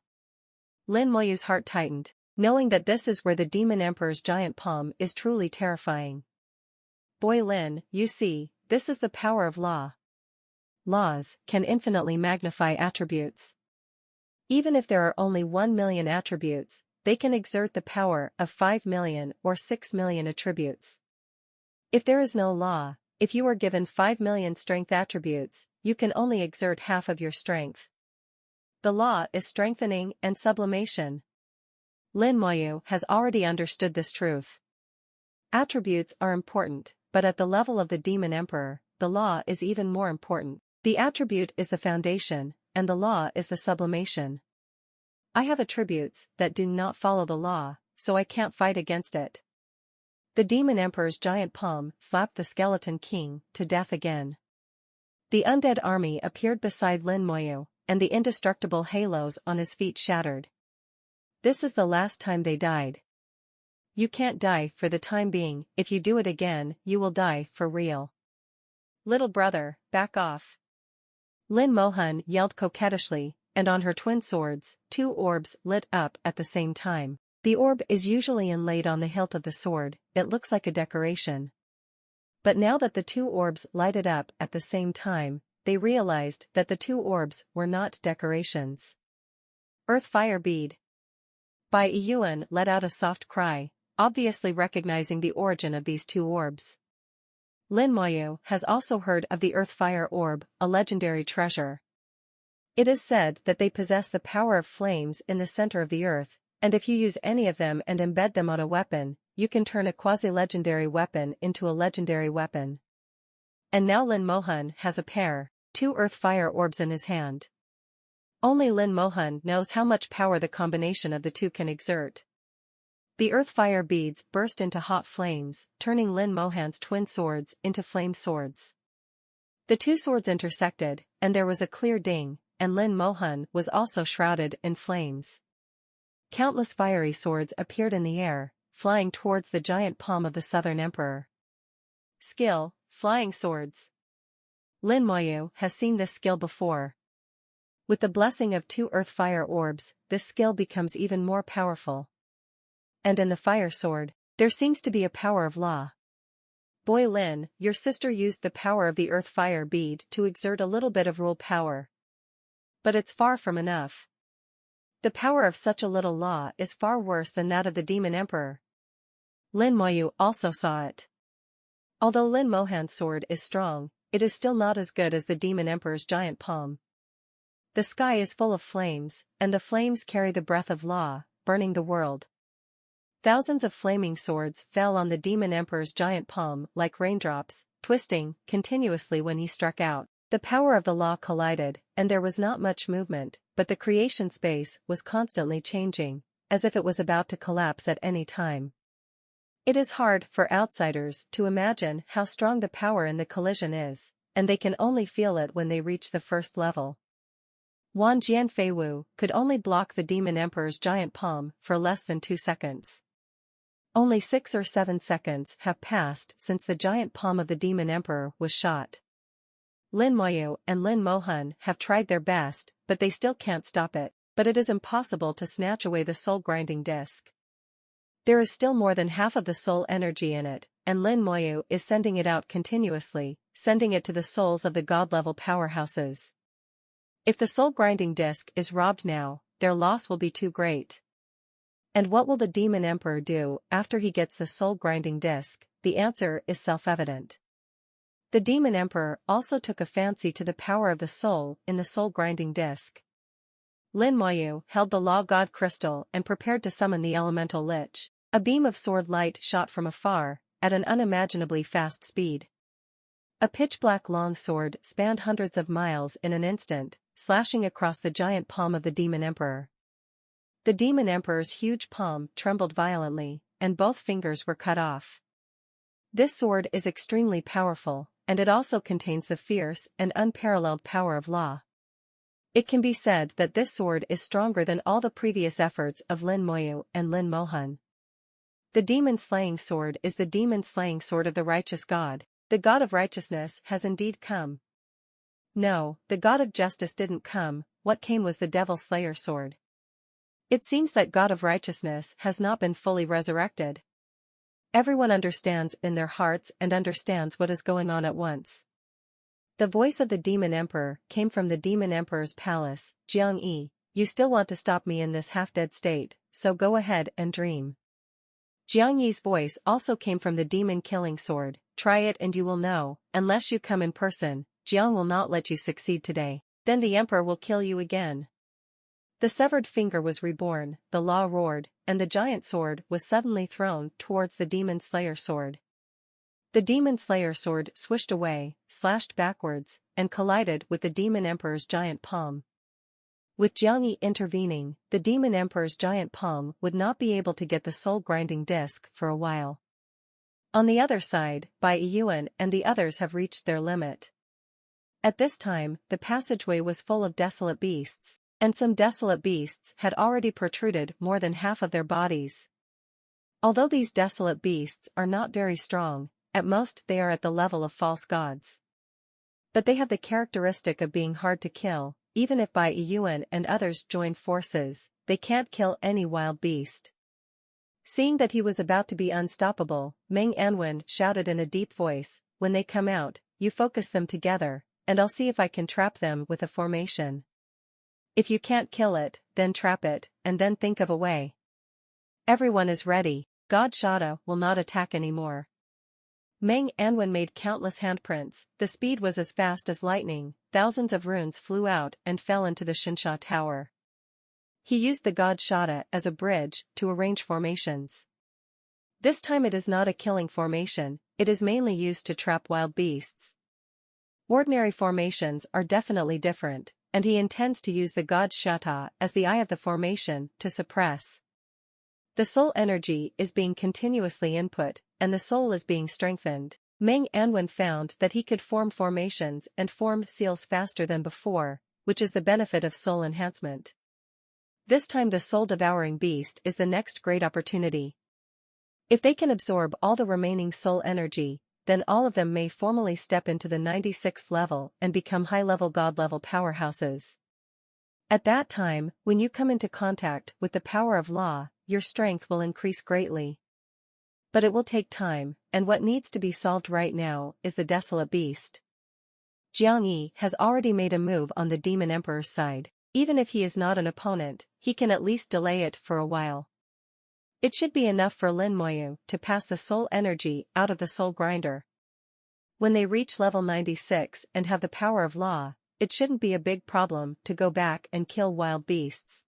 Lin Moyu's heart tightened, knowing that this is where the Demon Emperor's giant palm is truly terrifying. Boy Lin, you see, this is the power of law. Laws can infinitely magnify attributes. Even if there are only 1 million attributes, they can exert the power of 5 million or 6 million attributes. If there is no law, if you are given 5 million strength attributes, you can only exert half of your strength. The law is strengthening and sublimation. Lin Moyu has already understood this truth. Attributes are important, but at the level of the Demon Emperor, the law is even more important. The attribute is the foundation, and the law is the sublimation. I have attributes that do not follow the law, so I can't fight against it. The Demon Emperor's giant palm slapped the Skeleton King to death again. The undead army appeared beside Lin Moyu, and the indestructible halos on his feet shattered. This is the last time they died. You can't die for the time being. If you do it again, you will die for real. Little brother, back off. Lin Mohan yelled coquettishly, and on her twin swords, two orbs lit up at the same time. The orb is usually inlaid on the hilt of the sword, it looks like a decoration. But now that the two orbs lighted up at the same time, they realized that the two orbs were not decorations. Earth Fire Bead. Bai Yuan let out a soft cry, obviously recognizing the origin of these two orbs. Lin Moyu has also heard of the Earth Fire Orb, a legendary treasure. It is said that they possess the power of flames in the center of the earth, and if you use any of them and embed them on a weapon, you can turn a quasi-legendary weapon into a legendary weapon. And now Lin Mohan has a pair, two Earth Fire Orbs in his hand. Only Lin Mohan knows how much power the combination of the two can exert. The Earth Fire beads burst into hot flames, turning Lin Mohan's twin swords into flame swords. The two swords intersected, and there was a clear ding, and Lin Mohan was also shrouded in flames. Countless fiery swords appeared in the air, flying towards the giant palm of the Southern Emperor. Skill, flying swords. Lin Moyu has seen this skill before. With the blessing of two Earth Fire Orbs, this skill becomes even more powerful. And in the fire sword, there seems to be a power of law. Boy Lin, your sister used the power of the Earth Fire bead to exert a little bit of rule power. But it's far from enough. The power of such a little law is far worse than that of the Demon Emperor. Lin Moyu also saw it. Although Lin Mohan's sword is strong, it is still not as good as the Demon Emperor's giant palm. The sky is full of flames, and the flames carry the breath of law, burning the world. Thousands of flaming swords fell on the Demon Emperor's giant palm like raindrops, twisting continuously when he struck out. The power of the law collided, and there was not much movement, but the creation space was constantly changing, as if it was about to collapse at any time. It is hard for outsiders to imagine how strong the power in the collision is, and they can only feel it when they reach the first level. Wan Jianfeiwu could only block the Demon Emperor's giant palm for less than 2 seconds. Only 6 or 7 seconds have passed since the giant palm of the Demon Emperor was shot. Lin Moyu and Lin Mohan have tried their best, but they still can't stop it, but it is impossible to snatch away the soul-grinding disc. There is still more than half of the soul energy in it, and Lin Moyu is sending it out continuously, sending it to the souls of the god-level powerhouses. If the soul-grinding disc is robbed now, their loss will be too great. And what will the Demon Emperor do after he gets the soul-grinding disc? The answer is self-evident. The Demon Emperor also took a fancy to the power of the soul in the soul-grinding disc. Lin Moyu held the Law God crystal and prepared to summon the elemental lich. A beam of sword light shot from afar, at an unimaginably fast speed. A pitch-black long sword spanned hundreds of miles in an instant, slashing across the giant palm of the Demon Emperor. The Demon Emperor's huge palm trembled violently, and both fingers were cut off. This sword is extremely powerful, and it also contains the fierce and unparalleled power of law. It can be said that this sword is stronger than all the previous efforts of Lin Moyu and Lin Mohan. The demon-slaying sword is the demon-slaying sword of the righteous God. The God of righteousness has indeed come. No, the God of justice didn't come. What came was the devil-slayer sword. It seems that God of righteousness has not been fully resurrected. Everyone understands in their hearts and understands what is going on at once. The voice of the Demon Emperor came from the Demon Emperor's palace. Jiang Yi, you still want to stop me in this half-dead state, so go ahead and dream. Jiang Yi's voice also came from the demon-killing sword. Try it and you will know. Unless you come in person, Jiang will not let you succeed today. Then the Emperor will kill you again. The severed finger was reborn, the law roared, and the giant sword was suddenly thrown towards the Demon Slayer sword. The Demon Slayer sword swished away, slashed backwards, and collided with the Demon Emperor's giant palm. With Jiang Yi intervening, the Demon Emperor's giant palm would not be able to get the soul-grinding disc for a while. On the other side, Bai Yuan and the others have reached their limit. At this time, the passageway was full of desolate beasts, and some desolate beasts had already protruded more than half of their bodies. Although these desolate beasts are not very strong, at most they are at the level of false gods. But they have the characteristic of being hard to kill. Even if Bai Yuan and others join forces, they can't kill any wild beast. Seeing that he was about to be unstoppable, Meng Anwen shouted in a deep voice, when they come out, you focus them together, and I'll see if I can trap them with a formation. If you can't kill it, then trap it, and then think of a way. Everyone is ready. God Shada will not attack anymore. Meng Anwen made countless handprints. The speed was as fast as lightning. Thousands of runes flew out and fell into the Shinsha Tower. He used the God Shada as a bridge to arrange formations. This time it is not a killing formation, it is mainly used to trap wild beasts. Ordinary formations are definitely different, and he intends to use the God Shata as the eye of the formation to suppress. The soul energy is being continuously input, and the soul is being strengthened. Meng Anwen found that he could form formations and form seals faster than before, which is the benefit of soul enhancement. This time the soul-devouring beast is the next great opportunity. If they can absorb all the remaining soul energy, then all of them may formally step into the 96th level and become high-level god-level powerhouses. At that time, when you come into contact with the power of law, your strength will increase greatly. But it will take time, and what needs to be solved right now is the desolate beast. Jiang Yi has already made a move on the Demon Emperor's side. Even if he is not an opponent, he can at least delay it for a while. It should be enough for Lin Moyu to pass the soul energy out of the soul grinder. When they reach level 96 and have the power of law, it shouldn't be a big problem to go back and kill wild beasts.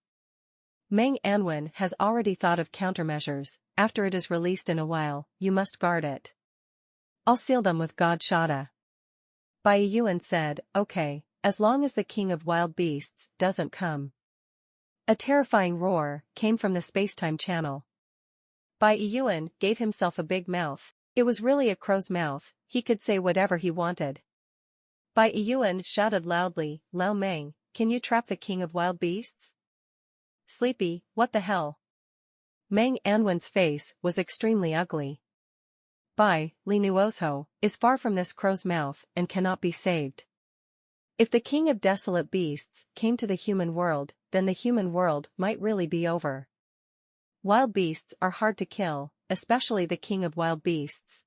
Meng Anwen has already thought of countermeasures. After it is released in a while, you must guard it. I'll seal them with God Shada. Bai Yuan said, okay, as long as the king of wild beasts doesn't come. A terrifying roar came from the spacetime channel. Bai Yuan gave himself a big mouth. It was really a crow's mouth, he could say whatever he wanted. Bai Yuan shouted loudly, Lao Meng, can you trap the king of wild beasts? Sleepy, what the hell? Meng Anwen's face was extremely ugly. Bai, Li Nuozho, is far from this crow's mouth and cannot be saved. If the king of desolate beasts came to the human world, then the human world might really be over. Wild beasts are hard to kill, especially the king of wild beasts.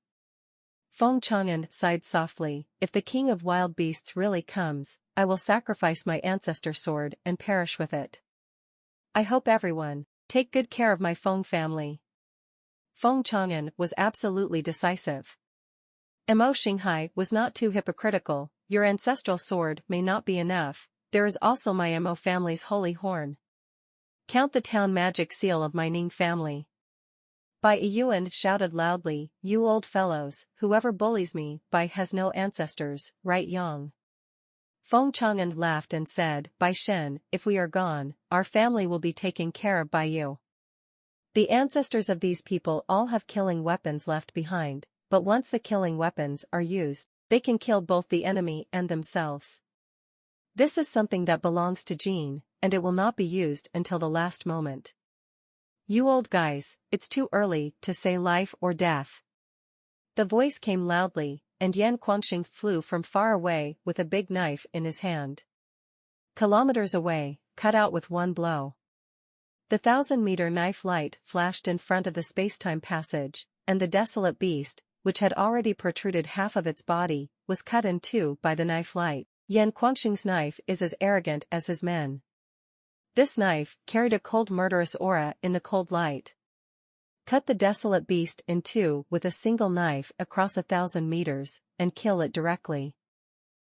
Feng Chang'an sighed softly, if the king of wild beasts really comes, I will sacrifice my ancestor sword and perish with it. I hope everyone, take good care of my Feng family. Feng Chang'an was absolutely decisive. Mo Xinghai was not too hypocritical, your ancestral sword may not be enough, there is also my Mo family's holy horn. Count the town magic seal of my Ning family. Bai Yuan shouted loudly, "You old fellows, whoever bullies me, Bai has no ancestors, right Yang?" Feng Chang'an laughed and said, "Bai Shen, if we are gone, our family will be taken care of by you. The ancestors of these people all have killing weapons left behind, but once the killing weapons are used, they can kill both the enemy and themselves. This is something that belongs to Jean, and it will not be used until the last moment. You old guys, it's too early to say life or death." The voice came loudly, and Yan Guangxing flew from far away with a big knife in his hand. Kilometers away, cut out with one blow. The 1,000-meter knife light flashed in front of the space-time passage, and the desolate beast, which had already protruded half of its body, was cut in two by the knife light. Yan Guangxing's knife is as arrogant as his men. This knife carried a cold murderous aura in the cold light. Cut the desolate beast in two with a single knife across 1,000 meters, and kill it directly.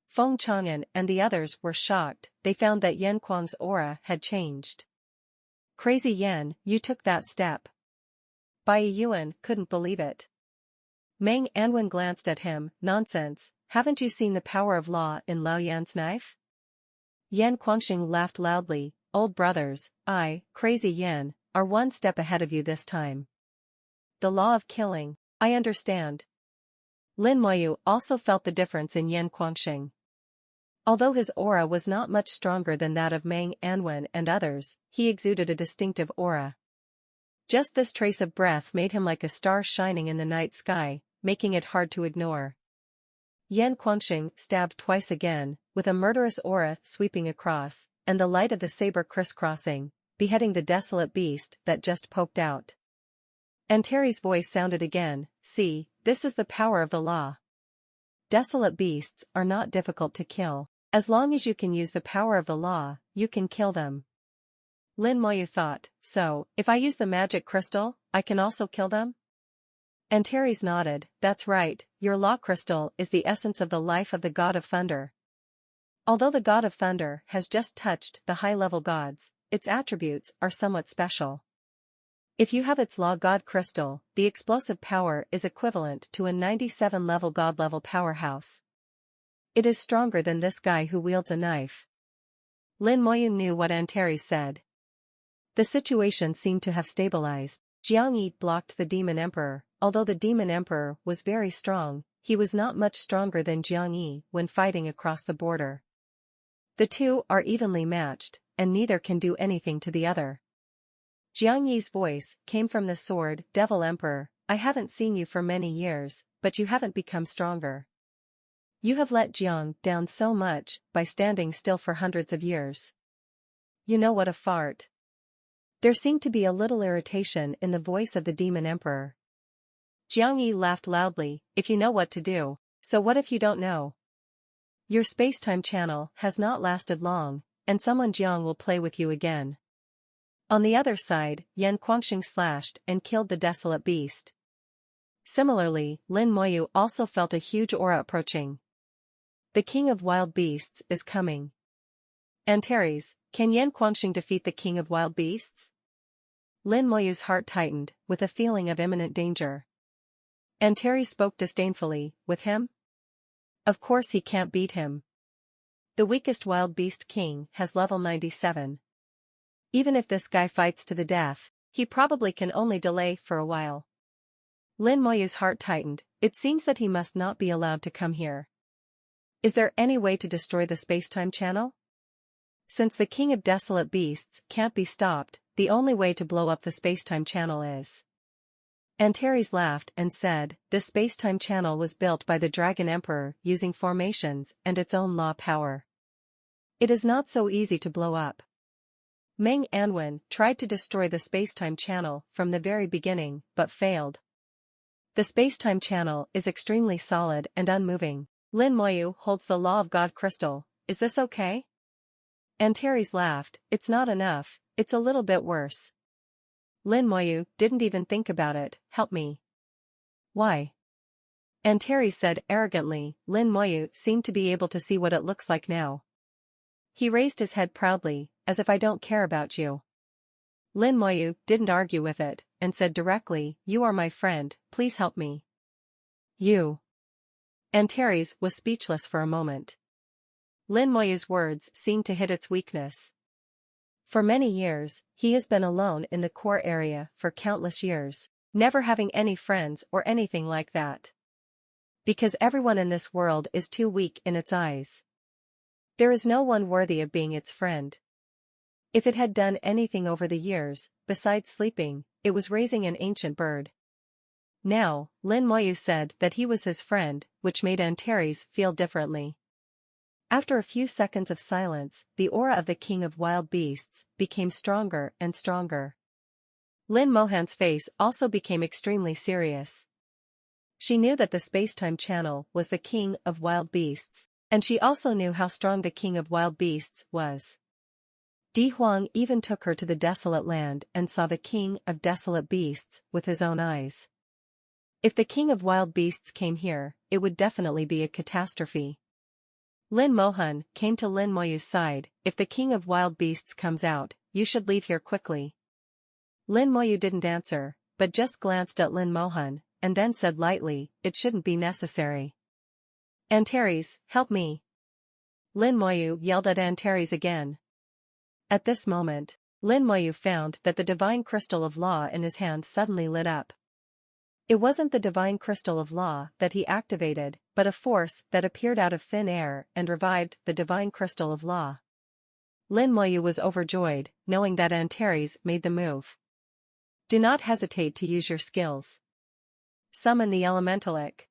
Feng Chang'an and the others were shocked. They found that Yan Kuang's aura had changed. "Crazy Yan, you took that step." Bai Yuan couldn't believe it. Meng Anwen glanced at him. "Nonsense, haven't you seen the power of law in Lao Yan's knife?" Yan Guangxing laughed loudly. "Old brothers, Crazy Yan, are one step ahead of you this time. The law of killing, I understand." Lin Moyu also felt the difference in Yan Guangxing. Although his aura was not much stronger than that of Meng Anwen and others, he exuded a distinctive aura. Just this trace of breath made him like a star shining in the night sky, making it hard to ignore. Yan Guangxing stabbed twice again, with a murderous aura sweeping across, and the light of the saber crisscrossing, beheading the desolate beast that just poked out. And Terry's voice sounded again, "See, this is the power of the law. Desolate beasts are not difficult to kill. As long as you can use the power of the law, you can kill them." Lin Moyu thought, "So, if I use the magic crystal, I can also kill them?" And Terry's nodded, "That's right, your law crystal is the essence of the life of the god of thunder. Although the god of thunder has just touched the high-level gods, its attributes are somewhat special. If you have its law god crystal, the explosive power is equivalent to a 97-level god-level powerhouse. It is stronger than this guy who wields a knife." Lin Moyu knew what Antares said. The situation seemed to have stabilized. Jiang Yi blocked the Demon Emperor. Although the Demon Emperor was very strong, he was not much stronger than Jiang Yi when fighting across the border. The two are evenly matched, and neither can do anything to the other. Jiang Yi's voice came from the sword. "Devil Emperor, I haven't seen you for many years, but you haven't become stronger. You have let Jiang down so much by standing still for hundreds of years. You know what a fart." There seemed to be a little irritation in the voice of the Demon Emperor. Jiang Yi laughed loudly. "If you know what to do, so what if you don't know? Your space-time channel has not lasted long, and someone Jiang will play with you again." On the other side, Yan Guangxing slashed and killed the desolate beast. Similarly, Lin Moyu also felt a huge aura approaching. The king of wild beasts is coming. Antares, can Yan Guangxing defeat the king of wild beasts? Lin Moyu's heart tightened, with a feeling of imminent danger. Antares spoke disdainfully, "With him? Of course he can't beat him. The weakest wild beast king has level 97. Even if this guy fights to the death, he probably can only delay for a while." Lin Moyu's heart tightened. It seems that he must not be allowed to come here. Is there any way to destroy the space-time channel? Since the king of desolate beasts can't be stopped, the only way to blow up the space-time channel is. Antares laughed and said, "This space-time channel was built by the Dragon Emperor using formations and its own law power. It is not so easy to blow up." Meng Anwen tried to destroy the space-time channel from the very beginning, but failed. The space-time channel is extremely solid and unmoving. Lin Moyu holds the law of God crystal. Is this okay? Antares laughed. "It's not enough, it's a little bit worse." Lin Moyu didn't even think about it. "Help me." "Why?" Antares said arrogantly. Lin Moyu seemed to be able to see what it looks like now. He raised his head proudly, "As if I don't care about you." Lin Moyu didn't argue with it. and said directly, "You are my friend, please help me." "You." Antares was speechless for a moment. Lin Moyu's words seemed to hit its weakness. For many years, he has been alone in the core area for countless years, never having any friends or anything like that. Because everyone in this world is too weak in its eyes. There is no one worthy of being its friend. If it had done anything over the years, besides sleeping, it was raising an ancient bird. Now, Lin Moyu said that he was his friend, which made Antares feel differently. After a few seconds of silence, the aura of the king of wild beasts became stronger and stronger. Lin Mohan's face also became extremely serious. She knew that the space-time channel was the king of wild beasts, and she also knew how strong the king of wild beasts was. Di Huang even took her to the desolate land and saw the king of desolate beasts with his own eyes. If the king of wild beasts came here, it would definitely be a catastrophe. Lin Mohan came to Lin Moyu's side. "If the king of wild beasts comes out, you should leave here quickly." Lin Moyu didn't answer, but just glanced at Lin Mohan, and then said lightly, "It shouldn't be necessary." "Antares, help me!" Lin Moyu yelled at Antares again. At this moment, Lin Moyu found that the divine crystal of law in his hand suddenly lit up. It wasn't the divine crystal of law that he activated, but a force that appeared out of thin air and revived the divine crystal of law. Lin Moyu was overjoyed, knowing that Antares made the move. "Do not hesitate to use your skills. Summon the elementalic."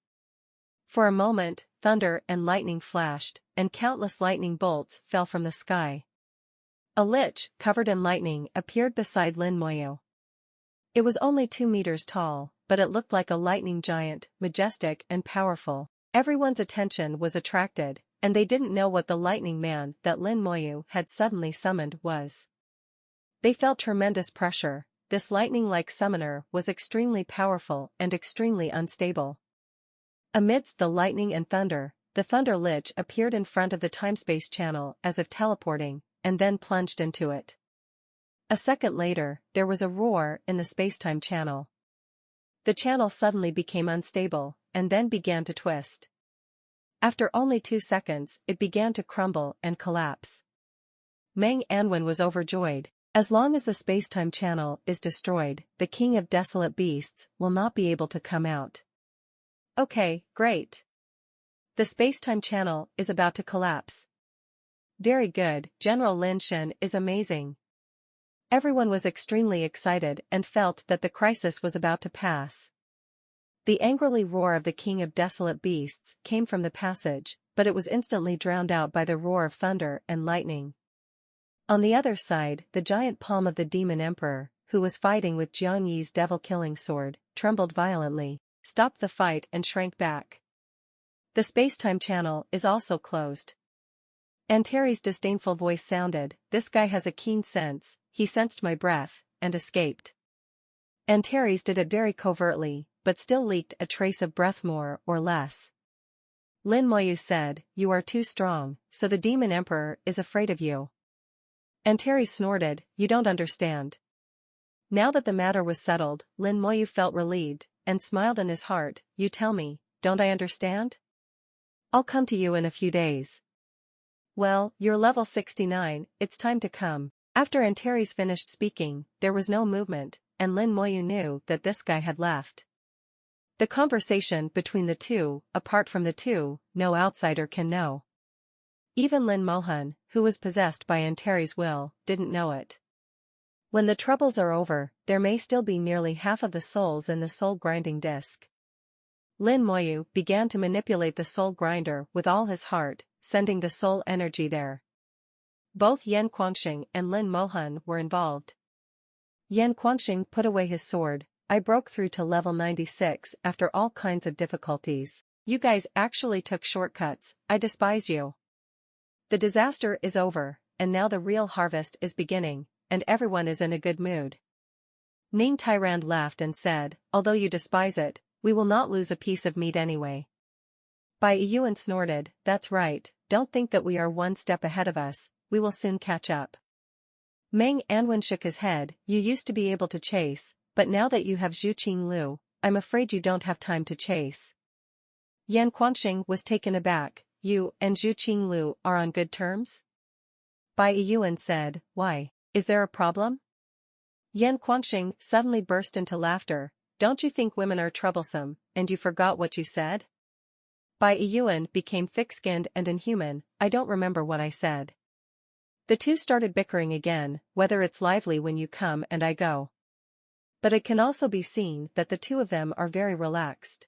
For a moment, thunder and lightning flashed, and countless lightning bolts fell from the sky. A lich, covered in lightning, appeared beside Lin Moyu. It was only 2 meters tall, but it looked like a lightning giant, majestic and powerful. Everyone's attention was attracted, and they didn't know what the lightning man that Lin Moyu had suddenly summoned was. They felt tremendous pressure. This lightning-like summoner was extremely powerful and extremely unstable. Amidst the lightning and thunder, the Thunder Lich appeared in front of the time-space channel as if teleporting, and then plunged into it. A second later, there was a roar in the space-time channel. The channel suddenly became unstable, and then began to twist. After only 2 seconds, it began to crumble and collapse. Meng Anwen was overjoyed. As long as the space-time channel is destroyed, the king of desolate beasts will not be able to come out. Okay, great. The space-time channel is about to collapse. Very good, General Lin Shen is amazing. Everyone was extremely excited and felt that the crisis was about to pass. The angrily roar of the king of desolate beasts came from the passage, but it was instantly drowned out by the roar of thunder and lightning. On the other side, the giant palm of the demon emperor, who was fighting with Jiang Yi's devil-killing sword, trembled violently, stopped the fight and shrank back. The space-time channel is also closed. Antares' disdainful voice sounded, "This guy has a keen sense, he sensed my breath, and escaped." Antares did it very covertly, but still leaked a trace of breath more or less. Lin Moyu said, "You are too strong, so the demon emperor is afraid of you." Antares snorted, "You don't understand." Now that the matter was settled, Lin Moyu felt relieved, and smiled in his heart, "You tell me, don't I understand? I'll come to you in a few days." "Well, you're level 69, it's time to come." After Antares finished speaking, there was no movement, and Lin Moyu knew that this guy had left. The conversation between the two, apart from the two, no outsider can know. Even Lin Mohan, who was possessed by Antares' will, didn't know it. When the troubles are over, there may still be nearly half of the souls in the soul-grinding disc. Lin Moyu began to manipulate the soul grinder with all his heart, sending the soul energy there. Both Yan Guangxing and Lin Mohan were involved. Yan Guangxing put away his sword. "I broke through to level 96 after all kinds of difficulties. You guys actually took shortcuts, I despise you. The disaster is over, and now the real harvest is beginning, and everyone is in a good mood." Ning Tyrand laughed and said, "Although you despise it, we will not lose a piece of meat anyway." Bai Yuan snorted, "That's right, don't think that we are one step ahead of us, we will soon catch up." Meng Anwen shook his head, "You used to be able to chase, but now that you have Zhu Qinglu, I'm afraid you don't have time to chase. Yan Guangxing was taken aback. You and Zhu Qinglu are on good terms? Bai Yuan said, why, is there a problem? Yan Guangxing suddenly burst into laughter. Don't you think women are troublesome, and you forgot what you said? Bai Yuan became thick-skinned and inhuman. I don't remember what I said. The two started bickering again, whether it's lively when you come and I go. But it can also be seen that the two of them are very relaxed.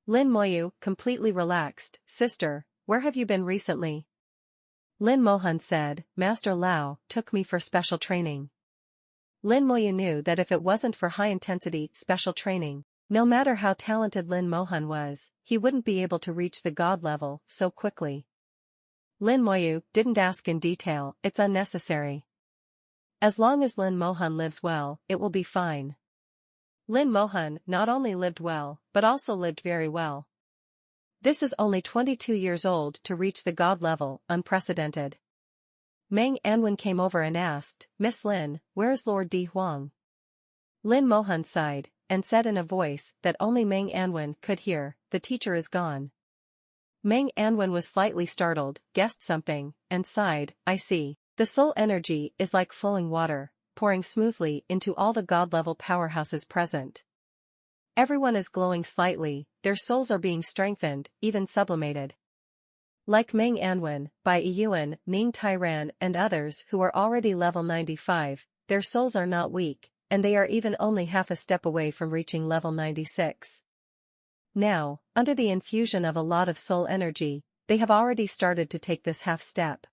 Lin Moyu, completely relaxed. Sister, where have you been recently? Lin Mohan said, Master Lao took me for special training. Lin Moyu knew that if it wasn't for high-intensity special training, no matter how talented Lin Mohan was, he wouldn't be able to reach the god level so quickly. Lin Moyu didn't ask in detail, it's unnecessary. As long as Lin Mohan lives well, it will be fine. Lin Mohan not only lived well, but also lived very well. This is only 22 years old to reach the god level, unprecedented. Meng Anwen came over and asked, Miss Lin, where's Lord Di Huang? Lin Mohan sighed, and said in a voice that only Meng Anwen could hear, the teacher is gone. Meng Anwen was slightly startled, guessed something, and sighed, I see. The soul energy is like flowing water, pouring smoothly into all the god-level powerhouses present. Everyone is glowing slightly, their souls are being strengthened, even sublimated. Like Meng Anwen, Bai Yuan, Ning Tairan and others who are already level 95, their souls are not weak, and they are even only half a step away from reaching level 96. Now, under the infusion of a lot of soul energy, they have already started to take this half step.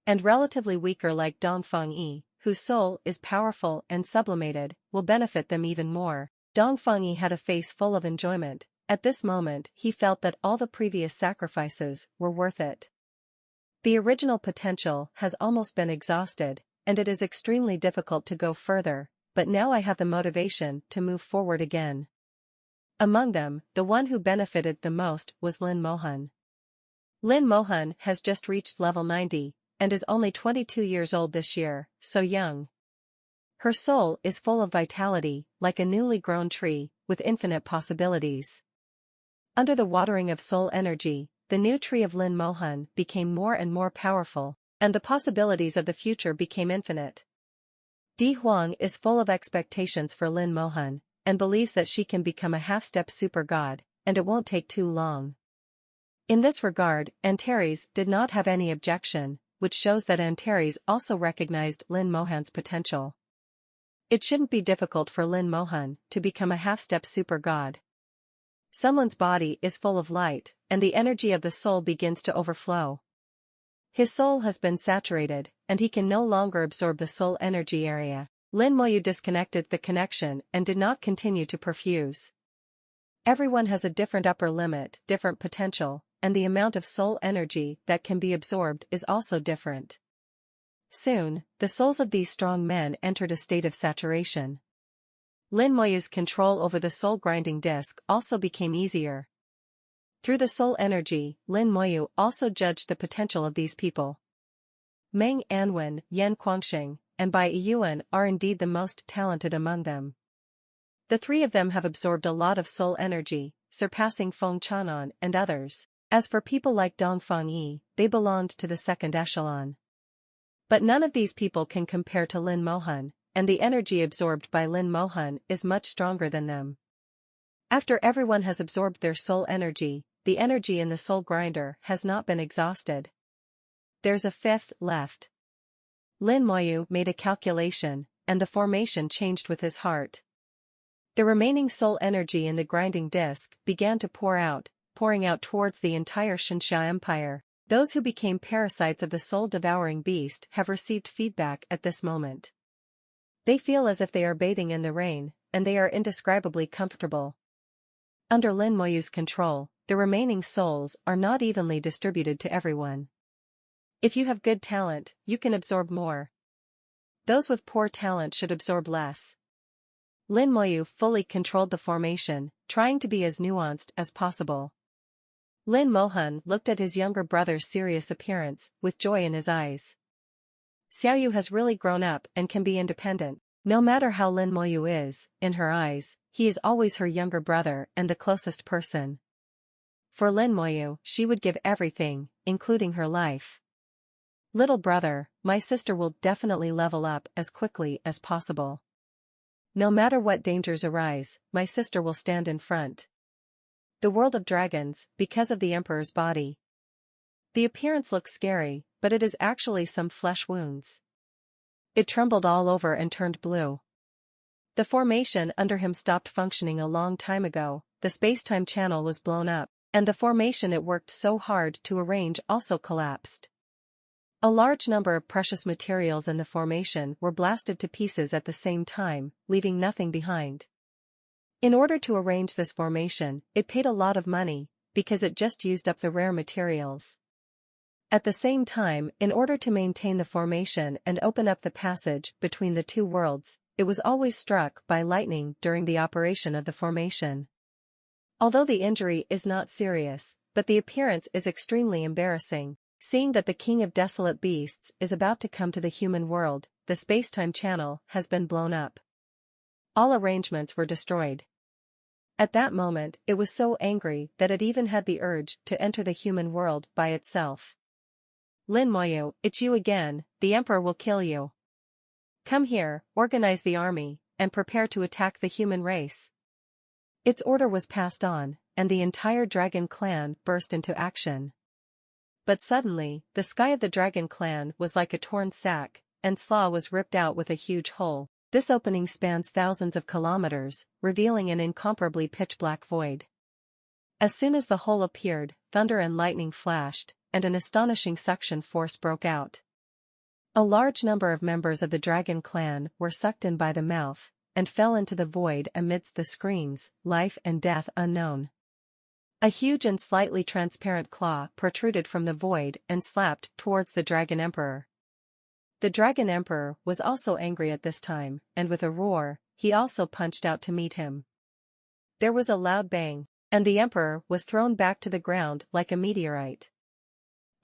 And relatively weaker like Dongfang Yi, whose soul is powerful and sublimated, will benefit them even more. Dongfang Yi had a face full of enjoyment. At this moment he felt that all the previous sacrifices were worth it. The original potential has almost been exhausted, and it is extremely difficult to go further, but now I have the motivation to move forward again. Among them, the one who benefited the most was Lin Mohan. Lin Mohan has just reached level 90, and is only 22 years old this year, so young. Her soul is full of vitality, like a newly grown tree, with infinite possibilities. Under the watering of soul energy, the new tree of Lin Mohan became more and more powerful, and the possibilities of the future became infinite. Di Huang is full of expectations for Lin Mohan, and believes that she can become a half-step super god, and it won't take too long. In this regard, Antares did not have any objection, which shows that Antares also recognized Lin Mohan's potential. It shouldn't be difficult for Lin Mohan to become a half-step super god. Someone's body is full of light, and the energy of the soul begins to overflow. His soul has been saturated, and he can no longer absorb the soul energy area. Lin Moyu disconnected the connection and did not continue to perfuse. Everyone has a different upper limit, different potential, and the amount of soul energy that can be absorbed is also different. Soon, the souls of these strong men entered a state of saturation. Lin Moyu's control over the soul grinding disc also became easier. Through the soul energy, Lin Moyu also judged the potential of these people. Meng Anwen, Yan Guangxing, and Bai Yuan are indeed the most talented among them. The three of them have absorbed a lot of soul energy, surpassing Feng Chanan and others. As for people like Dongfang Yi, they belonged to the second echelon. But none of these people can compare to Lin Mohan, and the energy absorbed by Lin Mohan is much stronger than them. After everyone has absorbed their soul energy, the energy in the soul grinder has not been exhausted. There's a fifth left. Lin Moyu made a calculation, and the formation changed with his heart. The remaining soul energy in the grinding disc began to pouring out towards the entire Xianxia Empire. Those who became parasites of the soul-devouring beast have received feedback at this moment. They feel as if they are bathing in the rain, and they are indescribably comfortable. Under Lin Moyu's control, the remaining souls are not evenly distributed to everyone. If you have good talent, you can absorb more. Those with poor talent should absorb less. Lin Moyu fully controlled the formation, trying to be as nuanced as possible. Lin Mohan looked at his younger brother's serious appearance, with joy in his eyes. Xiaoyu has really grown up and can be independent. No matter how Lin Moyu is, in her eyes, he is always her younger brother and the closest person. For Lin Moyu, she would give everything, including her life. Little brother, my sister will definitely level up as quickly as possible. No matter what dangers arise, my sister will stand in front. The world of dragons, because of the Emperor's body. The appearance looks scary, but it is actually some flesh wounds. It trembled all over and turned blue. The formation under him stopped functioning a long time ago, the space-time channel was blown up, and the formation it worked so hard to arrange also collapsed. A large number of precious materials in the formation were blasted to pieces at the same time, leaving nothing behind. In order to arrange this formation, it paid a lot of money, because it just used up the rare materials. At the same time, in order to maintain the formation and open up the passage between the two worlds, it was always struck by lightning during the operation of the formation. Although the injury is not serious, but the appearance is extremely embarrassing, seeing that the King of Desolate Beasts is about to come to the human world, the space-time channel has been blown up. All arrangements were destroyed. At that moment, it was so angry that it even had the urge to enter the human world by itself. Lin Moyu, it's you again, the Emperor will kill you. Come here, organize the army, and prepare to attack the human race. Its order was passed on, and the entire dragon clan burst into action. But suddenly, the sky of the dragon clan was like a torn sack, and Slaw was ripped out with a huge hole. This opening spans thousands of kilometers, revealing an incomparably pitch-black void. As soon as the hole appeared, thunder and lightning flashed, and an astonishing suction force broke out. A large number of members of the dragon clan were sucked in by the mouth, and fell into the void amidst the screams, life and death unknown. A huge and slightly transparent claw protruded from the void and slapped towards the Dragon Emperor. The Dragon Emperor was also angry at this time, and with a roar, he also punched out to meet him. There was a loud bang, and the Emperor was thrown back to the ground like a meteorite.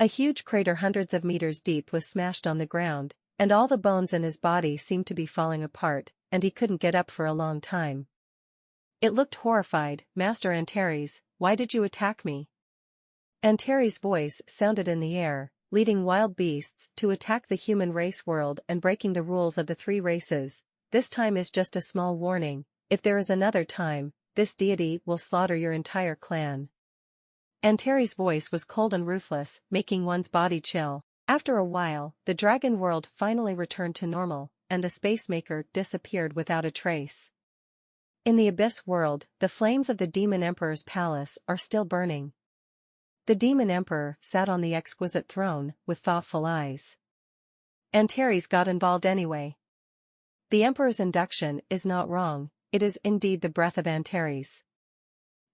A huge crater hundreds of meters deep was smashed on the ground, and all the bones in his body seemed to be falling apart, and he couldn't get up for a long time. It looked horrified. Master Antares, why did you attack me? Antares' voice sounded in the air, leading wild beasts to attack the human race world and breaking the rules of the three races. This time is just a small warning. If there is another time, this deity will slaughter your entire clan. Antares' voice was cold and ruthless, making one's body chill. After a while, the dragon world finally returned to normal, and the Spacemaker disappeared without a trace. In the Abyss world, the flames of the Demon Emperor's palace are still burning. The Demon Emperor sat on the exquisite throne, with thoughtful eyes. Antares got involved anyway. The Emperor's induction is not wrong, it is indeed the breath of Antares.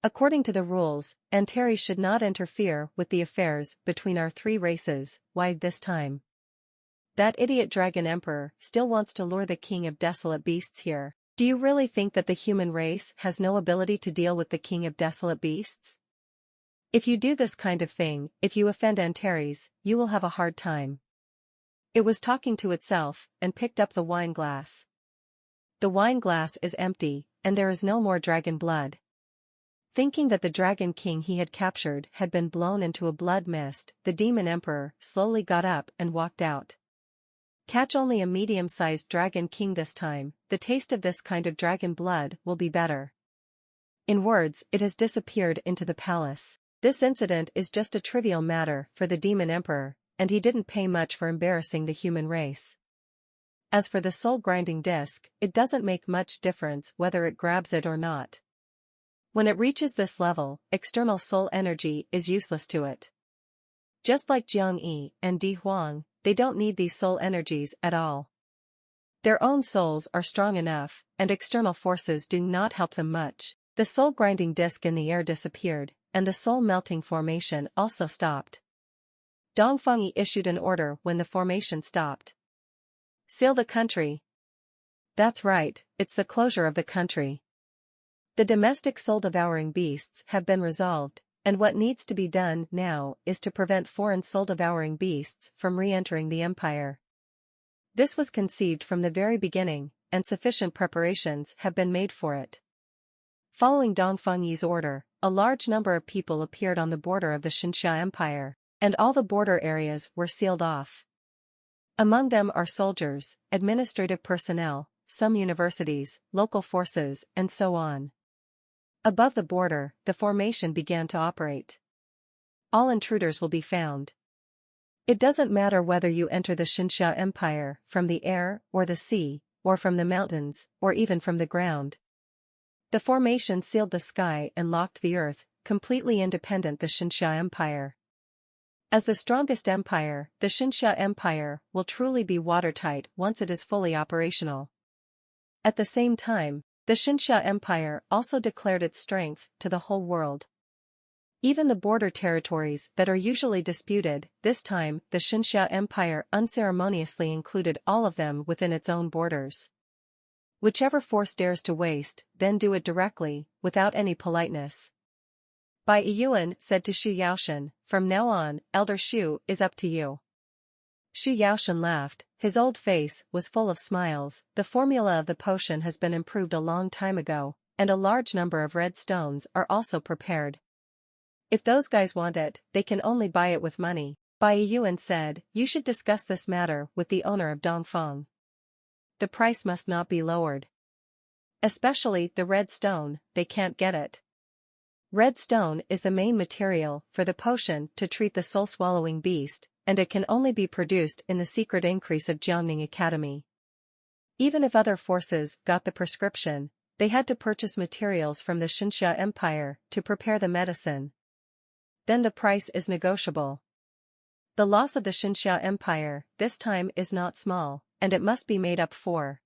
According to the rules, Antares should not interfere with the affairs between our three races. Why this time? That idiot Dragon Emperor still wants to lure the King of Desolate Beasts here. Do you really think that the human race has no ability to deal with the King of Desolate Beasts? If you do this kind of thing, if you offend Antares, you will have a hard time. It was talking to itself, and picked up the wine glass. The wine glass is empty, and there is no more dragon blood. Thinking that the Dragon King he had captured had been blown into a blood mist, the Demon Emperor slowly got up and walked out. Catch only a medium-sized Dragon King this time, the taste of this kind of dragon blood will be better. In words, it has disappeared into the palace. This incident is just a trivial matter for the Demon Emperor, and he didn't pay much for embarrassing the human race. As for the soul-grinding disc, it doesn't make much difference whether it grabs it or not. When it reaches this level, external soul energy is useless to it. Just like Jiang Yi and Di Huang, they don't need these soul energies at all. Their own souls are strong enough, and external forces do not help them much. The soul-grinding disc in the air disappeared, and the soul-melting formation also stopped. Dongfeng issued an order when the formation stopped. Seal the country. That's right, it's the closure of the country. The domestic soul-devouring beasts have been resolved, and what needs to be done now is to prevent foreign soul-devouring beasts from re-entering the empire. This was conceived from the very beginning, and sufficient preparations have been made for it. Following Dong Fengyi's order, a large number of people appeared on the border of the Xinxia Empire, and all the border areas were sealed off. Among them are soldiers, administrative personnel, some universities, local forces, and so on. Above the border, the formation began to operate. All intruders will be found. It doesn't matter whether you enter the Xinxia Empire from the air or the sea, or from the mountains, or even from the ground. The formation sealed the sky and locked the earth, completely independent the Xinxia Empire. As the strongest empire, the Xinxia Empire will truly be watertight once it is fully operational. At the same time, the Xinxia Empire also declared its strength to the whole world. Even the border territories that are usually disputed, this time the Xinxia Empire unceremoniously included all of them within its own borders. Whichever force dares to waste, then do it directly, without any politeness. Bai Yuan said to Xu Yaoshan, "From now on, Elder Xu is up to you." Xu Yaoshan laughed, his old face was full of smiles. The formula of the potion has been improved a long time ago, and a large number of red stones are also prepared. If those guys want it, they can only buy it with money. Bai Yuan said, "You should discuss this matter with the owner of Dongfeng. The price must not be lowered. Especially the red stone, they can't get it. Red stone is the main material for the potion to treat the soul-swallowing beast, and it can only be produced in the secret increase of Jiangning Academy. Even if other forces got the prescription, they had to purchase materials from the Xinxia Empire to prepare the medicine. Then the price is negotiable. The loss of the Xinxia Empire, this time is not small, and it must be made up for."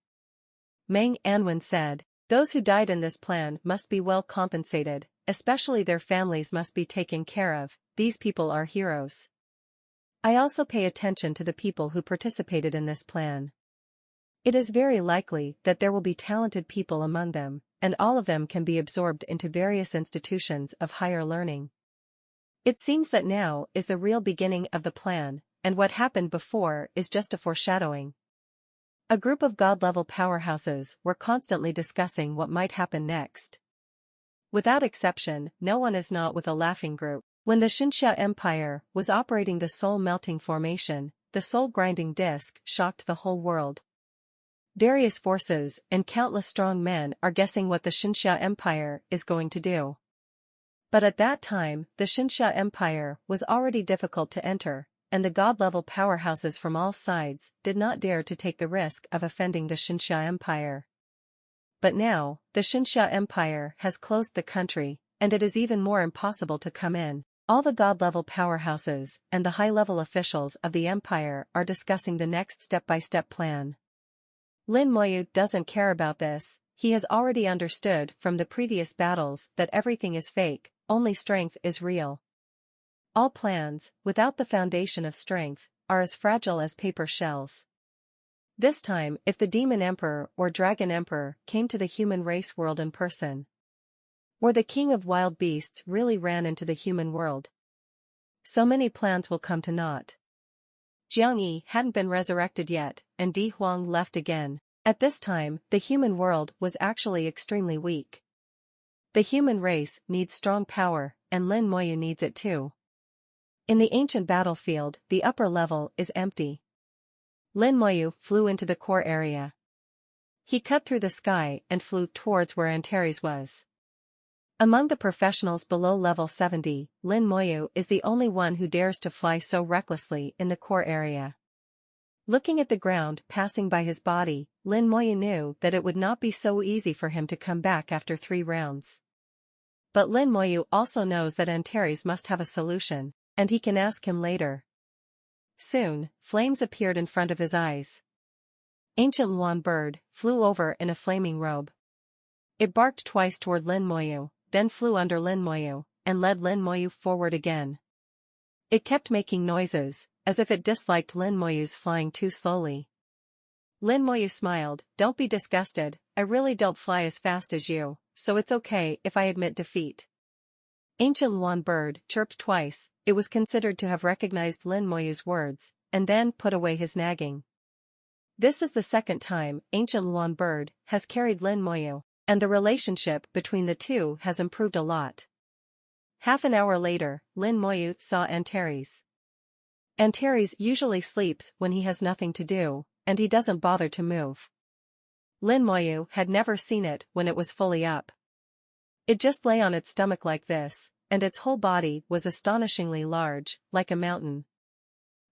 Meng Anwen said, "Those who died in this plan must be well compensated, especially their families must be taken care of. These people are heroes. I also pay attention to the people who participated in this plan. It is very likely that there will be talented people among them, and all of them can be absorbed into various institutions of higher learning. It seems that now is the real beginning of the plan, and what happened before is just a foreshadowing." A group of god-level powerhouses were constantly discussing what might happen next. Without exception, no one is not with a laughing group. When the Xinxia Empire was operating the soul-melting formation, the soul-grinding disc shocked the whole world. Various forces and countless strong men are guessing what the Xinxia Empire is going to do. But at that time, the Xinxia Empire was already difficult to enter, and the god-level powerhouses from all sides did not dare to take the risk of offending the Xinxia Empire. But now, the Xinxia Empire has closed the country, and it is even more impossible to come in. All the god-level powerhouses and the high-level officials of the empire are discussing the next step-by-step plan. Lin Moyu doesn't care about this. He has already understood from the previous battles that everything is fake, only strength is real. All plans, without the foundation of strength, are as fragile as paper shells. This time, if the Demon Emperor or Dragon Emperor came to the human race world in person, or the King of Wild Beasts really ran into the human world, so many plans will come to naught. Jiang Yi hadn't been resurrected yet, and Di Huang left again. At this time, the human world was actually extremely weak. The human race needs strong power, and Lin Moyu needs it too. In the ancient battlefield, the upper level is empty. Lin Moyu flew into the core area. He cut through the sky and flew towards where Antares was. Among the professionals below level 70, Lin Moyu is the only one who dares to fly so recklessly in the core area. Looking at the ground passing by his body, Lin Moyu knew that it would not be so easy for him to come back after 3 rounds. But Lin Moyu also knows that Antares must have a solution, and he can ask him later. Soon, flames appeared in front of his eyes. Ancient Luan bird flew over in a flaming robe. It barked twice toward Lin Moyu, then flew under Lin Moyu, and led Lin Moyu forward again. It kept making noises, as if it disliked Lin Moyu's flying too slowly. Lin Moyu smiled, "Don't be disgusted, I really don't fly as fast as you, so it's okay if I admit defeat." Ancient Luan bird chirped twice. It was considered to have recognized Lin Moyu's words, and then put away his nagging. This is the second time Ancient Luan Bird has carried Lin Moyu, and the relationship between the two has improved a lot. Half an hour later, Lin Moyu saw Antares. Antares usually sleeps when he has nothing to do, and he doesn't bother to move. Lin Moyu had never seen it when it was fully up. It just lay on its stomach like this, and its whole body was astonishingly large, like a mountain.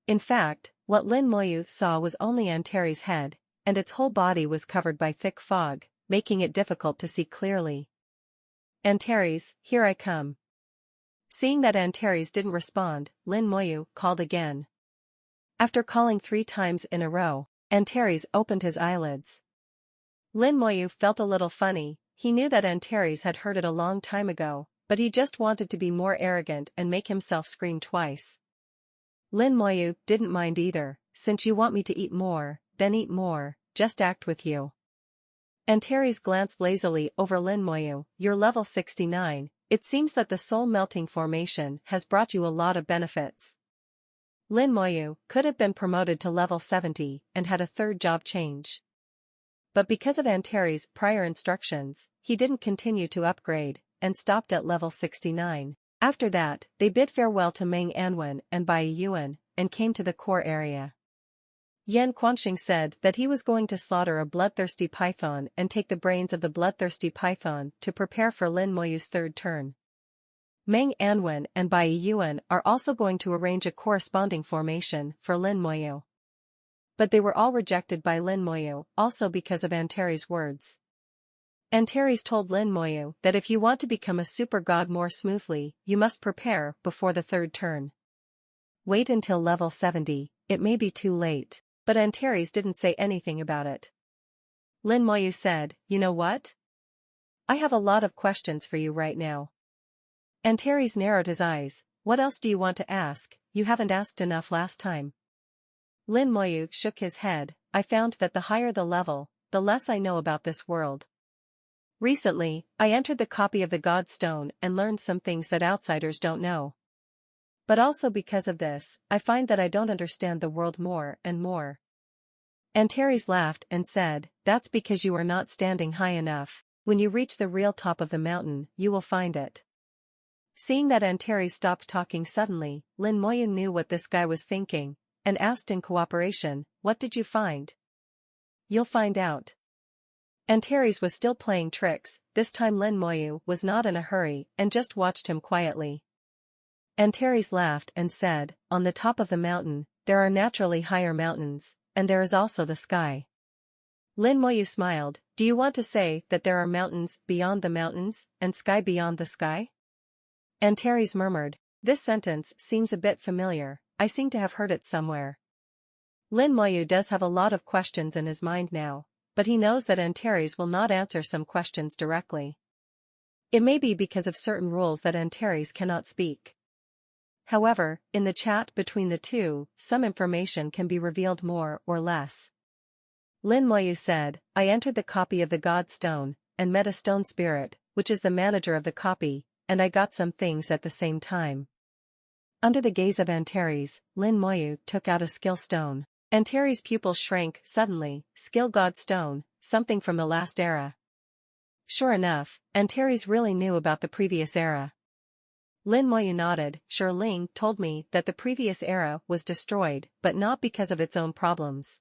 In fact, what Lin Moyu saw was only Antares' head, and its whole body was covered by thick fog, making it difficult to see clearly. Antares, here I come. Seeing that Antares didn't respond, Lin Moyu called again. After calling 3 times in a row, Antares opened his eyelids. Lin Moyu felt a little funny. He knew that Antares had heard it a long time ago, but he just wanted to be more arrogant and make himself scream twice. Lin Moyu didn't mind either. Since you want me to eat more, then eat more, just act with you. Antares glanced lazily over Lin Moyu. You're level 69, it seems that the soul melting formation has brought you a lot of benefits. Lin Moyu could have been promoted to level 70 and had a third job change. But because of Antares' prior instructions, he didn't continue to upgrade, and stopped at level 69. After that, they bid farewell to Meng Anwen and Bai Yuan, and came to the core area. Yan Quanxing said that he was going to slaughter a bloodthirsty python and take the brains of the bloodthirsty python to prepare for Lin Moyu's third turn. Meng Anwen and Bai Yuan are also going to arrange a corresponding formation for Lin Moyu. But they were all rejected by Lin Moyu, also because of Antares' words. Antares told Lin Moyu that if you want to become a super god more smoothly, you must prepare before the third turn. Wait until level 70, it may be too late, but Antares didn't say anything about it. Lin Moyu said, you know what? I have a lot of questions for you right now. Antares narrowed his eyes. What else do you want to ask? You haven't asked enough last time. Lin Moyu shook his head. I found that the higher the level, the less I know about this world. Recently, I entered the copy of the God Stone and learned some things that outsiders don't know. But also because of this, I find that I don't understand the world more and more. Antares laughed and said, that's because you are not standing high enough. When you reach the real top of the mountain, you will find it. Seeing that Antares stopped talking suddenly, Lin Moyu knew what this guy was thinking, and asked in cooperation, what did you find? You'll find out. Antares was still playing tricks. This time Lin Moyu was not in a hurry and just watched him quietly. Antares laughed and said, on the top of the mountain, there are naturally higher mountains, and there is also the sky. Lin Moyu smiled. Do you want to say that there are mountains beyond the mountains, and sky beyond the sky? Antares murmured, this sentence seems a bit familiar, I seem to have heard it somewhere. Lin Moyu does have a lot of questions in his mind now, but he knows that Antares will not answer some questions directly. It may be because of certain rules that Antares cannot speak. However, in the chat between the two, some information can be revealed more or less. Lin Moyu said, I entered the copy of the God Stone, and met a stone spirit, which is the manager of the copy, and I got some things at the same time. Under the gaze of Antares, Lin Moyu took out a skill stone. Antares' pupils shrank suddenly. Skill God Stone, something from the last era. Sure enough, Antares really knew about the previous era. Lin Moyu nodded. Sure, Ling told me that the previous era was destroyed, but not because of its own problems.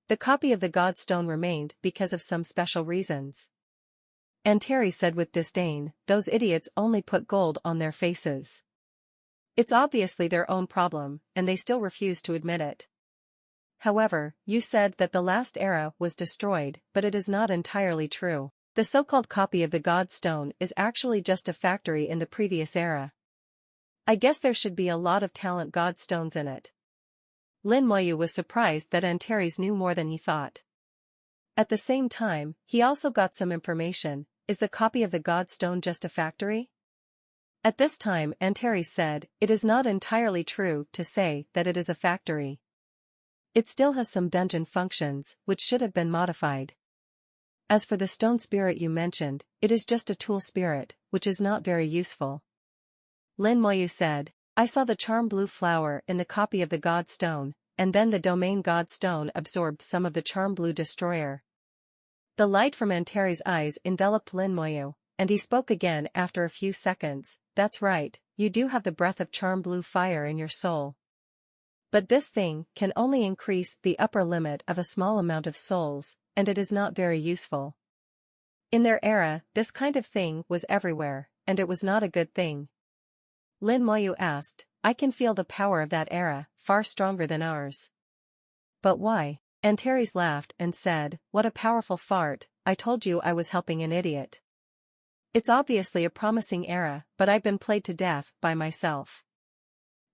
The copy of the God Stone remained because of some special reasons. Antares said with disdain, those idiots only put gold on their faces. It's obviously their own problem, and they still refuse to admit it. However, you said that the last era was destroyed, but it is not entirely true. The so-called copy of the God Stone is actually just a factory in the previous era. I guess there should be a lot of talent God Stones in it. Lin Moyu was surprised that Antares knew more than he thought. At the same time, he also got some information. Is the copy of the God Stone just a factory? At this time, Antares said, it is not entirely true to say that it is a factory. It still has some dungeon functions, which should have been modified. As for the stone spirit you mentioned, it is just a tool spirit, which is not very useful. Lin Moyu said, I saw the charm blue flower in the copy of the God Stone, and then the Domain God Stone absorbed some of the Charm Blue Destroyer. The light from Antares' eyes enveloped Lin Moyu, and he spoke again after a few seconds. That's right, you do have the breath of Charm Blue fire in your soul. But this thing can only increase the upper limit of a small amount of souls, and it is not very useful. In their era, this kind of thing was everywhere, and it was not a good thing. Lin Moyu asked, I can feel the power of that era, far stronger than ours. But why? Antares laughed and said, what a powerful fart, I told you I was helping an idiot. It's obviously a promising era, but I've been played to death by myself.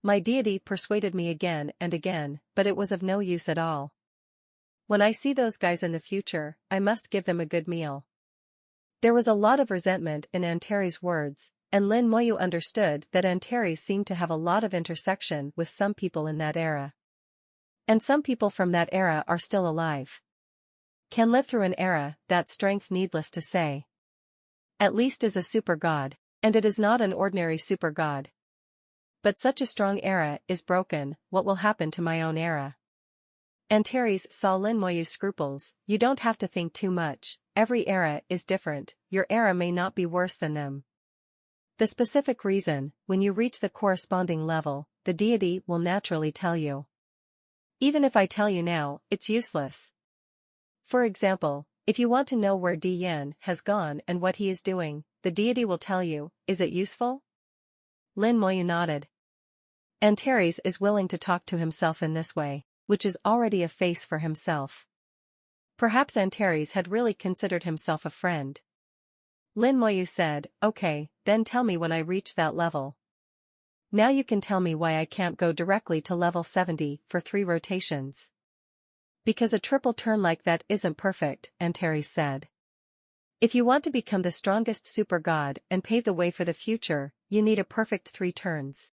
My deity persuaded me again and again, but it was of no use at all. When I see those guys in the future, I must give them a good meal. There was a lot of resentment in Antares' words, and Lin Moyu understood that Antares seemed to have a lot of intersection with some people in that era. And some people from that era are still alive. Can live through an era, that strength needless to say. At least is a super god, and it is not an ordinary super god. But such a strong era is broken, what will happen to my own era? Antares saw Lin Moyu's scruples, you don't have to think too much, every era is different, your era may not be worse than them. The specific reason, when you reach the corresponding level, the deity will naturally tell you. Even if I tell you now, it's useless. For example, if you want to know where Di Yan has gone and what he is doing, the deity will tell you, is it useful? Lin Moyu nodded. Antares is willing to talk to himself in this way, which is already a face for himself. Perhaps Antares had really considered himself a friend. Lin Moyu said, okay, then tell me when I reach that level. Now you can tell me why I can't go directly to level 70 for 3 rotations. Because a triple turn like that isn't perfect, Antares said. If you want to become the strongest super god and pave the way for the future, you need a perfect 3 turns.